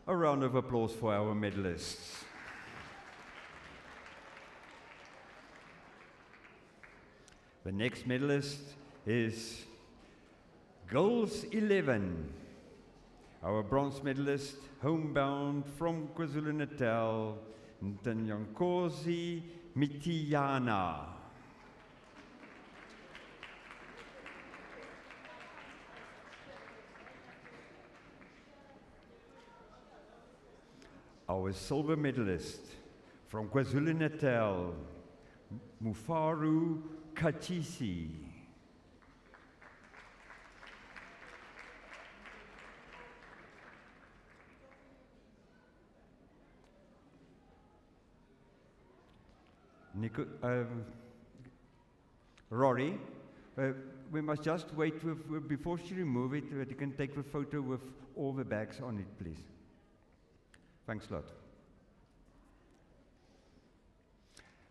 A round of applause for our medalists. The next medalist is Girls 11. Our bronze medalist, homebound from KwaZulu-Natal, Ntanyankosi Mitiyana. Our silver medalist from KwaZulu-Natal, Mufaru Kachisi. Rory, we must just wait before she removes it, that you can take the photo with all the bags on it, please. Thanks a lot.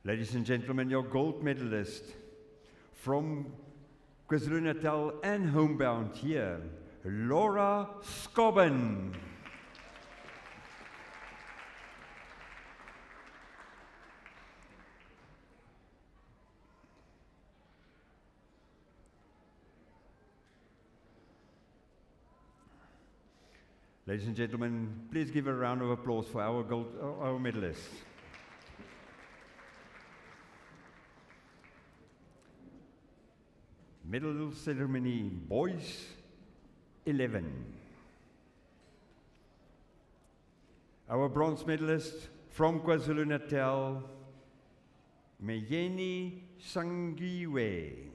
Ladies and gentlemen, your gold medalist from KwaZulu-Natal and homebound here, Laura Scobben. Ladies and gentlemen, please give a round of applause for our medalists. Medal ceremony, Boys 11. Our bronze medalist from KwaZulu-Natal, Meyeni Sangiwe.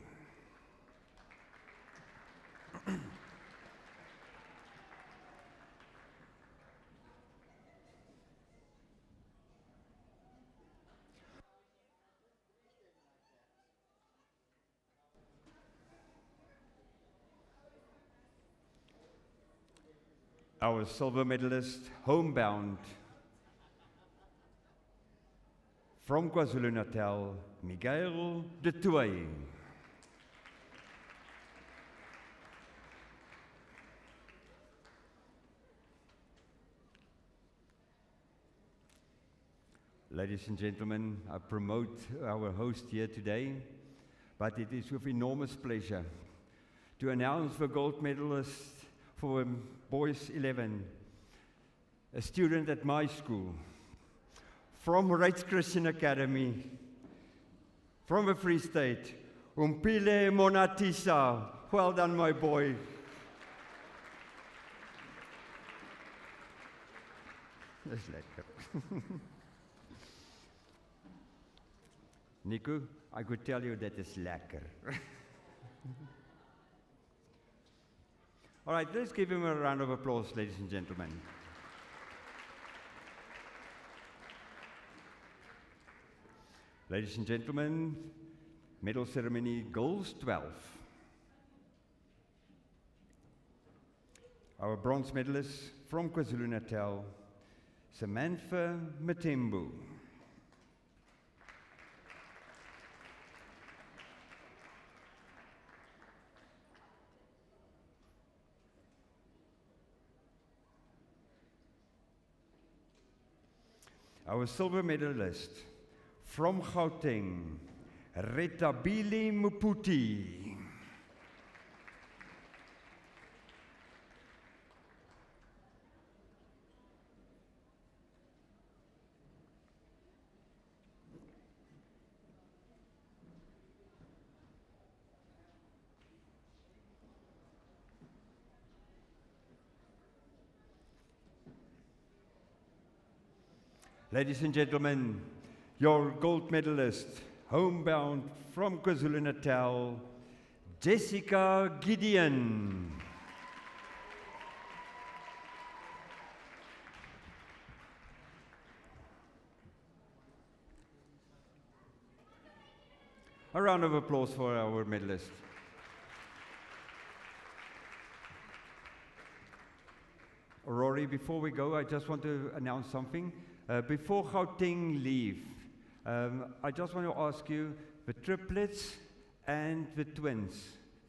Our silver medalist, homebound from KwaZulu-Natal, Miguel de Toey. Ladies and gentlemen, I promote our host here today, but it is with enormous pleasure to announce the gold medalist for Boys 11, a student at my school, from Rights Christian Academy, from the Free State, Umpile Monatisa. Well done, my boy. That's lekker. Nico, I could tell you that is lekker. All right, let's give him a round of applause, ladies and gentlemen. Ladies and gentlemen, medal ceremony, Girls 12. Our bronze medalist from KwaZulu-Natal, Samantha Matembu. Our silver medalist from Gauteng, Retabile Muputi. Ladies and gentlemen, your gold medalist, homebound from KwaZulu-Natal, Jessica Gideon. A round of applause for our medalist. Rory, before we go, I just want to announce something. Before Gauteng leave, I just want to ask you, the triplets and the twins,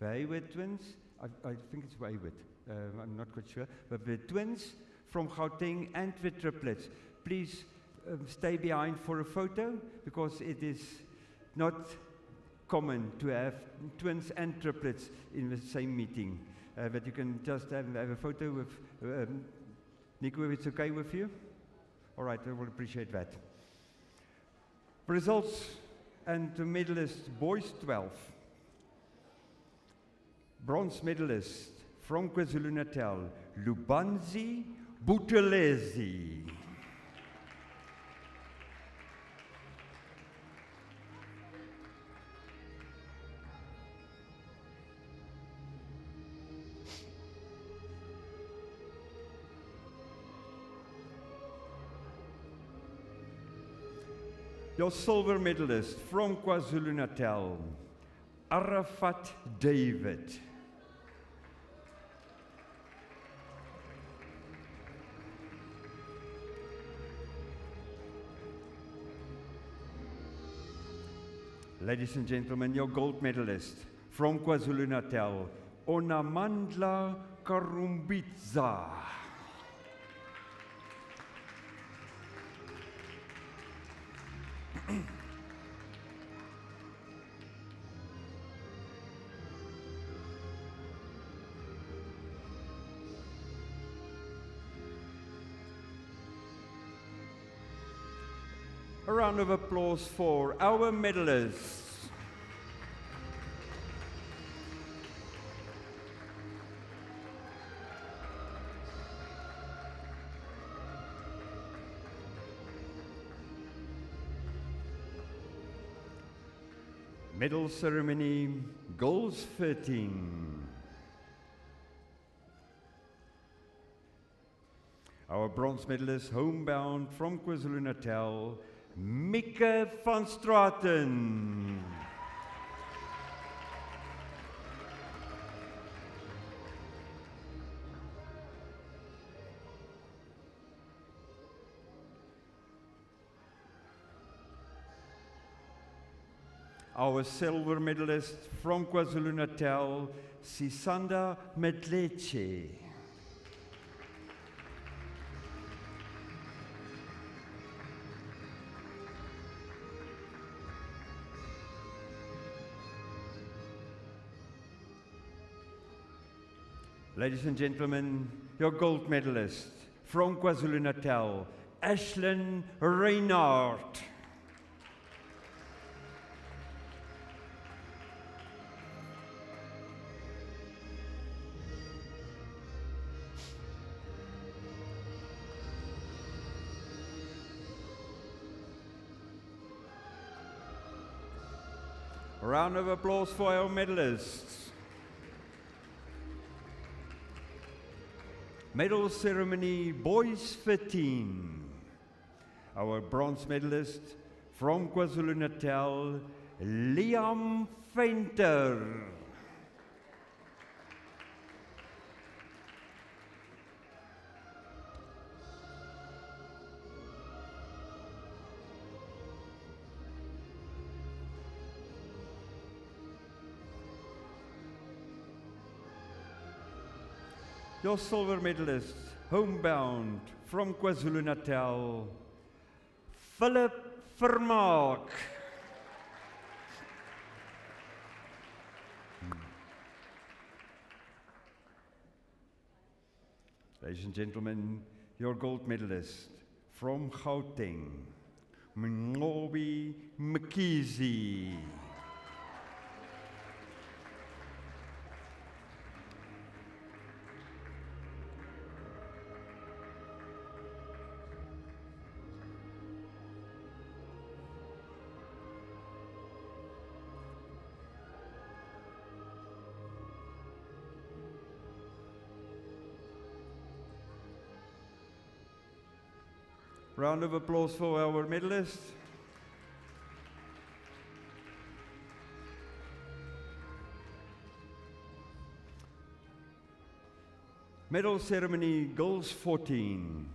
the Hayward twins, I think it's Hayward, I'm not quite sure, but the twins from Gauteng and the triplets, please stay behind for a photo, because it is not common to have twins and triplets in the same meeting. But you can just have a photo with Nico, if it's okay with you? All right, I will appreciate that. Results and the medalists, boys 12. Bronze medalist from KwaZulu-Natal, Lubanzi Buthelezi. Your silver medalist from KwaZulu-Natal, Arafat David. Ladies and gentlemen, your gold medalist from KwaZulu-Natal, Onamandla Karumbitsa. A round of applause for our medalists. Medal ceremony, goals fitting. Our bronze medalist, homebound from KwaZulu-Natal, Mieke van Straten. Our silver medalist from KwaZulu-Natal, Sisanda Medleche. Ladies and gentlemen, your gold medalist from KwaZulu-Natal, Ashlyn Reinhardt. A round of applause for our medalists. Medal ceremony, boys 15. Our bronze medalist from KwaZulu-Natal, Liam Venter. Your silver medalist, homebound from KwaZulu-Natal, Philip Vermaak. Ladies and gentlemen, your gold medalist from Gauteng, Mngobi Mkhizi. Round of applause for our medalists. Medal ceremony, girls 14.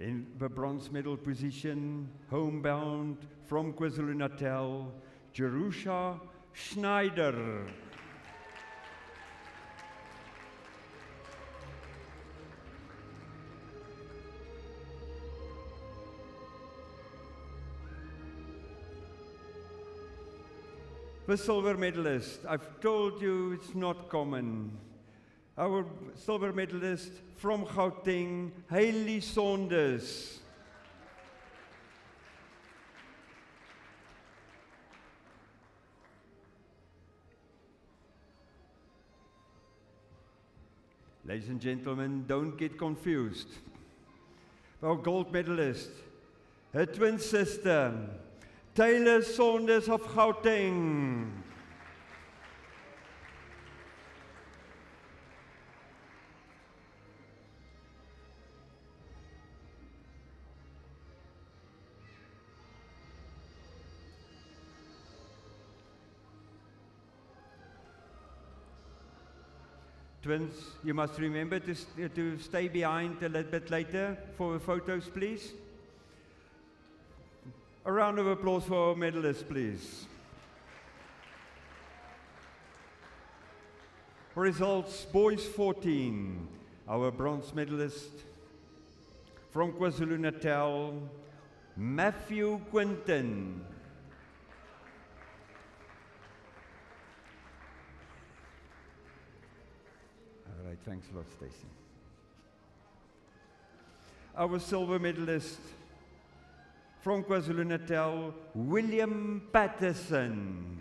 In the bronze medal position, homebound from KwaZulu-Natal, Jerusha Schneider. The silver medalist, I've told you it's not common. Our silver medalist from Gauteng, Hailey Saunders. Ladies and gentlemen, don't get confused. Our gold medalist, her twin sister, Taylor Saunders of Gauteng. Twins, you must remember to stay behind a little bit later for the photos, please. A round of applause for our medalists, please. Results, boys 14, our bronze medalist from KwaZulu-Natal, Matthew Quinton. All right, thanks a lot, Stacey. Our silver medalist from KwaZulu-Natal, William Patterson.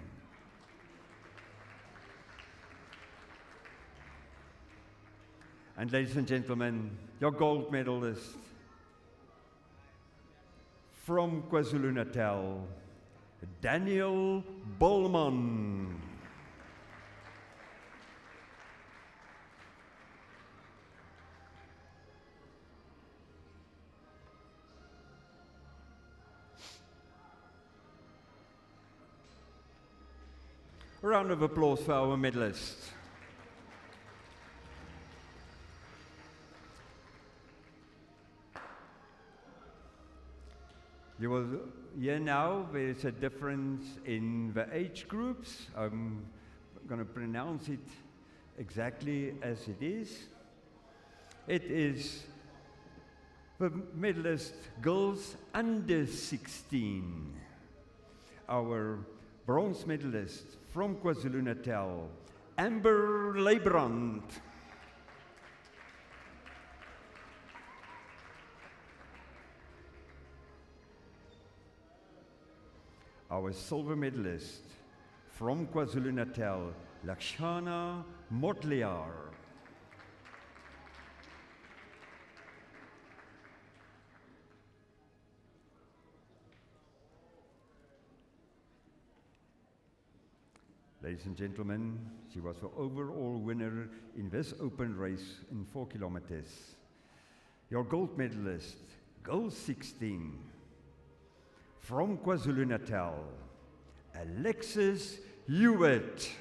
And ladies and gentlemen, your gold medalist from KwaZulu-Natal, Daniel Bolman. A round of applause for our medalists. You will hear now there's a difference in the age groups. I'm going to pronounce it exactly as it is. It is the medalist girls under 16. Our bronze medalist from KwaZulu-Natal, Amber Leibrand. Our silver medalist from KwaZulu-Natal, Lakshana Motliar. Ladies and gentlemen, she was the overall winner in this open race in 4 kilometers. Your gold medalist, girls 16, from KwaZulu-Natal, Alexis Hewitt.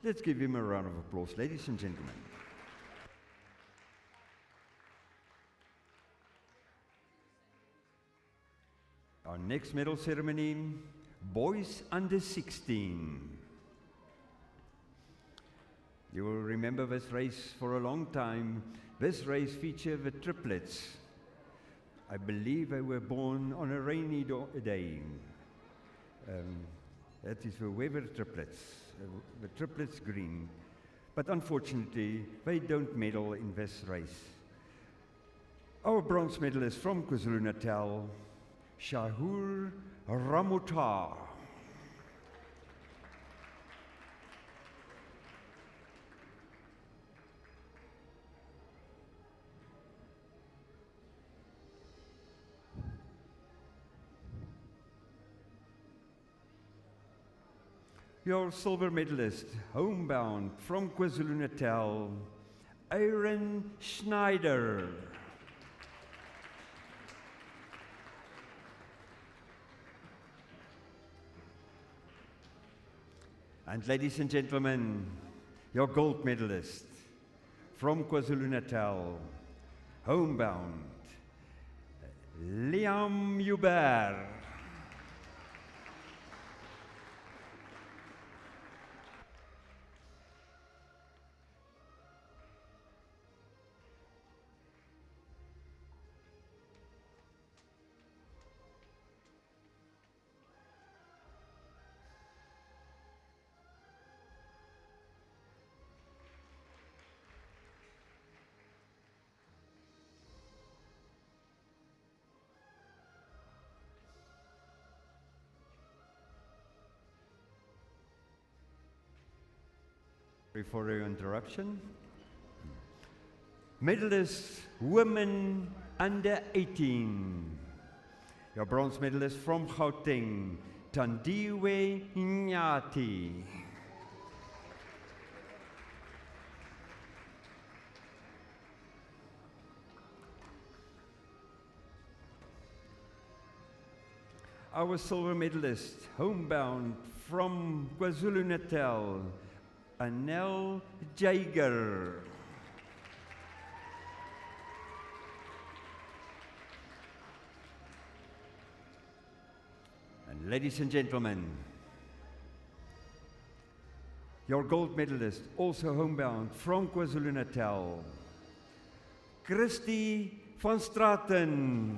Let's give him a round of applause, ladies and gentlemen. Our next medal ceremony, boys under 16. You will remember this race for a long time. This race featured the triplets. I believe they were born on a rainy day. That is the Weber triplets. The triplets green, but unfortunately they don't medal in this race. Our bronze medalist from KwaZulu-Natal, Shahur Ramutar. Your silver medalist, homebound from KwaZulu-Natal, Aaron Schneider. And ladies and gentlemen, your gold medalist from KwaZulu-Natal, homebound, Liam Hubert. For your interruption. Medalist, women under 18. Your bronze medalist from Gauteng, Tandiwe Nyati. Our silver medalist, homebound from KwaZulu-Natal, Anel Jager. And ladies and gentlemen, your gold medalist, also homebound from KwaZulu-Natal, Christy van Straten.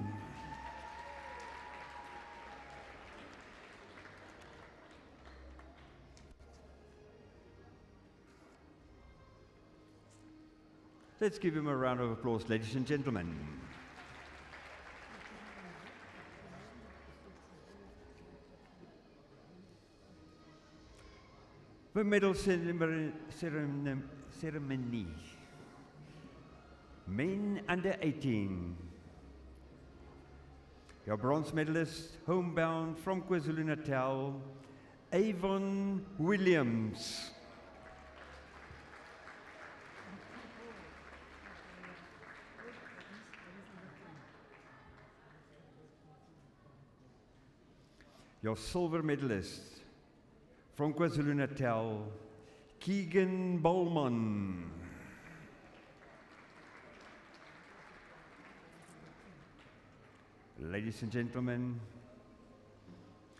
Let's give him a round of applause, ladies and gentlemen. The medal ceremony. Men under 18. Your bronze medalist, homebound from KwaZulu-Natal, Avon Williams. Your silver medalist from KwaZulu-Natal, Keegan Bowman. Ladies and gentlemen,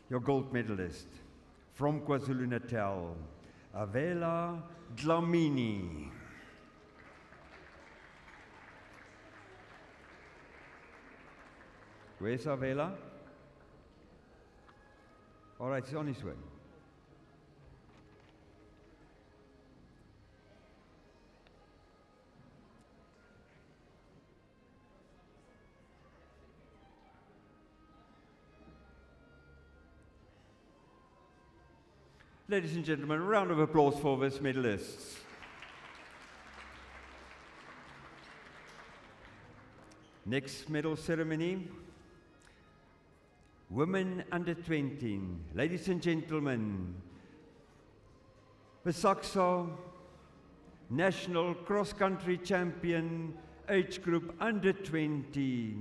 your gold medalist from KwaZulu-Natal, Avela Dlamini. Where's Avela? All right, he's on his way. Ladies and gentlemen, a round of applause for this medalists. Next medal ceremony. Women under 20. Ladies and gentlemen, the SACSSA National Cross Country Champion, age group under 20,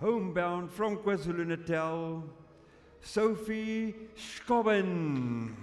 homebound from KwaZulu-Natal, Sophie Schobben.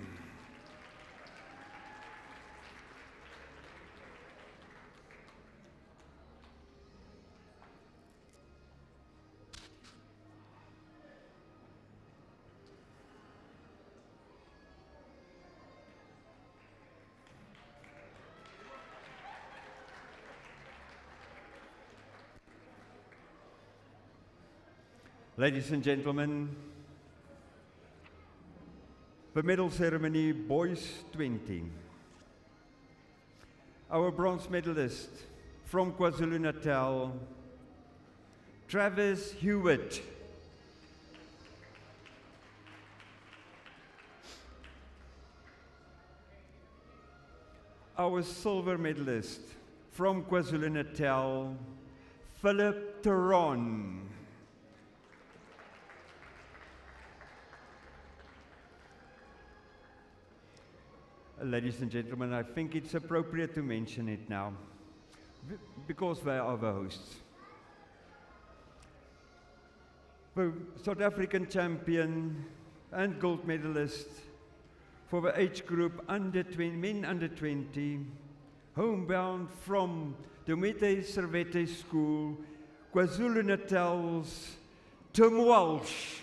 Ladies and gentlemen, the medal ceremony, Boys 20. Our bronze medalist from KwaZulu-Natal, Travis Hewitt. Our silver medalist from KwaZulu-Natal, Philip Theron. ladies and gentlemen, I think it's appropriate to mention it now, because they are the hosts. The South African champion and gold medalist for the age group men under 20, homebound from Domete Servette School, KwaZulu-Natal's Tim Walsh.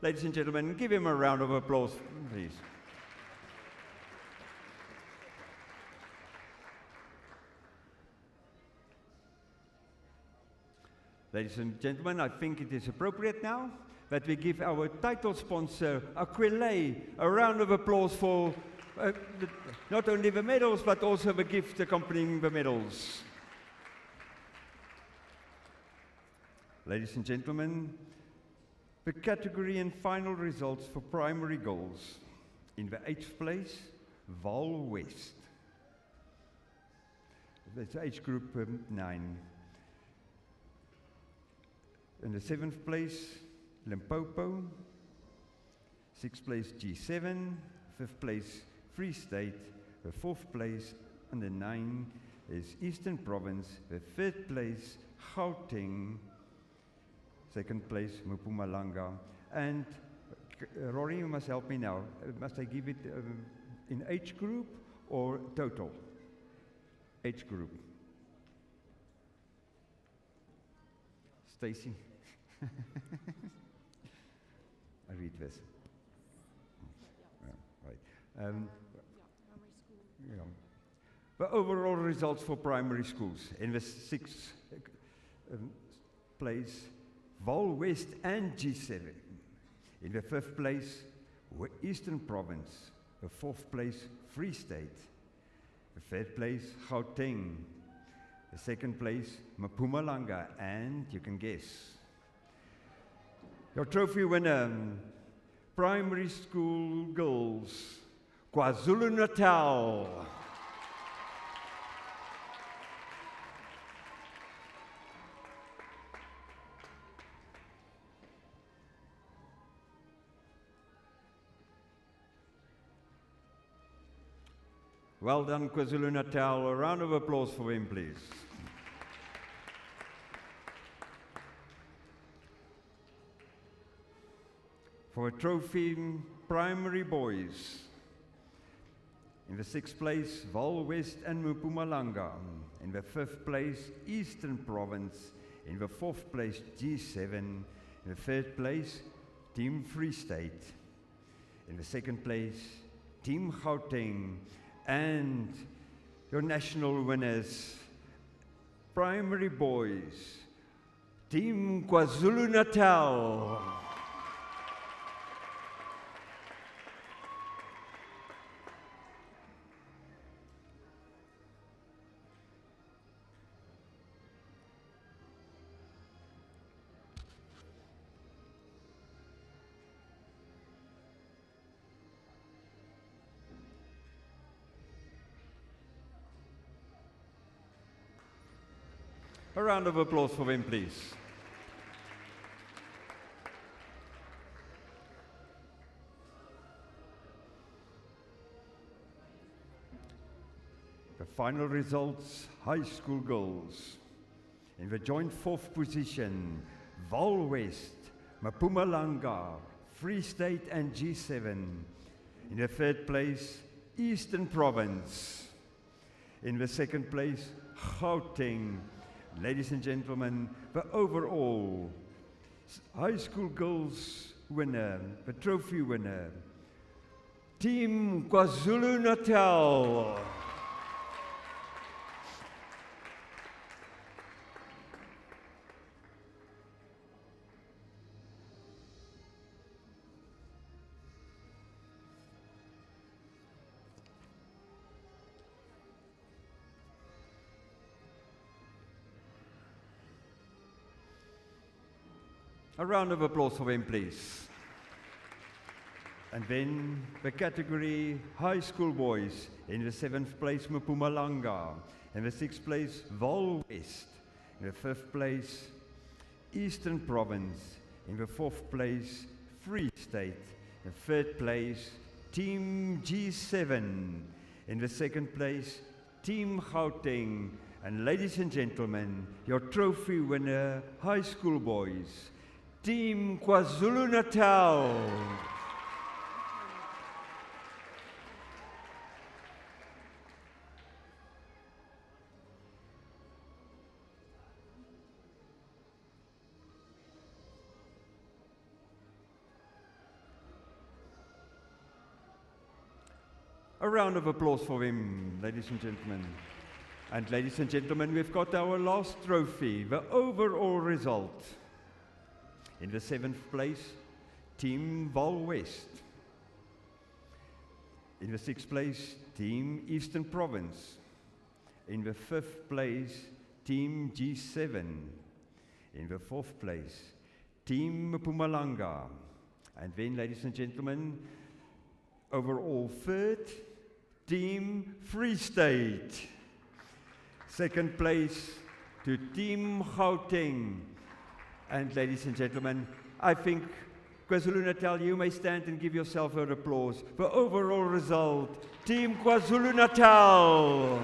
Ladies and gentlemen, give him a round of applause, please. Ladies and gentlemen, I think it is appropriate now that we give our title sponsor, Aquile, a round of applause for not only the medals, but also the gift accompanying the medals. Ladies and gentlemen, the category and final results for primary goals. In the 8th place, Val West. That's age group 9. In the 7th place, Limpopo. 6th place, G7. 5th place, Free State. The 4th place, under 9, is Eastern Province. The 3rd place, Gauteng. 2nd place, Mpumalanga. And Rory, you must help me now. Must I give it in age group or total? Age group. Stacy. I read this. Right. Yeah. The overall results for primary schools. In the 6th place, Val West and G7. In the 5th place, Eastern Province. The 4th place, Free State. The 3rd place, Gauteng. The 2nd place, Mpumalanga. And you can guess. Your trophy winner, primary school girls, KwaZulu-Natal. Well done, KwaZulu-Natal. A round of applause for him, please. For a trophy, primary boys. In the 6th place, Val West and Mpumalanga. In the 5th place, Eastern Province. In the 4th place, G7. In the 3rd place, Team Free State. In the 2nd place, Team Gauteng. And your national winners, primary boys, Team KwaZulu-Natal. A round of applause for him, please. The final results, high school girls. In the joint 4th position, Val West, Mpumalanga, Free State and G7. In the 3rd place, Eastern Province. In the 2nd place, Gauteng. Ladies and gentlemen, the overall high school girls winner, the trophy winner, Team KwaZulu-Natal. A round of applause for him, please. And then the category high school boys. In the 7th place, Mpumalanga. In the 6th place, Vaal West. In the 5th place, Eastern Province. In the 4th place, Free State. In the 3rd place, Team G7. In the 2nd place, Team Gauteng. And ladies and gentlemen, your trophy winner, high school boys, Team KwaZulu-Natal. A round of applause for him, ladies and gentlemen. And ladies and gentlemen, we've got our last trophy, the overall result. In the 7th place, Team Vaal West. In the 6th place, Team Eastern Province. In the 5th place, Team G7. In the 4th place, Team Mpumalanga. And then, ladies and gentlemen, overall 3rd, Team Free State. 2nd place to Team Gauteng. And ladies and gentlemen, I think KwaZulu-Natal, you may stand and give yourself an applause. The overall result, Team KwaZulu-Natal.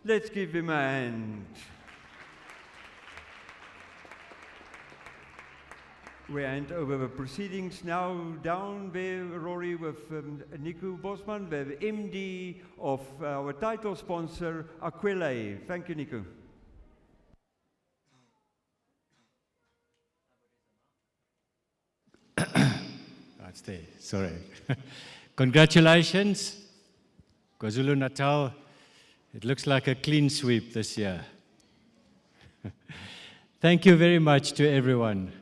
Let's give him a hand. We hand over the proceedings now down there, Rory, with Nico Bosman, the MD of our title sponsor, Aquile. Thank you, Nico. It's there, sorry. Congratulations, KwaZulu-Natal. It looks like a clean sweep this year. Thank you very much to everyone.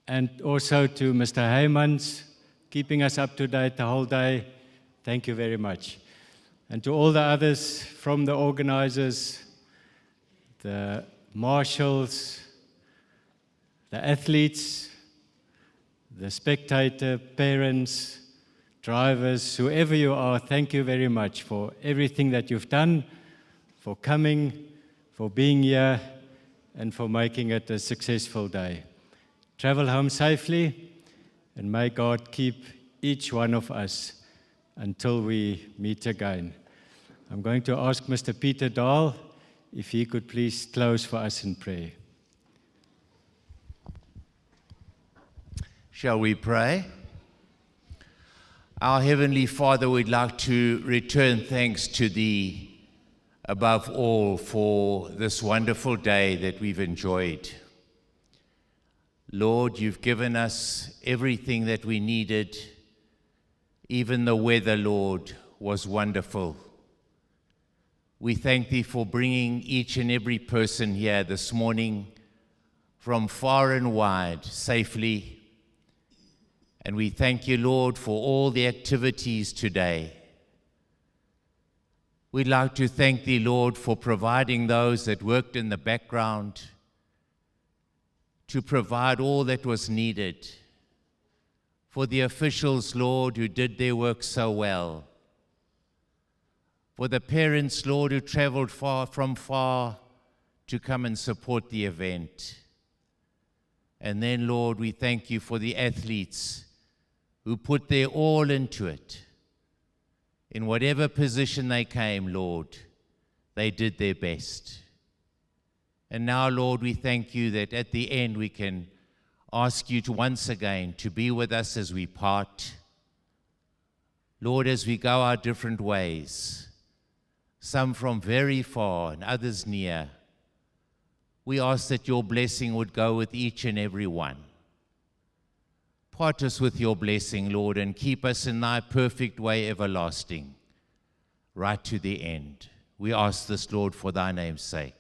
And also to Mr. Heymans, keeping us up to date the whole day. Thank you very much. And to all the others from the organizers, the marshals, the athletes, the spectator, parents, drivers, whoever you are, thank you very much for everything that you've done, for coming, for being here, and for making it a successful day. Travel home safely, and may God keep each one of us until we meet again. I'm going to ask Mr. Peter Dahl if he could please close for us in prayer. Shall we pray? Our Heavenly Father, we'd like to return thanks to Thee above all for this wonderful day that we've enjoyed. Lord, You've given us everything that we needed. Even the weather, Lord, was wonderful. We thank Thee for bringing each and every person here this morning from far and wide safely. And we thank You, Lord, for all the activities today. We'd like to thank Thee, Lord, for providing those that worked in the background to provide all that was needed. For the officials, Lord, who did their work so well. For the parents, Lord, who traveled from far to come and support the event. And then, Lord, we thank You for the athletes who put their all into it. In whatever position they came, Lord, they did their best. And now, Lord, we thank You that at the end we can ask You to once again to be with us as we part. Lord, as we go our different ways, some from very far and others near, we ask that Your blessing would go with each and every one. Part us with Your blessing, Lord, and keep us in Thy perfect way everlasting, right to the end. We ask this, Lord, for Thy name's sake.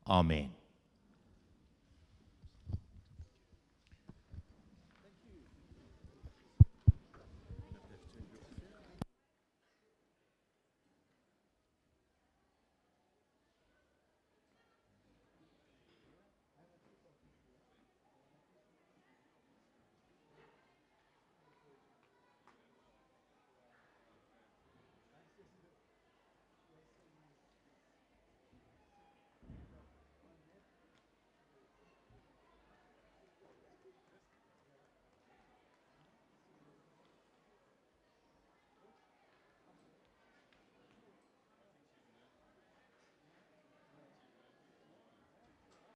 Amen.